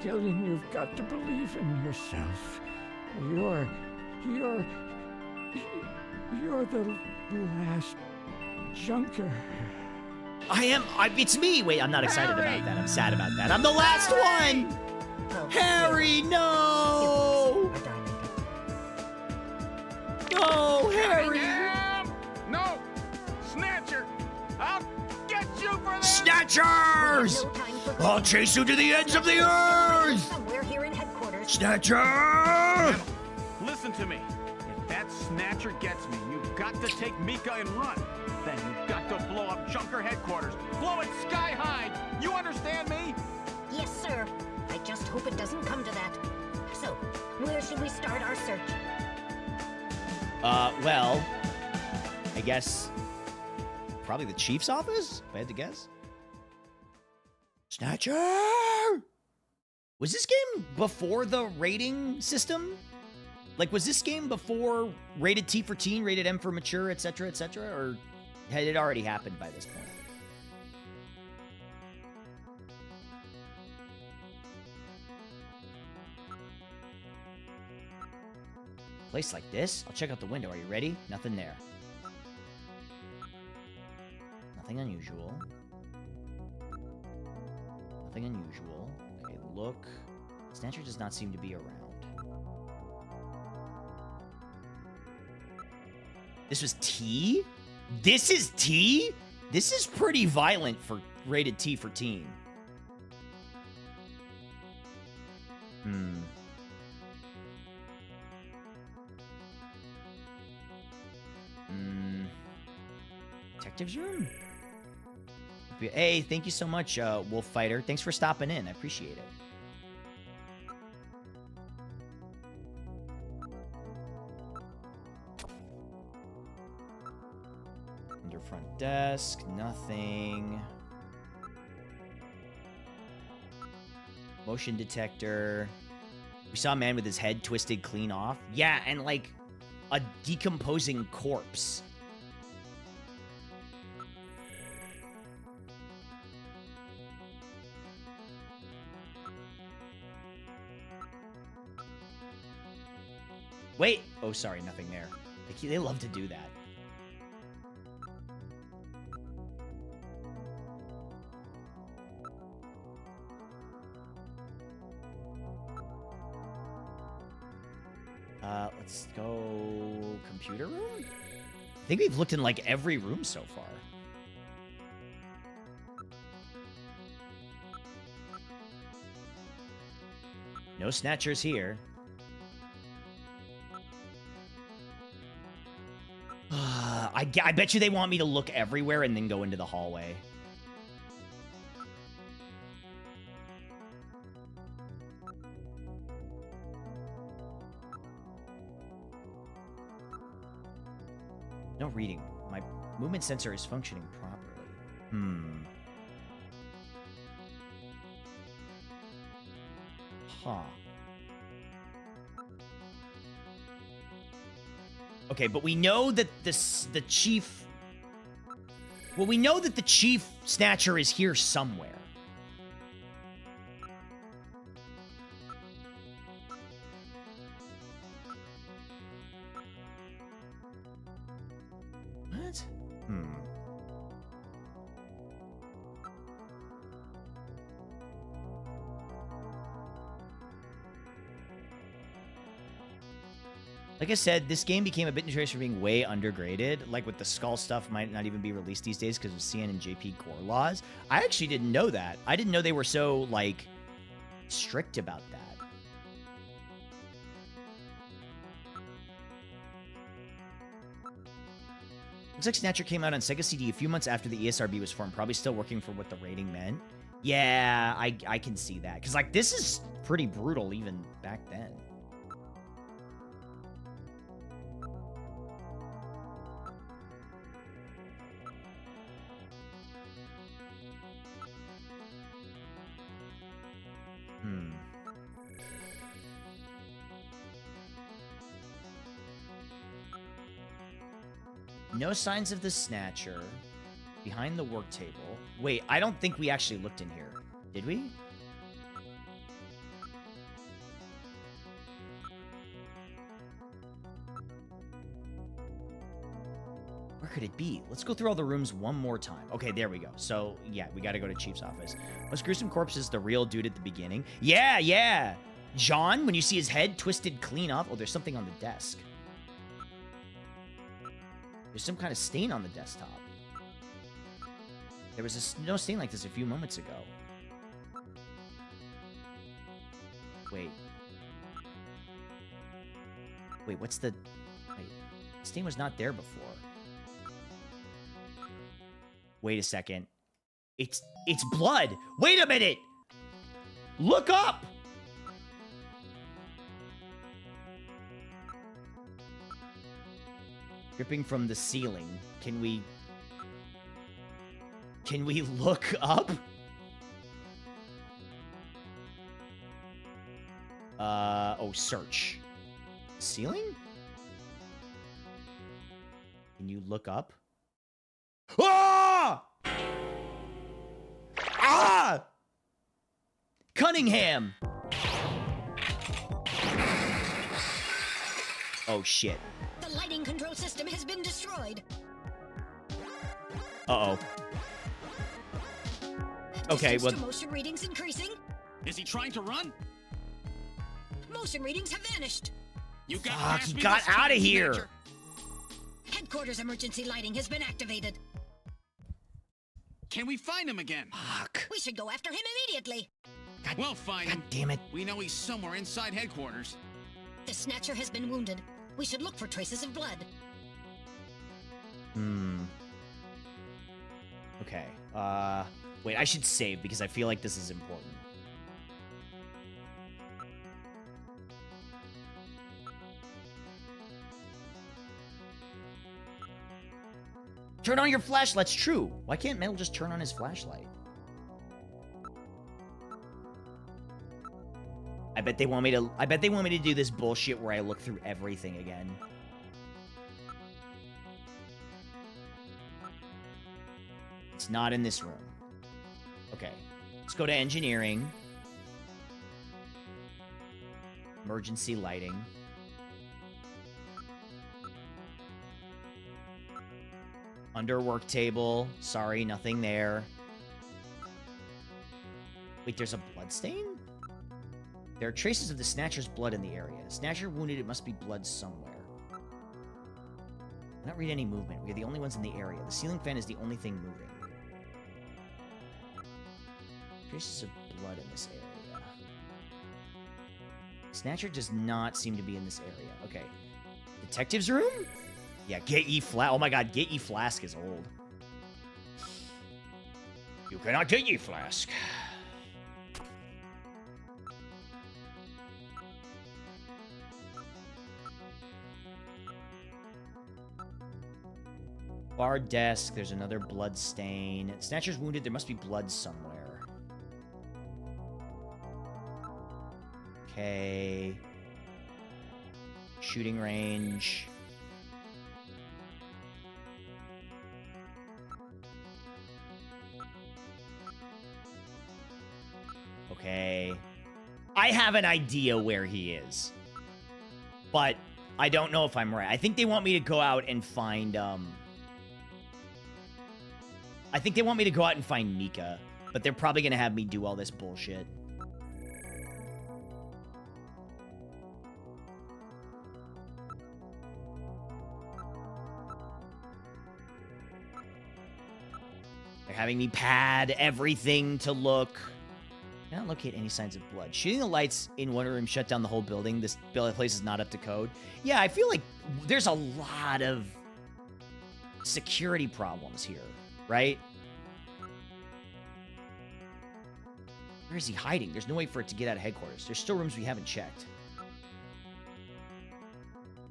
Speaker 9: you've got to believe in yourself. You're the last junker.
Speaker 1: It's me! Wait, I'm not excited about that. I'm sad about that. I'm the last one!
Speaker 12: Oh,
Speaker 1: Harry, no!
Speaker 12: Our diamond.
Speaker 1: No, Harry!
Speaker 4: No! Snatcher! I'll get you for this!
Speaker 1: Snatchers!
Speaker 12: No time for
Speaker 1: I'll chase you to the ends of the earth!
Speaker 12: somewhere here in headquarters.
Speaker 1: Snatcher!
Speaker 4: Listen to me. If that Snatcher gets me, you've got to take Mika and run. Then you've got to blow up Junker headquarters. Blow it sky high. You understand me?
Speaker 12: Yes, sir. I just hope it doesn't come to that. So, where should we start our search?
Speaker 1: Well, I guess probably the chief's office, if I had to guess. Snatcher! Was this game before the rating system? Like, was this game before rated T for teen, rated M for mature, etc., or had it already happened by this point? Place like this? I'll check out the window. Are you ready? Nothing there. Nothing unusual. Nothing unusual. Okay, look. Snatcher does not seem to be around. This was T? This is T? This is pretty violent for rated T for teen. Detective's room? Hey, thank you so much, Wolf Fighter. Thanks for stopping in. I appreciate it. Under front desk, nothing. Motion detector. We saw a man with his head twisted clean off. Yeah, and like a decomposing corpse. Wait! Oh, sorry, nothing there. They love to do that. Let's go... computer room? I think we've looked in, like, every room so far. No snatchers here. I bet you they want me to look everywhere and then go into the hallway. No reading. My movement sensor is functioning properly. Huh. Okay, but we know that the chief... Well, we know that the chief snatcher is here somewhere. What? Like I said, this game became a bit notorious for being way undergraded. Like with the skull stuff might not even be released these days because of CN and JP core laws. I actually didn't know that. I didn't know they were so, like, strict about that. Looks like Snatcher came out on Sega CD a few months after the ESRB was formed, probably still working for what the rating meant. Yeah, I can see that. Because, like, this is pretty brutal even back then. No signs of the Snatcher. Behind the work table. Wait, I don't think we actually looked in here. Did we? Where could it be? Let's go through all the rooms one more time. Okay, there we go. So, yeah, we gotta go to Chief's office. Was Gruesome Corpse is the real dude at the beginning? Yeah, yeah! John, when you see his head twisted clean off. Oh, there's something on the desk. There's some kind of stain on the desktop. There was no stain like this a few moments ago. Wait. Wait, what's the... Wait. The stain was not there before. Wait a second. It's blood! Wait a minute! Look up! Dripping from the ceiling. Can we look up? Oh, search. Ceiling? Can you look up? Ah! Ah! Cunningham! Oh, shit.
Speaker 12: The lighting control system has been destroyed.
Speaker 1: Uh-oh. Okay, well...
Speaker 12: Motion readings increasing.
Speaker 4: Is he trying to run?
Speaker 12: Motion readings have vanished.
Speaker 4: You got
Speaker 1: Fuck,
Speaker 4: past
Speaker 1: he
Speaker 4: me
Speaker 1: got
Speaker 4: this
Speaker 1: out of
Speaker 4: time,
Speaker 1: here.
Speaker 4: Snatcher.
Speaker 12: Headquarters emergency lighting has been activated.
Speaker 4: Can we find him again?
Speaker 1: Fuck.
Speaker 12: We should go after him immediately.
Speaker 4: We'll find him.
Speaker 1: Damn it.
Speaker 4: We know he's somewhere inside headquarters.
Speaker 12: The Snatcher has been wounded. We should look for traces of blood.
Speaker 1: Okay. Wait, I should save because I feel like this is important. Turn on your flashlight's true. Why can't Metal just turn on his flashlight? I bet they want me to do this bullshit where I look through everything again. It's not in this room. Okay. Let's go to engineering. Emergency lighting. Under work table. Sorry, nothing there. Wait, there's a blood stain? There are traces of the Snatcher's blood in the area. Snatcher wounded, it must be blood somewhere. I don't read any movement. We are the only ones in the area. The ceiling fan is the only thing moving. Traces of blood in this area. Snatcher does not seem to be in this area. Okay. Detective's room? Yeah, Get Ye Flask. Oh my god, Get Ye Flask is old. You cannot get Ye Flask. Bar desk, there's another blood stain. Snatcher's wounded, there must be blood somewhere. Okay. Shooting range. Okay. I have an idea where he is. But I don't know if I'm right. I think they want me to go out and find, I think they want me to go out and find Mika. But they're probably gonna have me do all this bullshit. They're having me pad everything to look. Cannot locate any signs of blood. Shooting the lights in one room shut down the whole building. This place is not up to code. Yeah, I feel like there's a lot of security problems here, right? Where is he hiding? There's no way for it to get out of headquarters. There's still rooms we haven't checked.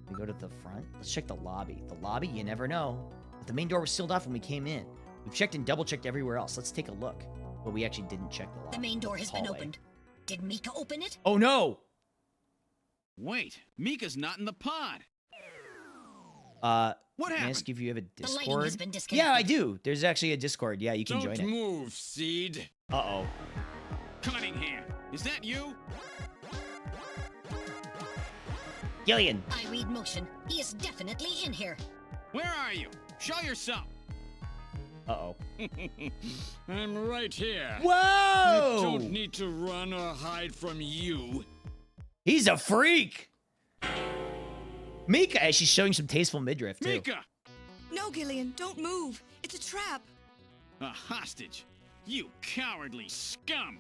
Speaker 1: We go to the front. Let's check the lobby. The lobby, you never know. But the main door was sealed off when we came in. We've checked and double-checked everywhere else. Let's take a look. But we actually didn't check the lobby.
Speaker 5: The main door has been
Speaker 1: hallway.
Speaker 5: opened. Did Mika open it?
Speaker 1: Oh, no!
Speaker 8: Wait, Mika's not in the pod.
Speaker 1: What
Speaker 8: happened?
Speaker 1: May I ask if you have a
Speaker 5: The lighting
Speaker 1: Discord?
Speaker 5: has been disconnected.
Speaker 1: Yeah, I do. There's actually a Discord. Yeah, you can
Speaker 8: Don't
Speaker 1: join it.
Speaker 8: move, Seed.
Speaker 1: Uh-oh.
Speaker 8: Cunningham, is that you?
Speaker 1: Gillian!
Speaker 5: I read motion. He is definitely in here.
Speaker 8: Where are you? Show yourself.
Speaker 1: Uh-oh.
Speaker 8: I'm right here.
Speaker 1: Whoa!
Speaker 8: I don't need to run or hide from you.
Speaker 1: He's a freak! Mika, she's showing some tasteful midriff, too.
Speaker 8: Mika!
Speaker 11: No, Gillian, don't move. It's a trap.
Speaker 8: A hostage. You cowardly scum.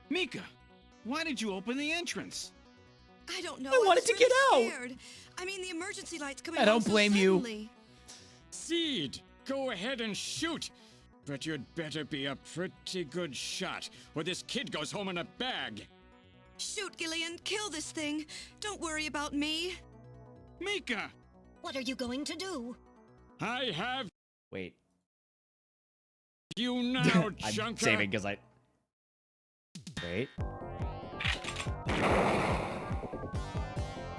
Speaker 8: Mika, why did you open the entrance?
Speaker 11: I don't know.
Speaker 1: I wanted
Speaker 11: was
Speaker 1: to get
Speaker 11: really
Speaker 1: out.
Speaker 11: Scared. I mean, the emergency lights coming
Speaker 1: I
Speaker 11: on
Speaker 1: don't
Speaker 11: so
Speaker 1: blame you.
Speaker 11: suddenly.
Speaker 8: Seed, go ahead and shoot. But you'd better be a pretty good shot, or this kid goes home in a bag.
Speaker 11: Shoot, Gillian. Kill this thing. Don't worry about me.
Speaker 8: Mika!
Speaker 5: What are you going to do?
Speaker 8: I have
Speaker 1: Wait.
Speaker 8: you now,
Speaker 1: I'm
Speaker 8: Junker.
Speaker 1: saving because I... Wait.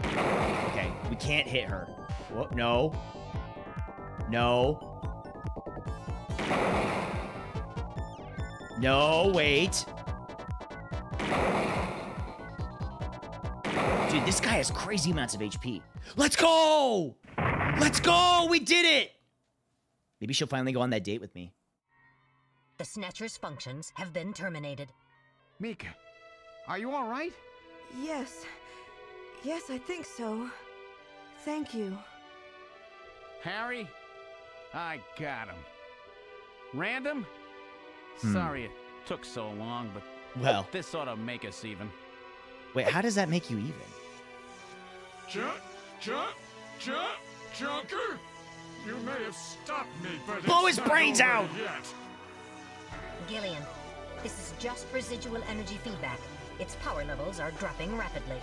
Speaker 1: Okay, we can't hit her. Whoa, no. No. No, wait. Dude, this guy has crazy amounts of HP. Let's go! Let's go! We did it! Maybe she'll finally go on that date with me.
Speaker 12: The Snatcher's functions have been terminated.
Speaker 4: Mika, are you all right?
Speaker 3: Yes. Yes, I think so. Thank you.
Speaker 4: Harry? I got him. Random?
Speaker 1: Hmm.
Speaker 4: Sorry it took so long, but
Speaker 1: Well.
Speaker 4: this ought to make us even.
Speaker 1: Wait, how does that make you even?
Speaker 13: Junker? You may have stopped me, but
Speaker 1: Blow
Speaker 13: it's
Speaker 1: his
Speaker 13: not
Speaker 1: brains
Speaker 13: over
Speaker 1: out!
Speaker 13: Yet.
Speaker 12: Gillian, this is just residual energy feedback. Its power levels are dropping rapidly.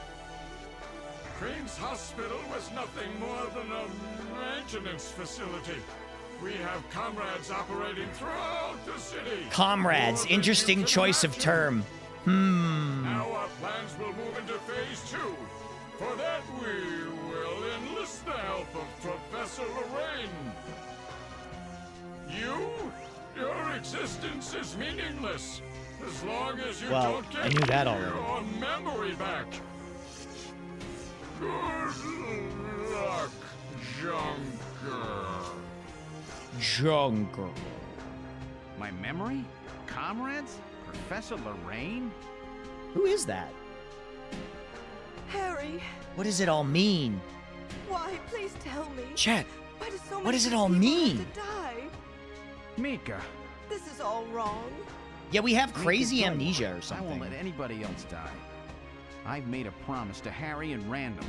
Speaker 13: Queen's Hospital was nothing more than a maintenance facility. We have comrades operating throughout the city.
Speaker 1: Comrades,
Speaker 13: More than
Speaker 1: interesting
Speaker 13: you can
Speaker 1: choice of
Speaker 13: imagine.
Speaker 1: term.
Speaker 13: Now our plans will move into phase 2. For that, we will enlist the help of Professor Lorraine. Your existence is meaningless as long as you
Speaker 1: Well,
Speaker 13: don't get
Speaker 1: I knew that already.
Speaker 13: your memory back. Good luck, Junker.
Speaker 1: Junker.
Speaker 4: My memory? Comrades? Professor Lorraine?
Speaker 1: Who is that?
Speaker 3: Harry,
Speaker 1: What does it all mean?
Speaker 3: why? Please tell me.
Speaker 1: Chet,
Speaker 3: Why do so
Speaker 1: what
Speaker 3: many
Speaker 1: does it all
Speaker 3: people
Speaker 1: mean?
Speaker 3: have to die?
Speaker 4: Mika.
Speaker 3: This is all wrong.
Speaker 1: Yeah, we have
Speaker 4: Mika,
Speaker 1: crazy
Speaker 4: don't
Speaker 1: amnesia
Speaker 4: worry.
Speaker 1: or
Speaker 4: I
Speaker 1: something.
Speaker 4: won't let anybody else die. I've made a promise to Harry and Random.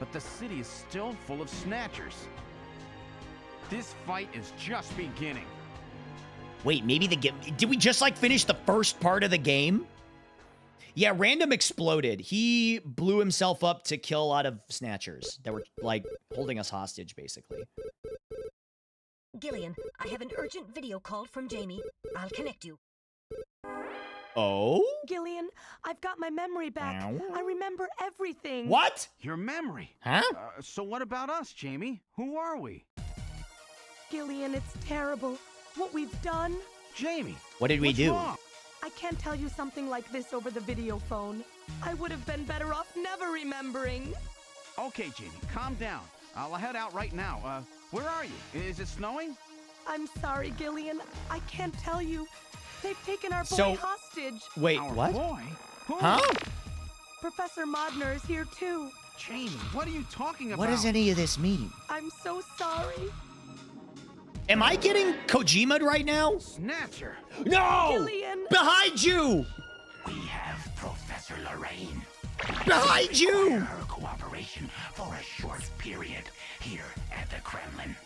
Speaker 4: But the city is still full of snatchers. This fight is just beginning.
Speaker 1: Wait, maybe the game... Did we just, like, finish the first part of the game? Yeah, Random exploded. He blew himself up to kill a lot of snatchers that were, like, holding us hostage, basically.
Speaker 12: Gillian, I have an urgent video call from Jamie. I'll connect you.
Speaker 1: Oh?
Speaker 3: Gillian, I've got my memory back. I remember everything.
Speaker 1: What?
Speaker 4: Your memory?
Speaker 1: Huh?
Speaker 4: So what about us, Jamie? Who are we?
Speaker 3: Gillian, it's terrible. What we've done.
Speaker 4: Jamie!
Speaker 1: What did we
Speaker 4: what's
Speaker 1: do?
Speaker 4: wrong?
Speaker 3: I can't tell you something like this over the video phone. I would have been better off never remembering.
Speaker 4: Okay, Jamie, calm down. I'll head out right now. Where are you? Is it snowing?
Speaker 3: I'm sorry, Gillian. I can't tell you. They've taken our boy
Speaker 1: So-
Speaker 3: hostage.
Speaker 1: Wait,
Speaker 4: Our
Speaker 1: what?
Speaker 4: boy? Who?
Speaker 1: Huh?
Speaker 3: Professor Modner is here too.
Speaker 4: Jamie, what are you talking about?
Speaker 1: What does any of this mean?
Speaker 3: I'm so sorry.
Speaker 1: Am I getting Kojima'd right now?
Speaker 4: Snatcher!
Speaker 1: No!
Speaker 3: Gillian!
Speaker 1: Behind you!
Speaker 14: We have Professor Lorraine.
Speaker 1: Behind you!
Speaker 14: Her cooperation for a short period here at the Kremlin.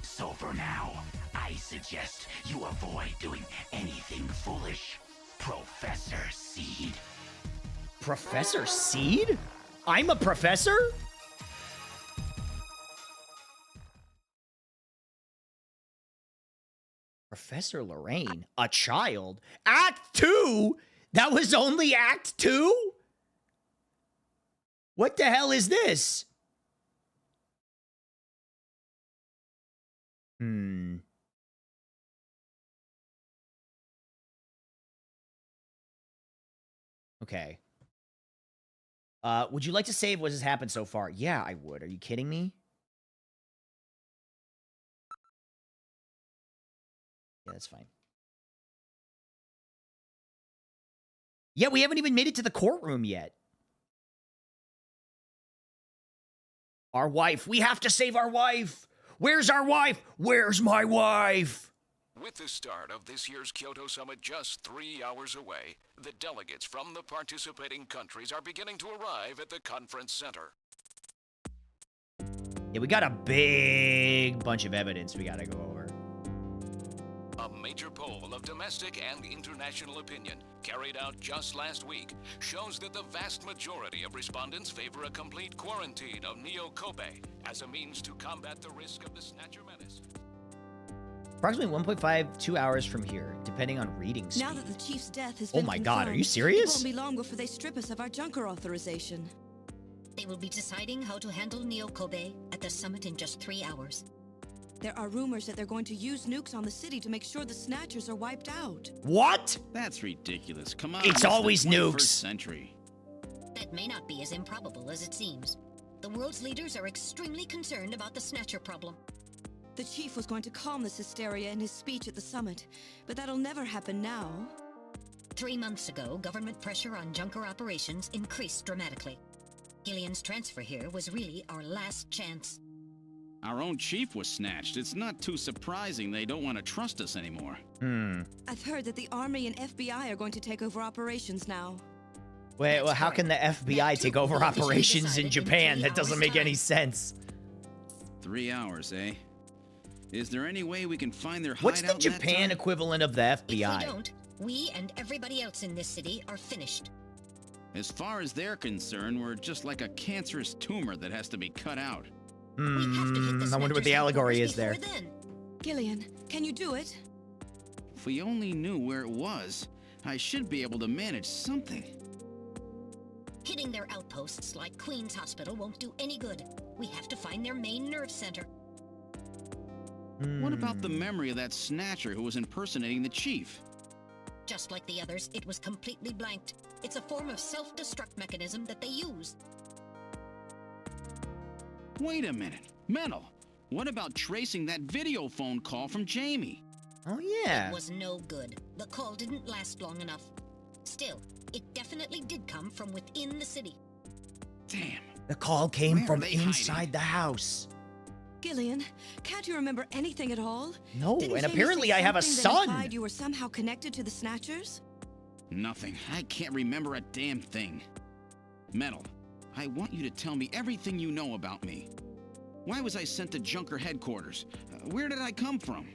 Speaker 14: So for now, I suggest you avoid doing anything foolish. Professor Seed.
Speaker 1: Professor Seed? I'm a professor? Professor Lorraine, a child? Act 2? That was only Act 2? What the hell is this? Okay. Would you like to save what has happened so far? Yeah, I would. Are you kidding me? Yeah, that's fine. Yeah, we haven't even made it to the courtroom yet. Our wife. We have to save our wife. Where's our wife? Where's my wife?
Speaker 15: With the start of this year's Kyoto Summit just 3 hours away, the delegates from the participating countries are beginning to arrive at the conference center.
Speaker 1: Yeah, we got a big bunch of evidence we gotta go over.
Speaker 15: A major poll of domestic and international opinion, carried out just last week, shows that the vast majority of respondents favor a complete quarantine of Neo Kobe as a means to combat the risk of the Snatcher menace.
Speaker 1: Approximately 1.52 hours from here, depending on reading speed.
Speaker 11: Now that the chief's death has
Speaker 1: Oh
Speaker 11: been
Speaker 1: my god, are you
Speaker 11: confirmed,
Speaker 1: serious?
Speaker 11: It won't be long before they strip us of our Junker authorization.
Speaker 5: They will be deciding how to handle Neo Kobe at the summit in just 3 hours.
Speaker 11: There are rumors that they're going to use nukes on the city to make sure the Snatchers are wiped out.
Speaker 1: What?
Speaker 8: That's ridiculous. Come on.
Speaker 1: It's always
Speaker 8: the 21st
Speaker 1: nukes.
Speaker 8: Century.
Speaker 5: That may not be as improbable as it seems. The world's leaders are extremely concerned about the Snatcher problem.
Speaker 11: The chief was going to calm this hysteria in his speech at the summit, but that'll never happen now.
Speaker 5: 3 months ago, government pressure on Junker operations increased dramatically. Gillian's transfer here was really our last chance.
Speaker 8: Our own chief was snatched. It's not too surprising they don't want to trust us anymore.
Speaker 11: I've heard that the Army and FBI are going to take over operations now.
Speaker 1: Wait, well, how can the FBI take over operations in Japan? That doesn't make any sense.
Speaker 8: 3 hours, eh? Is there any way we can find their
Speaker 1: What's
Speaker 8: hideout
Speaker 1: the
Speaker 8: in that
Speaker 1: Japan
Speaker 8: time?
Speaker 1: equivalent of the
Speaker 5: If
Speaker 1: FBI?
Speaker 5: we don't, we and everybody else in this city are finished.
Speaker 8: As far as they're concerned, we're just like a cancerous tumor that has to be cut out.
Speaker 1: I wonder what the allegory is there.
Speaker 11: Gillian, can you do it?
Speaker 8: If we only knew where it was, I should be able to manage something.
Speaker 5: Hitting their outposts like Queen's Hospital won't do any good. We have to find their main nerve center.
Speaker 8: What about the memory of that snatcher who was impersonating the chief?
Speaker 5: Just like the others, it was completely blanked. It's a form of self-destruct mechanism that they use.
Speaker 8: Wait a minute. Mental. What about tracing that video phone call from Jamie?
Speaker 1: Oh, yeah.
Speaker 5: It was no good. The call didn't last long enough. Still, it definitely did come from within the city.
Speaker 8: Damn.
Speaker 1: The call came
Speaker 8: Where
Speaker 1: from
Speaker 8: are they
Speaker 1: inside
Speaker 8: hiding?
Speaker 1: the house.
Speaker 11: Gillian, can't you remember anything at all?
Speaker 1: No,
Speaker 11: Didn't
Speaker 1: and
Speaker 11: Jamie
Speaker 1: apparently
Speaker 11: say
Speaker 1: I have a
Speaker 11: something that
Speaker 1: son.
Speaker 11: implied you were somehow connected to the Snatchers?
Speaker 8: Nothing. I can't remember a damn thing. Metal, I want you to tell me everything you know about me. Why was I sent to Junker headquarters? Where did I come from?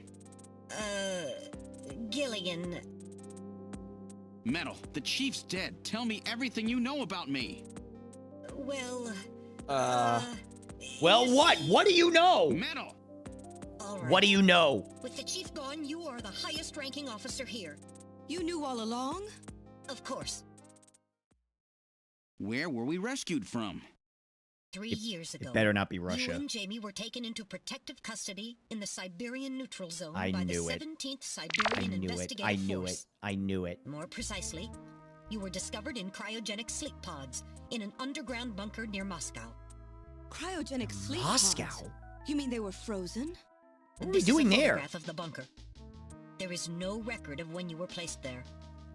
Speaker 5: Gillian.
Speaker 8: Metal, the chief's dead. Tell me everything you know about me.
Speaker 5: Well,
Speaker 1: Well, what? What do you know?
Speaker 8: Metal!
Speaker 5: all right.
Speaker 1: What do you know?
Speaker 5: With the chief gone, you are the highest ranking officer here.
Speaker 11: You knew all along?
Speaker 5: Of course.
Speaker 8: Where were we rescued from?
Speaker 5: 3 years ago.
Speaker 1: It better not be
Speaker 5: You
Speaker 1: Russia.
Speaker 5: and Jamie were taken into protective custody in the Siberian Neutral Zone
Speaker 1: I
Speaker 5: by
Speaker 1: knew
Speaker 5: the
Speaker 1: it.
Speaker 5: 17th
Speaker 1: I
Speaker 5: Siberian
Speaker 1: knew it.
Speaker 5: Investigative
Speaker 1: I knew
Speaker 5: Force.
Speaker 1: it. I knew it.
Speaker 5: More precisely, you were discovered in cryogenic sleep pods in an underground bunker near Moscow.
Speaker 11: Cryogenic sleep
Speaker 1: Moscow?
Speaker 11: pods? You mean they were frozen?
Speaker 1: What are
Speaker 5: This
Speaker 1: they doing
Speaker 5: is a
Speaker 1: there?
Speaker 5: photograph of the bunker. There is no record of when you were placed there.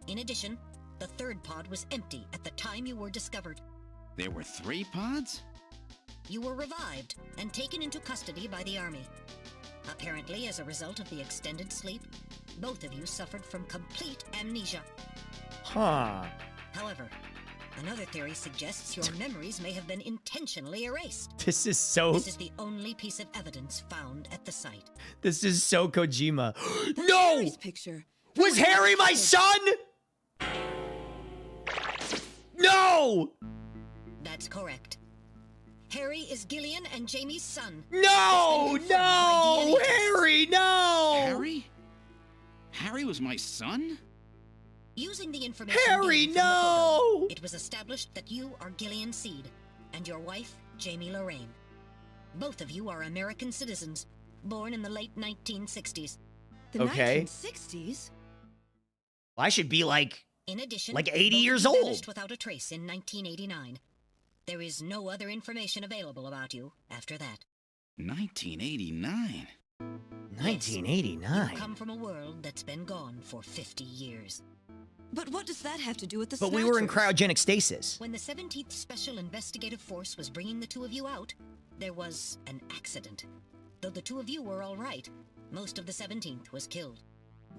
Speaker 5: In addition, the third pod was empty at the time you were discovered.
Speaker 8: There were 3 pods?
Speaker 5: You were revived and taken into custody by the army. Apparently, as a result of the extended sleep, both of you suffered from complete amnesia.
Speaker 1: Huh.
Speaker 5: However, another theory suggests your memories may have been intentionally erased.
Speaker 1: This is so...
Speaker 5: This is the only piece of evidence found at the site.
Speaker 1: This is so Kojima. No!
Speaker 11: Harry's picture.
Speaker 1: Was Harry my son? No!
Speaker 5: That's correct. Harry is Gillian and Jamie's son.
Speaker 1: No! No! Harry, no!
Speaker 4: Harry? Harry was my son?
Speaker 5: Using the information
Speaker 1: Harry,
Speaker 5: gained from the
Speaker 1: no!
Speaker 5: photo, it was established that you are Gillian Seed and your wife, Jamie Lorraine. Both of you are American citizens, born in the late 1960s.
Speaker 11: The
Speaker 1: Okay.
Speaker 11: 1960s?
Speaker 1: I should be like...
Speaker 5: In addition,
Speaker 1: like 80
Speaker 5: both
Speaker 1: years
Speaker 5: of you
Speaker 1: old.
Speaker 5: vanished without a trace in 1989. There is no other information available about you after that.
Speaker 4: 1989?
Speaker 1: 1989?
Speaker 5: You come from a world that's been gone for 50 years.
Speaker 11: But what does that have to do with the
Speaker 1: But we were in
Speaker 11: Snatchers?
Speaker 1: cryogenic stasis.
Speaker 5: When the 17th Special Investigative Force was bringing the two of you out, there was an accident. Though the two of you were all right, most of the 17th was killed.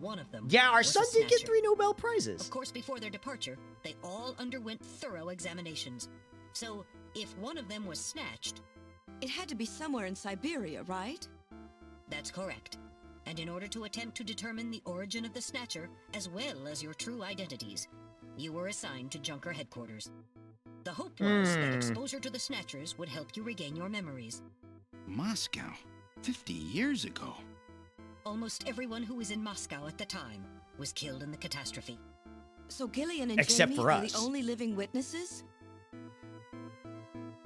Speaker 5: One of them
Speaker 1: Yeah, our
Speaker 5: was
Speaker 1: son
Speaker 5: a
Speaker 1: did get
Speaker 5: snatcher.
Speaker 1: 3 Nobel Prizes.
Speaker 5: Of course, before their departure, they all underwent thorough examinations. So, if one of them was snatched...
Speaker 11: It had to be somewhere in Siberia, right?
Speaker 5: That's correct. And in order to attempt to determine the origin of the Snatcher, as well as your true identities, you were assigned to Junker headquarters. The hope was that exposure to the Snatchers would help you regain your memories.
Speaker 4: Moscow? 50 years ago?
Speaker 5: Almost everyone who was in Moscow at the time was killed in the catastrophe.
Speaker 11: So Gillian and
Speaker 1: Except
Speaker 11: Jamie
Speaker 1: for
Speaker 11: are
Speaker 1: us.
Speaker 11: the only living witnesses?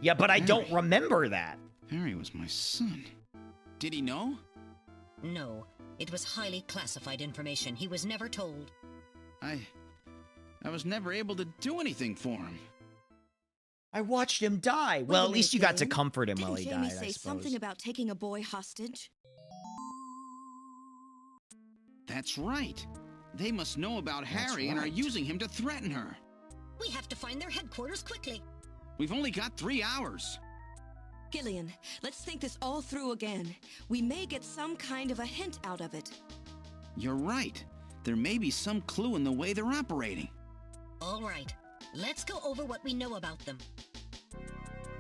Speaker 1: Yeah, but I don't
Speaker 4: Harry.
Speaker 1: remember that.
Speaker 4: Harry was my son. Did he know?
Speaker 5: No, it was highly classified information. He was never told.
Speaker 4: I was never able to do anything for him.
Speaker 1: I watched him die.
Speaker 11: Wait
Speaker 1: Well,
Speaker 11: a
Speaker 1: at least you
Speaker 11: minute,
Speaker 1: got to
Speaker 11: Gillian.
Speaker 1: comfort him
Speaker 11: Didn't
Speaker 1: while he
Speaker 11: Jamie
Speaker 1: died, I
Speaker 11: say
Speaker 1: suppose.
Speaker 11: something about taking a boy hostage?
Speaker 4: That's right. They must know about
Speaker 1: That's
Speaker 4: Harry and are
Speaker 1: right.
Speaker 4: using him to threaten her.
Speaker 5: We have to find their headquarters quickly.
Speaker 4: We've only got 3 hours.
Speaker 11: Gillian, let's think this all through again. We may get some kind of a hint out of it.
Speaker 4: You're right. There may be some clue in the way they're operating.
Speaker 5: All right, let's go over what we know about them.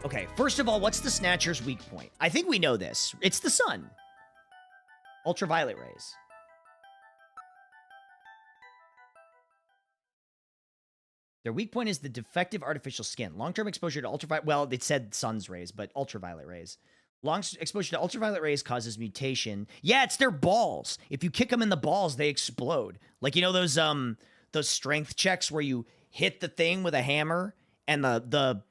Speaker 1: Okay, first of all, what's the Snatcher's weak point? I think we know this. It's the sun. Ultraviolet rays. Their weak point is the defective artificial skin. Long-term exposure to ultraviolet... Well, it said sun's rays, but ultraviolet rays. Long exposure to ultraviolet rays causes mutation. Yeah, it's their balls. If you kick them in the balls, they explode. Like, you know those strength checks where you hit the thing with a hammer and the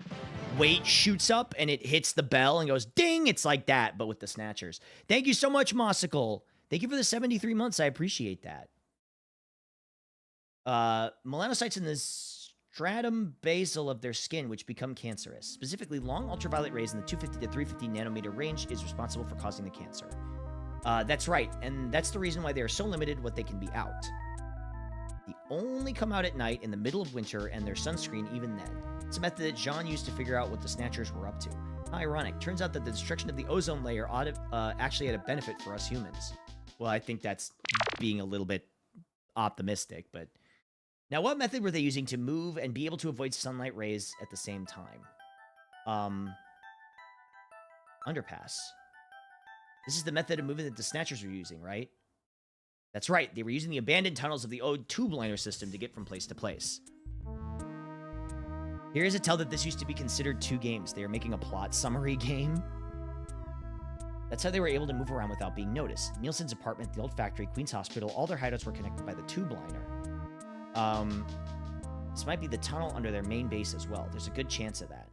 Speaker 1: weight shoots up and it hits the bell and goes ding? It's like that, but with the Snatchers. Thank you so much, Mossicle. Thank you for the 73 months. I appreciate that. Melanocytes in the stratum basal of their skin, which become cancerous. Specifically, long ultraviolet rays in the 250 to 350 nanometer range is responsible for causing the cancer. That's right, and that's the reason why they are so limited what they can be out. They only come out at night in the middle of winter, and their sunscreen even then. It's a method that Jean used to figure out what the Snatchers were up to. How ironic. Turns out that the destruction of the ozone layer actually had a benefit for us humans. Well, I think that's being a little bit optimistic, but... Now, what method were they using to move and be able to avoid sunlight rays at the same time? Underpass. This is the method of moving that the Snatchers were using, right? That's right. They were using the abandoned tunnels of the old tube liner system to get from place to place. Here is a tell that this used to be considered 2 games. They are making a plot summary game. That's how they were able to move around without being noticed. Nielsen's apartment, the old factory, Queen's Hospital, all their hideouts were connected by the tube liner. This might be the tunnel under their main base as well. There's a good chance of that.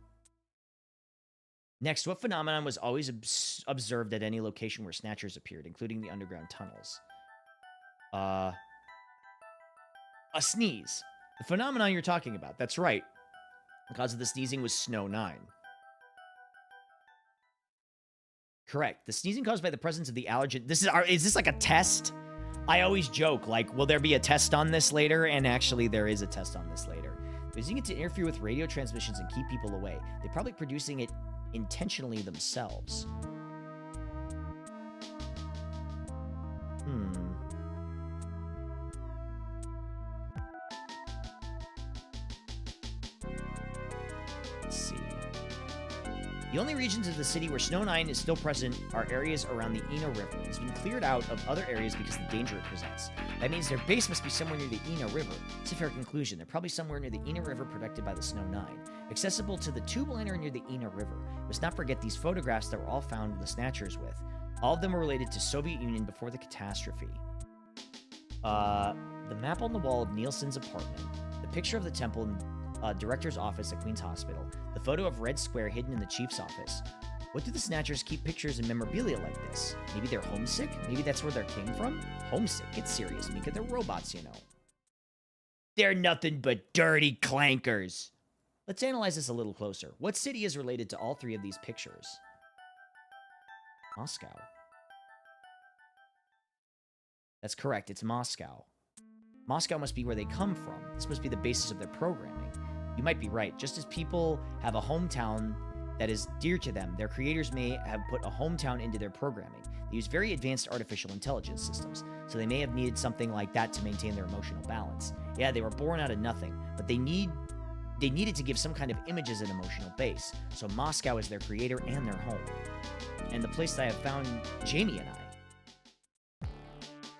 Speaker 1: Next, what phenomenon was always observed at any location where Snatchers appeared, including the underground tunnels? A sneeze. The phenomenon you're talking about. That's right. The cause of the sneezing was Snow 9. Correct. The sneezing caused by the presence of the allergen... Is this like a test? I always joke, like, will there be a test on this later? And actually, there is a test on this later. They're using it to interfere with radio transmissions and keep people away. They're probably producing it intentionally themselves. The only regions of the city where Snow 9 is still present are areas around the Ina River. It's been cleared out of other areas because of the danger it presents. That means their base must be somewhere near the Ina River. It's a fair conclusion. They're probably somewhere near the Ina River protected by the Snow 9. Accessible to the tube liner near the Ina River. Must not forget these photographs that were all found the Snatchers with. All of them were related to Soviet Union before the catastrophe. The map on the wall of Nielsen's apartment. The picture of the temple and director's office at Queen's Hospital. The photo of Red Square hidden in the chief's office. What do the Snatchers keep pictures and memorabilia like this? Maybe they're homesick? Maybe that's where they came from? Homesick? Get serious, Mika. They're robots, you know. They're nothing but dirty clankers. Let's analyze this a little closer. What city is related to all three of these pictures? Moscow. That's correct. It's Moscow. Moscow must be where they come from. This must be the basis of their programming. You might be right. Just as people have a hometown that is dear to them, their creators may have put a hometown into their programming. They use very advanced artificial intelligence systems, so they may have needed something like that to maintain their emotional balance. Yeah, they were born out of nothing, but they needed to give some kind of image as an emotional base. So Moscow is their creator and their home. And the place that I have found Jamie and I.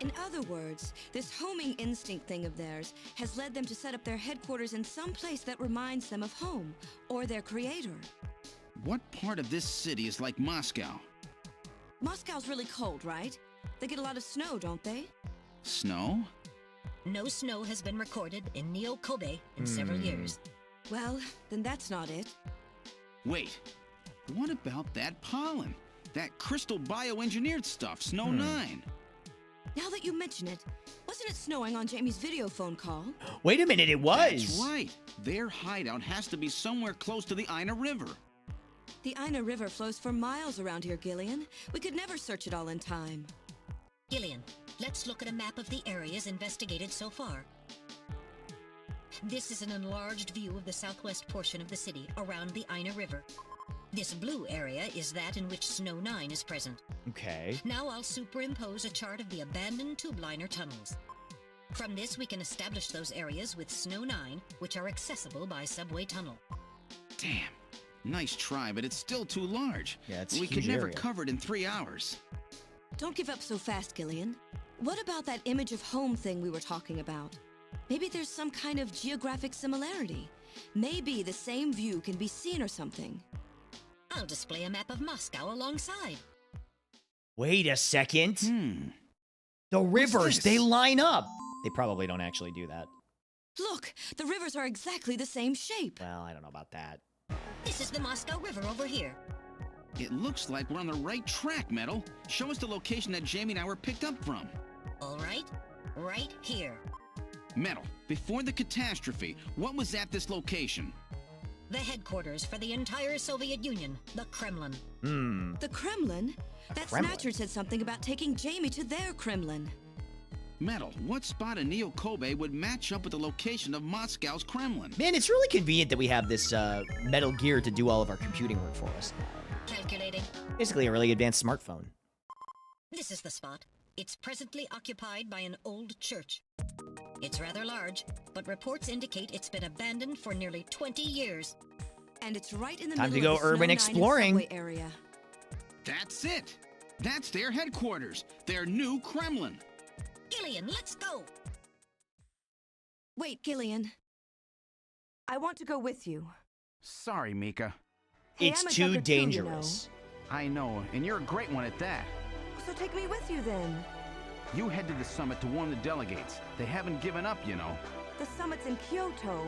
Speaker 11: In other words, this homing instinct thing of theirs has led them to set up their headquarters in some place that reminds them of home, or their creator.
Speaker 4: What part of this city is like Moscow?
Speaker 11: Moscow's really cold, right? They get a lot of snow, don't they?
Speaker 4: Snow?
Speaker 5: No snow has been recorded in Neo-Kobe in several years.
Speaker 11: Well, then that's not it.
Speaker 4: Wait, what about that pollen? That crystal bioengineered stuff, Snow 9?
Speaker 11: Now that you mention it, wasn't it snowing on Jamie's video phone call?
Speaker 1: Wait a minute, it was!
Speaker 4: That's right. Their hideout has to be somewhere close to the Ina River.
Speaker 11: The Ina River flows for miles around here, Gillian. We could never search it all in time.
Speaker 5: Gillian, let's look at a map of the areas investigated so far. This is an enlarged view of the southwest portion of the city around the Ina River. This blue area is that in which Snow 9 is present.
Speaker 1: Okay.
Speaker 5: Now I'll superimpose a chart of the abandoned tube liner tunnels. From this, we can establish those areas with Snow 9, which are accessible by subway tunnel.
Speaker 4: Damn. Nice try, but it's still too large.
Speaker 1: Yeah, it's a
Speaker 4: We
Speaker 1: huge
Speaker 4: could never
Speaker 1: area.
Speaker 4: cover it in 3 hours.
Speaker 11: Don't give up so fast, Gillian. What about that image of home thing we were talking about? Maybe there's some kind of geographic similarity. Maybe the same view can be seen or something.
Speaker 5: I'll display a map of Moscow alongside.
Speaker 1: Wait a second. The rivers, they line up. They probably don't actually do that.
Speaker 11: Look, the rivers are exactly the same shape.
Speaker 1: Well, I don't know about that.
Speaker 5: This is the Moscow River over here.
Speaker 4: It looks like we're on the right track, Metal. Show us the location that Jamie and I were picked up from.
Speaker 5: All right, right here.
Speaker 4: Metal, before the catastrophe, what was at this location?
Speaker 5: The headquarters for the entire Soviet Union, the Kremlin.
Speaker 11: The Kremlin? That
Speaker 1: Kremlin?
Speaker 11: Snatcher said something about taking Jamie to their Kremlin.
Speaker 4: Metal, what spot in Neo-Kobe would match up with the location of Moscow's Kremlin?
Speaker 1: Man, it's really convenient that we have this Metal Gear to do all of our computing work for us.
Speaker 5: Calculating.
Speaker 1: Basically a really advanced smartphone.
Speaker 5: This is the spot. It's presently occupied by an old church. It's rather large, but reports indicate it's been abandoned for nearly 20 years.
Speaker 11: And it's right in the
Speaker 1: Time to
Speaker 11: middle
Speaker 1: go
Speaker 11: of the
Speaker 1: urban
Speaker 11: Snow 9 and
Speaker 1: exploring.
Speaker 11: subway area.
Speaker 4: That's it! That's their headquarters, their new Kremlin.
Speaker 5: Gillian, let's go!
Speaker 11: Wait, Gillian.
Speaker 3: I want to go with you.
Speaker 4: Sorry, Mika.
Speaker 3: Hey,
Speaker 1: It's
Speaker 3: I'm a
Speaker 1: too
Speaker 3: Tucker too, you know.
Speaker 1: dangerous.
Speaker 4: I know, and you're a great one at that.
Speaker 3: So take me with you then.
Speaker 4: You head to the summit to warn the delegates. They haven't given up, you know.
Speaker 3: The summit's in Kyoto.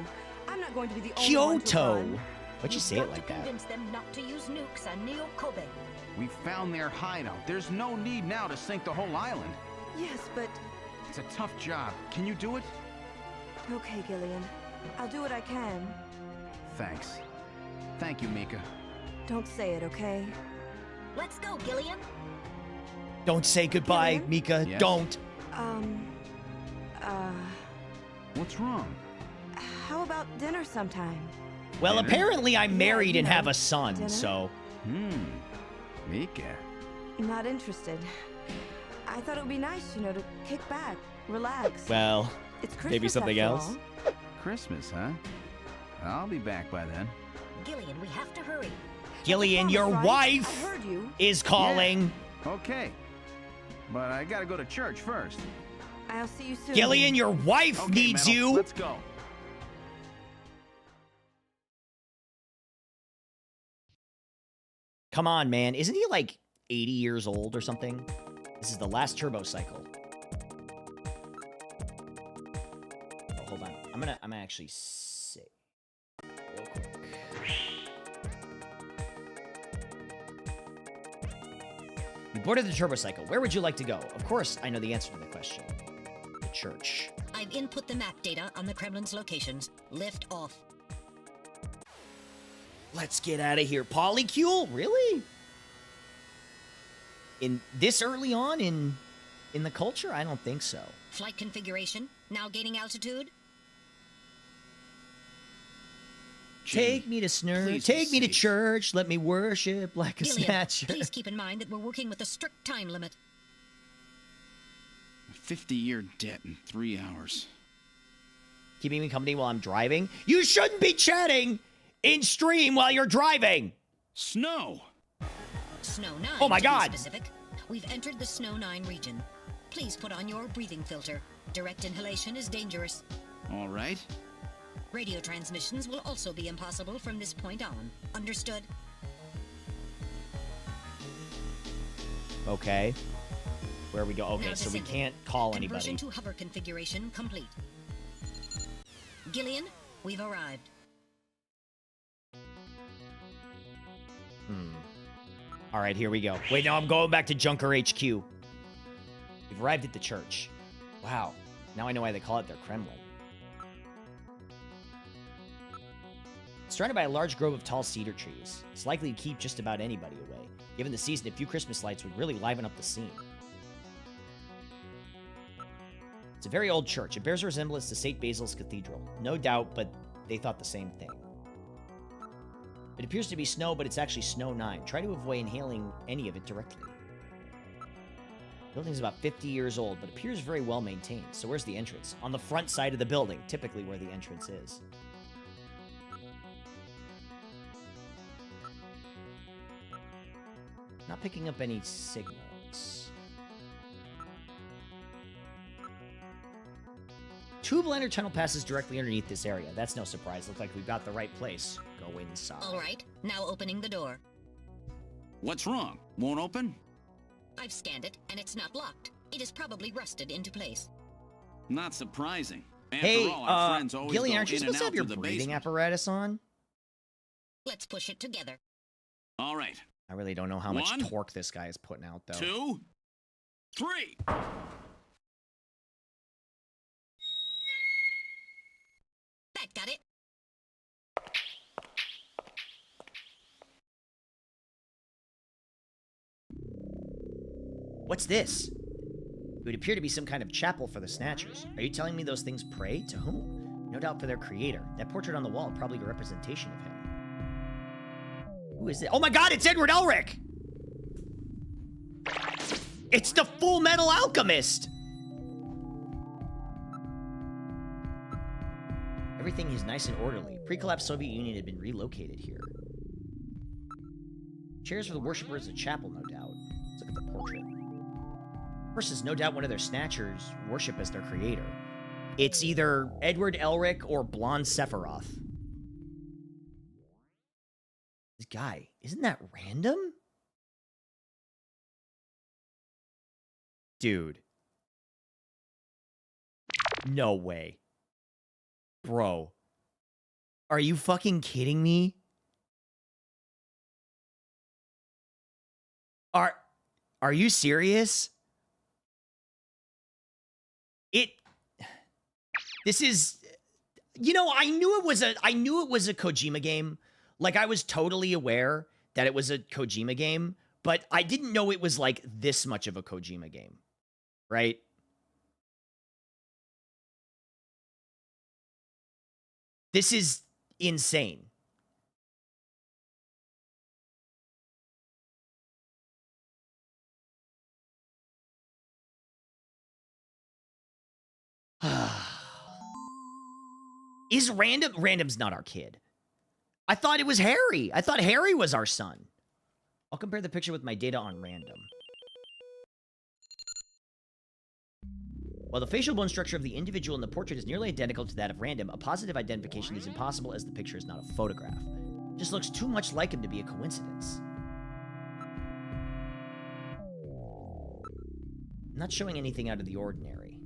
Speaker 3: I'm not going to be the only one to
Speaker 1: Kyoto!
Speaker 3: run.
Speaker 1: Why'd you say it like that?
Speaker 12: Convince them not to use nukes on Neo-Kobe.
Speaker 4: We found their hideout. There's no need now to sink the whole island.
Speaker 3: Yes, but...
Speaker 4: It's a tough job. Can you do it?
Speaker 3: Okay, Gillian. I'll do what I can.
Speaker 4: Thanks. Thank you, Mika.
Speaker 3: Don't say it, okay?
Speaker 12: Let's go, Gillian.
Speaker 1: Don't say goodbye,
Speaker 3: Gillian?
Speaker 1: Mika.
Speaker 4: Yes?
Speaker 1: Don't.
Speaker 4: What's wrong?
Speaker 3: How about dinner sometime?
Speaker 1: Well,
Speaker 4: Dinner?
Speaker 1: apparently I'm
Speaker 3: Yeah,
Speaker 1: married
Speaker 3: you
Speaker 1: and
Speaker 3: know,
Speaker 1: have a son,
Speaker 3: dinner.
Speaker 1: so...
Speaker 4: Mika.
Speaker 3: Not interested. I thought it would be nice, you know, to kick back, relax.
Speaker 1: Well,
Speaker 3: It's Christmas
Speaker 1: maybe something
Speaker 3: after
Speaker 1: else?
Speaker 3: all.
Speaker 4: Christmas, huh? I'll be back by then.
Speaker 12: Gillian, we have to hurry.
Speaker 1: Gillian, your
Speaker 11: right?
Speaker 1: wife
Speaker 11: I heard you.
Speaker 1: is calling.
Speaker 4: Yeah. Okay. But I gotta go to church first.
Speaker 11: I'll see you soon.
Speaker 1: Gillian, your wife
Speaker 4: Okay,
Speaker 1: needs
Speaker 4: Metal,
Speaker 1: you.
Speaker 4: Let's go.
Speaker 1: Come on, man. Isn't he like 80 years old or something? This is the last turbo cycle. Oh, hold on. I'm gonna actually say real quick. You boarded the turbo cycle. Where would you like to go? Of course, I know the answer to the question. The church.
Speaker 5: I've input the map data on the Kremlin's locations. Lift off.
Speaker 1: Let's get out of here. Polycule? Really? In this early on in the culture? I don't think so.
Speaker 5: Flight configuration. Now gaining altitude.
Speaker 1: Take me to Snurr. Take me to church. Let me worship like a
Speaker 5: Gillian,
Speaker 1: snatcher.
Speaker 5: please keep in mind that we're working with a strict time limit.
Speaker 8: A 50-year debt in 3 hours.
Speaker 1: Keeping me company while I'm driving? You shouldn't be chatting in stream while you're driving.
Speaker 8: Snow.
Speaker 5: Snow 9.
Speaker 1: Oh my
Speaker 5: to be
Speaker 1: God.
Speaker 5: Specific. We've entered the Snow 9 region. Please put on your breathing filter. Direct inhalation is dangerous.
Speaker 8: All right.
Speaker 5: Radio transmissions will also be impossible from this point on. Understood?
Speaker 1: Okay. Where we go? Okay,
Speaker 5: Now
Speaker 1: so we
Speaker 5: descending.
Speaker 1: can't call anybody.
Speaker 5: Conversion to hover configuration complete. Gillian, we've arrived.
Speaker 1: All right, here we go. Wait, no, I'm going back to Junker HQ. We've arrived at the church. Wow. Now I know why they call it their Kremlin. Surrounded by a large grove of tall cedar trees. It's likely to keep just about anybody away. Given the season, a few Christmas lights would really liven up the scene. It's a very old church. It bears a resemblance to St. Basil's Cathedral. No doubt, but they thought the same thing. It appears to be snow, but it's actually Snow 9. Try to avoid inhaling any of it directly. The building's about 50 years old, but appears very well maintained. So where's the entrance? On the front side of the building, typically where the entrance is. Not picking up any signals. Tube liner tunnel passes directly underneath this area. That's no surprise. Looks like we've got the right place. Go inside.
Speaker 5: All right, now opening the door.
Speaker 8: What's wrong? Won't open?
Speaker 5: I've scanned it, and it's not locked. It is probably rusted into place.
Speaker 8: Not surprising. After
Speaker 1: Hey,
Speaker 8: all, our friends always
Speaker 1: Gillian,
Speaker 8: go
Speaker 1: aren't you
Speaker 8: in
Speaker 1: supposed to
Speaker 8: and
Speaker 1: have your
Speaker 8: out through the
Speaker 1: breathing
Speaker 8: basement.
Speaker 1: apparatus on?
Speaker 5: Let's push it together.
Speaker 8: All right.
Speaker 1: I really don't know how much
Speaker 8: 1,
Speaker 1: torque this guy is putting out, though.
Speaker 8: 2, 3.
Speaker 5: That got it.
Speaker 1: What's this? It would appear to be some kind of chapel for the Snatchers. Are you telling me those things pray? To whom? No doubt for their creator. That portrait on the wall, probably a representation of him. Who is it? Oh my god, it's Edward Elric! It's the Full Metal Alchemist! Everything is nice and orderly. Pre-collapsed Soviet Union had been relocated here. Chairs for the worshippers, a chapel, no doubt. Let's look at the portrait. Versus no doubt one of their Snatchers worship as their creator. It's either Edward Elric or Blonde Sephiroth. This guy, isn't that random? Dude. No way. Bro. Are you fucking kidding me? Are you serious? This is, you know, I knew it was a Kojima game. Like, I was totally aware that it was a Kojima game, but I didn't know it was like this much of a Kojima game, right? This is insane. Is random's not our kid. I thought it was Harry. I thought Harry was our son. I'll compare the picture with my data on random. While the facial bone structure of the individual in the portrait is nearly identical to that of random, a positive identification is impossible as the picture is not a photograph. It just looks too much like him to be a coincidence. Not showing anything out of the ordinary.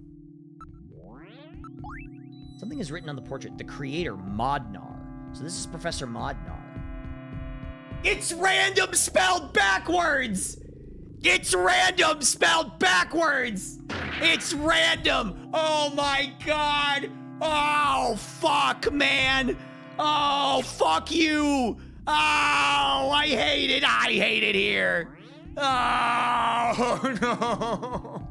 Speaker 1: Something is written on the portrait. The creator, Modnar. So this is Professor Modnar. It's random spelled backwards! It's random spelled backwards! It's random! Oh my god! Oh, fuck, man! Oh, fuck you! Oh, I hate it! I hate it here! Oh, no!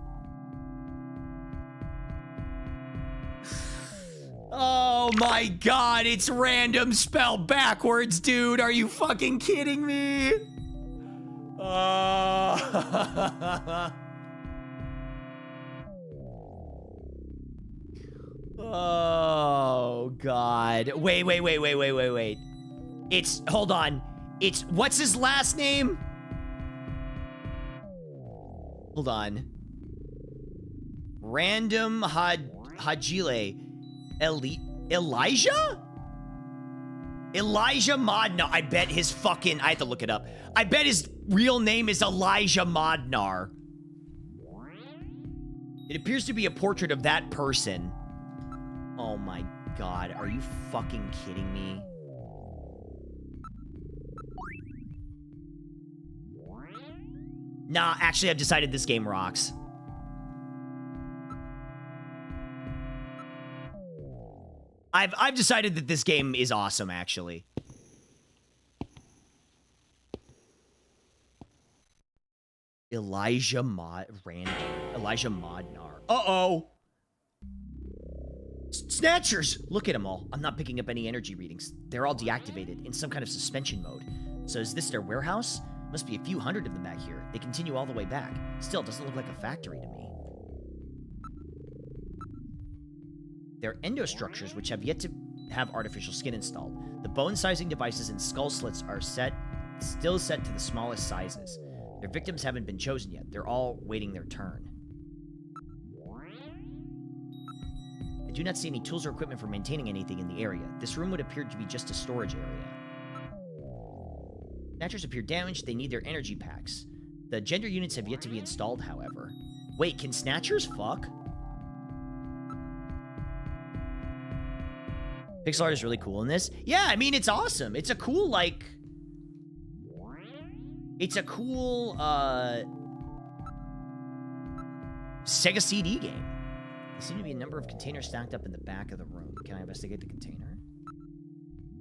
Speaker 1: Oh my god, it's random spelled backwards, dude! Are you fucking kidding me? Oh, God. Wait. It's, hold on. It's, what's his last name? Hold on. Random Hajile. Elijah? Elijah Modnar. I bet his fucking, I have to look it up. I bet his real name is Elijah Modnar. It appears to be a portrait of that person. Oh my god, are you fucking kidding me? Nah, actually I've decided this game rocks. I've decided that this game is awesome, actually. Elijah Modnar. Uh-oh. Snatchers! Look at them all. I'm not picking up any energy readings. They're all deactivated in some kind of suspension mode. So is this their warehouse? Must be a few hundred of them back here. They continue all the way back. Still, doesn't look like a factory to me. They're endostructures which have yet to have artificial skin installed. The bone sizing devices and skull slits are still set to the smallest sizes. Their victims haven't been chosen yet. They're all waiting their turn. I do not see any tools or equipment for maintaining anything in the area. This room would appear to be just a storage area. Snatchers appear damaged. They need their energy packs. The gender units have yet to be installed, however. Wait, can Snatchers fuck? Pixel art is really cool in this. Yeah, I mean, it's awesome. It's a cool, like... It's a cool, Sega CD game. There seem to be a number of containers stacked up in the back of the room. Can I investigate the container?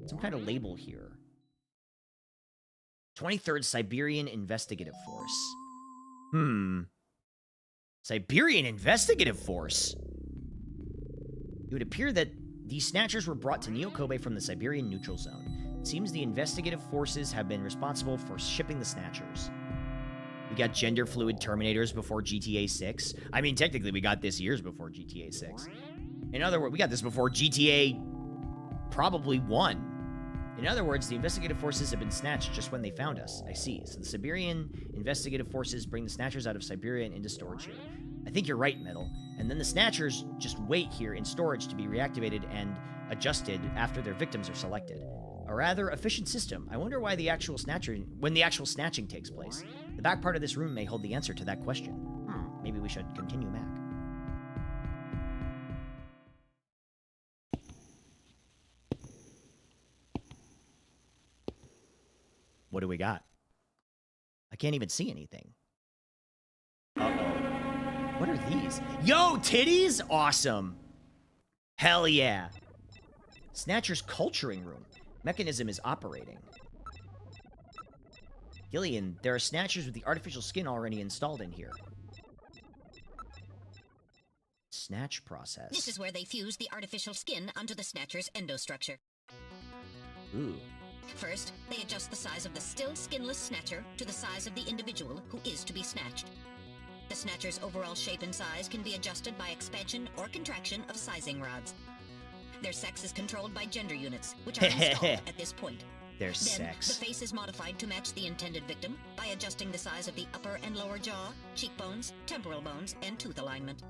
Speaker 1: Some kind of label here. 23rd Siberian Investigative Force. Siberian Investigative Force? It would appear that these snatchers were brought to Neo Kobe from the Siberian Neutral Zone. It seems the investigative forces have been responsible for shipping the snatchers. We got gender fluid Terminators before GTA 6. I mean, technically, we got this years before GTA 6. In other words, we got this before GTA probably 1. In other words, the investigative forces have been snatched just when they found us. I see. So the Siberian investigative forces bring the snatchers out of Siberia and into storage here. I think you're right, Metal. And then the snatchers just wait here in storage to be reactivated and adjusted after their victims are selected. A rather efficient system. I wonder why when the actual snatching takes place. The back part of this room may hold the answer to that question. Maybe we should continue back. What do we got? I can't even see anything. Uh-oh. What are these? Yo, titties? Awesome. Hell yeah. Snatcher's culturing room. Mechanism is operating. Gillian, there are snatchers with the artificial skin already installed in here. Snatch process.
Speaker 5: This is where they fuse the artificial skin onto the snatcher's endostructure.
Speaker 1: Ooh.
Speaker 5: First, they adjust the size of the still skinless snatcher to the size of the individual who is to be snatched. The snatcher's overall shape and size can be adjusted by expansion or contraction of sizing rods. Their sex is controlled by gender units, which are installed at this point.
Speaker 1: Their
Speaker 5: Then,
Speaker 1: sex.
Speaker 5: the face is modified to match the intended victim by adjusting the size of the upper and lower jaw, cheekbones, temporal bones, and tooth alignment.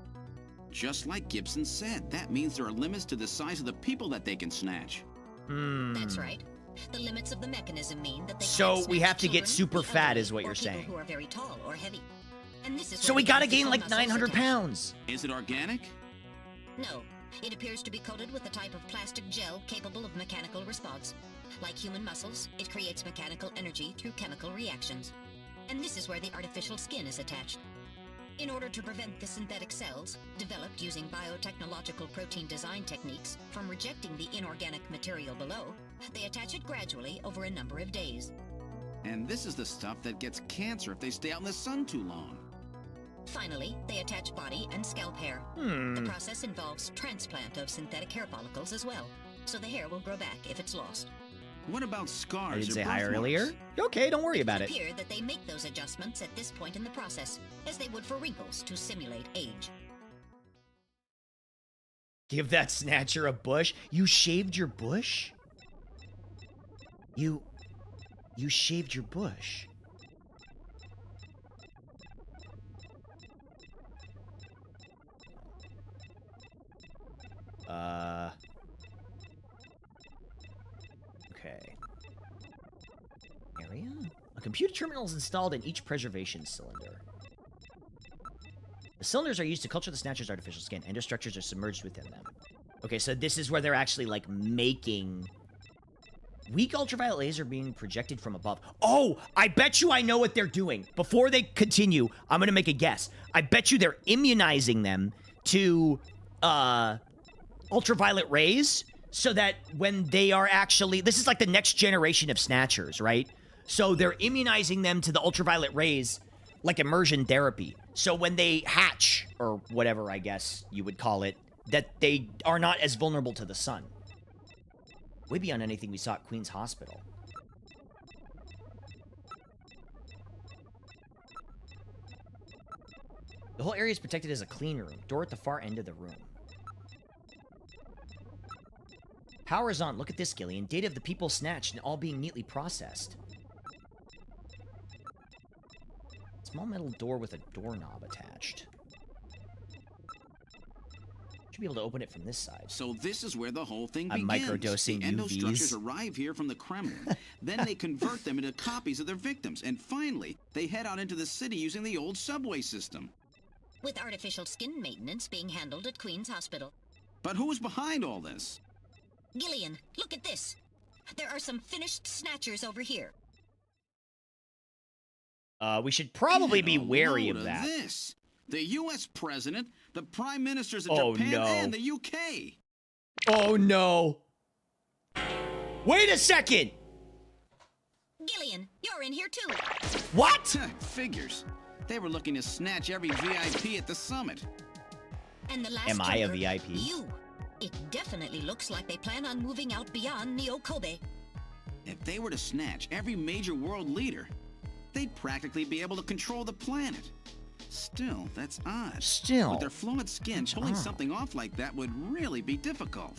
Speaker 4: Just like Gibson said, that means there are limits to the size of the people that they can snatch.
Speaker 5: That's right. The limits of the mechanism mean that they
Speaker 1: So
Speaker 5: can't
Speaker 1: we
Speaker 5: snatch
Speaker 1: have to get
Speaker 5: children,
Speaker 1: super
Speaker 5: the
Speaker 1: fat
Speaker 5: elderly,
Speaker 1: is what
Speaker 5: or
Speaker 1: you're
Speaker 5: people
Speaker 1: saying.
Speaker 5: who are very tall or heavy. And this is
Speaker 1: So
Speaker 5: where
Speaker 1: we
Speaker 5: the
Speaker 1: gotta gain
Speaker 5: artificial
Speaker 1: like
Speaker 5: muscles
Speaker 1: 900
Speaker 5: attach.
Speaker 1: pounds.
Speaker 4: Is it organic?
Speaker 5: No. It appears to be coated with a type of plastic gel capable of mechanical response. Like human muscles, it creates mechanical energy through chemical reactions. And this is where the artificial skin is attached. In order to prevent the synthetic cells, developed using biotechnological protein design techniques, from rejecting the inorganic material below, they attach it gradually over a number of days.
Speaker 4: And this is the stuff that gets cancer if they stay out in the sun too long.
Speaker 5: Finally, they attach body and scalp hair. The process involves transplant of synthetic hair follicles as well, so the hair will grow back if it's lost.
Speaker 4: What about scars
Speaker 1: I didn't
Speaker 4: or
Speaker 1: say hi
Speaker 4: birthmarks?
Speaker 1: earlier. Okay, don't worry about
Speaker 5: It
Speaker 1: it.
Speaker 5: would appear that they make those adjustments at this point in the process, as they would for wrinkles to simulate age.
Speaker 1: Give that snatcher a bush. You shaved your bush? You shaved your bush. Okay. Area? A computer terminal is installed in each preservation cylinder. The cylinders are used to culture the snatcher's artificial skin. Endostructures are submerged within them. Okay, so this is where they're actually, like, making... Weak ultraviolet laser being projected from above. Oh, I bet you I know what they're doing. Before they continue, I'm going to make a guess. I bet you they're immunizing them to ultraviolet rays so that when they are actually... This is like the next generation of snatchers, right? So they're immunizing them to the ultraviolet rays like immersion therapy. So when they hatch, or whatever I guess you would call it, that they are not as vulnerable to the sun. Way beyond anything we saw at Queen's Hospital. The whole area is protected as a clean room. Door at the far end of the room. Power is on. Look at this, Gillian. Data of the people snatched and all being neatly processed. Small metal door with a doorknob attached. Should be able to open it from this side.
Speaker 4: So this is where the whole thing
Speaker 1: I'm
Speaker 4: begins.
Speaker 1: microdosing
Speaker 4: the endostructures
Speaker 1: UVs.
Speaker 4: arrive here from the Kremlin. Then they convert them into copies of their victims. And finally, they head out into the city using the old subway system.
Speaker 5: With artificial skin maintenance being handled at Queen's Hospital.
Speaker 4: But who's behind all this?
Speaker 5: Gillian, look at this. There are some finished snatchers over here.
Speaker 1: We should probably be
Speaker 4: And a
Speaker 1: wary
Speaker 4: load
Speaker 1: of that.
Speaker 4: This. The U.S. president, the prime ministers of
Speaker 1: Oh,
Speaker 4: Japan,
Speaker 1: no.
Speaker 4: and the U.K.
Speaker 1: Oh, no. Wait a second!
Speaker 5: Gillian, you're in here too.
Speaker 1: What?
Speaker 4: Figures. They were looking to snatch every VIP at the summit.
Speaker 5: And the last
Speaker 1: Am I a
Speaker 5: joker,
Speaker 1: VIP?
Speaker 5: You. It definitely looks like they plan on moving out beyond Neo Kobe.
Speaker 4: If they were to snatch every major world leader, they'd practically be able to control the planet. Still, that's odd.
Speaker 1: Still.
Speaker 4: With their fluid skin, pulling something off like that would really be difficult.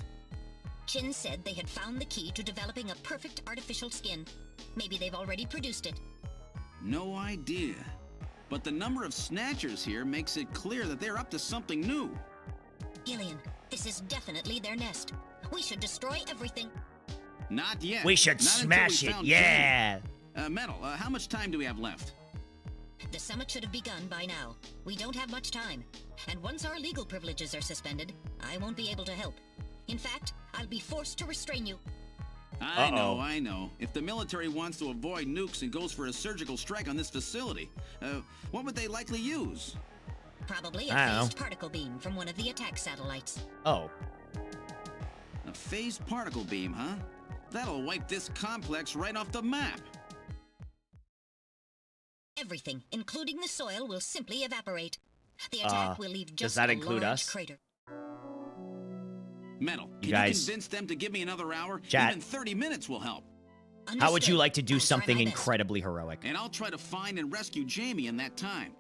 Speaker 5: Chin said they had found the key to developing a perfect artificial skin. Maybe they've already produced it.
Speaker 4: No idea. But the number of snatchers here makes it clear that they're up to something new.
Speaker 5: Gillian, this is definitely their nest. We should destroy everything.
Speaker 4: Not yet.
Speaker 1: We should
Speaker 4: Not until
Speaker 1: smash
Speaker 4: we
Speaker 1: it,
Speaker 4: found
Speaker 1: yeah!
Speaker 4: Jane. Metal, how much time do we have left?
Speaker 5: The summit should have begun by now. We don't have much time. And once our legal privileges are suspended, I won't be able to help. In fact, I'll be forced to restrain you.
Speaker 4: I know. If the military wants to avoid nukes and goes for a surgical strike on this facility, what would they likely use?
Speaker 5: Probably
Speaker 1: I
Speaker 5: a
Speaker 1: don't know.
Speaker 5: phased particle beam from one of the attack satellites.
Speaker 1: Oh.
Speaker 4: A phased particle beam, huh? That'll wipe this complex right off the map.
Speaker 5: Everything, including the soil, will simply evaporate. The attack will leave
Speaker 1: does
Speaker 5: just
Speaker 1: that
Speaker 5: a
Speaker 1: include
Speaker 5: large
Speaker 1: us?
Speaker 5: crater.
Speaker 4: Metal,
Speaker 1: You
Speaker 4: can
Speaker 1: guys-
Speaker 4: you convince them to give me another hour?
Speaker 1: Chat.
Speaker 4: Even 30 minutes will help.
Speaker 1: How would you
Speaker 5: Understood.
Speaker 1: like to do
Speaker 5: I'll try
Speaker 1: something
Speaker 5: my best.
Speaker 1: incredibly heroic?
Speaker 4: And I'll try to find and rescue Jamie in that time.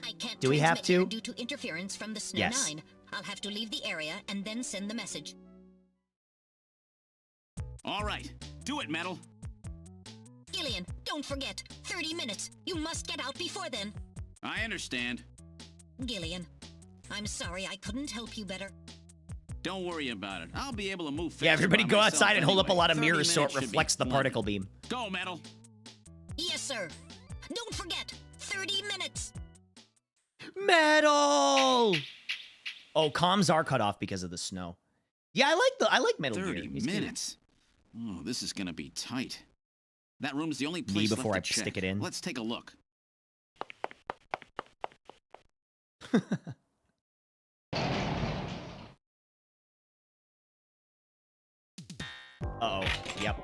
Speaker 5: I can't
Speaker 1: Do we have
Speaker 5: transmit here
Speaker 1: to?
Speaker 5: due to interference from the Snow
Speaker 1: Yes.
Speaker 5: 9. I'll have to leave the area and then send the message.
Speaker 4: All right, do it, Metal.
Speaker 5: Gillian, don't forget. 30 minutes. You must get out before then.
Speaker 4: I understand.
Speaker 5: Gillian, I'm sorry I couldn't help you better.
Speaker 4: Don't worry about it. I'll be able to move faster.
Speaker 1: Yeah, everybody
Speaker 4: by
Speaker 1: go
Speaker 4: myself
Speaker 1: outside and hold up a
Speaker 4: anyway.
Speaker 1: lot of
Speaker 4: 30
Speaker 1: mirrors so it
Speaker 4: minutes should be
Speaker 1: reflects the
Speaker 4: plenty.
Speaker 1: particle beam.
Speaker 4: Go, Metal.
Speaker 5: Yes, sir. Don't forget. 30 minutes.
Speaker 1: Metal! Oh, comms are cut off because of the snow. Yeah, I like Metal Gear.
Speaker 4: 30
Speaker 1: He's cute.
Speaker 4: minutes. Oh, this is gonna be tight. That room's the only
Speaker 1: Me
Speaker 4: place
Speaker 1: before I
Speaker 4: left to check.
Speaker 1: stick it in.
Speaker 4: Let's take a look.
Speaker 1: Uh-oh. Yep.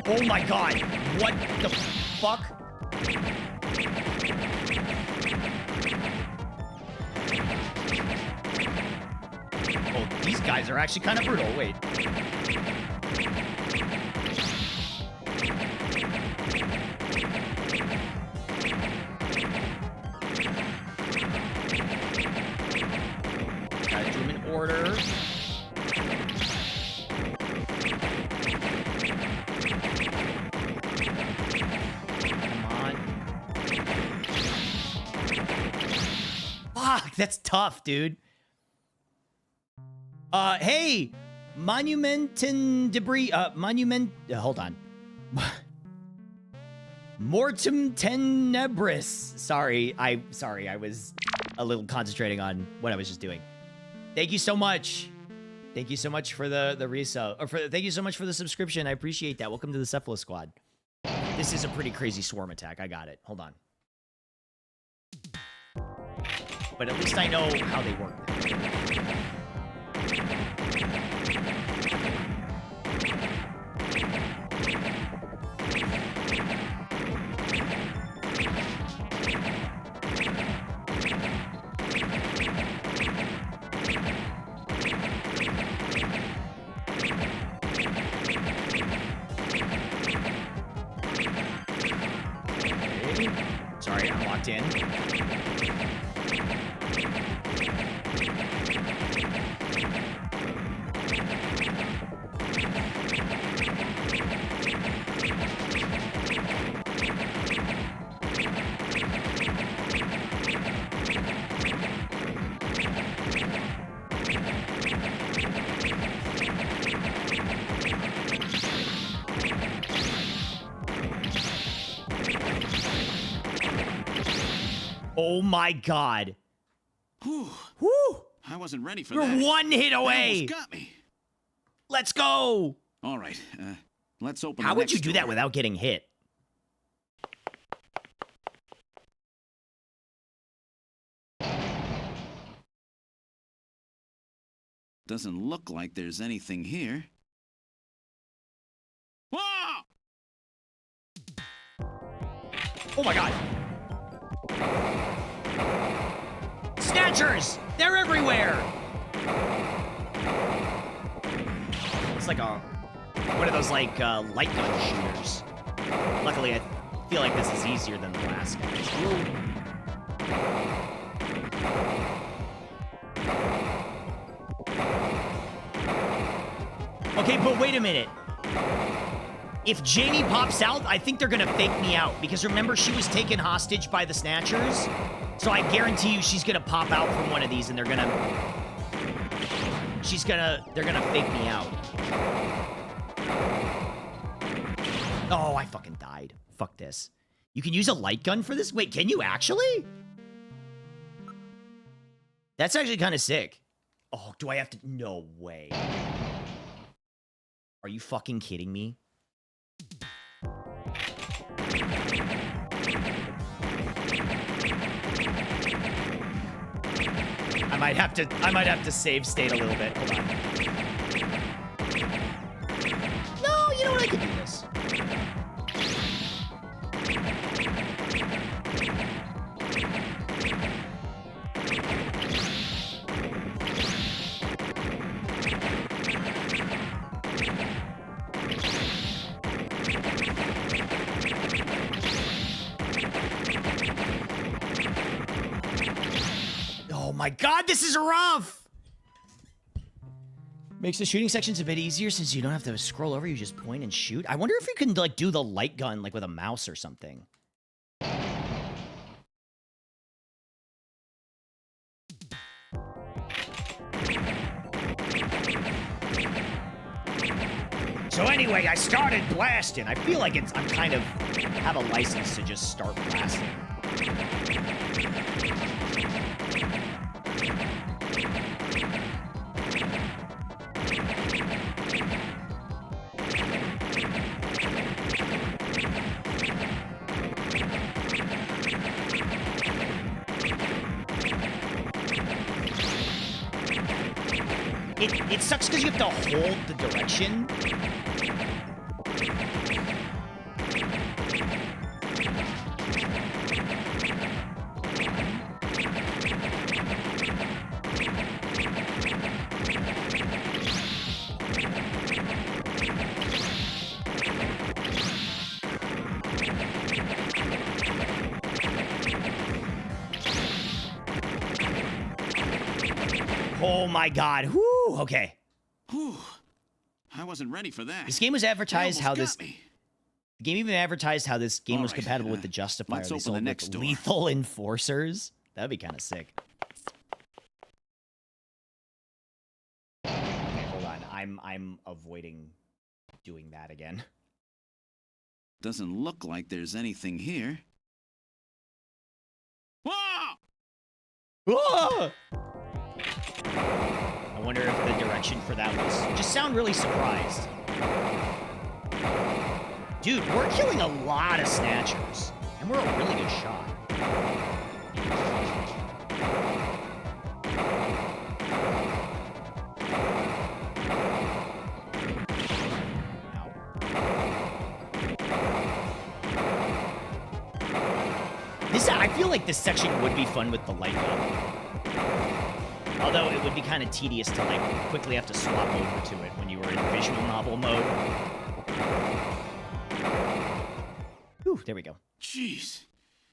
Speaker 1: Oh my god! What the fuck? Oh, these guys are actually kind of brutal. Wait. Gotta do them in order. Fuck, that's tough, dude. Hey, Monumentin Debris, hold on. Mortem Tenebris. Sorry, I was a little concentrating on what I was just doing. Thank you so much. Thank you so much for the resub, or thank you so much for the subscription. I appreciate that. Welcome to the Cephalus Squad. This is a pretty crazy swarm attack. I got it. Hold on. But at least I know how they work. Okay. Sorry, I'm locked in. Oh my god.
Speaker 4: Whew.
Speaker 1: Whew.
Speaker 4: I wasn't ready for
Speaker 1: You're
Speaker 4: that.
Speaker 1: one hit
Speaker 4: That
Speaker 1: away.
Speaker 4: almost got me.
Speaker 1: Let's go.
Speaker 4: All right, let's open.
Speaker 1: How
Speaker 4: the
Speaker 1: would
Speaker 4: next
Speaker 1: you do that
Speaker 4: door.
Speaker 1: without getting hit?
Speaker 4: Doesn't look like there's anything here. Ah!
Speaker 1: Oh my god. Snatchers! They're everywhere! It's like a... one of those, like, light gun shooters. Luckily, I feel like this is easier than the last one. Okay, but wait a minute. If Jamie pops out, I think they're gonna fake me out. Because remember, she was taken hostage by the Snatchers? So I guarantee you she's gonna pop out from one of these and they're gonna fake me out. Oh, I fucking died. Fuck this. You can use a light gun for this? Wait, can you actually? That's actually kind of sick. Oh, do I have to? No way. Are you fucking kidding me? I might have to save state a little bit. Hold on. No, you know what? I can do this. Oh my god, this is rough! Makes the shooting sections a bit easier since you don't have to scroll over, you just point and shoot. I wonder if you can like do the light gun like with a mouse or something. So anyway, I started blasting. I feel like I'm kind of have a license to just start blasting. It sucks because you have to hold the direction. Oh my god. Whoo, okay.
Speaker 4: Whew. I wasn't ready for that.
Speaker 1: This game was advertised how this...
Speaker 4: Me.
Speaker 1: The game even advertised how this game was
Speaker 4: Right,
Speaker 1: compatible with the Justifier.
Speaker 4: let's
Speaker 1: They
Speaker 4: open
Speaker 1: sold
Speaker 4: the
Speaker 1: with
Speaker 4: next door.
Speaker 1: lethal enforcers. That'd be kind of sick. Okay, hold on. I'm avoiding doing that again.
Speaker 4: Doesn't look like there's anything here. Whoa!
Speaker 1: Whoa! I wonder if the direction for that was... Just sound really surprised. Dude, we're killing a lot of snatchers. And we're a really good shot. I feel like this section would be fun with the light gun. Although it would be kind of tedious to like quickly have to swap over to it when you were in visual novel mode. Ooh, there we go.
Speaker 4: Jeez,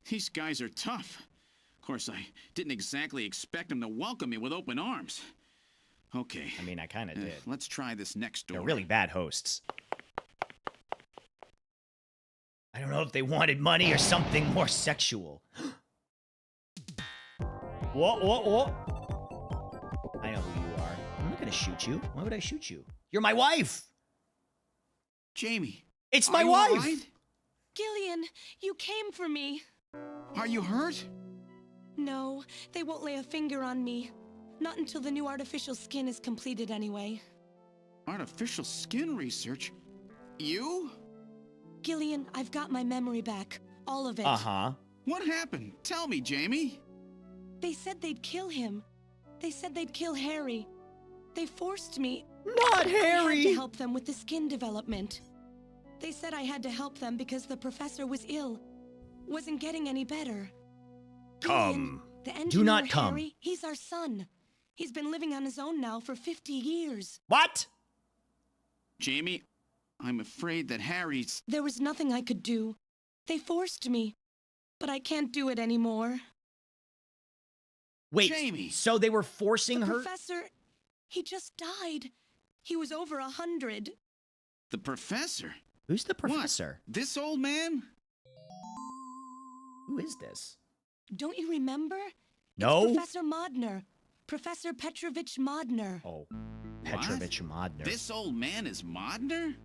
Speaker 4: these guys are tough. Of course, I didn't exactly expect them to welcome me with open arms. Okay.
Speaker 1: I mean, I kind of did.
Speaker 4: Let's try this next door.
Speaker 1: They're really bad hosts. I don't know if they wanted money or something more sexual. What? I know who you are. I'm not gonna shoot you. Why would I shoot you? You're my wife!
Speaker 4: Jamie.
Speaker 1: It's my
Speaker 4: are you
Speaker 1: wife!
Speaker 4: all right?
Speaker 3: Gillian, you came for me.
Speaker 4: Are you hurt?
Speaker 3: No, they won't lay a finger on me. Not until the new artificial skin is completed anyway.
Speaker 4: Artificial skin research? You?
Speaker 3: Gillian, I've got my memory back. All of it.
Speaker 1: Uh-huh.
Speaker 4: What happened? Tell me, Jamie.
Speaker 3: They said they'd kill him. They said they'd kill Harry. They forced me.
Speaker 1: Not Harry!
Speaker 3: I had to help them with the skin development. They said I had to help them because the professor was ill. Wasn't getting any better.
Speaker 1: Come.
Speaker 3: The engineer,
Speaker 1: Do not come.
Speaker 3: Harry, he's our son. He's been living on his own now for 50 years.
Speaker 1: What?
Speaker 4: Jamie, I'm afraid that Harry's...
Speaker 3: There was nothing I could do. They forced me. But I can't do it anymore.
Speaker 1: Wait,
Speaker 4: Jamie.
Speaker 1: So they were forcing
Speaker 3: The
Speaker 1: her?
Speaker 3: professor, he just died. He was over 100.
Speaker 4: The professor?
Speaker 1: Who's the professor?
Speaker 4: What? This old man?
Speaker 1: Who is this?
Speaker 3: Don't you remember?
Speaker 1: No.
Speaker 3: It's Professor Modner. Professor Petrovich Modner.
Speaker 1: Oh, Petrovich Modner.
Speaker 4: This old man is Modner?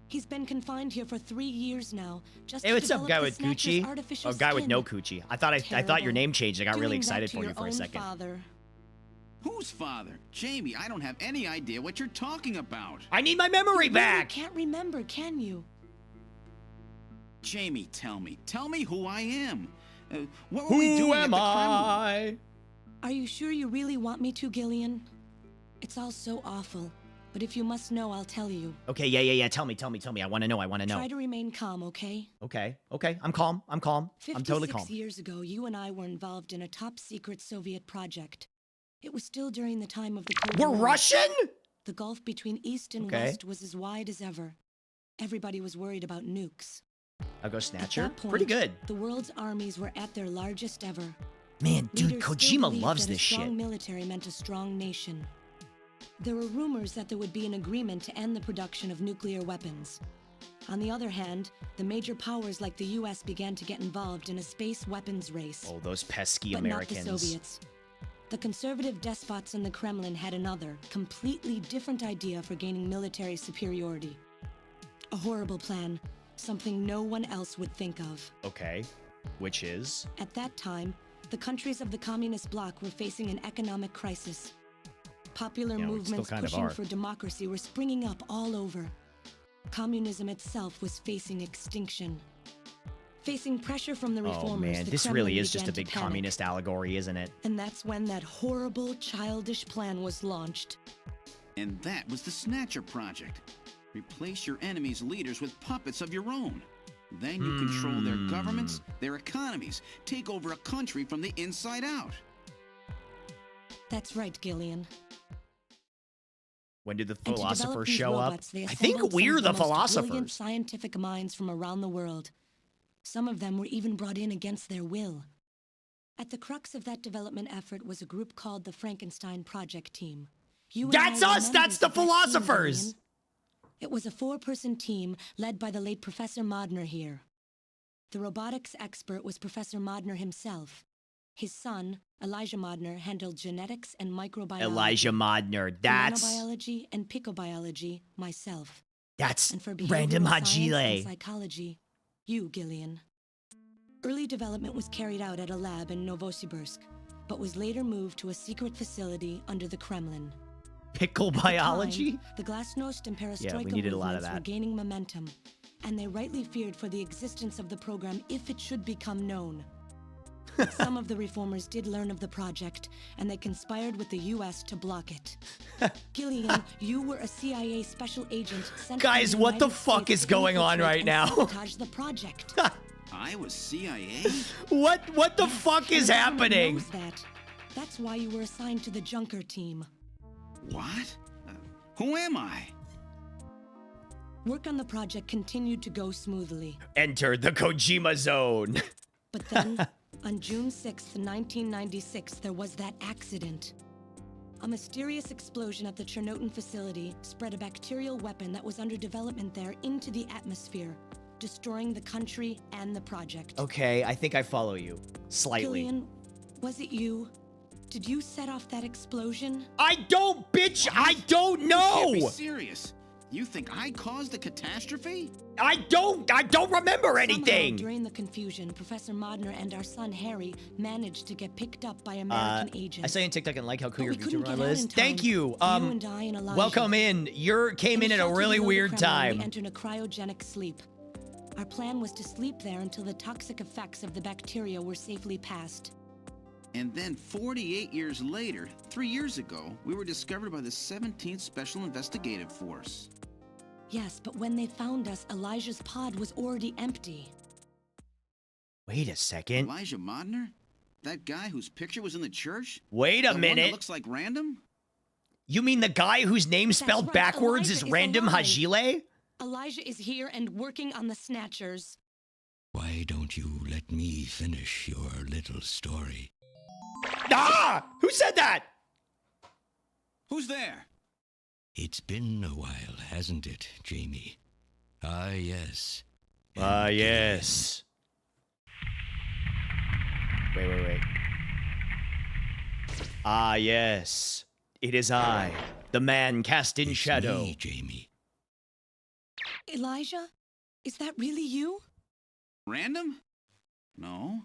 Speaker 3: He's been confined here for 3 years now. Just
Speaker 1: Hey,
Speaker 3: to
Speaker 1: what's up,
Speaker 3: develop
Speaker 1: guy
Speaker 3: the
Speaker 1: with
Speaker 3: Snatcher's
Speaker 1: Gucci?
Speaker 3: artificial
Speaker 1: Oh, guy with
Speaker 3: skin.
Speaker 1: no coochie. I thought your
Speaker 3: Terrible.
Speaker 1: name changed. I got really
Speaker 3: Doing
Speaker 1: excited
Speaker 3: that to
Speaker 1: for you
Speaker 3: your
Speaker 1: for a
Speaker 3: own
Speaker 1: second.
Speaker 3: Father.
Speaker 4: Whose father? Jamie, I don't have any idea what you're talking about.
Speaker 1: I need my memory
Speaker 3: You
Speaker 1: back.
Speaker 3: can't remember, can you?
Speaker 4: Jamie, tell me. Tell me who I am. What were
Speaker 1: Who
Speaker 4: we doing at
Speaker 1: am
Speaker 4: the Kremlin?
Speaker 1: I?
Speaker 3: Are you sure you really want me to, Gillian? It's all so awful. But if you must know, I'll tell you.
Speaker 1: Okay, yeah. Tell me. I want to know.
Speaker 3: Try to remain calm, okay?
Speaker 1: Okay. I'm calm. I'm totally calm.
Speaker 3: 56 years ago, you and I were involved in a top-secret Soviet project. It was still during the time of the Cold
Speaker 1: We're
Speaker 3: War.
Speaker 1: Russian?
Speaker 3: The gulf between East and
Speaker 1: Okay.
Speaker 3: West was as wide as ever. Everybody was worried about nukes.
Speaker 1: I'll go
Speaker 3: At
Speaker 1: Snatcher.
Speaker 3: that point,
Speaker 1: Pretty good.
Speaker 3: The world's armies were at their largest ever.
Speaker 1: Man, dude,
Speaker 3: Leaders still
Speaker 1: Kojima
Speaker 3: believed
Speaker 1: loves
Speaker 3: that
Speaker 1: this
Speaker 3: a strong
Speaker 1: shit.
Speaker 3: military meant a strong nation. There were rumors that there would be an agreement to end the production of nuclear weapons. On the other hand, the major powers like the US began to get involved in a space weapons race.
Speaker 1: Oh, those pesky
Speaker 3: but
Speaker 1: Americans.
Speaker 3: Not the Soviets. The conservative despots in the Kremlin had another, completely different idea for gaining military superiority. A horrible plan, something no one else would think of.
Speaker 1: Okay, which is?
Speaker 3: At that time, the countries of the communist bloc were facing an economic crisis. Popular movements pushing for democracy were springing up all over. Communism itself was facing extinction. Facing pressure from the reformers,
Speaker 1: oh man,
Speaker 3: the
Speaker 1: this
Speaker 3: Kremlin
Speaker 1: really is just a
Speaker 3: began
Speaker 1: big
Speaker 3: to panic.
Speaker 1: communist allegory, isn't it?
Speaker 3: And that's when that horrible, childish plan was launched.
Speaker 4: And that was the Snatcher Project. Replace your enemy's leaders with puppets of your own. Then you control their governments, their economies, take over a country from the inside out.
Speaker 3: That's right, Gillian.
Speaker 1: When did the
Speaker 3: And to develop
Speaker 1: philosophers
Speaker 3: these
Speaker 1: show
Speaker 3: robots,
Speaker 1: up?
Speaker 3: they
Speaker 1: I
Speaker 3: assembled
Speaker 1: think
Speaker 3: some
Speaker 1: we're
Speaker 3: of
Speaker 1: the
Speaker 3: most brilliant
Speaker 1: philosophers.
Speaker 3: scientific minds from around the world. Some of them were even brought in against their will. At the crux of that development effort was a group called the Frankenstein Project Team. You and
Speaker 1: That's
Speaker 3: I were
Speaker 1: us! That's
Speaker 3: members
Speaker 1: the
Speaker 3: of that team,
Speaker 1: philosophers!
Speaker 3: Gillian. It was a 4-person team led by the late Professor Modner here. The robotics expert was Professor Modner himself. His son, Elijah Modner, handled genetics and microbiology.
Speaker 1: Elijah Modner, that's...
Speaker 3: Nanobiology and picobiology, myself.
Speaker 1: That's
Speaker 3: And for
Speaker 1: Random
Speaker 3: behavioral science and
Speaker 1: Hajile.
Speaker 3: psychology, you, Gillian. Early development was carried out at a lab in Novosibirsk, but was later moved to a secret facility under the Kremlin.
Speaker 1: Pickle
Speaker 3: At the
Speaker 1: biology?
Speaker 3: time, the Glasnost and Perestroika
Speaker 1: Yeah, we needed a lot of
Speaker 3: movements were
Speaker 1: that.
Speaker 3: gaining momentum, and they rightly feared for the existence of the program if it should become known. Some of the reformers did learn of the project, and they conspired with the US to block it. Gillian, you were a CIA special agent sent
Speaker 1: Guys,
Speaker 3: from the
Speaker 1: what the
Speaker 3: United
Speaker 1: fuck
Speaker 3: States
Speaker 1: is
Speaker 3: to
Speaker 1: going on
Speaker 3: infiltrate
Speaker 1: right
Speaker 3: and
Speaker 1: now?
Speaker 3: sabotage the project.
Speaker 4: I was CIA?
Speaker 1: What the fuck is
Speaker 3: The government
Speaker 1: happening?
Speaker 3: knows that. That's why you were assigned to the Junker team.
Speaker 4: What? Who am I?
Speaker 3: Work on the project continued to go smoothly.
Speaker 1: Enter the Kojima zone.
Speaker 3: But then, on June 6th, 1996, there was that accident. A mysterious explosion at the Chernobyl facility spread a bacterial weapon that was under development there into the atmosphere, destroying the country and the project.
Speaker 1: Okay, I think I follow you. Slightly.
Speaker 3: Gillian, was it you? Did you set off that explosion?
Speaker 1: I don't, bitch! I don't
Speaker 4: You can't be
Speaker 1: know!
Speaker 4: serious. You think I caused the catastrophe?
Speaker 1: I don't remember anything!
Speaker 3: Somehow, during the confusion, Professor Modner and our son Harry managed to get picked up by American agents.
Speaker 1: I saw you on TikTok and like how cool
Speaker 3: But
Speaker 1: your
Speaker 3: we couldn't
Speaker 1: VTuber
Speaker 3: get out
Speaker 1: is.
Speaker 3: in time.
Speaker 1: Thank you.
Speaker 3: You and I and Elijah.
Speaker 1: Welcome in. You came in at a
Speaker 3: shelter
Speaker 1: really
Speaker 3: below the
Speaker 1: weird
Speaker 3: Kremlin,
Speaker 1: time.
Speaker 3: We entered a cryogenic sleep. Our plan was to sleep there until the toxic effects of the bacteria were safely passed.
Speaker 4: And then 48 years later, 3 years ago, we were discovered by the 17th Special Investigative Force.
Speaker 3: Yes, but when they found us, Elijah's pod was already empty.
Speaker 1: Wait a second.
Speaker 4: Elijah Modner? That guy whose picture was in the church?
Speaker 1: Wait a
Speaker 4: The one that
Speaker 1: minute.
Speaker 4: looks like Random?
Speaker 1: You mean the guy whose name
Speaker 3: That's
Speaker 1: spelled
Speaker 3: right,
Speaker 1: backwards
Speaker 3: Elijah
Speaker 1: is
Speaker 3: is
Speaker 1: Random
Speaker 3: alive.
Speaker 1: Hajile?
Speaker 3: Elijah is here and working on the Snatchers.
Speaker 16: Why don't you let me finish your little story?
Speaker 1: Ah! Who said that?
Speaker 4: Who's there?
Speaker 16: It's been a while, hasn't it, Jamie? Ah, yes.
Speaker 1: Ah, yes. Wait. Ah, yes. It is I, the man cast in shadow.
Speaker 16: Me, Jamie.
Speaker 3: Elijah? Is that really you?
Speaker 4: Random? No.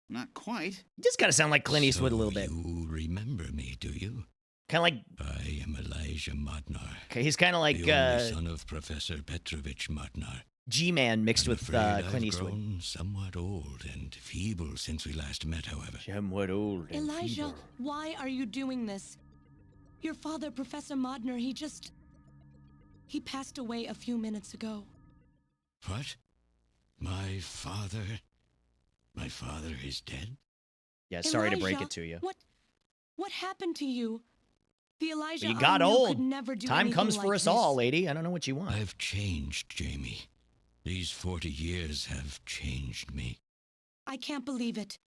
Speaker 4: Not quite.
Speaker 1: You just gotta sound like Clint Eastwood a little bit.
Speaker 16: You remember me, do you?
Speaker 1: Kind of like,
Speaker 16: I am Elijah Modnar.
Speaker 1: okay, he's kind of like
Speaker 16: the only son of Professor Petrovich Modnar.
Speaker 1: G-Man mixed
Speaker 16: I'm
Speaker 1: with
Speaker 16: afraid
Speaker 1: Clint
Speaker 16: I've
Speaker 1: Eastwood.
Speaker 16: grown somewhat old and feeble since we last met, however.
Speaker 1: Somewhat old and
Speaker 3: Elijah,
Speaker 1: feeble.
Speaker 3: why are you doing this? Your father, Professor Modner, he passed away a few minutes ago.
Speaker 16: What? My father is dead?
Speaker 1: Yeah, sorry to break
Speaker 3: Elijah,
Speaker 1: it to you.
Speaker 3: What happened to you? The Elijah
Speaker 1: You got
Speaker 3: I knew
Speaker 1: old.
Speaker 3: could never do
Speaker 1: Time
Speaker 3: anything
Speaker 1: comes for
Speaker 3: like
Speaker 1: us
Speaker 3: this.
Speaker 1: all, lady. I don't know what you want.
Speaker 16: I've changed, Jamie. These 40 years have changed me.
Speaker 3: I can't believe it.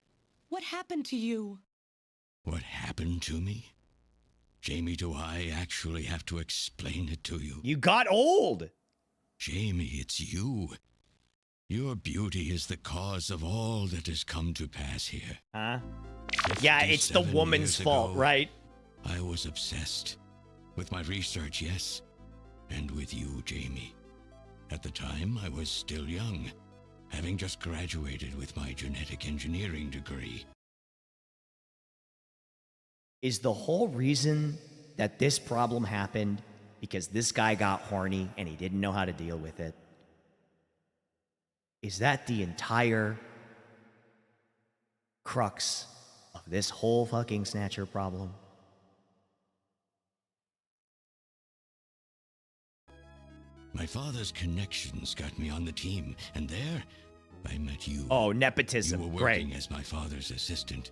Speaker 3: What happened to you?
Speaker 16: What happened to me? Jamie, do I actually have to explain it to you?
Speaker 1: You got old.
Speaker 16: Jamie, it's you. Your beauty is the cause of all that has come to pass here.
Speaker 1: Huh? Yeah, it's the
Speaker 16: 57
Speaker 1: woman's
Speaker 16: years
Speaker 1: fault,
Speaker 16: ago,
Speaker 1: right?
Speaker 16: I was obsessed. With my research, yes. And with you, Jamie. At the time, I was still young, having just graduated with my genetic engineering degree.
Speaker 1: Is the whole reason that this problem happened because this guy got horny and he didn't know how to deal with it? Is that the entire crux of this whole fucking Snatcher problem?
Speaker 16: My father's connections got me on the team, and there I met you.
Speaker 1: Oh, nepotism.
Speaker 16: You were
Speaker 1: Great.
Speaker 16: working as my father's assistant.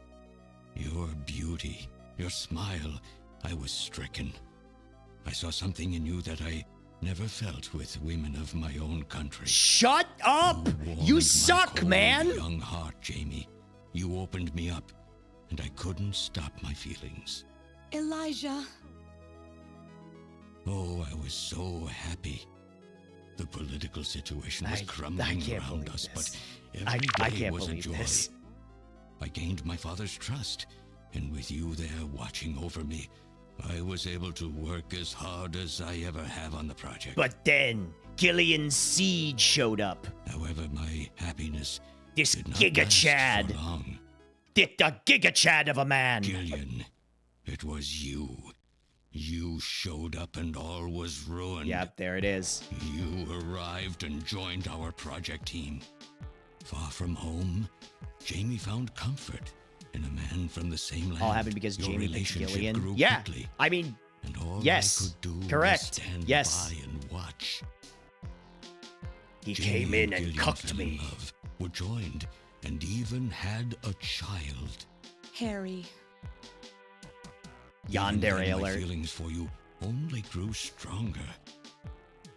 Speaker 16: Your beauty, your smile, I was stricken. I saw something in you that I never felt with women of my own country.
Speaker 1: Shut up! You suck, man!
Speaker 16: Young heart, Jamie. You opened me up, and I couldn't stop my feelings.
Speaker 11: Elijah.
Speaker 16: Oh, I was so happy. The political situation was crumbling around us, but every day was a joy. I gained my father's trust, and with you there watching over me, I was able to work as hard as I ever have on the project.
Speaker 1: But then Gillian Seed showed up.
Speaker 16: However, my happiness
Speaker 1: This
Speaker 16: did not
Speaker 1: Giga
Speaker 16: last
Speaker 1: Chad.
Speaker 16: so long.
Speaker 1: The Giga Chad of a man.
Speaker 16: Gillian, it was you. You showed up and all was ruined.
Speaker 1: Yep, there it is.
Speaker 16: You arrived and joined our project team. Far from home, Jamie found comfort in a man from the same land.
Speaker 1: All happened because
Speaker 16: Your
Speaker 1: Jamie picked
Speaker 16: relationship
Speaker 1: Gillian.
Speaker 16: grew
Speaker 1: Yeah,
Speaker 16: quickly,
Speaker 1: I mean,
Speaker 16: and all
Speaker 1: yes,
Speaker 16: I could do
Speaker 1: correct.
Speaker 16: was stand
Speaker 1: Yes.
Speaker 16: by and watch.
Speaker 1: He
Speaker 16: Jamie
Speaker 1: came in and
Speaker 16: Gillian
Speaker 1: cucked
Speaker 16: fell in
Speaker 1: me.
Speaker 16: love, were joined, and even had a child.
Speaker 11: Harry.
Speaker 1: Yandere
Speaker 16: Even then, my
Speaker 1: alert.
Speaker 16: feelings for you only grew stronger.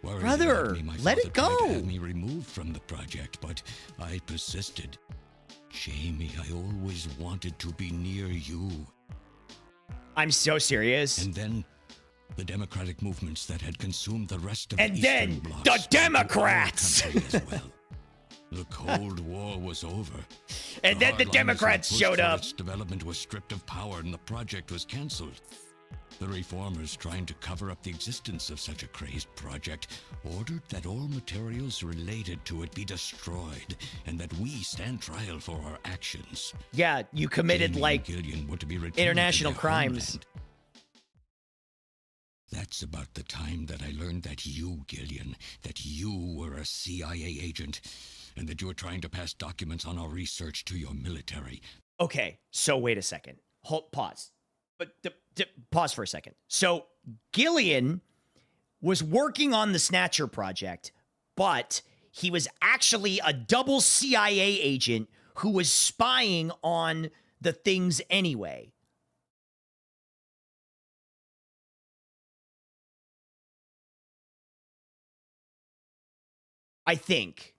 Speaker 16: Worried
Speaker 1: Brother,
Speaker 16: about me, my
Speaker 1: let
Speaker 16: father
Speaker 1: it
Speaker 16: tried to
Speaker 1: go.
Speaker 16: have me removed from the project, but I persisted. Jamie, I always wanted to be near you.
Speaker 1: I'm so serious.
Speaker 16: And then the democratic movements that had consumed the rest of
Speaker 1: And
Speaker 16: the Eastern
Speaker 1: then
Speaker 16: Bloc
Speaker 1: the
Speaker 16: spread to our
Speaker 1: Democrats!
Speaker 16: country as well. The Cold War was over.
Speaker 1: And then the
Speaker 16: hardliners
Speaker 1: Democrats
Speaker 16: who pushed
Speaker 1: showed
Speaker 16: for
Speaker 1: up.
Speaker 16: Its development was stripped of power and the project was cancelled. The reformers, trying to cover up the existence of such a crazed project, ordered that all materials related to it be destroyed and that we stand trial for our actions.
Speaker 1: Yeah, you committed
Speaker 16: Jamie
Speaker 1: like
Speaker 16: and Gillian were to be returned to
Speaker 1: international
Speaker 16: their
Speaker 1: crimes.
Speaker 16: homeland. That's about the time that I learned that you, Gillian, that you were a CIA agent, and that you were trying to pass documents on our research to your military.
Speaker 1: Okay, so wait a second. Pause. But pause for a second. So Gillian was working on the Snatcher project, but he was actually a double CIA agent who was spying on the things anyway. I think.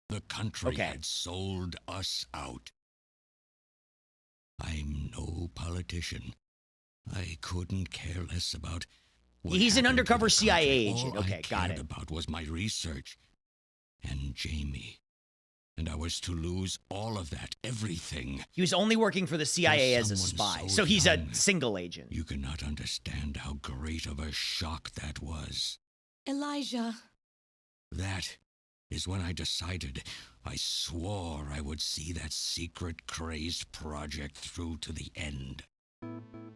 Speaker 16: The country
Speaker 1: Okay.
Speaker 16: had sold us out. I'm no politician. I couldn't care less about what
Speaker 1: He's an
Speaker 16: happened to
Speaker 1: undercover
Speaker 16: the
Speaker 1: CIA
Speaker 16: country.
Speaker 1: agent.
Speaker 16: All
Speaker 1: Okay,
Speaker 16: I
Speaker 1: got
Speaker 16: cared
Speaker 1: it.
Speaker 16: about was my research and Jamie. And I was to lose all of that, everything.
Speaker 1: He was only working for the CIA as a
Speaker 16: someone
Speaker 1: spy.
Speaker 16: so
Speaker 1: So he's a
Speaker 16: young,
Speaker 1: single agent.
Speaker 16: You cannot understand how great of a shock that was.
Speaker 11: Elijah.
Speaker 16: That is when I decided, I swore I would see that secret crazed project through to the end.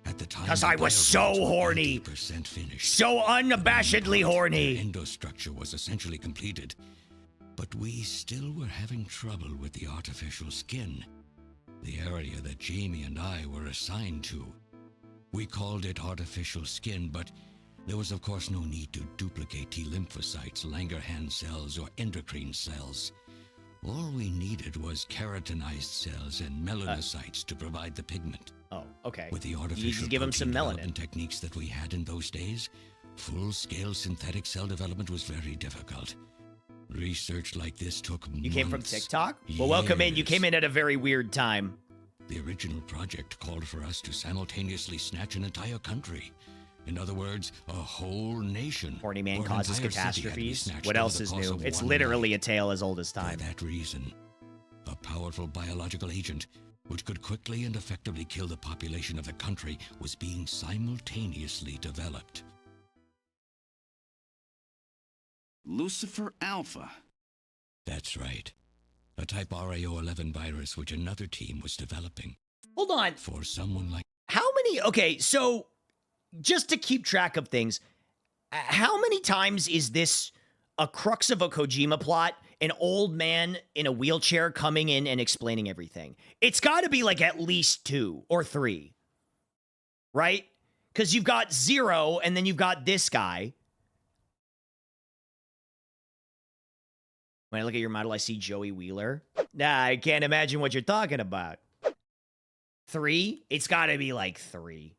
Speaker 16: At the time,
Speaker 1: 'Cause
Speaker 16: the
Speaker 1: I was so
Speaker 16: biodroids were
Speaker 1: horny.
Speaker 16: 80% finished.
Speaker 1: So unabashedly horny.
Speaker 16: Their endostructure was essentially completed. But we still were having trouble with the artificial skin, the area that Jamie and I were assigned to. We called it artificial skin, but there was of course no need to duplicate T lymphocytes, Langerhans cells, or endocrine cells. All we needed was keratinized cells and melanocytes to provide the pigment.
Speaker 1: Oh, okay.
Speaker 16: With the
Speaker 1: You
Speaker 16: artificial
Speaker 1: just give him some
Speaker 16: protein
Speaker 1: melanin.
Speaker 16: development techniques that we had in those days, full-scale synthetic cell development was very difficult. Research like this took months.
Speaker 1: You came from TikTok? Well, welcome in. You
Speaker 16: years.
Speaker 1: came in at a very weird time.
Speaker 16: The original project called for us to simultaneously snatch an entire country. In other words, a whole nation.
Speaker 1: Horny man
Speaker 16: or an
Speaker 1: causes
Speaker 16: entire city had to be
Speaker 1: catastrophes.
Speaker 16: snatched
Speaker 1: What
Speaker 16: over
Speaker 1: else
Speaker 16: the
Speaker 1: is
Speaker 16: course
Speaker 1: new?
Speaker 16: of
Speaker 1: It's
Speaker 16: one
Speaker 1: literally
Speaker 16: night.
Speaker 1: a tale as old as time.
Speaker 16: For that reason, a powerful biological agent which could quickly and effectively kill the population of the country was being simultaneously developed.
Speaker 4: Lucifer Alpha.
Speaker 16: That's right. A type RAO11 virus which another team was developing.
Speaker 1: Hold on.
Speaker 16: For someone like...
Speaker 1: How many... Okay, so just to keep track of things, how many times is this a crux of a Kojima plot? An old man in a wheelchair coming in and explaining everything. It's got to be like at least 2 or 3, right? Because you've got Zero, and then you've got this guy. When I look at your model, I see Joey Wheeler. Nah, I can't imagine what you're talking about. 3? It's got to be like 3.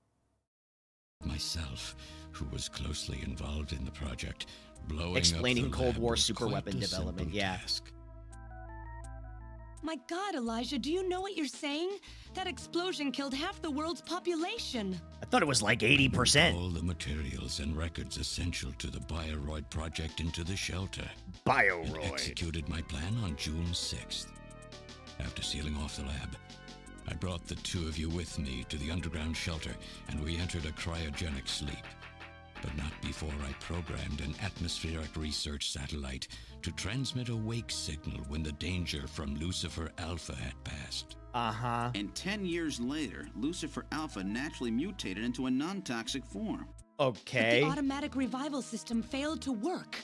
Speaker 16: Myself, who was closely involved in the project, blowing
Speaker 1: Explaining
Speaker 16: up the
Speaker 1: Cold
Speaker 16: lab
Speaker 1: War
Speaker 16: was
Speaker 1: superweapon
Speaker 16: quite a
Speaker 1: development,
Speaker 16: simple
Speaker 1: yeah.
Speaker 16: task.
Speaker 3: My God, Elijah, do you know what you're saying? That explosion killed half the world's population.
Speaker 1: I thought it was like 80%.
Speaker 16: All the materials and records essential to the Bioroid project into the shelter.
Speaker 1: Bioroid.
Speaker 16: And executed my plan on June 6th. After sealing off the lab, I brought the 2 of you with me to the underground shelter, and we entered a cryogenic sleep. But not before I programmed an atmospheric research satellite to transmit a wake signal when the danger from Lucifer Alpha had passed.
Speaker 1: Uh-huh.
Speaker 4: And 10 years later, Lucifer Alpha naturally mutated into a non-toxic form.
Speaker 1: Okay.
Speaker 3: But the automatic revival system failed to work.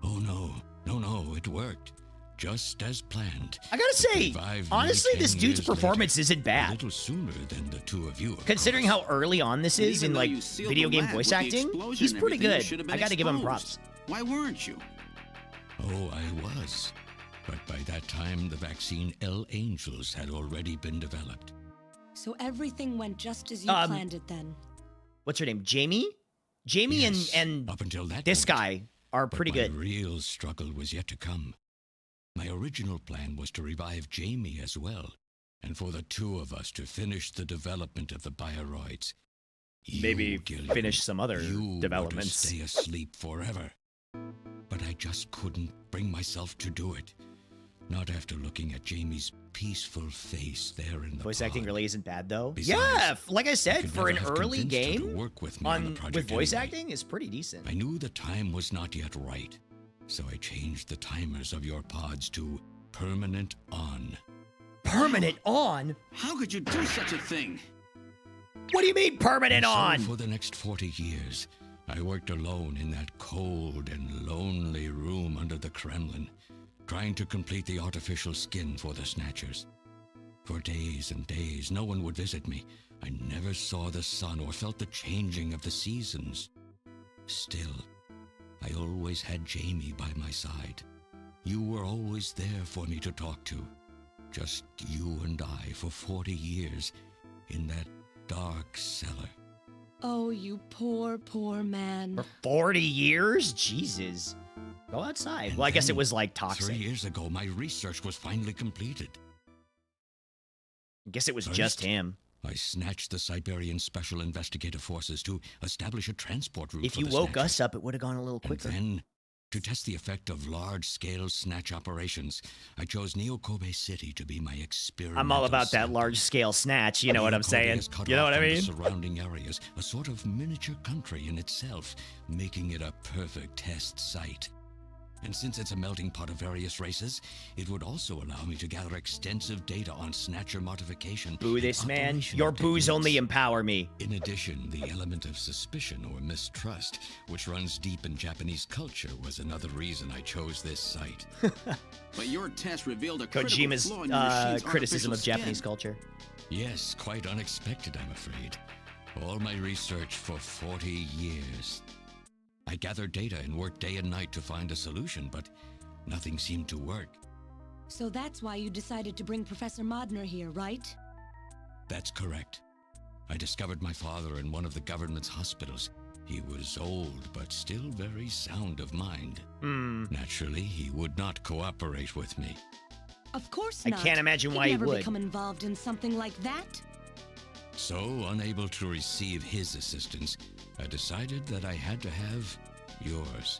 Speaker 16: Oh no, no, it worked. Just as planned.
Speaker 1: I gotta say,
Speaker 16: Revived
Speaker 1: honestly,
Speaker 16: me
Speaker 1: this
Speaker 16: 10
Speaker 1: dude's
Speaker 16: years
Speaker 1: performance
Speaker 16: later,
Speaker 1: isn't
Speaker 16: a
Speaker 1: bad.
Speaker 16: little sooner than the 2 of you. Of
Speaker 1: Considering
Speaker 16: course.
Speaker 1: how early on this is in
Speaker 4: Even though
Speaker 1: like
Speaker 4: you sealed
Speaker 1: video
Speaker 4: the
Speaker 1: game
Speaker 4: lab
Speaker 1: voice
Speaker 4: with the
Speaker 1: acting,
Speaker 4: explosion
Speaker 1: he's
Speaker 4: and
Speaker 1: pretty
Speaker 4: everything, you
Speaker 1: good.
Speaker 4: should have
Speaker 1: I
Speaker 4: been
Speaker 1: gotta give him
Speaker 4: exposed.
Speaker 1: props.
Speaker 4: Why weren't you?
Speaker 16: Oh, I was. But by that time, the vaccine L Angels had already been developed.
Speaker 3: So everything went just as you planned it then.
Speaker 1: What's her name? Jamie? Jamie
Speaker 16: Yes,
Speaker 1: and
Speaker 16: up until that
Speaker 1: this
Speaker 16: point.
Speaker 1: guy are pretty
Speaker 16: But
Speaker 1: good.
Speaker 16: my real struggle was yet to come. My original plan was to revive Jamie as well, and for the 2 of us to finish the development of the Bioroids.
Speaker 1: Maybe
Speaker 16: Gillian,
Speaker 1: finish some other
Speaker 16: you
Speaker 1: developments.
Speaker 16: Were to stay asleep forever. But I just couldn't bring myself to do it. Not after looking at Jamie's peaceful face there in the
Speaker 1: Voice acting
Speaker 16: pod.
Speaker 1: really isn't bad though.
Speaker 16: Besides,
Speaker 1: Yeah, like I
Speaker 16: I
Speaker 1: said,
Speaker 16: could
Speaker 1: for an
Speaker 16: never have
Speaker 1: early
Speaker 16: convinced her to
Speaker 1: game
Speaker 16: work with me on the
Speaker 1: with
Speaker 16: project
Speaker 1: voice
Speaker 16: anyway.
Speaker 1: acting is pretty decent.
Speaker 16: I knew the time was not yet right, so I changed the timers of your pods to permanent on.
Speaker 1: Permanent on?
Speaker 4: How could you do such a thing?
Speaker 1: What do you mean permanent
Speaker 16: And so
Speaker 1: on?
Speaker 16: for the next 40 years, I worked alone in that cold and lonely room under the Kremlin, trying to complete the artificial skin for the Snatchers. For days and days, no one would visit me. I never saw the sun or felt the changing of the seasons. Still, I always had Jamie by my side. You were always there for me to talk to. Just you and I for 40 years in that dark cellar.
Speaker 3: Oh, you poor, poor man.
Speaker 1: For 40 years? Jesus. Go outside. Well, I guess it was like
Speaker 16: 3
Speaker 1: toxic.
Speaker 16: years ago, my research was finally completed.
Speaker 1: I guess it was
Speaker 16: First,
Speaker 1: just him.
Speaker 16: I snatched the Siberian Special Investigative Forces to establish a transport route
Speaker 1: If
Speaker 16: for
Speaker 1: you
Speaker 16: the
Speaker 1: woke
Speaker 16: Snatchers.
Speaker 1: us up, it would have gone a little quicker.
Speaker 16: And then, to test the effect of large-scale snatch operations, I chose Neo-Kobe City to be my experimental
Speaker 1: I'm all about that
Speaker 16: sample.
Speaker 1: large-scale snatch. You know what I'm
Speaker 16: Neo-Kobe
Speaker 1: saying?
Speaker 16: is cut
Speaker 1: You know
Speaker 16: off
Speaker 1: what I
Speaker 16: from the
Speaker 1: mean?
Speaker 16: surrounding areas, a sort of miniature country in itself, making it a perfect test site. And since it's a melting pot of various races, it would also allow me to gather extensive data on Snatcher modification.
Speaker 1: Boo
Speaker 16: and
Speaker 1: this man.
Speaker 16: operational
Speaker 1: Your boos
Speaker 16: techniques.
Speaker 1: only empower me.
Speaker 16: In addition, the element of suspicion or mistrust, which runs deep in Japanese culture, was another reason I chose this site.
Speaker 4: But your test revealed a critical
Speaker 1: Kojima's
Speaker 4: flaw in your machine's
Speaker 1: criticism
Speaker 4: artificial
Speaker 1: of Japanese
Speaker 4: skin.
Speaker 1: culture.
Speaker 16: Yes, quite unexpected, I'm afraid. All my research for 40 years. I gathered data and worked day and night to find a solution, but nothing seemed to work.
Speaker 3: So that's why you decided to bring Professor Modner here, right?
Speaker 16: That's correct. I discovered my father in one of the government's hospitals. He was old, but still very sound of mind. Naturally, he would not cooperate with me.
Speaker 3: Of course
Speaker 1: I
Speaker 3: not.
Speaker 1: can't imagine why
Speaker 3: He'd
Speaker 1: he
Speaker 3: never
Speaker 1: would.
Speaker 3: become involved in something like that.
Speaker 16: So, unable to receive his assistance, I decided that I had to have yours.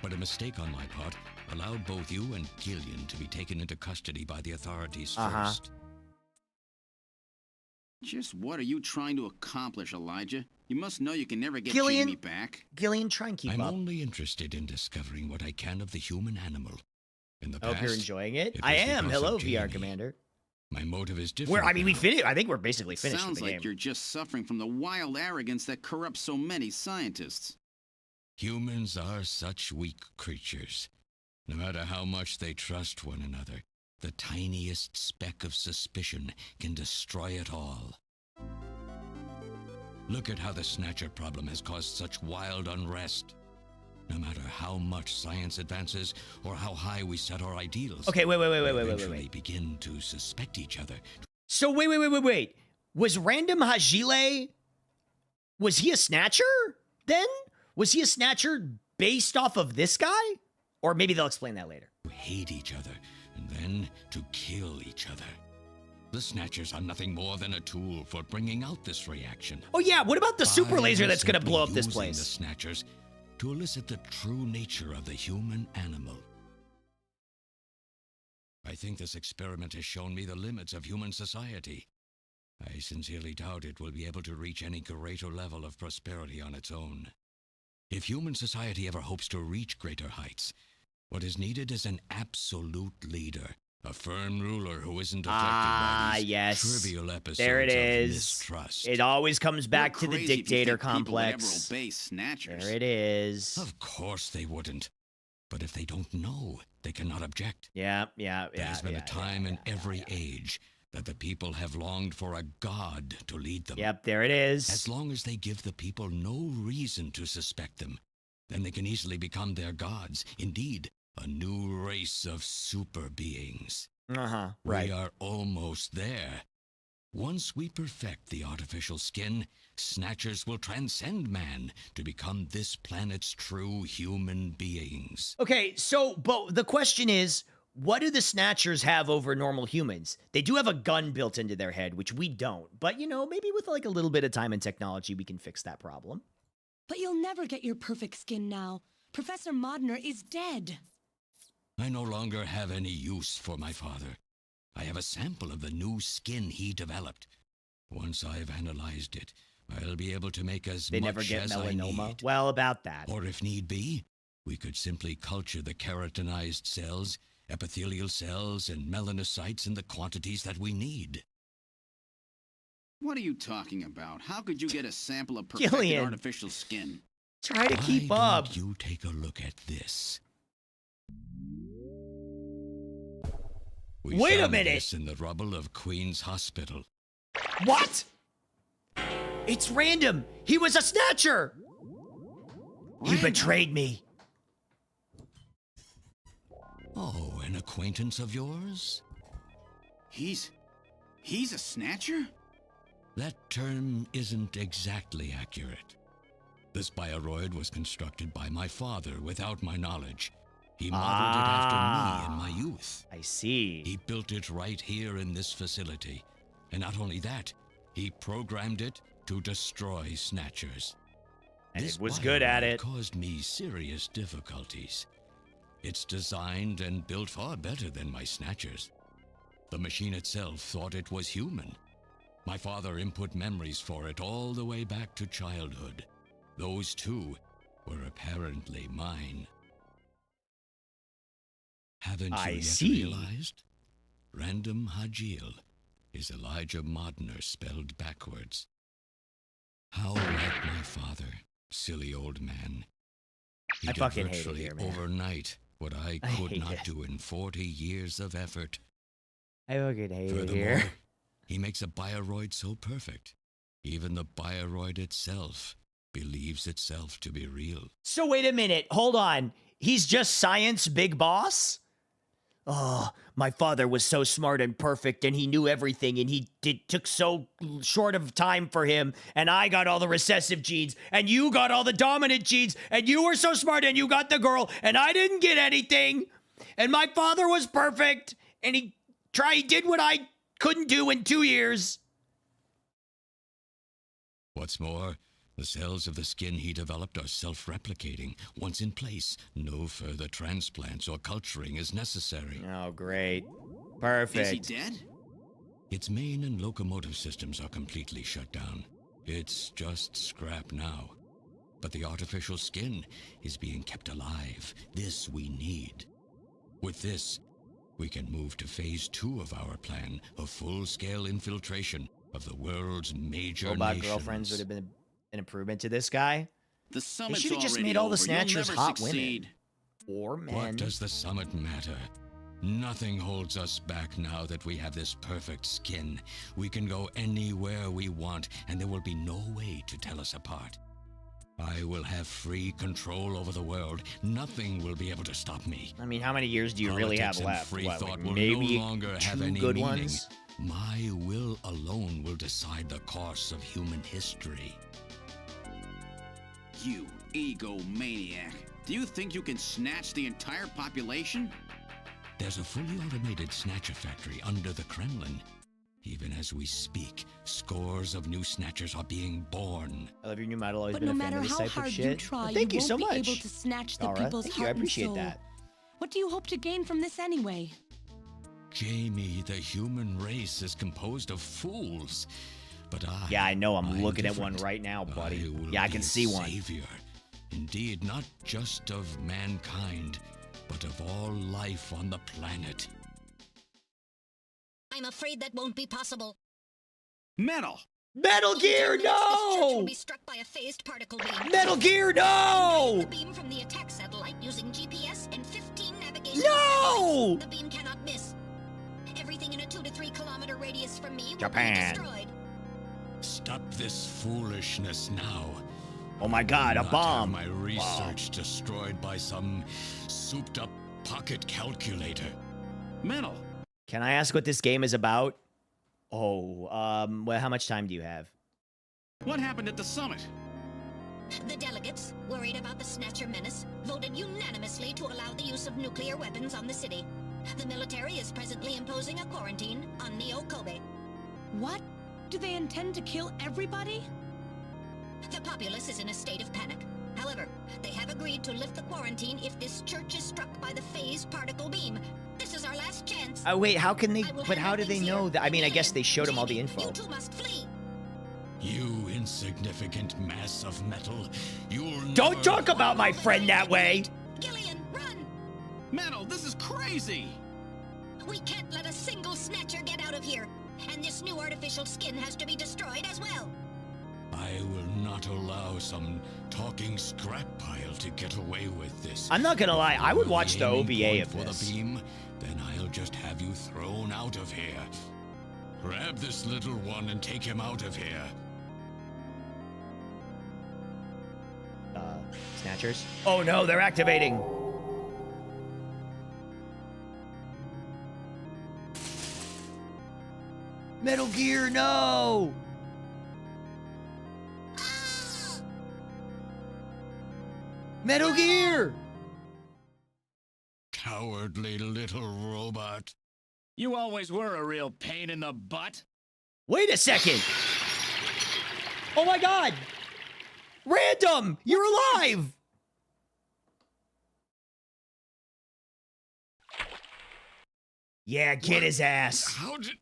Speaker 16: But a mistake on my part allowed both you and Gillian to be taken into custody by the authorities first.
Speaker 4: Just what are you trying to accomplish, Elijah? You must know you can never get
Speaker 1: Gillian-
Speaker 4: Jamie back.
Speaker 1: Gillian, try and keep
Speaker 16: I'm
Speaker 1: up.
Speaker 16: only interested in discovering what I can of the human animal. In the
Speaker 1: I hope you're
Speaker 16: past,
Speaker 1: enjoying it.
Speaker 16: it
Speaker 1: I
Speaker 16: was
Speaker 1: am.
Speaker 16: because
Speaker 1: Hello,
Speaker 16: of
Speaker 1: VR
Speaker 16: Jamie.
Speaker 1: Commander.
Speaker 16: My motive is different.
Speaker 1: Where I mean, we
Speaker 16: now.
Speaker 1: finished. I think we're basically finished
Speaker 4: Sounds
Speaker 1: with the
Speaker 4: like
Speaker 1: game.
Speaker 4: you're just suffering from the wild arrogance that corrupts so many scientists.
Speaker 16: Humans are such weak creatures. No matter how much they trust one another, the tiniest speck of suspicion can destroy it all. Look at how the Snatcher problem has caused such wild unrest. No matter how much science advances or how high we set our ideals.
Speaker 1: Okay, wait.
Speaker 16: we eventually begin to suspect each other.
Speaker 1: So wait. Was Random Hajile? Was he a snatcher then? Was he a snatcher based off of this guy? Or maybe they'll explain that later.
Speaker 16: To hate each other and then to kill each other. The Snatchers are nothing more than a tool for bringing out this reaction.
Speaker 1: Oh yeah, what about the super
Speaker 16: I
Speaker 1: laser
Speaker 16: was
Speaker 1: that's gonna
Speaker 16: simply
Speaker 1: blow up this
Speaker 16: using
Speaker 1: place?
Speaker 16: The Snatchers to elicit the true nature of the human animal. I think this experiment has shown me the limits of human society. I sincerely doubt it will be able to reach any greater level of prosperity on its own. If human society ever hopes to reach greater heights, what is needed is an absolute leader, a firm ruler who isn't affected by these
Speaker 1: yes.
Speaker 16: trivial episodes
Speaker 1: There it
Speaker 16: of
Speaker 1: is.
Speaker 16: mistrust.
Speaker 1: It always comes back to
Speaker 4: You're
Speaker 1: the
Speaker 4: crazy if you
Speaker 1: dictator
Speaker 4: think people would
Speaker 1: complex.
Speaker 4: ever obey snatchers.
Speaker 1: There it is.
Speaker 16: Of course they wouldn't. But if they don't know, they cannot object.
Speaker 1: Yeah.
Speaker 16: There has been a time in every age that the people have longed for a god to lead them.
Speaker 1: Yep, there it is.
Speaker 16: As long as they give the people no reason to suspect them, then they can easily become their gods. Indeed, a new race of super beings.
Speaker 1: Right.
Speaker 16: We are almost there. Once we perfect the artificial skin, Snatchers will transcend man to become this planet's true human beings.
Speaker 1: Okay, so, but the question is, what do the Snatchers have over normal humans? They do have a gun built into their head, which we don't. But, you know, maybe with like a little bit of time and technology, we can fix that problem.
Speaker 3: But you'll never get your perfect skin now. Professor Modner is dead.
Speaker 16: I no longer have any use for my father. I have a sample of the new skin he developed. Once I've analyzed it, I'll be able to make as
Speaker 1: They
Speaker 16: much
Speaker 1: never get
Speaker 16: as I
Speaker 1: melanoma.
Speaker 16: need.
Speaker 1: Well, about that.
Speaker 16: Or if need be, we could simply culture the keratinized cells, epithelial cells, and melanocytes in the quantities that we need.
Speaker 4: What are you talking about? How could you get a sample of perfected
Speaker 1: Gillian.
Speaker 4: artificial skin?
Speaker 1: Try to keep
Speaker 16: Why
Speaker 1: up.
Speaker 16: don't you take a look at this? We
Speaker 1: Wait a
Speaker 16: found
Speaker 1: minute.
Speaker 16: this in the rubble of Queen's Hospital.
Speaker 1: What? It's Random. He was a snatcher. He betrayed me.
Speaker 16: Oh, an acquaintance of yours?
Speaker 4: He's a snatcher?
Speaker 16: That term isn't exactly accurate. This bioroid was constructed by my father without my knowledge. He modeled it after me in my youth.
Speaker 1: I see.
Speaker 16: He built it right here in this facility. And not only that, he programmed it to destroy Snatchers.
Speaker 1: And
Speaker 16: This
Speaker 1: it was good at
Speaker 16: bioroid
Speaker 1: it.
Speaker 16: caused me serious difficulties. It's designed and built far better than my Snatchers. The machine itself thought it was human. My father input memories for it all the way back to childhood. Those too were apparently mine. Haven't
Speaker 1: I
Speaker 16: you yet
Speaker 1: see.
Speaker 16: realized? Random Hajil is Elijah Modner spelled backwards. How like my father, silly old man. He
Speaker 1: I
Speaker 16: did
Speaker 1: fucking hate it
Speaker 16: virtually
Speaker 1: here, man.
Speaker 16: overnight what I
Speaker 1: I
Speaker 16: could
Speaker 1: hate
Speaker 16: not
Speaker 1: it.
Speaker 16: do in 40 years of effort.
Speaker 1: I fucking hate it
Speaker 16: Furthermore,
Speaker 1: here.
Speaker 16: he makes a bioroid so perfect, even the bioroid itself believes itself to be real.
Speaker 1: So wait a minute. Hold on. He's just science big boss? Oh, my father was so smart and perfect and he knew everything and took so short of time for him and I got all the recessive genes and you got all the dominant genes and you were so smart and you got the girl and I didn't get anything and my father was perfect And he did what I couldn't do in 2 years.
Speaker 16: What's more, the cells of the skin he developed are self-replicating. Once in place, no further transplants or culturing is necessary.
Speaker 1: Oh, great. Perfect.
Speaker 6: Is he dead?
Speaker 16: Its main and locomotive systems are completely shut down. It's just scrap now. But the artificial skin is being kept alive. This we need. With this, we can move to phase 2 of our plan of full-scale infiltration of the world's major
Speaker 1: Robot
Speaker 16: nations.
Speaker 1: girlfriends would have been an improvement to this guy.
Speaker 6: The summit's
Speaker 1: should have just
Speaker 6: already
Speaker 1: made all the
Speaker 6: over. You'll
Speaker 1: Snatchers
Speaker 6: never
Speaker 1: hot
Speaker 6: succeed.
Speaker 1: women. Or men.
Speaker 16: What does the summit matter? Nothing holds us back now that we have this perfect skin. We can go anywhere we want, and there will be no way to tell us apart. I will have free control over the world. Nothing will be able to stop me.
Speaker 1: I mean, how many years do you really have
Speaker 16: Politics and
Speaker 1: left?
Speaker 16: free
Speaker 1: What,
Speaker 16: thought
Speaker 1: like
Speaker 16: will
Speaker 1: maybe
Speaker 16: no longer have
Speaker 1: 2
Speaker 16: any
Speaker 1: good
Speaker 16: meaning.
Speaker 1: ones?
Speaker 16: My will alone will decide the course of human history.
Speaker 6: You egomaniac. Do you think you can snatch the entire population?
Speaker 16: There's a fully automated snatcher factory under the Kremlin. Even as we speak, scores of new snatchers are being born.
Speaker 1: I love your new model. Always
Speaker 3: But
Speaker 1: been
Speaker 3: no
Speaker 1: a fan
Speaker 3: matter
Speaker 1: of this
Speaker 3: how
Speaker 1: type of
Speaker 3: hard
Speaker 1: shit.
Speaker 3: you try,
Speaker 1: Well, thank you
Speaker 3: won't
Speaker 1: so
Speaker 3: be
Speaker 1: much.
Speaker 3: able to snatch the
Speaker 1: Laura,
Speaker 3: people's
Speaker 1: thank you. I
Speaker 3: heart and
Speaker 1: appreciate
Speaker 3: soul.
Speaker 1: that.
Speaker 3: What do you hope to gain from this anyway?
Speaker 16: Jamie, the human race is composed of fools. But
Speaker 1: Yeah, I know. I'm
Speaker 16: I'm
Speaker 1: looking at
Speaker 16: different.
Speaker 1: one right now, buddy.
Speaker 16: I will
Speaker 1: Yeah, I
Speaker 16: be
Speaker 1: can
Speaker 16: a
Speaker 1: see one.
Speaker 16: savior. Indeed, not just of mankind, but of all life on the planet.
Speaker 5: I'm afraid that won't be possible.
Speaker 6: Metal!
Speaker 1: Metal Gear,
Speaker 5: This church will
Speaker 1: no!
Speaker 5: be struck by a phased particle beam.
Speaker 1: Metal Gear, no!
Speaker 5: The beam from the attack satellite using GPS and 15 navigation
Speaker 1: No!
Speaker 5: satellites. The beam cannot miss. Everything in a 2 to 3 kilometer radius from me
Speaker 1: Japan.
Speaker 5: will be destroyed.
Speaker 16: Stop this foolishness now.
Speaker 1: Oh my God, a
Speaker 16: Not
Speaker 1: bomb!
Speaker 16: Have my research destroyed by some souped-up pocket calculator.
Speaker 6: Metal!
Speaker 1: Can I ask what this game is about? Oh, well, how much time do you have?
Speaker 6: What happened at the summit?
Speaker 5: The delegates, worried about the Snatcher menace, voted unanimously to allow the use of nuclear weapons on the city. The military is presently imposing a quarantine on Neo Kobe.
Speaker 3: What? Do they intend to kill everybody?
Speaker 5: The populace is in a state of panic. However, they have agreed to lift the quarantine if this church is struck by the phased particle beam. This is our last chance.
Speaker 1: Oh wait, how can they?
Speaker 5: I will
Speaker 1: But how
Speaker 5: handle
Speaker 1: do they
Speaker 5: things
Speaker 1: know
Speaker 5: here.
Speaker 1: that? I mean, I guess
Speaker 5: Gillian,
Speaker 1: they showed him all the
Speaker 5: Jamie,
Speaker 1: info.
Speaker 5: You two must flee.
Speaker 16: You insignificant mass of metal. You'll
Speaker 1: Don't
Speaker 16: never-
Speaker 1: talk about my friend that way.
Speaker 5: Gillian, run!
Speaker 6: Metal, this is crazy!
Speaker 5: We can't let a single Snatcher get out of here. And this new artificial skin has to be destroyed as well.
Speaker 16: I will not allow some talking scrap pile to get away with this.
Speaker 1: I'm not gonna lie, I would
Speaker 16: You're
Speaker 1: watch the
Speaker 16: aiming
Speaker 1: OVA
Speaker 16: point
Speaker 1: of
Speaker 16: for
Speaker 1: this.
Speaker 16: the beam, then I'll just have you thrown out of here. Grab this little one and take him out of here.
Speaker 1: Snatchers? Oh no, they're activating. Metal Gear, no! Metal Gear!
Speaker 16: Cowardly little robot.
Speaker 8: You always were a real pain in the butt.
Speaker 1: Wait a second! Oh my God! Random! You're alive! Yeah, get his ass.
Speaker 16: How did...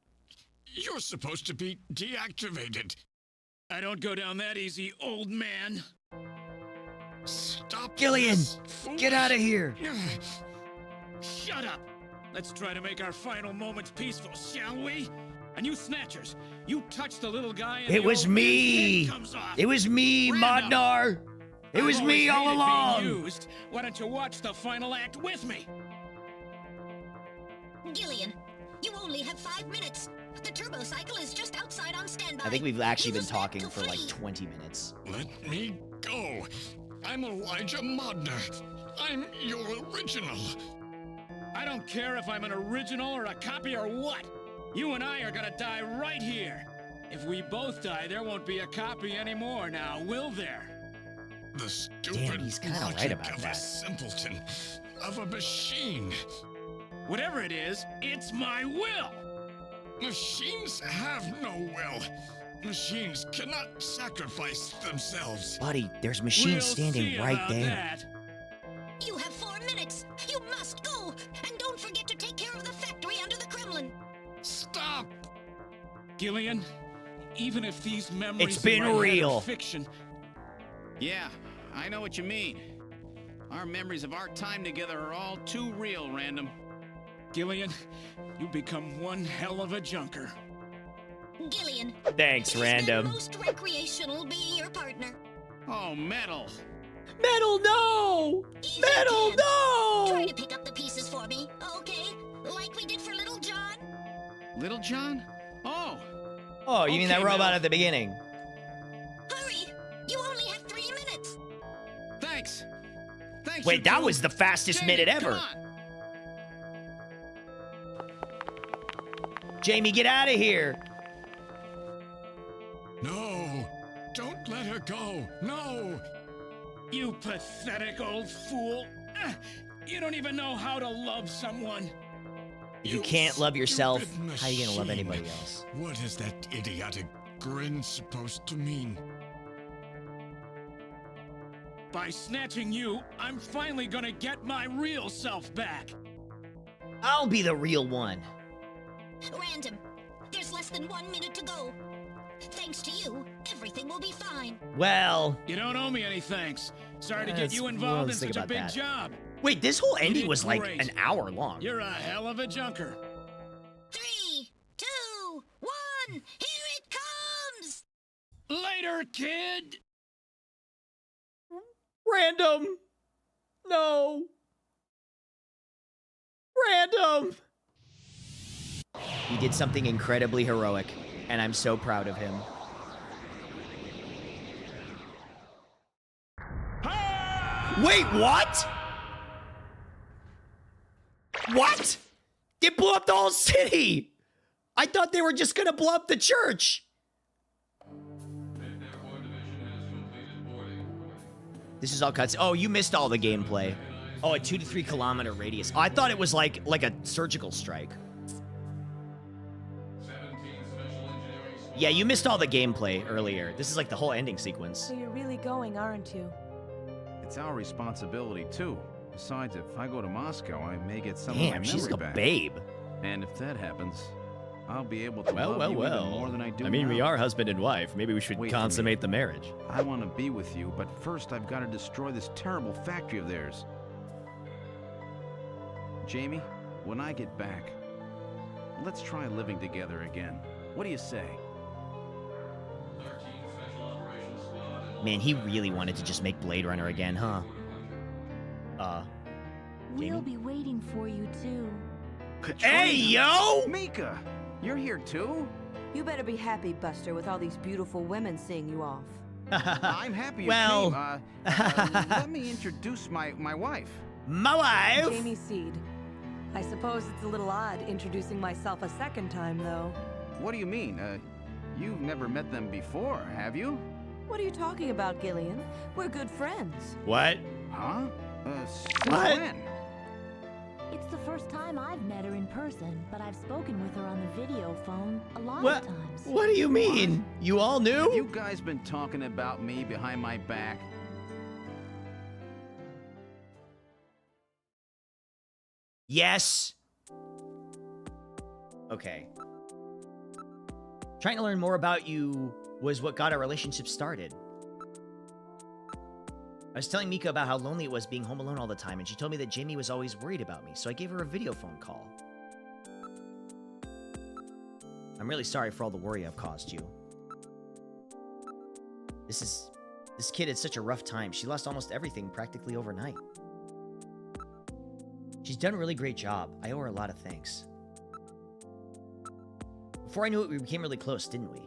Speaker 16: You're supposed to be deactivated.
Speaker 8: I don't go down that easy, old man.
Speaker 16: Stop
Speaker 1: Gillian,
Speaker 16: this
Speaker 1: get out of here.
Speaker 8: Shut up! Let's try to make our final moments peaceful, shall we? And you Snatchers, you touch the little guy and
Speaker 1: It
Speaker 8: the
Speaker 1: was
Speaker 8: old man's
Speaker 1: me!
Speaker 8: head comes off.
Speaker 1: It was me,
Speaker 8: Random.
Speaker 1: Modnar! It was
Speaker 8: I've
Speaker 1: me
Speaker 8: always
Speaker 1: all
Speaker 8: hated
Speaker 1: along!
Speaker 8: being used. Why don't you watch the final act with me?
Speaker 5: Gillian, you only have 5 minutes. The turbo cycle is just outside on standby.
Speaker 1: I think we've actually been
Speaker 5: Use that
Speaker 1: talking
Speaker 5: to
Speaker 1: for like
Speaker 5: flee.
Speaker 1: 20 minutes.
Speaker 16: Let me go. I'm Elijah Modnar. I'm your original.
Speaker 8: I don't care if I'm an original or a copy or what. You and I are gonna die right here. If we both die, there won't be a copy anymore now, will there?
Speaker 16: The stupid
Speaker 1: he's kinda right
Speaker 16: logic
Speaker 1: about
Speaker 16: of
Speaker 1: that.
Speaker 16: a simpleton, of a machine.
Speaker 8: Whatever it is, it's my will!
Speaker 13: Machines have no will. Machines cannot sacrifice themselves.
Speaker 1: Buddy, there's machines standing right there.
Speaker 5: You have 4 minutes. You must go. And don't forget to take care of the factory under the Kremlin.
Speaker 13: Stop!
Speaker 8: Gillian, even if these memories
Speaker 1: It's been
Speaker 8: in my head
Speaker 1: real.
Speaker 8: are fiction,
Speaker 4: Yeah, I know what you mean. Our memories of our time together are all too real, Random.
Speaker 8: Gillian, you become one hell of a junker.
Speaker 5: Gillian.
Speaker 1: Thanks, Random.
Speaker 5: Most recreational being your partner.
Speaker 4: Oh, Metal.
Speaker 1: Metal, no! Metal, no!
Speaker 5: Try to pick up the pieces for me, okay? Like we did for Little John.
Speaker 4: Little John? Oh.
Speaker 1: Oh, you mean that
Speaker 4: Okay,
Speaker 1: robot
Speaker 4: Metal.
Speaker 1: at the beginning?
Speaker 5: Hurry! You only have 3 minutes.
Speaker 4: Thanks. Thanks.
Speaker 1: Wait,
Speaker 4: you
Speaker 1: that
Speaker 4: two.
Speaker 1: was the fastest
Speaker 4: Jamie,
Speaker 1: minute
Speaker 4: come
Speaker 1: ever.
Speaker 4: on.
Speaker 1: Jamie, get out of here.
Speaker 13: No! Don't let her go! No!
Speaker 8: You pathetic old fool. You don't even know how to love someone.
Speaker 1: If you can't love yourself,
Speaker 13: stupid
Speaker 1: how are you gonna love
Speaker 13: machine.
Speaker 1: anybody else?
Speaker 13: What is that idiotic grin supposed to mean?
Speaker 8: By snatching you, I'm finally gonna get my real self back.
Speaker 1: I'll be the real one.
Speaker 5: Random. There's less than 1 minute to go. Thanks to you, everything will be fine.
Speaker 1: Well,
Speaker 8: You don't owe me any thanks. Sorry to get
Speaker 1: Let's-
Speaker 8: you
Speaker 1: well,
Speaker 8: involved in
Speaker 1: let's think
Speaker 8: such a
Speaker 1: about
Speaker 8: big
Speaker 1: that.
Speaker 8: job.
Speaker 1: wait, this whole
Speaker 8: You
Speaker 1: ending
Speaker 8: did
Speaker 1: was like
Speaker 8: great.
Speaker 1: an hour long.
Speaker 8: You're a hell of a junker.
Speaker 5: 3, 2, 1. Here it comes.
Speaker 8: Later, kid.
Speaker 1: Random. No. Random. He did something incredibly heroic, and I'm so proud of him. Wait, what? What? They blew up the whole city! I thought they were just gonna blow up the church! This is all cuts. Oh, you missed all the gameplay. Oh, a 2 to 3 kilometer radius. Oh, I thought it was like a surgical strike. Yeah, you missed all the gameplay earlier. This is like the whole ending sequence.
Speaker 3: So you're really going, aren't you?
Speaker 4: It's our responsibility, too. Besides, if I go to Moscow, I may get some of
Speaker 1: Damn,
Speaker 4: my
Speaker 1: she's
Speaker 4: memory
Speaker 1: a
Speaker 4: back.
Speaker 1: babe.
Speaker 4: And if that happens, I'll be able to
Speaker 1: Well,
Speaker 4: love
Speaker 1: well,
Speaker 4: you
Speaker 1: well.
Speaker 4: even more than I do
Speaker 1: I mean, we
Speaker 4: now.
Speaker 1: are husband and wife. Maybe we should
Speaker 4: Wait for me.
Speaker 1: consummate the marriage.
Speaker 4: I want to be with you, but first I've got to destroy this terrible factory of theirs. Jamie, when I get back, let's try living together again. What do you say?
Speaker 1: Man, he really wanted to just make Blade Runner again, huh?
Speaker 17: We'll be waiting for you too.
Speaker 1: Hey, yo!
Speaker 4: Mika! You're here too?
Speaker 18: You better be happy, Buster, with all these beautiful women seeing you off.
Speaker 4: I'm happy you
Speaker 1: Well-
Speaker 4: came. Let me introduce my wife.
Speaker 1: My wife!
Speaker 3: Jamie Seed. I suppose it's a little odd introducing myself a second time, though.
Speaker 4: What do you mean? You've never met them before, have you?
Speaker 18: What are you talking about, Gillian? We're good friends.
Speaker 1: What?
Speaker 4: Huh? Since
Speaker 1: What?
Speaker 4: when?
Speaker 17: It's the first time I've met her in person, but I've spoken with her on the video phone a lot
Speaker 1: What?
Speaker 17: of times.
Speaker 1: What do you mean? You all knew?
Speaker 4: Have you guys been talking about me behind my back?
Speaker 1: Yes. Okay. Trying to learn more about you was what got our relationship started. I was telling Mika about how lonely it was being home alone all the time, and she told me that Jamie was always worried about me, so I gave her a video phone call. I'm really sorry for all the worry I've caused you. This kid had such a rough time. She lost almost everything practically overnight. She's done a really great job. I owe her a lot of thanks. Before I knew it, we became really close, didn't we?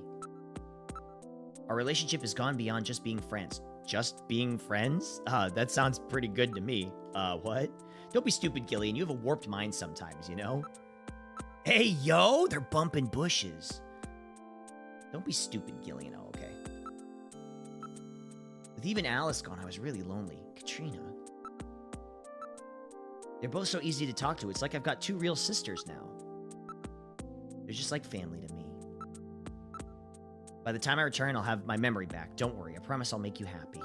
Speaker 1: Our relationship has gone beyond just being friends. Just being friends? That sounds pretty good to me. What? Don't be stupid, Gillian. You have a warped mind sometimes, you know? Hey, yo! They're bumping bushes. Don't be stupid, Gillian, okay? With even Alice gone, I was really lonely. Katrina. They're both so easy to talk to. It's like I've got 2 real sisters now. They're just like family to me. By the time I return, I'll have my memory back. Don't worry. I promise I'll make you happy.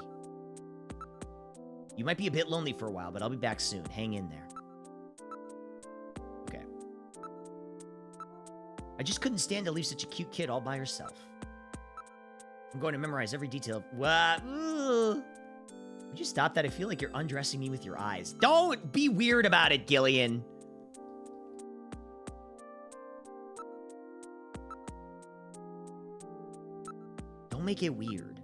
Speaker 1: You might be a bit lonely for a while, but I'll be back soon. Hang in there. Okay. I just couldn't stand to leave such a cute kid all by herself. I'm going to memorize every detail of... What? Ugh. Would you stop that? I feel like you're undressing me with your eyes. Don't be weird about it, Gillian. Don't make it weird.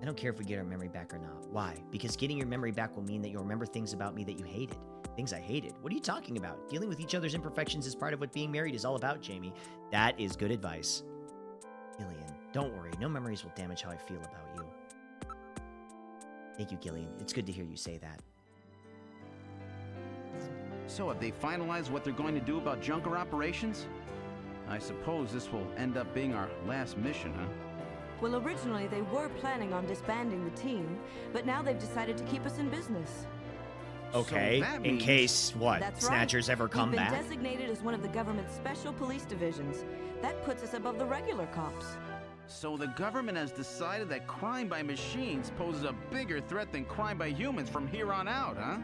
Speaker 1: I don't care if we get our memory back or not. Why? Because getting your memory back will mean that you'll remember things about me that you hated. Things I hated. What are you talking about? Dealing with each other's imperfections is part of what being married is all about, Jamie. That is good advice. Gillian, don't worry. No memories will damage how I feel about you. Thank you, Gillian. It's good to hear you say that.
Speaker 4: So have they finalized what they're going to do about Junker operations? I suppose this will end up being our last mission, huh?
Speaker 18: Well, originally they were planning on disbanding the team, but now they've decided to keep us in business.
Speaker 1: Okay,
Speaker 4: So that
Speaker 1: in
Speaker 4: means-
Speaker 1: case, what,
Speaker 18: That's
Speaker 1: Snatchers
Speaker 18: right.
Speaker 1: ever come
Speaker 18: We've been
Speaker 1: back?
Speaker 18: designated as one of the government's special police divisions. That puts us above the regular cops.
Speaker 4: So the government has decided that crime by machines poses a bigger threat than crime by humans from here on out, huh?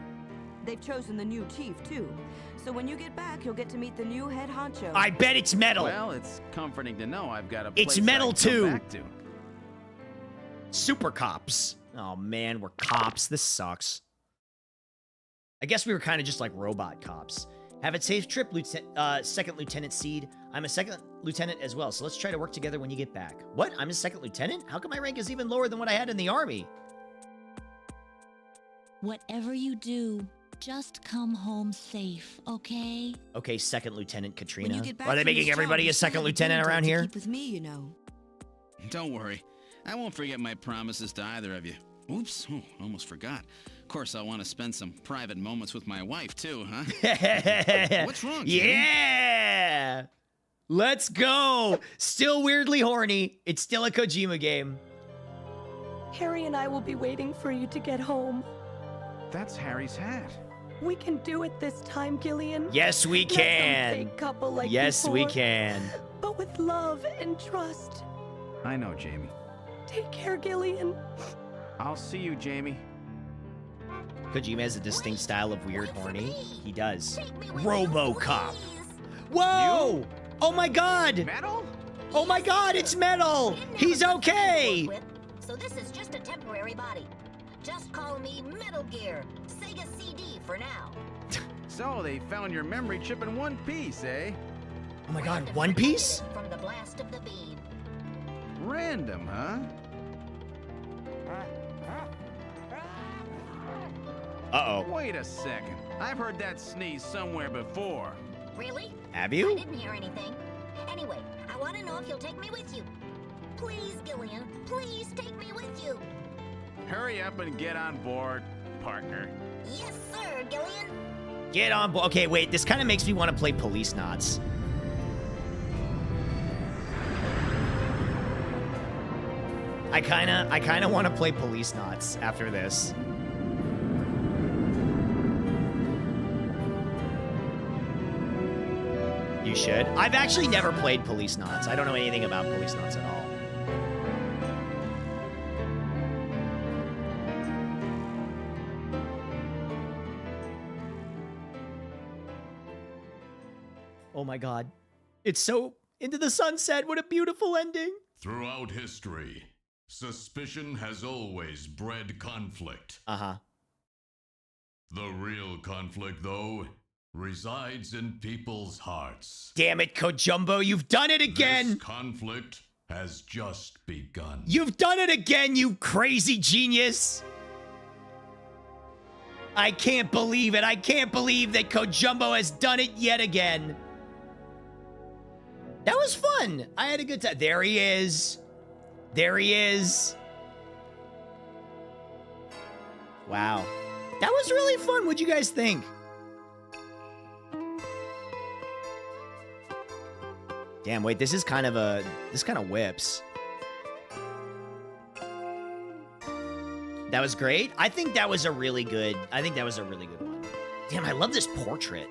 Speaker 18: They've chosen the new chief, too. So when you get back, you'll get to meet the new head honcho.
Speaker 1: I bet it's metal.
Speaker 4: Well, it's comforting to know I've got a
Speaker 1: It's
Speaker 4: place
Speaker 1: metal
Speaker 4: I can
Speaker 1: too.
Speaker 4: go back to.
Speaker 1: Super cops. Oh man, we're cops. This sucks. I guess we were kind of just like robot cops. Have a safe trip, Second Lieutenant Seed. I'm a second lieutenant as well, so let's try to work together when you get back. What? I'm a second lieutenant? How come my rank is even lower than what I had in the army?
Speaker 17: Whatever you do, just come home safe, okay?
Speaker 1: Okay, second lieutenant Katrina.
Speaker 11: When you get back
Speaker 1: Are they
Speaker 11: from
Speaker 1: making
Speaker 11: this
Speaker 1: everybody
Speaker 11: job,
Speaker 1: a second
Speaker 11: you still have
Speaker 1: lieutenant
Speaker 11: game
Speaker 1: around
Speaker 11: time to
Speaker 1: here?
Speaker 11: keep with me, you know.
Speaker 6: Don't worry. I won't forget my promises to either of you. Oops, almost forgot. Of course, I'll want to spend some private moments with my wife, too, huh? What's wrong, Jimmy?
Speaker 1: Yeah! Let's go! Still weirdly horny. It's still a Kojima game.
Speaker 3: Harry and I will be waiting for you to get home.
Speaker 4: That's Harry's hat.
Speaker 3: We can do it this time, Gillian.
Speaker 1: Yes, we
Speaker 3: Not some
Speaker 1: can.
Speaker 3: fake couple like
Speaker 1: Yes, we
Speaker 3: before,
Speaker 1: can.
Speaker 3: But with love and trust.
Speaker 4: I know, Jamie.
Speaker 3: Take care, Gillian.
Speaker 4: I'll see you, Jamie.
Speaker 1: Kojima has a distinct style of weird horny. He does. RoboCop. Whoa! Oh my god!
Speaker 4: Metal?
Speaker 1: Oh my god, it's Metal! He's okay!
Speaker 12: So this is just a temporary body. Just call me Metal Gear, Sega CD for now.
Speaker 4: So they found your memory chip in one piece, eh?
Speaker 1: Oh my god, One Piece?
Speaker 12: From the blast of the beam.
Speaker 4: Random, huh?
Speaker 1: Uh-oh.
Speaker 4: Wait a second. I've heard that sneeze somewhere before.
Speaker 12: Really?
Speaker 1: Have you?
Speaker 12: I didn't hear anything. Anyway, I want to know if you'll take me with you. Please, Gillian, please take me with you.
Speaker 4: Hurry up and get on board, partner.
Speaker 12: Yes, sir, Gillian.
Speaker 1: Get on board. Okay, wait, this kind of makes me want to play Police Knots. I kind of want to play Police Knots after this. You should. I've actually never played Police Knots. I don't know anything about Police Knots at all. Oh my god. It's so into the sunset. What a beautiful ending.
Speaker 13: Throughout history, suspicion has always bred conflict.
Speaker 1: Uh-huh.
Speaker 13: The real conflict, though, resides in people's hearts.
Speaker 1: Damn it, Kojumbo, you've done it again!
Speaker 13: This conflict has just begun.
Speaker 1: You've done it again, you crazy genius! I can't believe it. I can't believe that Kojumbo has done it yet again. That was fun. I had a good time. There he is. There he is. Wow. That was really fun. What'd you guys think? Damn, wait, this kind of whips. That was great. I think that was a really good one. Damn, I love this portrait.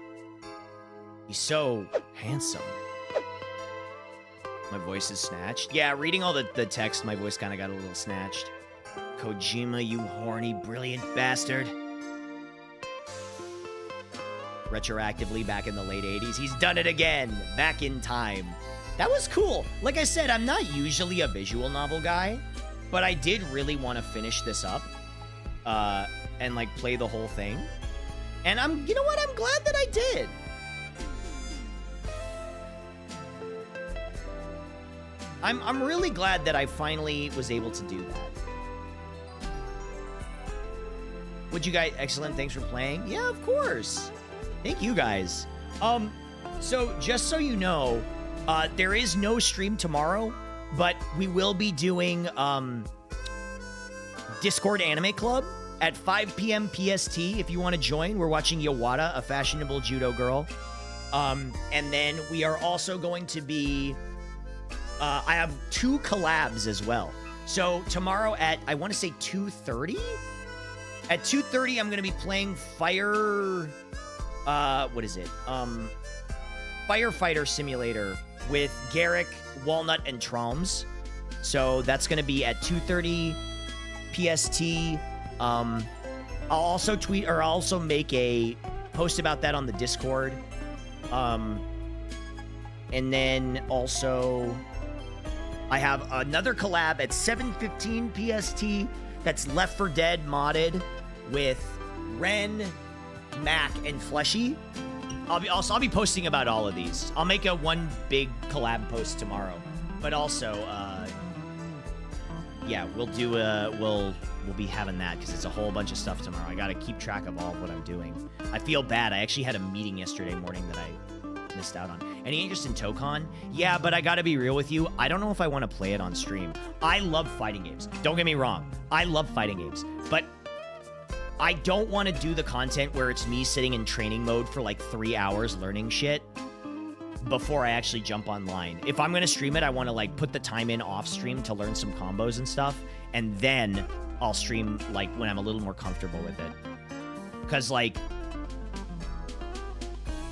Speaker 1: He's so handsome. My voice is snatched. Yeah, reading all the text, my voice kind of got a little snatched. Kojima, you horny, brilliant bastard. Retroactively back in the late 80s. He's done it again. Back in time. That was cool. Like I said, I'm not usually a visual novel guy, but I did really want to finish this up and like play the whole thing. And you know what? I'm glad that I did. I'm really glad that I finally was able to do that. Would you guys, excellent, thanks for playing. Yeah, of course. Thank you guys. So just so you know, there is no stream tomorrow, but we will be doing Discord Anime Club at 5 p.m. PST. If you want to join, we're watching Yawata, a fashionable judo girl. And then we are also going to be, I have 2 collabs as well. So tomorrow at, I want to say 2:30? At 2:30, I'm going to be playing what is it? Firefighter Simulator with Garrick, Walnut, and Troms. So that's going to be at 2:30 PST. I'll also tweet, or I'll also make a post about that on the Discord. And then also, I have another collab at 7:15 PST that's Left 4 Dead modded with Ren, Mac, and Fleshy. I'll be posting about all of these. I'll make one big collab post tomorrow. But also, yeah, we'll be having that because it's a whole bunch of stuff tomorrow. I got to keep track of all of what I'm doing. I feel bad. I actually had a meeting yesterday morning that I missed out on. Any interest in Tokon? Yeah, but I gotta be real with you. I don't know if I want to play it on stream. I love fighting games. Don't get me wrong. I love fighting games. But I don't want to do the content where it's me sitting in training mode for like 3 hours learning shit before I actually jump online. If I'm going to stream it, I want to like put the time in off stream to learn some combos and stuff. And then I'll stream like when I'm a little more comfortable with it. Because like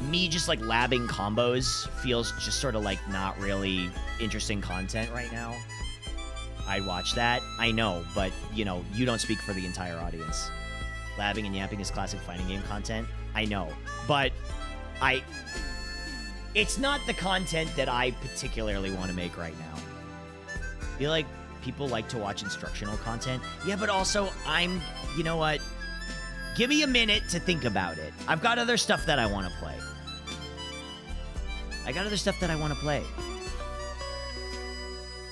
Speaker 1: me just like labbing combos feels just sort of like not really interesting content right now. I'd watch that. I know, but you know, you don't speak for the entire audience. Labbing and yapping is classic fighting game content. I know, but it's not the content that I particularly want to make right now. I feel like people like to watch instructional content. Yeah, but also you know what? Give me a minute to think about it. I've got other stuff that I want to play.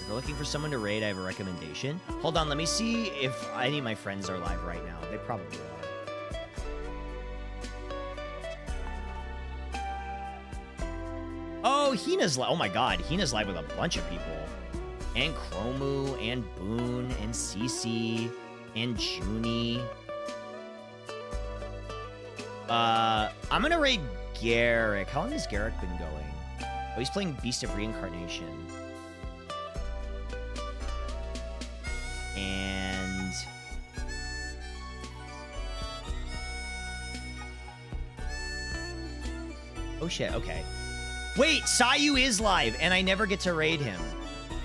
Speaker 1: If you're looking for someone to raid, I have a recommendation. Hold on, let me see if any of my friends are live right now. They probably are. Oh, Hina's live. Oh my god, Hina's live with a bunch of people. And Chromu, and Boone, and Cece, and Junie. I'm gonna raid Garrick. How long has Garrick been going? Oh, he's playing Beast of Reincarnation. And oh shit, okay. Wait, Sayu is live, and I never get to raid him.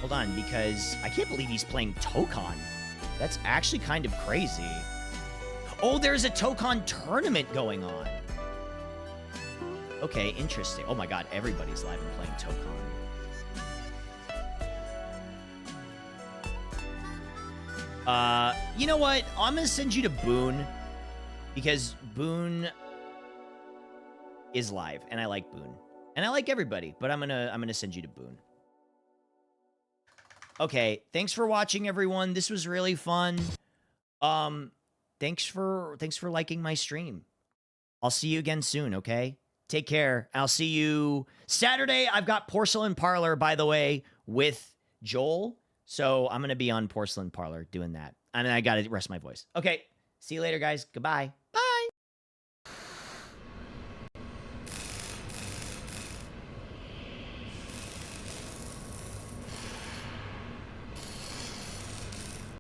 Speaker 1: Hold on, because I can't believe he's playing Tokon. That's actually kind of crazy. Oh, there's a Tokon tournament going on. Okay, interesting. Oh my god, everybody's live and playing Tokon. You know what? I'm gonna send you to Boone because Boone is live, and I like Boone, and I like everybody. But I'm gonna send you to Boone. Okay, thanks for watching, everyone. This was really fun. Thanks for liking my stream. I'll see you again soon. Okay, take care. I'll see you Saturday. I've got Porcelain Parlor, by the way, with Joel. So I'm going to be on Porcelain Parlor doing that. And I got to rest my voice. Okay. See you later, guys. Goodbye.